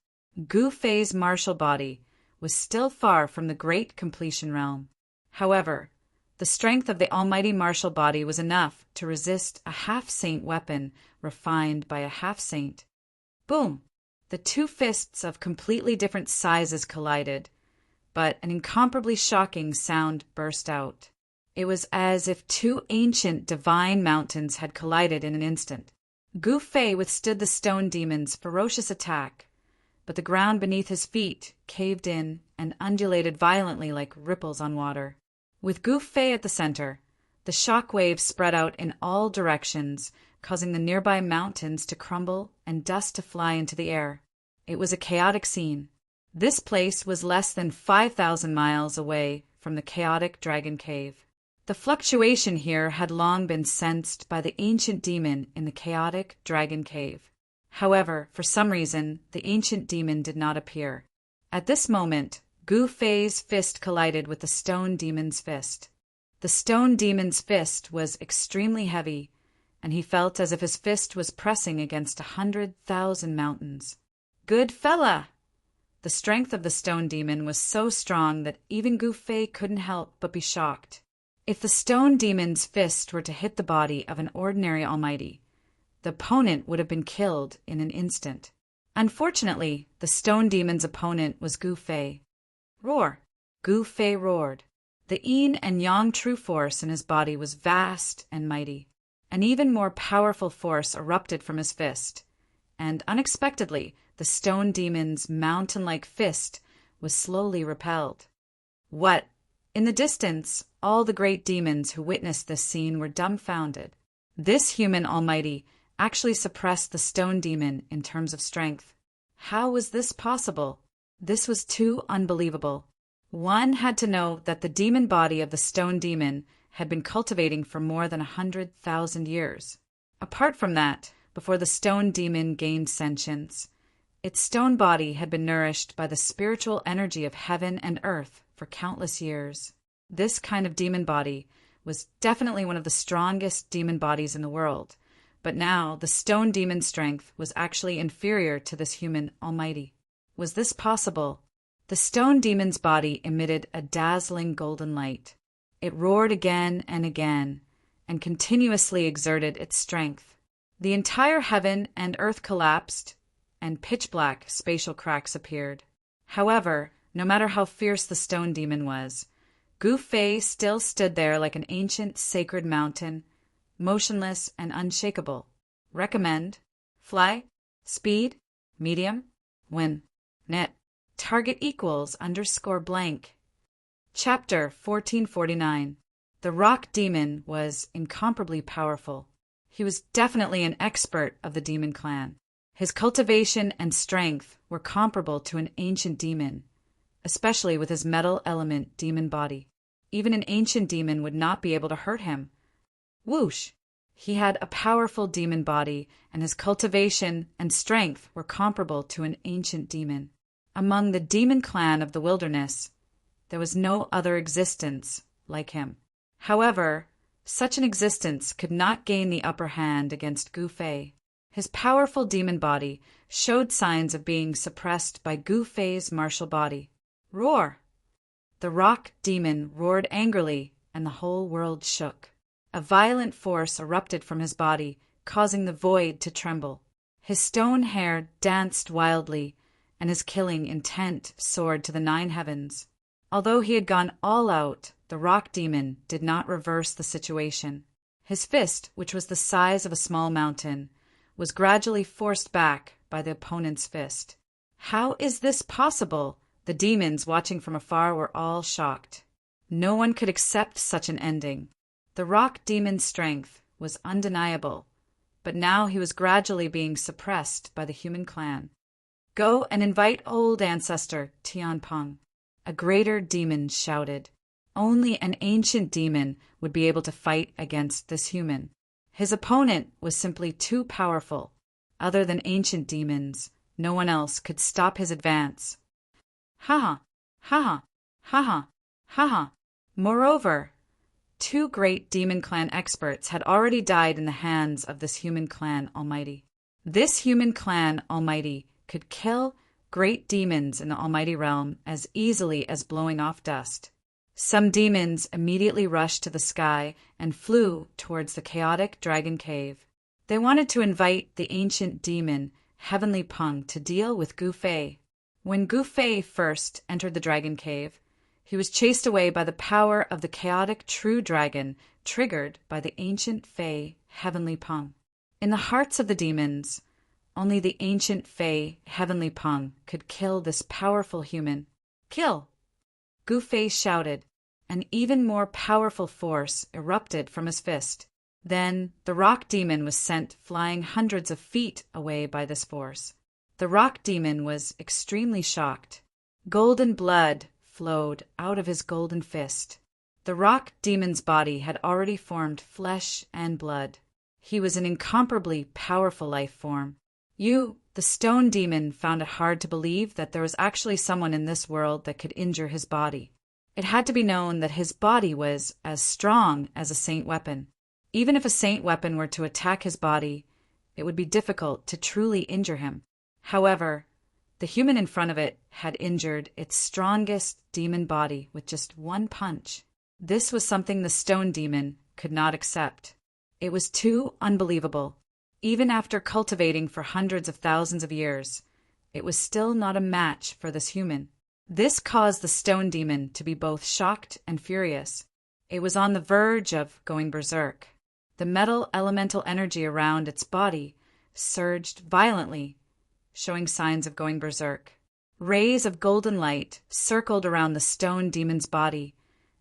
S1: Gu Fei's martial body was still far from the great completion realm. However, the strength of the almighty martial body was enough to resist a half-saint weapon refined by a half-saint. Boom! The 2 fists of completely different sizes collided, but an incomparably shocking sound burst out. It was as if 2 ancient divine mountains had collided in an instant. Gu Fei withstood the stone demon's ferocious attack, but the ground beneath his feet caved in and undulated violently like ripples on water. With Gu Fei at the center, the shock waves spread out in all directions, causing the nearby mountains to crumble and dust to fly into the air. It was a chaotic scene. This place was less than 5,000 miles away from the chaotic dragon cave. The fluctuation here had long been sensed by the ancient demon in the chaotic dragon cave. However, for some reason, the ancient demon did not appear. At this moment, Gu Fei's fist collided with the stone demon's fist. The stone demon's fist was extremely heavy, and he felt as if his fist was pressing against 100,000 mountains. Good fella! The strength of the stone demon was so strong that even Gu Fei couldn't help but be shocked. If the stone demon's fist were to hit the body of an ordinary almighty, the opponent would have been killed in an instant. Unfortunately, the stone demon's opponent was Gu Fei. Roar! Gu Fei roared. The yin and yang true force in his body was vast and mighty. An even more powerful force erupted from his fist, and unexpectedly, the stone demon's mountain-like fist was slowly repelled. What? In the distance, all the great demons who witnessed this scene were dumbfounded. This human almighty actually suppressed the stone demon in terms of strength. How was this possible? This was too unbelievable. One had to know that the demon body of the stone demon had been cultivating for more than 100,000 years. Apart from that, before the stone demon gained sentience, its stone body had been nourished by the spiritual energy of heaven and earth for countless years. This kind of demon body was definitely one of the strongest demon bodies in the world, But now the stone demon's strength was actually inferior to this human almighty. Was this possible? The stone demon's body emitted a dazzling golden light. It roared again and continuously exerted its strength. The entire heaven and earth collapsed, and pitch-black spatial cracks appeared. However, no matter how fierce the stone demon was, Gu Fei still stood there like an ancient sacred mountain, motionless and unshakable. Recommend. Fly. Speed. Medium. Win. Net. Target equals _blank. Chapter 1449. The rock demon was incomparably powerful. He was definitely an expert of the demon clan. His cultivation and strength were comparable to an ancient demon, especially with his metal element demon body. Even an ancient demon would not be able to hurt him. Whoosh! He had a powerful demon body, and his cultivation and strength were comparable to an ancient demon. Among the demon clan of the wilderness, there was no other existence like him. However, such an existence could not gain the upper hand against Gu Fei. His powerful demon body showed signs of being suppressed by Gu Fei's martial body. Roar! The rock demon roared angrily, and the whole world shook. A violent force erupted from his body, causing the void to tremble. His stone hair danced wildly, and his killing intent soared to the 9 heavens. Although he had gone all out, the rock demon did not reverse the situation. His fist, which was the size of a small mountain, was gradually forced back by the opponent's fist. How is this possible? The demons watching from afar were all shocked. No one could accept such an ending. The rock demon's strength was undeniable, but now he was gradually being suppressed by the human clan. Go and invite old ancestor Tianpeng. A greater demon shouted. Only an ancient demon would be able to fight against this human. His opponent was simply too powerful. Other than ancient demons, no one else could stop his advance. Ha ha, ha ha. Moreover, 2 great demon clan experts had already died in the hands of this human clan almighty. This human clan almighty could kill great demons in the almighty realm as easily as blowing off dust. Some demons immediately rushed to the sky and flew towards the chaotic dragon cave. They wanted to invite the ancient demon, Heavenly Peng, to deal with Gu Fei. When Gu Fei first entered the dragon cave, he was chased away by the power of the chaotic true dragon, triggered by the ancient Fei, Heavenly Peng. In the hearts of the demons, only the ancient Fei, Heavenly Peng, could kill this powerful human. Kill! Gu Fei shouted. An even more powerful force erupted from his fist. Then the rock demon was sent flying hundreds of feet away by this force. The rock demon was extremely shocked. Golden blood flowed out of his golden fist. The rock demon's body had already formed flesh and blood. He was an incomparably powerful life form. The stone demon, found it hard to believe that there was actually someone in this world that could injure his body. It had to be known that his body was as strong as a saint weapon. Even if a saint weapon were to attack his body, it would be difficult to truly injure him. However, the human in front of it had injured its strongest demon body with just one punch. This was something the stone demon could not accept. It was too unbelievable. Even after cultivating for hundreds of thousands of years, it was still not a match for this human. This caused the stone demon to be both shocked and furious. It was on the verge of going berserk. The metal elemental energy around its body surged violently, showing signs of going berserk. Rays of golden light circled around the stone demon's body,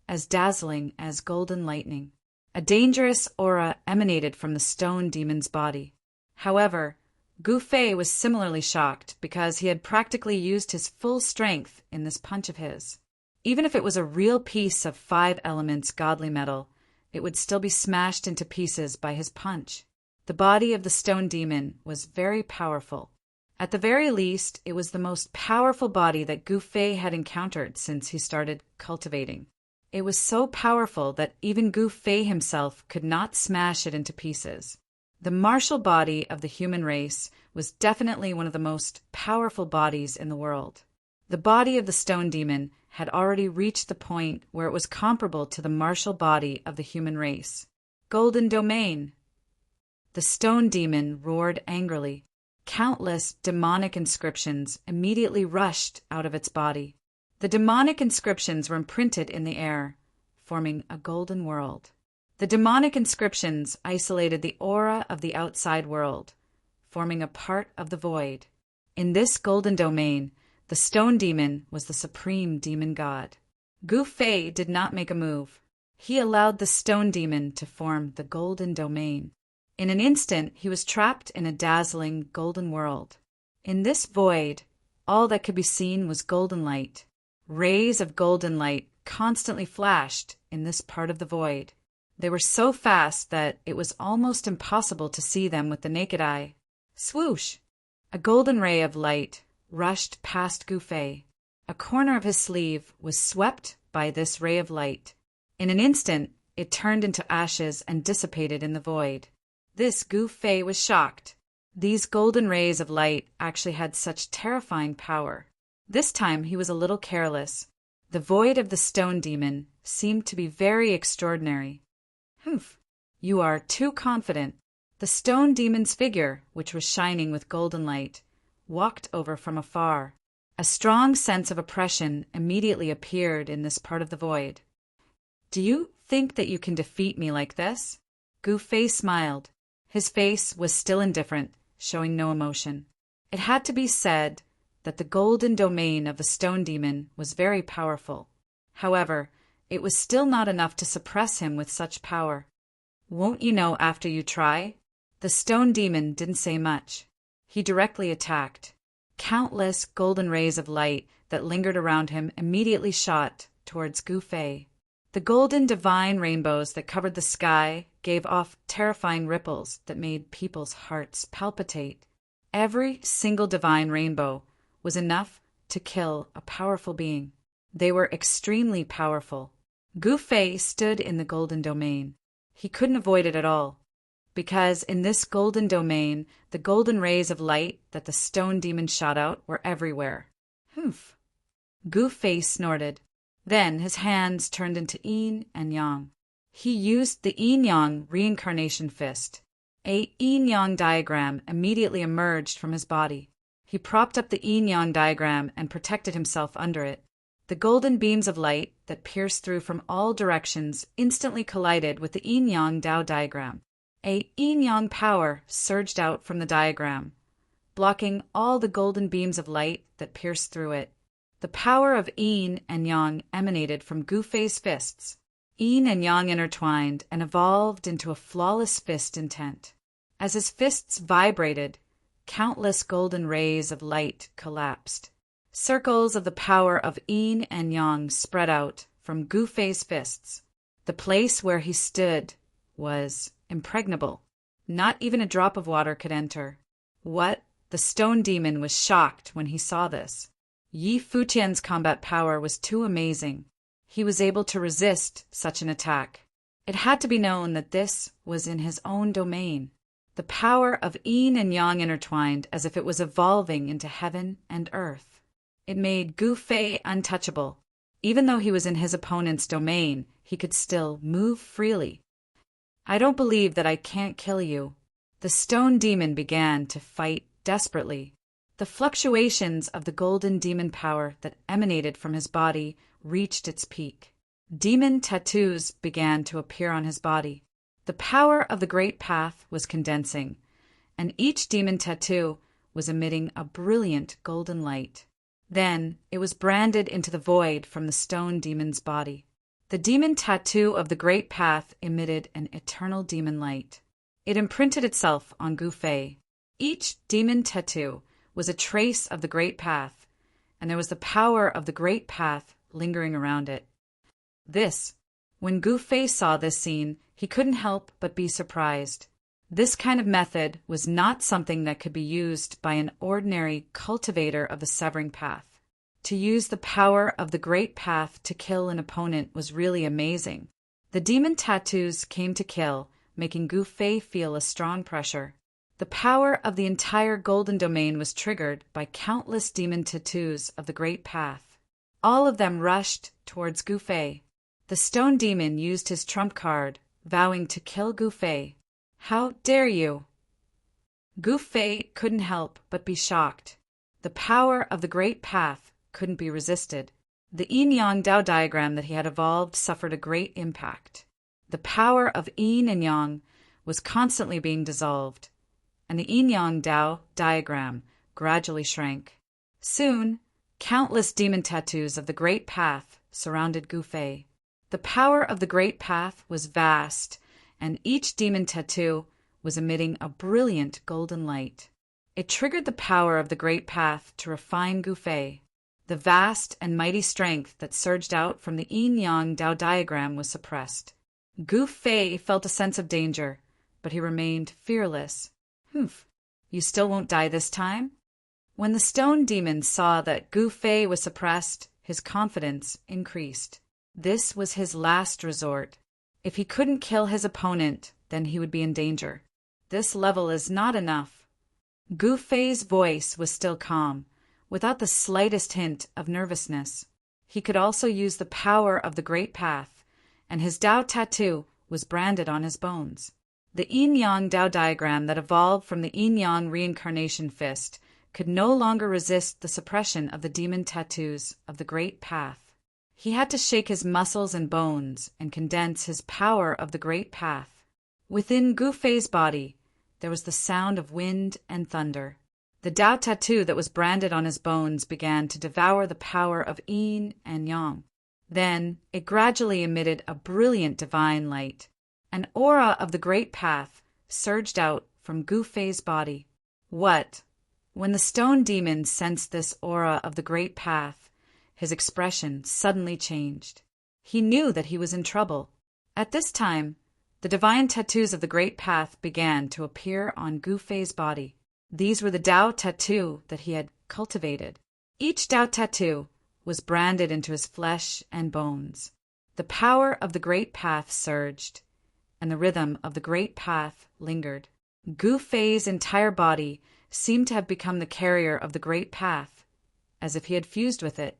S1: as dazzling as golden lightning. A dangerous aura emanated from the stone demon's body. However, Gu Fei was similarly shocked because he had practically used his full strength in this punch of his. Even if it was a real piece of 5 elements godly metal, it would still be smashed into pieces by his punch. The body of the stone demon was very powerful. At the very least, it was the most powerful body that Gu Fei had encountered since he started cultivating. It was so powerful that even Gu Fei himself could not smash it into pieces. The martial body of the human race was definitely one of the most powerful bodies in the world. The body of the stone demon had already reached the point where it was comparable to the martial body of the human race. Golden domain! The stone demon roared angrily. Countless demonic inscriptions immediately rushed out of its body. The demonic inscriptions were imprinted in the air, forming a golden world. The demonic inscriptions isolated the aura of the outside world, forming a part of the void. In this golden domain, the stone demon was the supreme demon god. Gu Fei did not make a move. He allowed the stone demon to form the golden domain. In an instant, he was trapped in a dazzling golden world. In this void, all that could be seen was golden light. Rays of golden light constantly flashed in this part of the void. They were so fast that it was almost impossible to see them with the naked eye. Swoosh! A golden ray of light rushed past Gu Fei. A corner of his sleeve was swept by this ray of light. In an instant, it turned into ashes and dissipated in the void. This Gu Fei was shocked. These golden rays of light actually had such terrifying power. This time he was a little careless. The void of the stone demon seemed to be very extraordinary. Humph! You are too confident. The stone demon's figure, which was shining with golden light, walked over from afar. A strong sense of oppression immediately appeared in this part of the void. Do you think that you can defeat me like this? Gu Fei smiled. His face was still indifferent, showing no emotion. It had to be said that the golden domain of the stone demon was very powerful. However, it was still not enough to suppress him with such power. Won't you know after you try? The stone demon didn't say much. He directly attacked. Countless golden rays of light that lingered around him immediately shot towards Gu Fei. The golden divine rainbows that covered the sky gave off terrifying ripples that made people's hearts palpitate. Every single divine rainbow was enough to kill a powerful being. They were extremely powerful. Gu Fei stood in the golden domain. He couldn't avoid it at all, because in this golden domain, the golden rays of light that the stone demon shot out were everywhere. Humph! Gu Fei snorted. Then his hands turned into yin and yang. He used the yin-yang reincarnation fist. A yin-yang diagram immediately emerged from his body. He propped up the yin-yang diagram and protected himself under it. The golden beams of light that pierced through from all directions instantly collided with the yin-yang Tao diagram. A yin-yang power surged out from the diagram, blocking all the golden beams of light that pierced through it. The power of yin and yang emanated from Gu Fei's fists. Yin and yang intertwined and evolved into a flawless fist intent. As his fists vibrated, countless golden rays of light collapsed. Circles of the power of yin and yang spread out from Gu Fei's fists. The place where he stood was impregnable. Not even a drop of water could enter. What? The stone demon was shocked when he saw this. Yi Futian's combat power was too amazing. He was able to resist such an attack. It had to be known that this was in his own domain. The power of yin and yang intertwined as if it was evolving into heaven and earth. It made Gu Fei untouchable. Even though he was in his opponent's domain, he could still move freely. I don't believe that I can't kill you. The stone demon began to fight desperately. The fluctuations of the golden demon power that emanated from his body reached its peak. Demon tattoos began to appear on his body. The power of the Great Path was condensing, and each demon tattoo was emitting a brilliant golden light. Then it was branded into the void from the stone demon's body. The demon tattoo of the Great Path emitted an eternal demon light. It imprinted itself on Gu Fei. Each demon tattoo was a trace of the Great Path, and there was the power of the Great Path lingering around it. When Gu Fei saw this scene, he couldn't help but be surprised. This kind of method was not something that could be used by an ordinary cultivator of the Severing Path. To use the power of the Great Path to kill an opponent was really amazing. The demon tattoos came to kill, making Gu Fei feel a strong pressure. The power of the entire golden domain was triggered by countless demon tattoos of the Great Path. All of them rushed towards Gu Fei. The stone demon used his trump card, vowing to kill Gu Fei. How dare you? Gu Fei couldn't help but be shocked. The power of the Great Path couldn't be resisted. The yin-yang Dao diagram that he had evolved suffered a great impact. The power of yin and yang was constantly being dissolved, and the yin-yang Dao diagram gradually shrank. Soon, countless demon tattoos of the Great Path surrounded Gu Fei. The power of the Great Path was vast, and each demon tattoo was emitting a brilliant golden light. It triggered the power of the Great Path to refine Gu Fei. The vast and mighty strength that surged out from the yin-yang Dao diagram was suppressed. Gu Fei felt a sense of danger, but he remained fearless. You still won't die this time? When the stone demon saw that Gu Fei was suppressed, his confidence increased. This was his last resort. If he couldn't kill his opponent, then he would be in danger. This level is not enough. Gu Fei's voice was still calm, without the slightest hint of nervousness. He could also use the power of the Great Path, and his Dao tattoo was branded on his bones. The yin-yang Dao diagram that evolved from the yin-yang reincarnation fist could no longer resist the suppression of the demon tattoos of the Great Path. He had to shake his muscles and bones and condense his power of the Great Path. Within Gu Fei's body, there was the sound of wind and thunder. The Dao tattoo that was branded on his bones began to devour the power of yin and yang. Then it gradually emitted a brilliant divine light. An aura of the Great Path surged out from Gu Fei's body. What? When the stone demon sensed this aura of the Great Path, his expression suddenly changed. He knew that he was in trouble. At this time, the divine tattoos of the Great Path began to appear on Gu Fei's body. These were the Dao tattoo that he had cultivated. Each Dao tattoo was branded into his flesh and bones. The power of the Great Path surged, and the rhythm of the Great Path lingered. Gu Fei's entire body seemed to have become the carrier of the Great Path, as if he had fused with it.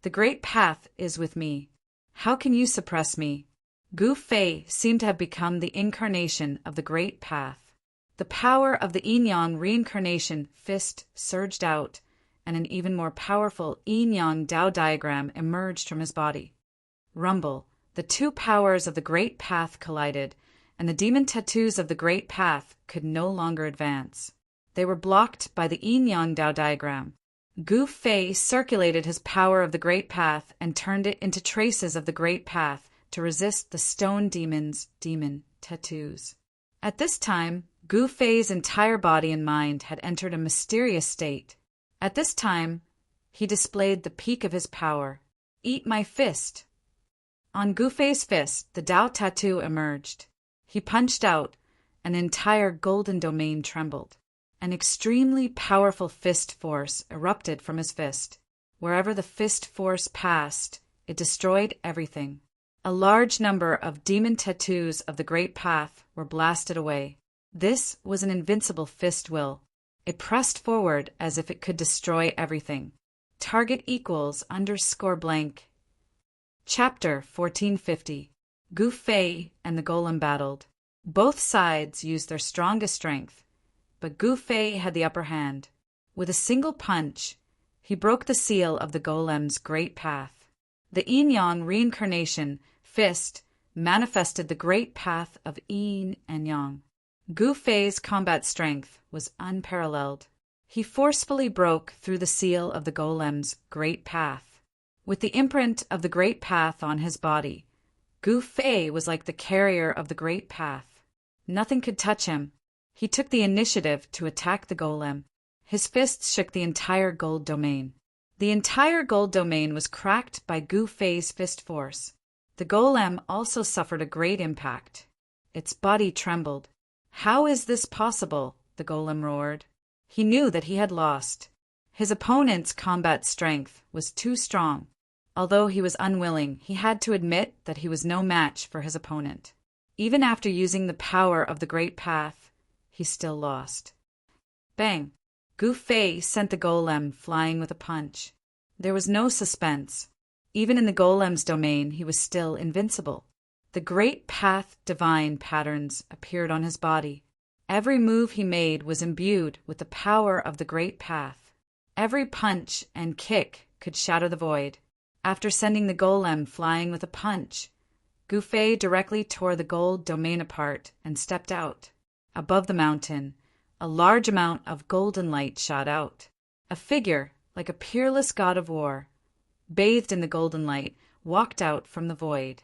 S1: The Great Path is with me. How can you suppress me? Gu Fei seemed to have become the incarnation of the Great Path. The power of the yin-yang reincarnation fist surged out, and an even more powerful yin-yang Dao diagram emerged from his body. Rumble, the two powers of the Great Path collided, and the demon tattoos of the Great Path could no longer advance. They were blocked by the yin-yang Dao diagram. Gu Fei circulated his power of the Great Path and turned it into traces of the Great Path to resist the stone demon's demon tattoos. At this time, Gu Fei's entire body and mind had entered a mysterious state. At this time, he displayed the peak of his power. Eat my fist. On Gu Fei's fist, the Dao tattoo emerged. He punched out, an entire golden domain trembled. An extremely powerful fist force erupted from his fist. Wherever the fist force passed, it destroyed everything. A large number of demon tattoos of the Great Path were blasted away. This was an invincible fist will. It pressed forward as if it could destroy everything. Target equals _blank. Chapter 1450. Gu Fei and the Golem battled. Both sides used their strongest strength, but Gu Fei had the upper hand. With a single punch, he broke the seal of the Golem's Great Path. The yin-yang reincarnation fist manifested the Great Path of yin and yang. Gu Fei's combat strength was unparalleled. He forcefully broke through the seal of the Golem's Great Path. With the imprint of the Great Path on his body, Gu Fei was like the carrier of the Great Path. Nothing could touch him. He took the initiative to attack the Golem. His fists shook the entire gold domain. The entire gold domain was cracked by Gu Fei's fist force. The Golem also suffered a great impact. Its body trembled. How is this possible? The Golem roared. He knew that he had lost. His opponent's combat strength was too strong. Although he was unwilling, he had to admit that he was no match for his opponent. Even after using the power of the Great Path, he still lost. Bang! Gu Fei sent the golem flying with a punch. There was no suspense. Even in the golem's domain, he was still invincible. The Great Path divine patterns appeared on his body. Every move he made was imbued with the power of the Great Path. Every punch and kick could shatter the void. After sending the golem flying with a punch, Gu Fei directly tore the gold domain apart and stepped out. Above the mountain, a large amount of golden light shot out. A figure, like a peerless god of war, bathed in the golden light, walked out from the void.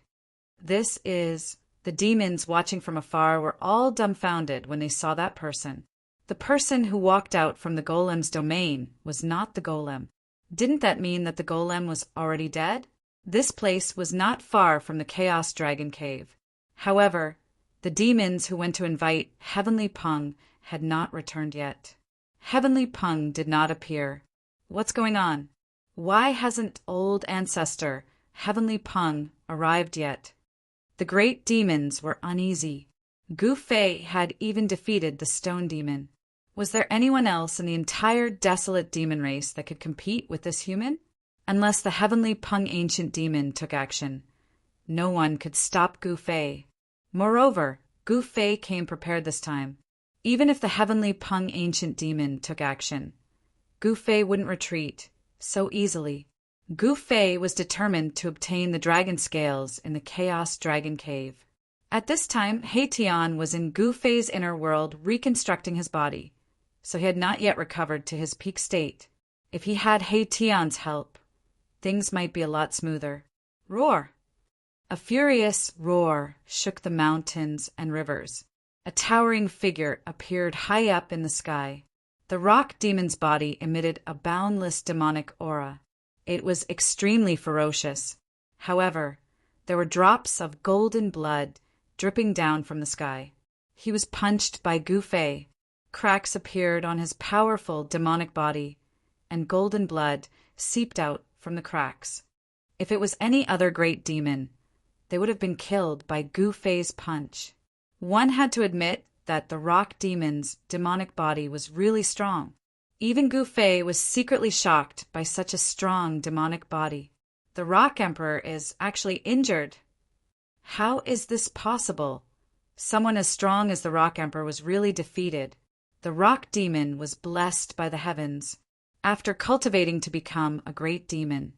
S1: The demons watching from afar were all dumbfounded when they saw that person. The person who walked out from the golem's domain was not the golem. Didn't that mean that the golem was already dead? This place was not far from the Chaos Dragon Cave. However, the demons who went to invite Heavenly Peng had not returned yet. Heavenly Peng did not appear. What's going on? Why hasn't old ancestor Heavenly Peng arrived yet? The great demons were uneasy. Gu Fei had even defeated the stone demon. Was there anyone else in the entire desolate demon race that could compete with this human? Unless the Heavenly Peng ancient demon took action, no one could stop Gu Fei. Moreover, Gu Fei came prepared this time. Even if the Heavenly Peng ancient demon took action, Gu Fei wouldn't retreat so easily. Gu Fei was determined to obtain the dragon scales in the Chaos Dragon Cave. At this time, He Tian was in Gu Fei's inner world reconstructing his body, so he had not yet recovered to his peak state. If he had He Tian's help, things might be a lot smoother. Roar! A furious roar shook the mountains and rivers. A towering figure appeared high up in the sky. The rock demon's body emitted a boundless demonic aura. It was extremely ferocious. However, there were drops of golden blood dripping down from the sky. He was punched by Gu Fei. Cracks appeared on his powerful demonic body, and golden blood seeped out from the cracks. If it was any other great demon, they would have been killed by Gu Fei's punch. One had to admit that the rock demon's demonic body was really strong. Even Gu Fei was secretly shocked by such a strong demonic body. The Rock Emperor is actually injured. How is this possible? Someone as strong as the Rock Emperor was really defeated. The rock demon was blessed by the heavens. After cultivating to become a great demon,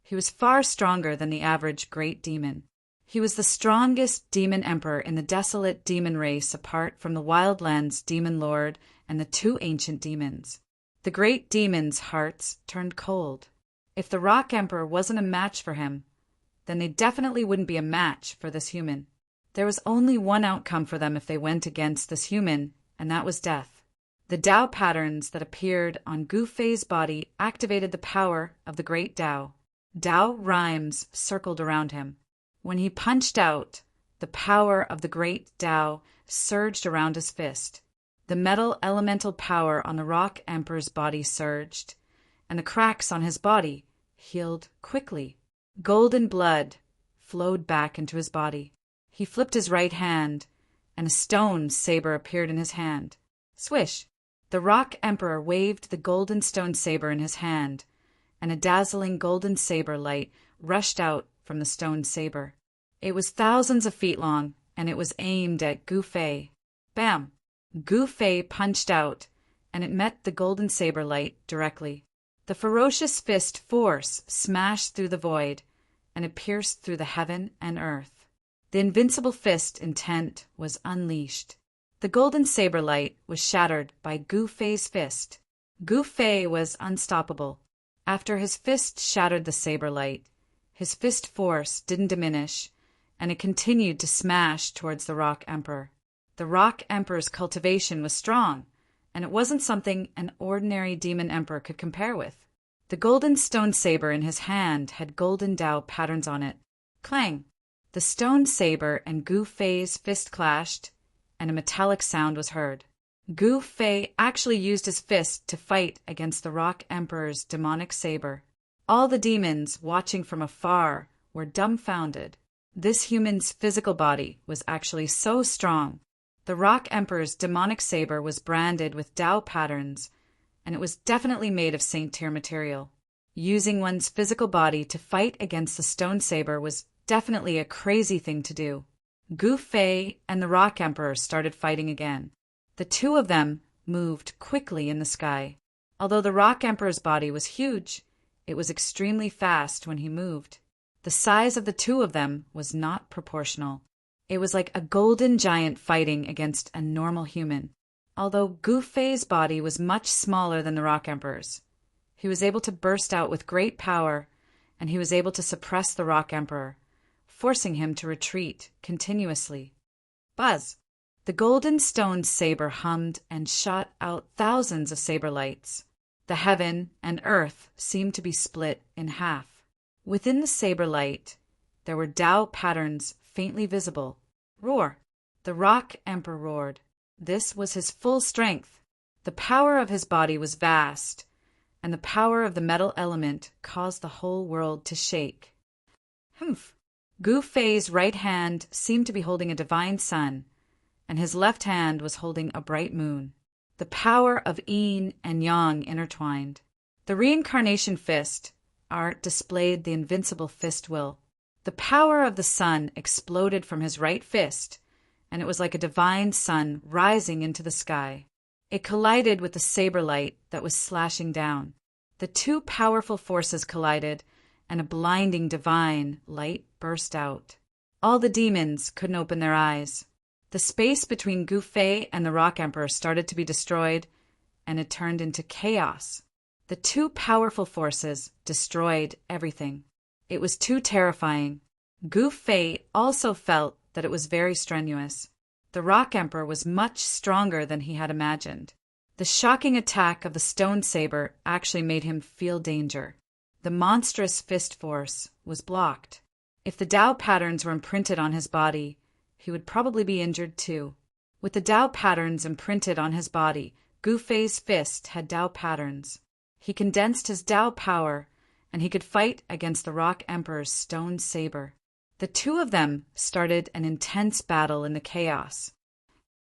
S1: he was far stronger than the average great demon. He was the strongest demon emperor in the desolate demon race apart from the Wildlands demon lord and the two ancient demons. The great demons' hearts turned cold. If the Rock Emperor wasn't a match for him, then they definitely wouldn't be a match for this human. There was only one outcome for them if they went against this human, and that was death. The Tao patterns that appeared on Gu Fei's body activated the power of the great Tao. Tao rhymes circled around him. When he punched out, the power of the great Tao surged around his fist. The metal elemental power on the Rock Emperor's body surged, and the cracks on his body healed quickly. Golden blood flowed back into his body. He flipped his right hand, and a stone saber appeared in his hand. Swish! The Rock Emperor waved the golden stone saber in his hand, and a dazzling golden saber light rushed out from the stone saber. It was thousands of feet long, and it was aimed at Gu Fei. Bam! Gu Fei punched out, and it met the golden saber light directly. The ferocious fist force smashed through the void, and it pierced through the heaven and earth. The invincible fist intent was unleashed. The golden saber light was shattered by Gu Fei's fist. Gu Fei was unstoppable. After his fist shattered the saber light, his fist force didn't diminish, and it continued to smash towards the Rock Emperor. The Rock Emperor's cultivation was strong, and it wasn't something an ordinary demon emperor could compare with. The golden stone saber in his hand had golden Tao patterns on it. Clang! The stone saber and Gu Fei's fist clashed, and a metallic sound was heard. Gu Fei actually used his fist to fight against the Rock Emperor's demonic saber. All the demons, watching from afar, were dumbfounded. This human's physical body was actually so strong. The Rock Emperor's demonic saber was branded with Tao patterns, and it was definitely made of Saint Tyr material. Using one's physical body to fight against the stone saber was definitely a crazy thing to do. Gu Fei and the Rock Emperor started fighting again. The two of them moved quickly in the sky. Although the Rock Emperor's body was huge, it was extremely fast when he moved. The size of the two of them was not proportional. It was like a golden giant fighting against a normal human. Although Gu Fei's body was much smaller than the Rock Emperor's, he was able to burst out with great power, and he was able to suppress the Rock Emperor, forcing him to retreat continuously. Buzz! The golden stone saber hummed and shot out thousands of saber lights. The heaven and earth seemed to be split in half. Within the saber light, there were Tao patterns faintly visible. Roar! The Rock Emperor roared. This was his full strength. The power of his body was vast, and the power of the metal element caused the whole world to shake. Humph! Gu Fei's right hand seemed to be holding a divine sun, and his left hand was holding a bright moon. The power of yin and yang intertwined. The reincarnation fist art displayed the invincible fist will. The power of the sun exploded from his right fist, and it was like a divine sun rising into the sky. It collided with the saber light that was slashing down. The two powerful forces collided, and a blinding divine light burst out. All the demons couldn't open their eyes. The space between Gu Fei and the Rock Emperor started to be destroyed, and it turned into chaos. The two powerful forces destroyed everything. It was too terrifying. Gu Fei also felt that it was very strenuous. The Rock Emperor was much stronger than he had imagined. The shocking attack of the stone saber actually made him feel danger. The monstrous fist force was blocked. If the Tao patterns were imprinted on his body, he would probably be injured too. With the Tao patterns imprinted on his body, Gu Fei's fist had Tao patterns. He condensed his Tao power, and he could fight against the Rock Emperor's stone saber. The two of them started an intense battle in the chaos.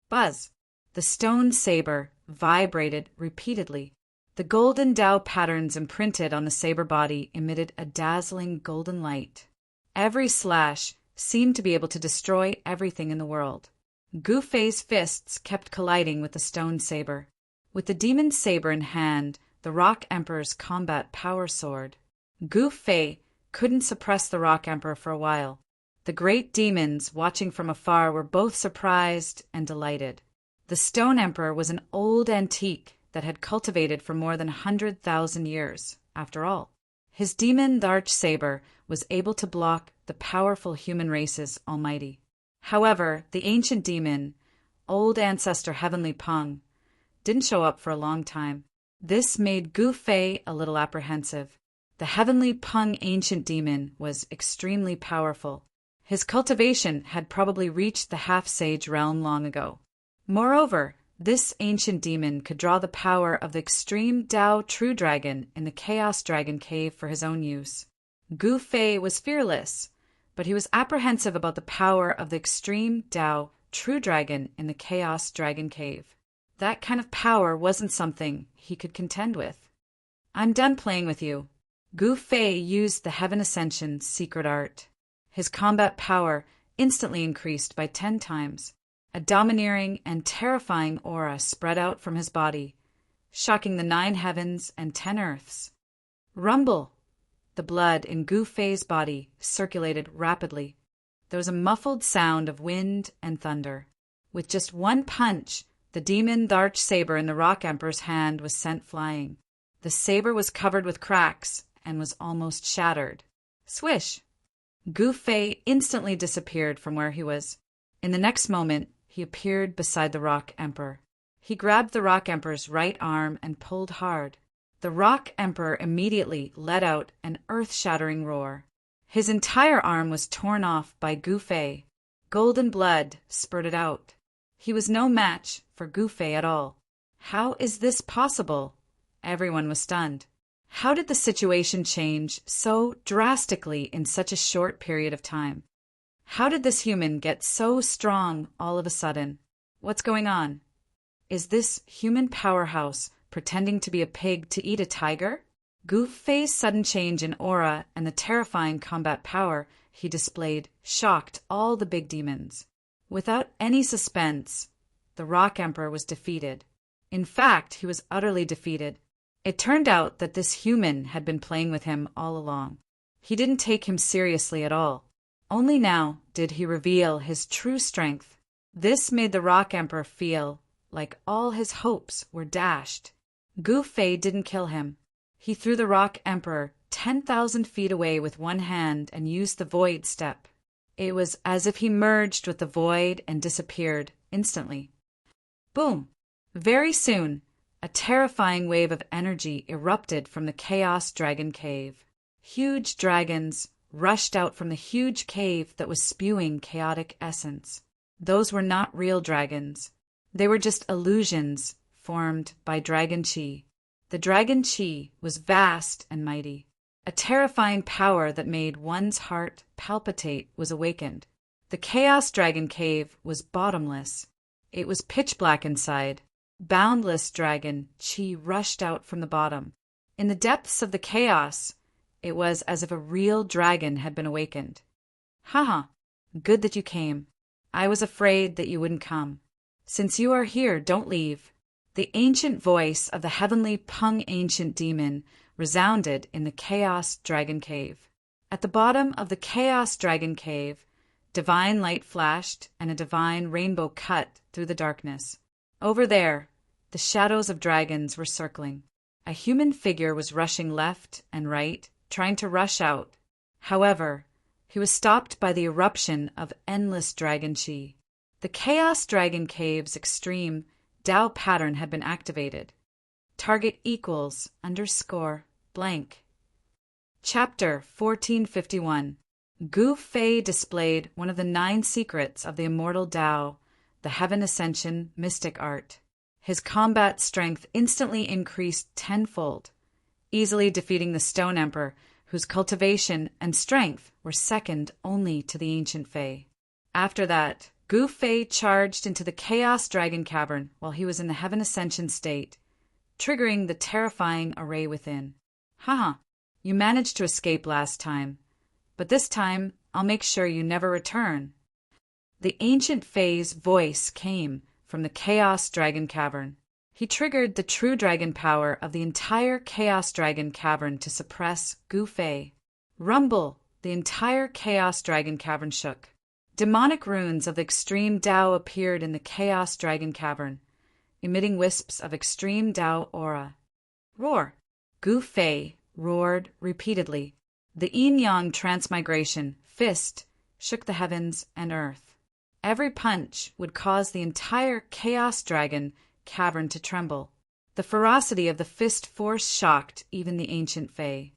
S1: Buzz! The stone saber vibrated repeatedly. The golden Tao patterns imprinted on the saber body emitted a dazzling golden light. Every slash seemed to be able to destroy everything in the world. Gu Fei's fists kept colliding with the stone saber. With the demon saber in hand, the Rock Emperor's combat power soared. Gu Fei couldn't suppress the Rock Emperor for a while. The great demons watching from afar were both surprised and delighted. The Stone Emperor was an old antique that had cultivated for more than 100,000 years, after all. His demon Darch saber was able to block the powerful human race's almighty. However, the ancient demon, old ancestor Heavenly Peng, didn't show up for a long time. This made Gu Fei a little apprehensive. The Heavenly Peng ancient demon was extremely powerful. His cultivation had probably reached the half-sage realm long ago. Moreover, this ancient demon could draw the power of the extreme Tao True Dragon in the Chaos Dragon Cave for his own use. Gu Fei was fearless, but he was apprehensive about the power of the extreme Tao True Dragon in the Chaos Dragon Cave. That kind of power wasn't something he could contend with. I'm done playing with you. Gu Fei used the Heaven Ascension's secret art. His combat power instantly increased by 10 times. A domineering and terrifying aura spread out from his body, shocking the 9 heavens and 10 earths. Rumble! The blood in Gu Fei's body circulated rapidly. There was a muffled sound of wind and thunder. With just one punch, the demon Darch saber in the Rock Emperor's hand was sent flying. The saber was covered with cracks and was almost shattered. Swish! Gu Fei instantly disappeared from where he was. In the next moment, he appeared beside the Rock Emperor. He grabbed the Rock Emperor's right arm and pulled hard. The Rock Emperor immediately let out an earth-shattering roar. His entire arm was torn off by Gu Fei. Golden blood spurted out. He was no match for Gu Fei at all. How is this possible? Everyone was stunned. How did the situation change so drastically in such a short period of time? How did this human get so strong all of a sudden? What's going on? Is this human powerhouse pretending to be a pig to eat a tiger? Gu Fei's sudden change in aura and the terrifying combat power he displayed shocked all the big demons. Without any suspense, the Rock Emperor was defeated. In fact, he was utterly defeated. It turned out that this human had been playing with him all along. He didn't take him seriously at all. Only now did he reveal his true strength. This made the Rock Emperor feel like all his hopes were dashed. Gu Fei didn't kill him. He threw the Rock Emperor 10,000 feet away with one hand and used the Void Step. It was as if he merged with the void and disappeared instantly. Boom! Very soon, a terrifying wave of energy erupted from the Chaos Dragon Cave. Huge dragons rushed out from the huge cave that was spewing chaotic essence. Those were not real dragons. They were just illusions formed by Dragon Chi. The Dragon Chi was vast and mighty. A terrifying power that made one's heart palpitate was awakened. The Chaos Dragon Cave was bottomless. It was pitch black inside. Boundless dragon Chi rushed out from the bottom. In the depths of the chaos, it was as if a real dragon had been awakened. Haha, good that you came. I was afraid that you wouldn't come. Since you are here, don't leave. The ancient voice of the heavenly Peng ancient demon resounded in the Chaos Dragon Cave. At the bottom of the Chaos Dragon Cave, divine light flashed and a divine rainbow cut through the darkness. Over there, the shadows of dragons were circling. A human figure was rushing left and right, trying to rush out. However, he was stopped by the eruption of endless dragon chi. The Chaos Dragon Cave's extreme Tao pattern had been activated. Target equals _ blank. Chapter 1451. Gu Fei displayed one of the 9 secrets of the immortal Tao, the Heaven Ascension mystic art. His combat strength instantly increased tenfold, easily defeating the Stone Emperor, whose cultivation and strength were second only to the ancient Fei. After that, Gu Fei charged into the Chaos Dragon Cavern while he was in the Heaven Ascension state, triggering the terrifying array within. Haha, you managed to escape last time, but this time I'll make sure you never return. The ancient Fei's voice came from the Chaos Dragon Cavern. He triggered the true dragon power of the entire Chaos Dragon Cavern to suppress Gu Fei. Rumble! The entire Chaos Dragon Cavern shook. Demonic runes of the extreme Tao appeared in the Chaos Dragon Cavern, emitting wisps of extreme Tao aura. Roar! Gu Fei roared repeatedly. The yin-yang transmigration, fist, shook the heavens and earth. Every punch would cause the entire Chaos Dragon Cavern to tremble. The ferocity of the fist force shocked even the ancient Fei.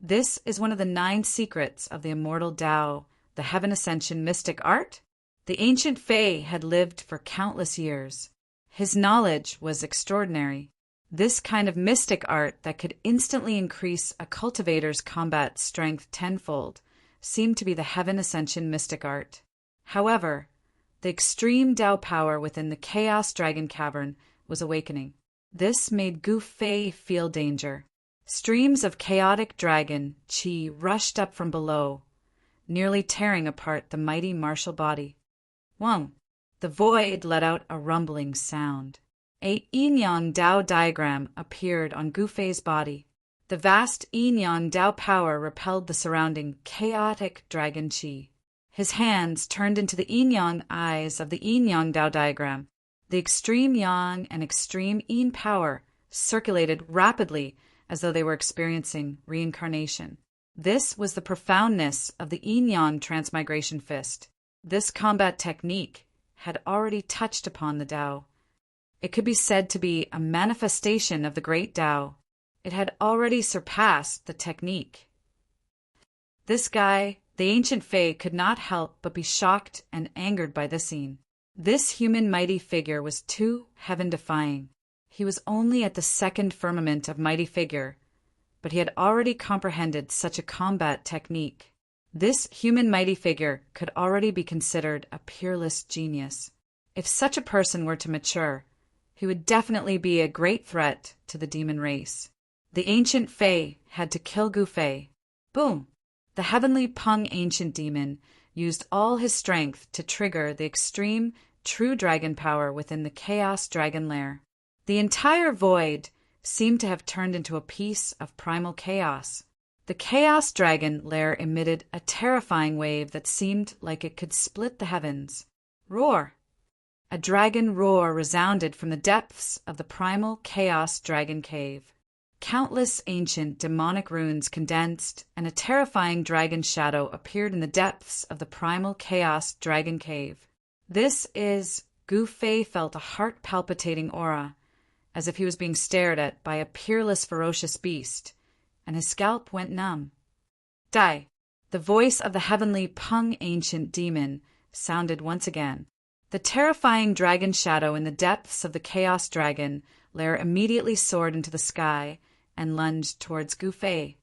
S1: This is one of the 9 secrets of the immortal Tao, the Heaven Ascension mystic art. The ancient Fei had lived for countless years. His knowledge was extraordinary. This kind of mystic art that could instantly increase a cultivator's combat strength tenfold seemed to be the Heaven Ascension mystic art. However, the extreme Tao power within the Chaos Dragon Cavern was awakening. This made Gu Fei feel danger. Streams of chaotic dragon chi rushed up from below, nearly tearing apart the mighty martial body. Wang! The void let out a rumbling sound. A yin-yang Tao diagram appeared on Gu Fei's body. The vast yin-yang Tao power repelled the surrounding chaotic dragon chi. His hands turned into the yin-yang eyes of the yin-yang Tao diagram. The extreme yang and extreme yin power circulated rapidly as though they were experiencing reincarnation. This was the profoundness of the yin-yang transmigration fist. This combat technique had already touched upon the Tao. It could be said to be a manifestation of the great Tao. It had already surpassed the technique. This guy, the ancient Fei, could not help but be shocked and angered by this scene. This human mighty figure was too heaven-defying. He was only at the second firmament of mighty figure, but he had already comprehended such a combat technique. This human mighty figure could already be considered a peerless genius. If such a person were to mature, he would definitely be a great threat to the demon race. The ancient Fae had to kill Gu Fei. Boom! The heavenly Peng ancient demon used all his strength to trigger the extreme true dragon power within the Chaos Dragon lair. The entire void seemed to have turned into a piece of primal chaos. The Chaos Dragon lair emitted a terrifying wave that seemed like it could split the heavens. Roar! A dragon roar resounded from the depths of the primal Chaos Dragon cave. Countless ancient demonic runes condensed, and a terrifying dragon shadow appeared in the depths of the primal Chaos Dragon cave. Gu Fei felt a heart-palpitating aura, as if he was being stared at by a peerless ferocious beast, and his scalp went numb. Die! The voice of the heavenly Peng ancient demon sounded once again. The terrifying dragon shadow in the depths of the Chaos Dragon lair immediately soared into the sky and lunged towards Gu Fei.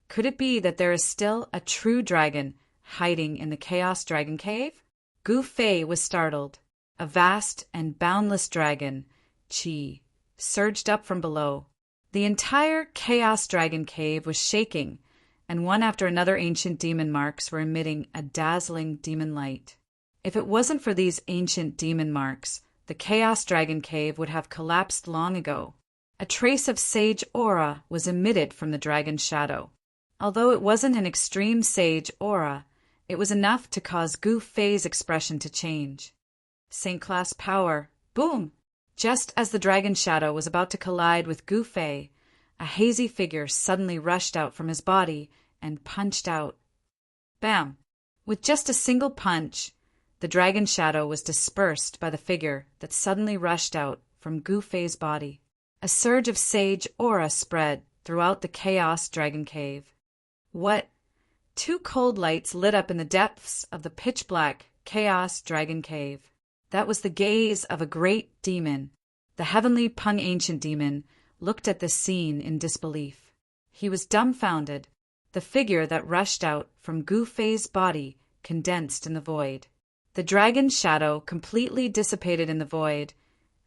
S1: Could it be that there is still a true dragon hiding in the Chaos Dragon cave? Gu Fei was startled. A vast and boundless dragon, Qi, surged up from below. The entire Chaos Dragon cave was shaking, and one after another ancient demon marks were emitting a dazzling demon light. If it wasn't for these ancient demon marks, the Chaos Dragon cave would have collapsed long ago. A trace of sage aura was emitted from the dragon's shadow. Although it wasn't an extreme sage aura, it was enough to cause Gu Fei's expression to change. Saint Class power. Boom! Just as the dragon shadow was about to collide with Gu Fei, a hazy figure suddenly rushed out from his body and punched out. Bam! With just a single punch, the dragon shadow was dispersed by the figure that suddenly rushed out from Gu Fei's body. A surge of sage aura spread throughout the Chaos Dragon cave. What? Two cold lights lit up in the depths of the pitch-black Chaos Dragon cave. That was the gaze of a great demon. The heavenly Peng ancient demon looked at this scene in disbelief. He was dumbfounded. The figure that rushed out from Gu Fei's body condensed in the void. The dragon's shadow completely dissipated in the void,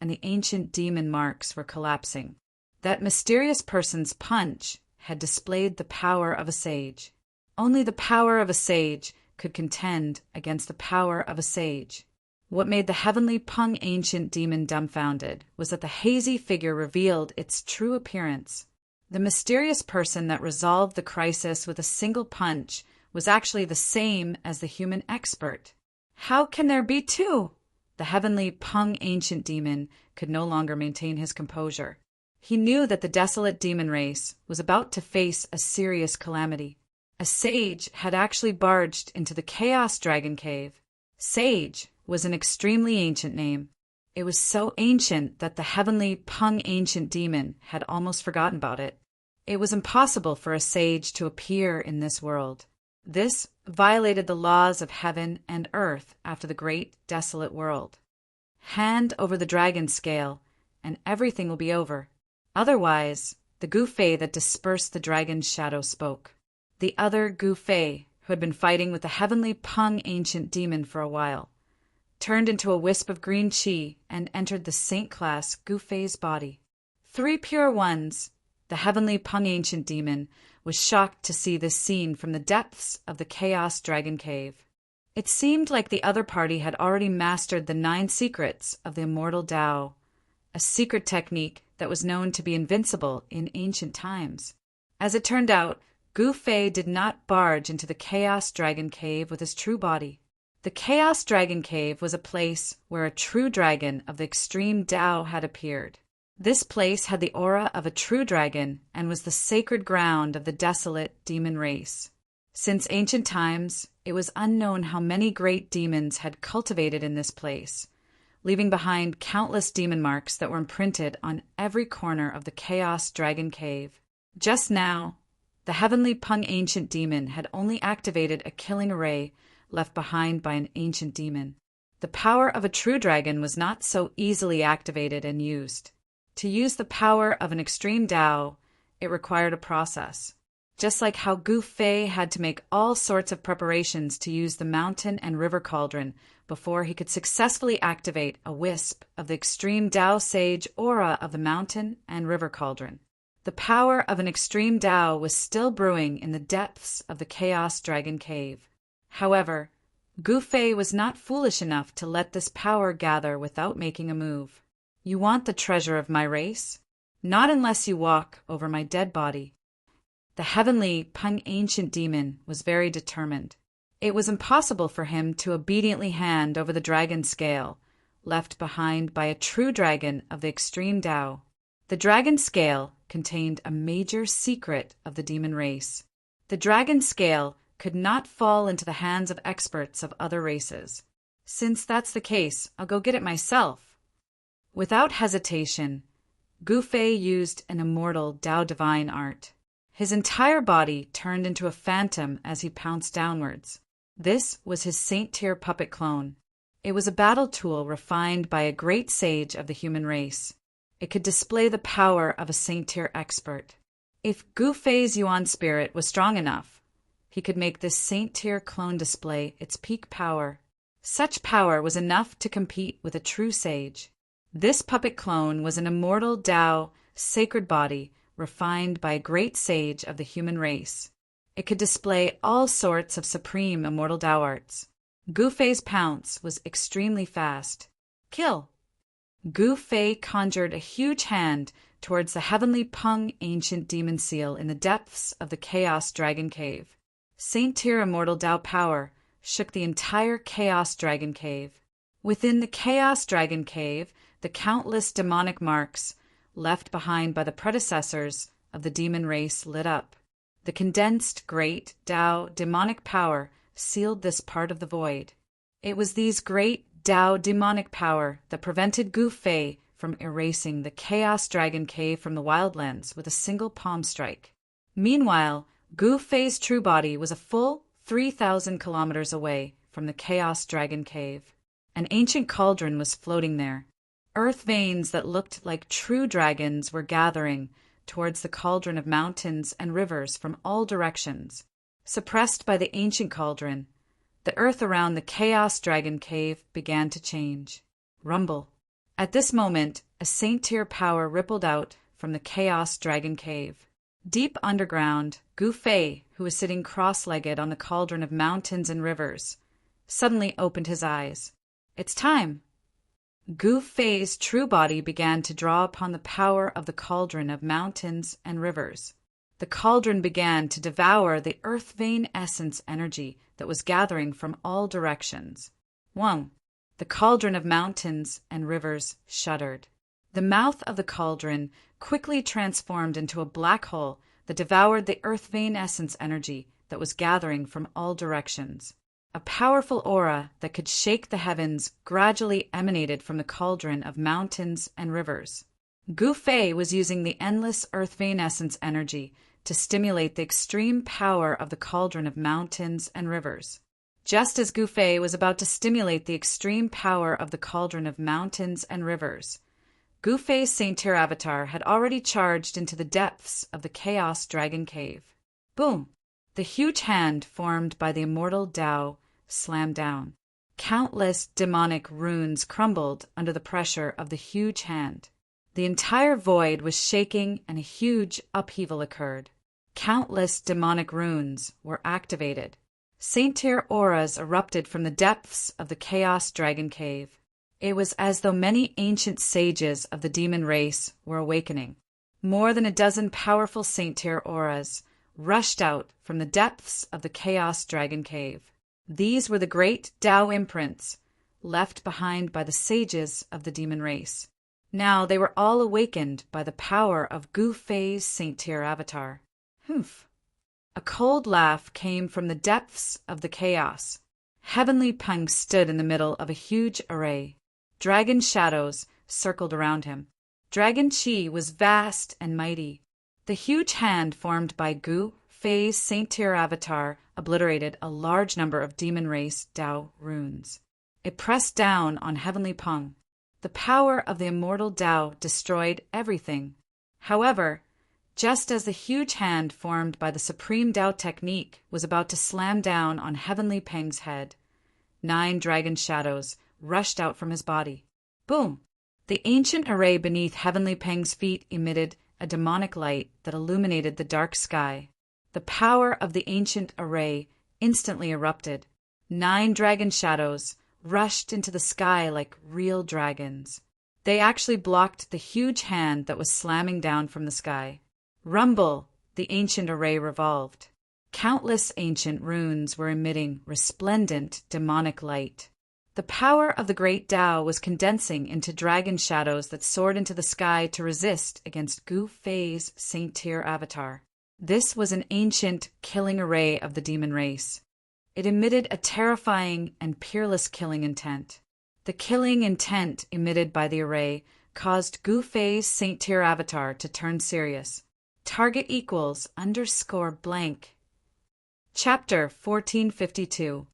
S1: and the ancient demon marks were collapsing. That mysterious person's punch had displayed the power of a sage. Only the power of a sage could contend against the power of a sage. What made the heavenly Peng ancient demon dumbfounded was that the hazy figure revealed its true appearance. The mysterious person that resolved the crisis with a single punch was actually the same as the human expert. How can there be two? The heavenly Peng ancient demon could no longer maintain his composure. He knew that the desolate demon race was about to face a serious calamity. A sage had actually barged into the Chaos Dragon cave. Sage was an extremely ancient name. It was so ancient that the heavenly Peng ancient demon had almost forgotten about it. It was impossible for a sage to appear in this world. This violated the laws of heaven and earth after the great desolate world. Hand over the dragon scale, and everything will be over. Otherwise, the Gu Fei that dispersed the dragon's shadow spoke. The other Gu Fei, who had been fighting with the heavenly Peng ancient demon for a while, turned into a wisp of green qi and entered the saint-class Gu Fei's body. Three pure ones. The heavenly Peng ancient demon was shocked to see this scene from the depths of the Chaos Dragon cave. It seemed like the other party had already mastered the 9 secrets of the immortal Tao, a secret technique that was known to be invincible in ancient times. As it turned out, Gu Fei did not barge into the Chaos Dragon cave with his true body. The Chaos Dragon cave was a place where a true dragon of the extreme Tao had appeared. This place had the aura of a true dragon and was the sacred ground of the desolate demon race. Since ancient times, it was unknown how many great demons had cultivated in this place, leaving behind countless demon marks that were imprinted on every corner of the Chaos Dragon cave. Just now, the heavenly Peng ancient demon had only activated a killing array left behind by an ancient demon. The power of a true dragon was not so easily activated and used. To use the power of an extreme Tao, it required a process. just like how Gu Fei had to make all sorts of preparations to use the mountain and river cauldron before he could successfully activate a wisp of the extreme Tao Sage aura of the mountain and river cauldron. The power of an extreme Tao was still brewing in the depths of the Chaos Dragon Cave. However, Gu Fei was not foolish enough to let this power gather without making a move. You want the treasure of my race? Not unless you walk over my dead body. The heavenly Peng ancient demon was very determined. It was impossible for him to obediently hand over the dragon scale, left behind by a true dragon of the extreme Tao. The dragon scale contained a major secret of the demon race. The dragon scale could not fall into the hands of experts of other races. Since that's the case, I'll go get it myself. Without hesitation, Gu Fei used an immortal Tao divine art. His entire body turned into a phantom as he pounced downwards. This was his Saint Tier puppet clone. It was a battle tool refined by a great sage of the human race. It could display the power of a Saint Tier expert. If Gu Fei's Yuan spirit was strong enough, he could make this Saint Tier clone display its peak power. Such power was enough to compete with a true sage. This puppet clone was an immortal Tao, sacred body, refined by a great sage of the human race. It could display all sorts of supreme immortal Tao arts. Gu Fei's pounce was extremely fast. Kill! Gu Fei conjured a huge hand towards the heavenly Peng ancient demon seal in the depths of the Chaos Dragon Cave. Saint Tier immortal Tao power shook the entire Chaos Dragon Cave. Within the Chaos Dragon Cave, the countless demonic marks left behind by the predecessors of the demon race lit up. The condensed great Tao demonic power sealed this part of the void. It was these great Tao demonic power that prevented Gu Fei from erasing the Chaos Dragon Cave from the wildlands with a single palm strike. Meanwhile, Gu Fei's true body was a full 3,000 kilometers away from the Chaos Dragon Cave. An ancient cauldron was floating there. Earth veins that looked like true dragons were gathering towards the cauldron of mountains and rivers from all directions. Suppressed by the ancient cauldron, the earth around the Chaos Dragon Cave began to change. Rumble. At this moment, a Saint Tier power rippled out from the Chaos Dragon Cave. Deep underground, Gu Fei, who was sitting cross-legged on the cauldron of mountains and rivers, suddenly opened his eyes. It's time! Gu Fei's true body began to draw upon the power of the cauldron of mountains and rivers. The cauldron began to devour the earth vein essence energy that was gathering from all directions. 1. The cauldron of mountains and rivers shuddered. The mouth of the cauldron quickly transformed into a black hole that devoured the earth vein essence energy that was gathering from all directions. A powerful aura that could shake the heavens gradually emanated from the cauldron of mountains and rivers. Gu Fei was using the endless earth vein essence energy to stimulate the extreme power of the cauldron of mountains and rivers. Just as Gu Fei was about to stimulate the extreme power of the cauldron of mountains and rivers, Gu Fei's Saint Tier avatar had already charged into the depths of the Chaos Dragon Cave. Boom! The huge hand formed by the immortal Tao slammed down. Countless demonic runes crumbled under the pressure of the huge hand. The entire void was shaking and a huge upheaval occurred. Countless demonic runes were activated. Saint Tier auras erupted from the depths of the Chaos Dragon Cave. It was as though many ancient sages of the demon race were awakening. More than a dozen powerful Saint Tier auras rushed out from the depths of the Chaos Dragon Cave. These were the great Tao imprints left behind by the sages of the demon race. Now they were all awakened by the power of Gu Fei's Saint Tier avatar. Humph! A cold laugh came from the depths of the chaos. Heavenly Peng stood in the middle of a huge array. Dragon shadows circled around him. Dragon Chi was vast and mighty. The huge hand formed by Gu Fei's Saint Tier avatar obliterated a large number of demon race Tao runes. It pressed down on Heavenly Peng. The power of the immortal Tao destroyed everything. However, Just as the huge hand formed by the supreme Tao technique was about to slam down on Heavenly Peng's head, 9 dragon shadows rushed out from his body. Boom! The ancient array beneath Heavenly Peng's feet emitted a demonic light that illuminated the dark sky. The power of the ancient array instantly erupted. 9 dragon shadows rushed into the sky like real dragons. They actually blocked the huge hand that was slamming down from the sky. Rumble! The ancient array revolved. Countless ancient runes were emitting resplendent demonic light. The power of the great Tao was condensing into dragon shadows that soared into the sky to resist against Gu Fei's Saint Tier avatar. This was an ancient, killing array of the demon race. It emitted a terrifying and peerless killing intent. The killing intent emitted by the array caused Gu Fei's Saint Tier avatar to turn serious. Target equals _blank. Chapter 1452.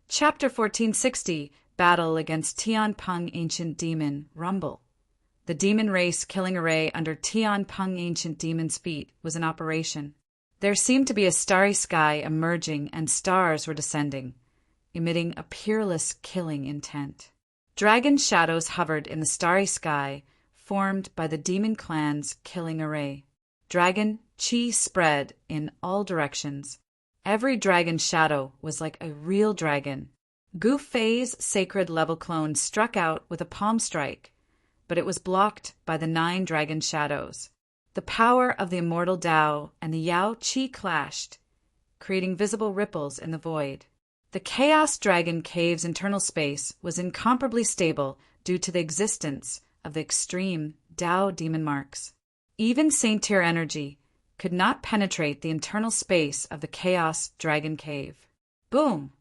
S1: Chapter 1460. Battle against Tian Peng Ancient Demon, Rumble. The demon race killing array under Tian Peng Ancient Demon's feet was in operation. There seemed to be a starry sky emerging and stars were descending, emitting a peerless killing intent. Dragon shadows hovered in the starry sky, formed by the demon clan's killing array. Dragon chi spread in all directions. Every dragon shadow was like a real dragon. Gu Fei's sacred level clone struck out with a palm strike, but it was blocked by the 9 dragon shadows. The power of the immortal Tao and the Yao Qi clashed, creating visible ripples in the void. The Chaos Dragon Cave's internal space was incomparably stable due to the existence of the extreme Tao demon marks. Even Saint Tier energy could not penetrate the internal space of the Chaos Dragon Cave. Boom!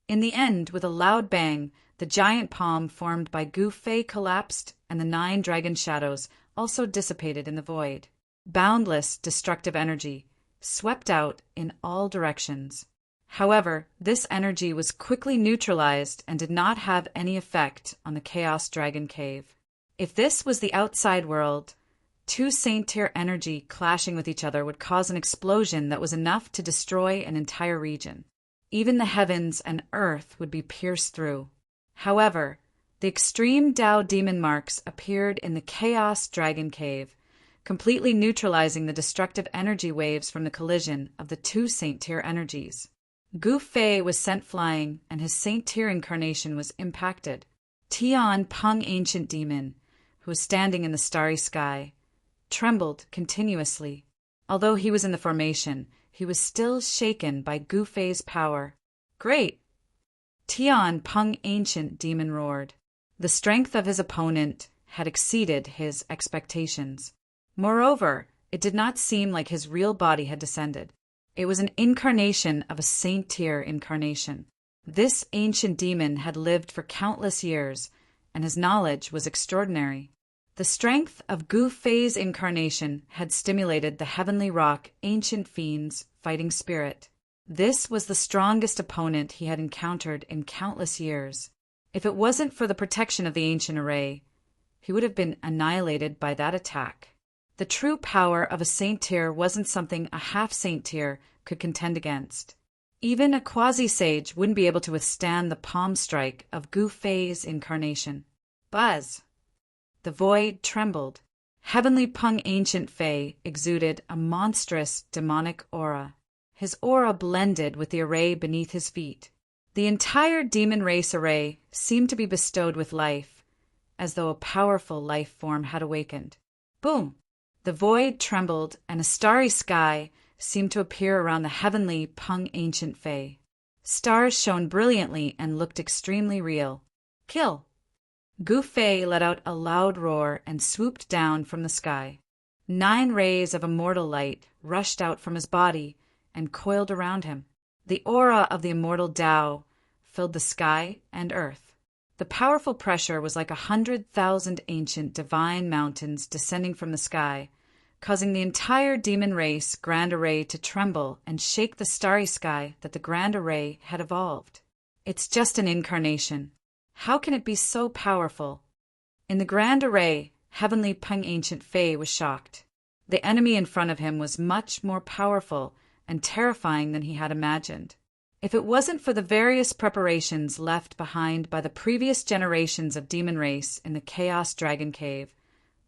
S1: In the end, with a loud bang, the giant palm formed by Gu Fei collapsed and the 9 dragon shadows also dissipated in the void. Boundless destructive energy swept out in all directions. However, this energy was quickly neutralized and did not have any effect on the Chaos Dragon Cave. If this was the outside world, 2 Saint Tier energy clashing with each other would cause an explosion that was enough to destroy an entire region. Even the heavens and earth would be pierced through. However, the extreme Tao demon marks appeared in the Chaos Dragon Cave, completely neutralizing the destructive energy waves from the collision of the 2 Saint Tier energies. Gu Fei was sent flying, and his Saint Tier incarnation was impacted. Tian Peng Ancient Demon, who was standing in the starry sky, trembled continuously. Although he was in the formation, he was still shaken by Gu Fei's power. Great! Tian Peng Ancient Demon roared. The strength of his opponent had exceeded his expectations. Moreover, it did not seem like his real body had descended. It was an incarnation of a Saint Tier incarnation. This ancient demon had lived for countless years, and his knowledge was extraordinary. The strength of Gu Fei's incarnation had stimulated the heavenly rock Ancient Fiend's fighting spirit. This was the strongest opponent he had encountered in countless years. If it wasn't for the protection of the ancient array, he would have been annihilated by that attack. The true power of a Saint Tier wasn't something a half Saint Tier could contend against. Even a quasi-sage wouldn't be able to withstand the palm strike of Gu Fei's incarnation. Buzz! The void trembled. Heavenly Peng Ancient Fei exuded a monstrous demonic aura. His aura blended with the array beneath his feet. The entire demon race array seemed to be bestowed with life, as though a powerful life form had awakened. Boom! The void trembled, and a starry sky seemed to appear around the heavenly Peng Ancient Fei. Stars shone brilliantly and looked extremely real. Kill! Gu Fei let out a loud roar and swooped down from the sky. 9 rays of immortal light rushed out from his body and coiled around him. The aura of the immortal Tao filled the sky and earth. The powerful pressure was like 100,000 ancient divine mountains descending from the sky, causing the entire demon race grand array to tremble and shake the starry sky that the grand array had evolved. It's just an incarnation. How can it be so powerful? In the grand array, heavenly Peng Ancient Fei was shocked. The enemy in front of him was much more powerful and terrifying than he had imagined. If it wasn't for the various preparations left behind by the previous generations of demon race in the Chaos Dragon Cave,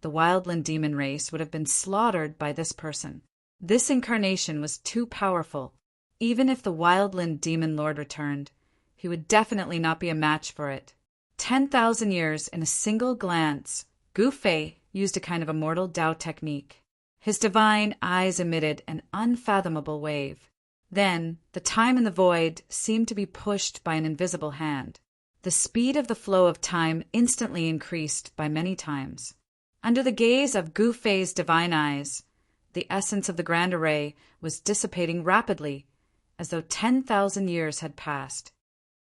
S1: the Wildland demon race would have been slaughtered by this person. This incarnation was too powerful. Even if the Wildland demon lord returned, he would definitely not be a match for it. 10,000 years in a single glance, Gu Fei used a kind of immortal Tao technique. His divine eyes emitted an unfathomable wave. Then, the time and the void seemed to be pushed by an invisible hand. The speed of the flow of time instantly increased by many times. Under the gaze of Gu Fei's divine eyes, the essence of the Grand Array was dissipating rapidly, as though 10,000 years had passed.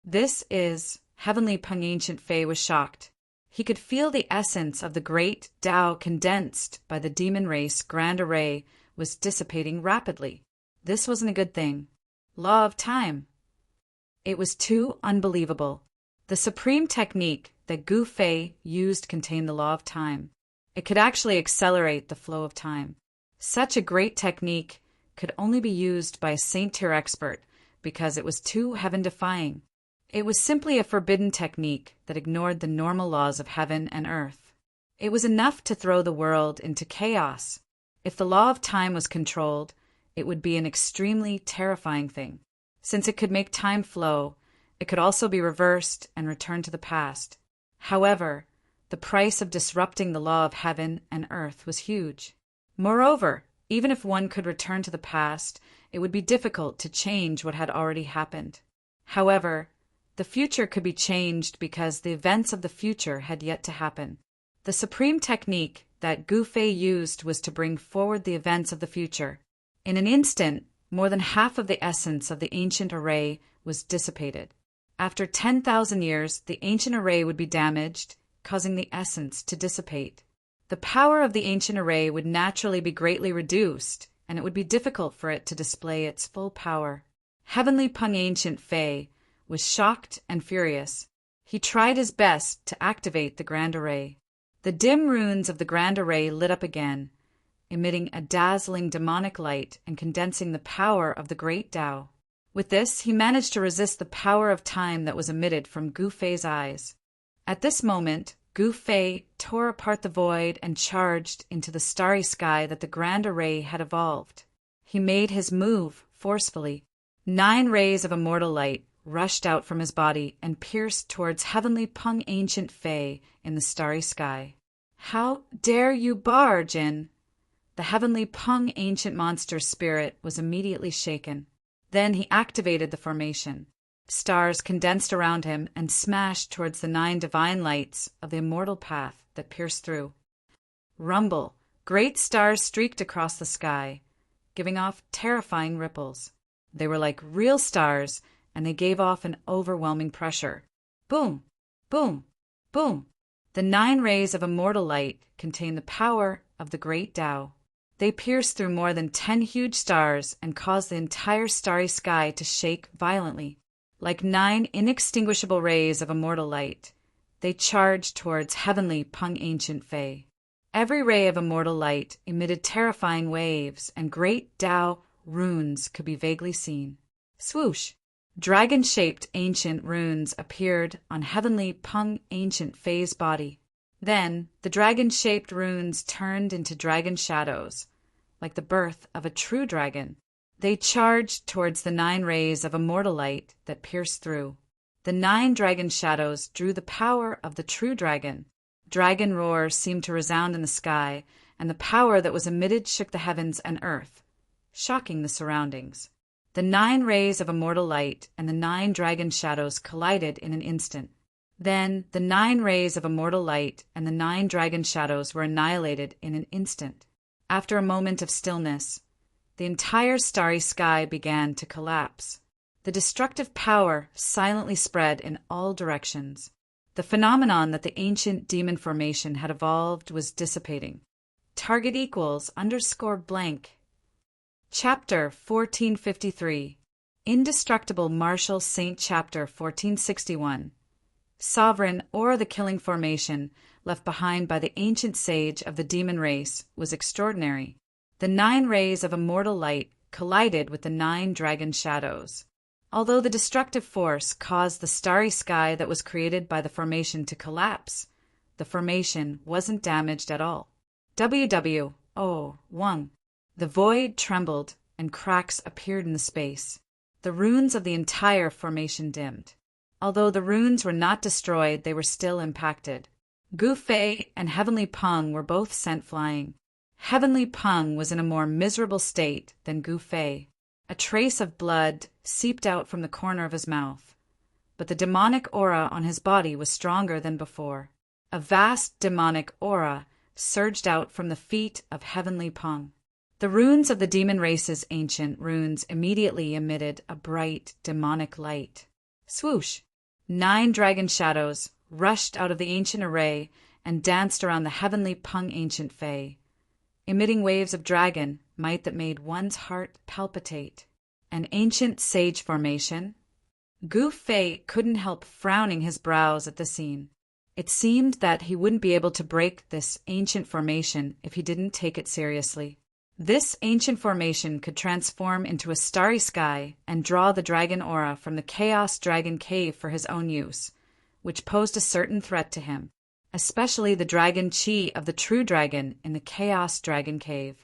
S1: This is, Heavenly Peng Ancient Fei was shocked. He could feel the essence of the great Tao condensed by the demon race Grand Array was dissipating rapidly. This wasn't a good thing. Law of time. It was too unbelievable. The supreme technique that Gu Fei used contained the law of time. It could actually accelerate the flow of time. Such a great technique could only be used by a saint-tier expert because it was too heaven-defying. It was simply a forbidden technique that ignored the normal laws of heaven and earth. It was enough to throw the world into chaos. If the law of time was controlled, it would be an extremely terrifying thing. Since it could make time flow, it could also be reversed and returned to the past. However, the price of disrupting the law of heaven and earth was huge. Moreover, even if one could return to the past, it would be difficult to change what had already happened. However, the future could be changed because the events of the future had yet to happen. The supreme technique that Gu Fei used was to bring forward the events of the future. In an instant, more than half of the essence of the ancient array was dissipated. After 10,000 years, the ancient array would be damaged, causing the essence to dissipate. The power of the ancient array would naturally be greatly reduced, and it would be difficult for it to display its full power. Heavenly Peng Ancient Fei was shocked and furious. He tried his best to activate the Grand Array. The dim runes of the Grand Array lit up again, emitting a dazzling demonic light and condensing the power of the Great Tao. With this, he managed to resist the power of time that was emitted from Gu Fei's eyes. At this moment, Gu Fei tore apart the void and charged into the starry sky that the Grand Array had evolved. He made his move forcefully. 9 rays of immortal light rushed out from his body and pierced towards Heavenly Peng Ancient Fei in the starry sky. "How dare you barge in?" The Heavenly Peng Ancient Monster's spirit was immediately shaken. Then he activated the formation. Stars condensed around him and smashed towards the 9 divine lights of the immortal path that pierced through. Rumble! Great stars streaked across the sky, giving off terrifying ripples. They were like real stars, and they gave off an overwhelming pressure. Boom! Boom! Boom! The 9 rays of immortal light contained the power of the Great Tao. They pierced through more than 10 huge stars and caused the entire starry sky to shake violently. Like 9 inextinguishable rays of immortal light, they charged towards Heavenly Peng Ancient Fei. Every ray of immortal light emitted terrifying waves, and great Tao runes could be vaguely seen. Swoosh! Dragon-shaped ancient runes appeared on Heavenly Peng Ancient Fei's body. Then, the dragon-shaped runes turned into dragon shadows, like the birth of a true dragon. They charged towards the 9 rays of immortal light that pierced through. The 9 dragon shadows drew the power of the true dragon. Dragon roars seemed to resound in the sky, and the power that was emitted shook the heavens and earth, shocking the surroundings. The 9 rays of immortal light and the 9 dragon shadows collided in an instant. Then the 9 rays of immortal light and the 9 dragon shadows were annihilated in an instant. After a moment of stillness, the entire starry sky began to collapse. The destructive power silently spread in all directions. The phenomenon that the ancient demon formation had evolved was dissipating. Target equals _blank. Chapter 1453. Indestructible Martial Saint Chapter 1461. Sovereign or the killing formation left behind by the ancient sage of the demon race was extraordinary. The 9 rays of immortal light collided with the 9 dragon shadows. Although the destructive force caused the starry sky that was created by the formation to collapse, the formation wasn't damaged at all. WW01. The void trembled, and cracks appeared in the space. The runes of the entire formation dimmed. Although the runes were not destroyed, they were still impacted. Gu Fei and Heavenly Peng were both sent flying. Heavenly Peng was in a more miserable state than Gu Fei. A trace of blood seeped out from the corner of his mouth, but the demonic aura on his body was stronger than before. A vast demonic aura surged out from the feet of Heavenly Peng. The runes of the demon race's ancient runes immediately emitted a bright demonic light. Swoosh! 9 dragon shadows rushed out of the ancient array and danced around the Heavenly Peng ancient Fae, emitting waves of dragon might that made one's heart palpitate. An ancient sage formation? Gu Fei couldn't help frowning his brows at the scene. It seemed that he wouldn't be able to break this ancient formation if he didn't take it seriously. This ancient formation could transform into a starry sky and draw the dragon aura from the Chaos Dragon Cave for his own use, which posed a certain threat to him, especially the dragon chi of the true dragon in the Chaos Dragon Cave.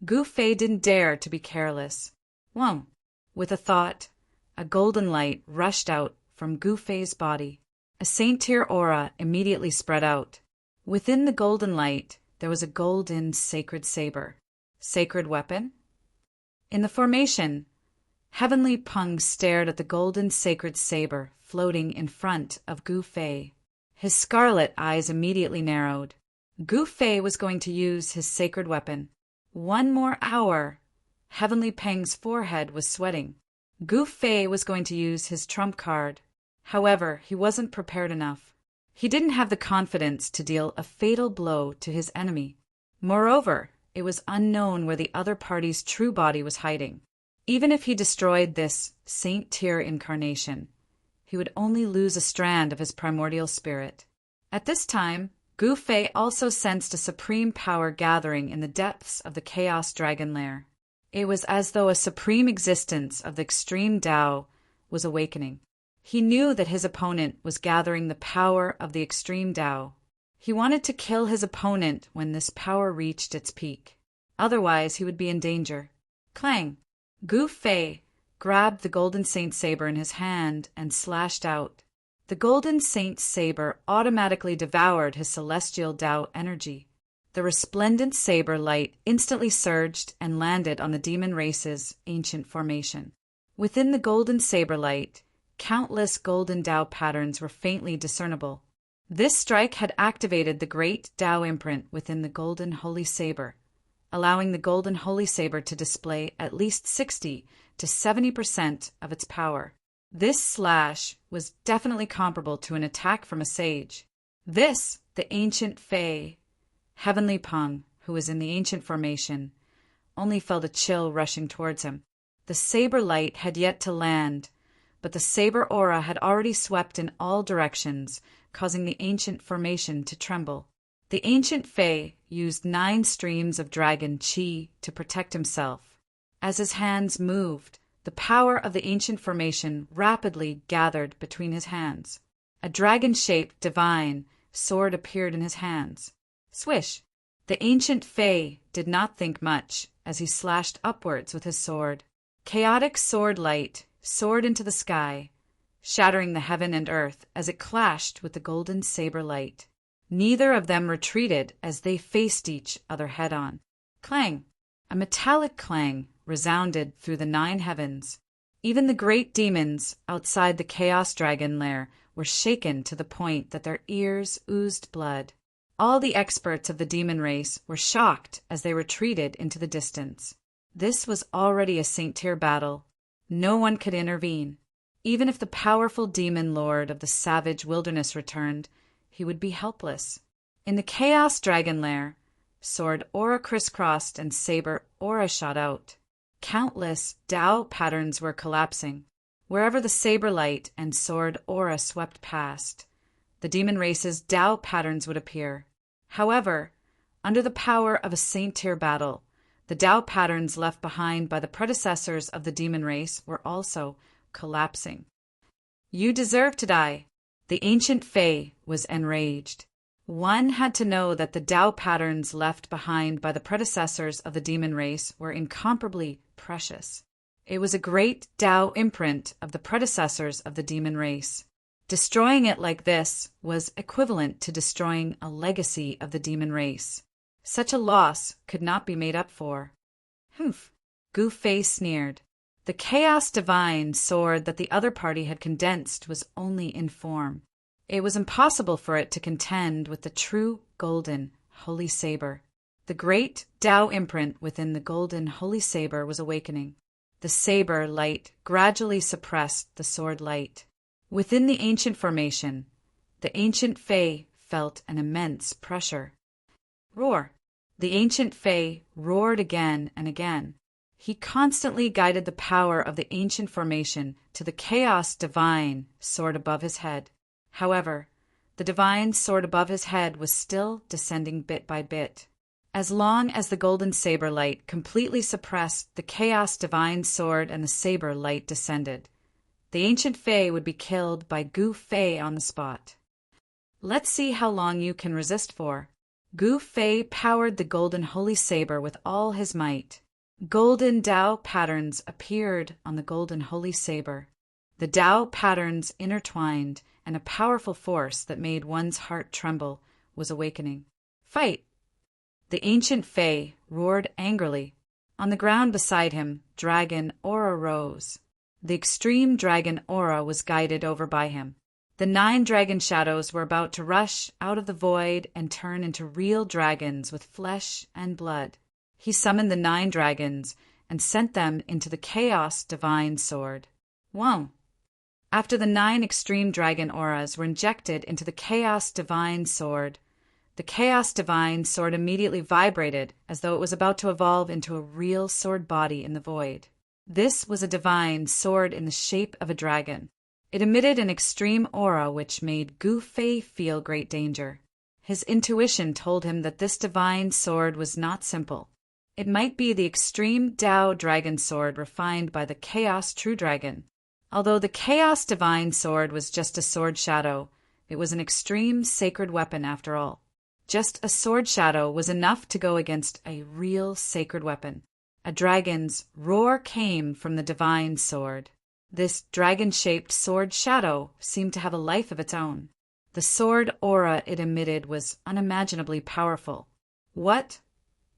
S1: Gu Fei didn't dare to be careless. Whoa! With a thought, a golden light rushed out from Gu Fei's body. A saint-tier aura immediately spread out. Within the golden light, there was a golden sacred saber. Sacred weapon? In the formation, Heavenly Peng stared at the golden sacred saber floating in front of Gu Fei. His scarlet eyes immediately narrowed. Gu Fei was going to use his sacred weapon. 1 more hour. Heavenly Peng's forehead was sweating. Gu Fei was going to use his trump card. However, he wasn't prepared enough. He didn't have the confidence to deal a fatal blow to his enemy. Moreover, it was unknown where the other party's true body was hiding. Even if he destroyed this saint-tier incarnation, he would only lose a strand of his primordial spirit. At this time, Gu Fei also sensed a supreme power gathering in the depths of the Chaos Dragon Lair. It was as though a supreme existence of the extreme Tao was awakening. He knew that his opponent was gathering the power of the extreme Tao. He wanted to kill his opponent when this power reached its peak. Otherwise, he would be in danger. Clang! Gu Fei grabbed the Golden Saint Saber in his hand and slashed out. The Golden Saint Saber automatically devoured his celestial Tao energy. The resplendent saber light instantly surged and landed on the demon race's ancient formation. Within the golden saber light, countless golden Tao patterns were faintly discernible. This strike had activated the great Tao imprint within the golden holy saber, allowing the golden holy saber to display at least 60 to 70% of its power. This slash was definitely comparable to an attack from a sage. This, the ancient Fae, Heavenly Peng, who was in the ancient formation, only felt a chill rushing towards him. The saber light had yet to land, but the saber aura had already swept in all directions, causing the ancient formation to tremble. The ancient Fae used 9 streams of dragon chi to protect himself. As his hands moved, the power of the ancient formation rapidly gathered between his hands. A dragon-shaped divine sword appeared in his hands. Swish! The ancient Fae did not think much as he slashed upwards with his sword. Chaotic sword light soared into the sky, shattering the heaven and earth as it clashed with the golden saber light. Neither of them retreated as they faced each other head-on. Clang! A metallic clang resounded through the 9 heavens. Even the great demons outside the Chaos Dragon Lair were shaken to the point that their ears oozed blood. All the experts of the demon race were shocked as they retreated into the distance. This was already a saint-tier battle. No one could intervene. Even if the powerful demon lord of the savage wilderness returned, he would be helpless. In the Chaos Dragon Lair, sword aura crisscrossed and saber aura shot out. Countless Tao patterns were collapsing. Wherever the saber light and sword aura swept past, the demon race's Tao patterns would appear. However, under the power of a saint-tier battle, The Tao patterns left behind by the predecessors of the demon race were also collapsing. You deserve to die. The ancient Fae was enraged. One had to know that the Tao patterns left behind by the predecessors of the demon race were incomparably precious. It was a great Tao imprint of the predecessors of the demon race. Destroying it like this was equivalent to destroying a legacy of the demon race. Such a loss could not be made up for. Humph! Gu Fei sneered. The chaos divine sword that the other party had condensed was only in form. It was impossible for it to contend with the true golden holy saber. The great Tao imprint within the golden holy saber was awakening. The saber light gradually suppressed the sword light. Within the ancient formation, the ancient Fae felt an immense pressure. Roar! The ancient Fae roared again and again. He constantly guided the power of the ancient formation to the chaos divine sword above his head. However, the divine sword above his head was still descending bit by bit. As long as the golden saber light completely suppressed the chaos divine sword and the saber light descended, the ancient Fae would be killed by Gu Fei on the spot. Let's see how long you can resist for. Gu Fei powered the golden holy saber with all his might. Golden Tao patterns appeared on the golden holy saber. The Tao patterns intertwined, and a powerful force that made one's heart tremble was awakening. Fight! The ancient Fae roared angrily. On the ground beside him, dragon Aura rose. The extreme dragon Aura was guided over by him. The 9 dragon shadows were about to rush out of the void and turn into real dragons with flesh and blood. He summoned the 9 dragons and sent them into the chaos divine sword. Wow! After the 9 extreme dragon auras were injected into the chaos divine sword, the chaos divine sword immediately vibrated as though it was about to evolve into a real sword body in the void. This was a divine sword in the shape of a dragon. It emitted an extreme aura which made Gu Fei feel great danger. His intuition told him that this divine sword was not simple. It might be the extreme Tao dragon sword refined by the chaos true dragon. Although the chaos divine sword was just a sword shadow, it was an extreme sacred weapon after all. Just a sword shadow was enough to go against a real sacred weapon. A dragon's roar came from the divine sword. This dragon-shaped sword shadow seemed to have a life of its own. The sword aura it emitted was unimaginably powerful. What?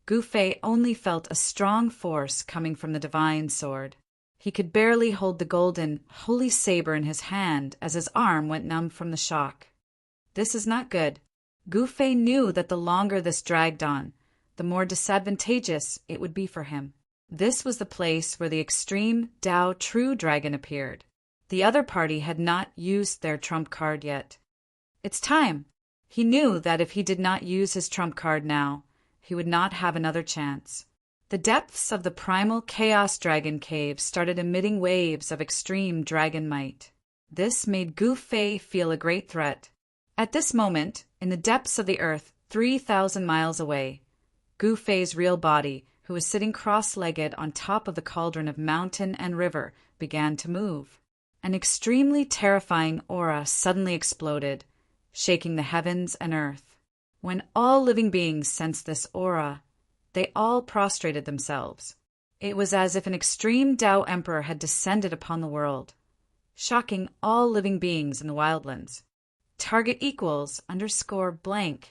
S1: Gu Fei only felt a strong force coming from the divine sword. He could barely hold the golden, holy saber in his hand as his arm went numb from the shock. This is not good. Gu Fei knew that the longer this dragged on, the more disadvantageous it would be for him. This was the place where the extreme Tao true dragon appeared. The other party had not used their trump card yet. It's time. He knew that if he did not use his trump card now, he would not have another chance. The depths of the primal chaos dragon cave started emitting waves of extreme dragon might. This made Gu Fei feel a great threat. At this moment, in the depths of the earth, 3,000 miles away, Gu Fei's real body, who was sitting cross-legged on top of the cauldron of mountain and river, began to move. An extremely terrifying aura suddenly exploded, shaking the heavens and earth. When all living beings sensed this aura, they all prostrated themselves. It was as if an extreme Tao emperor had descended upon the world, shocking all living beings in the wildlands. Target equals _blank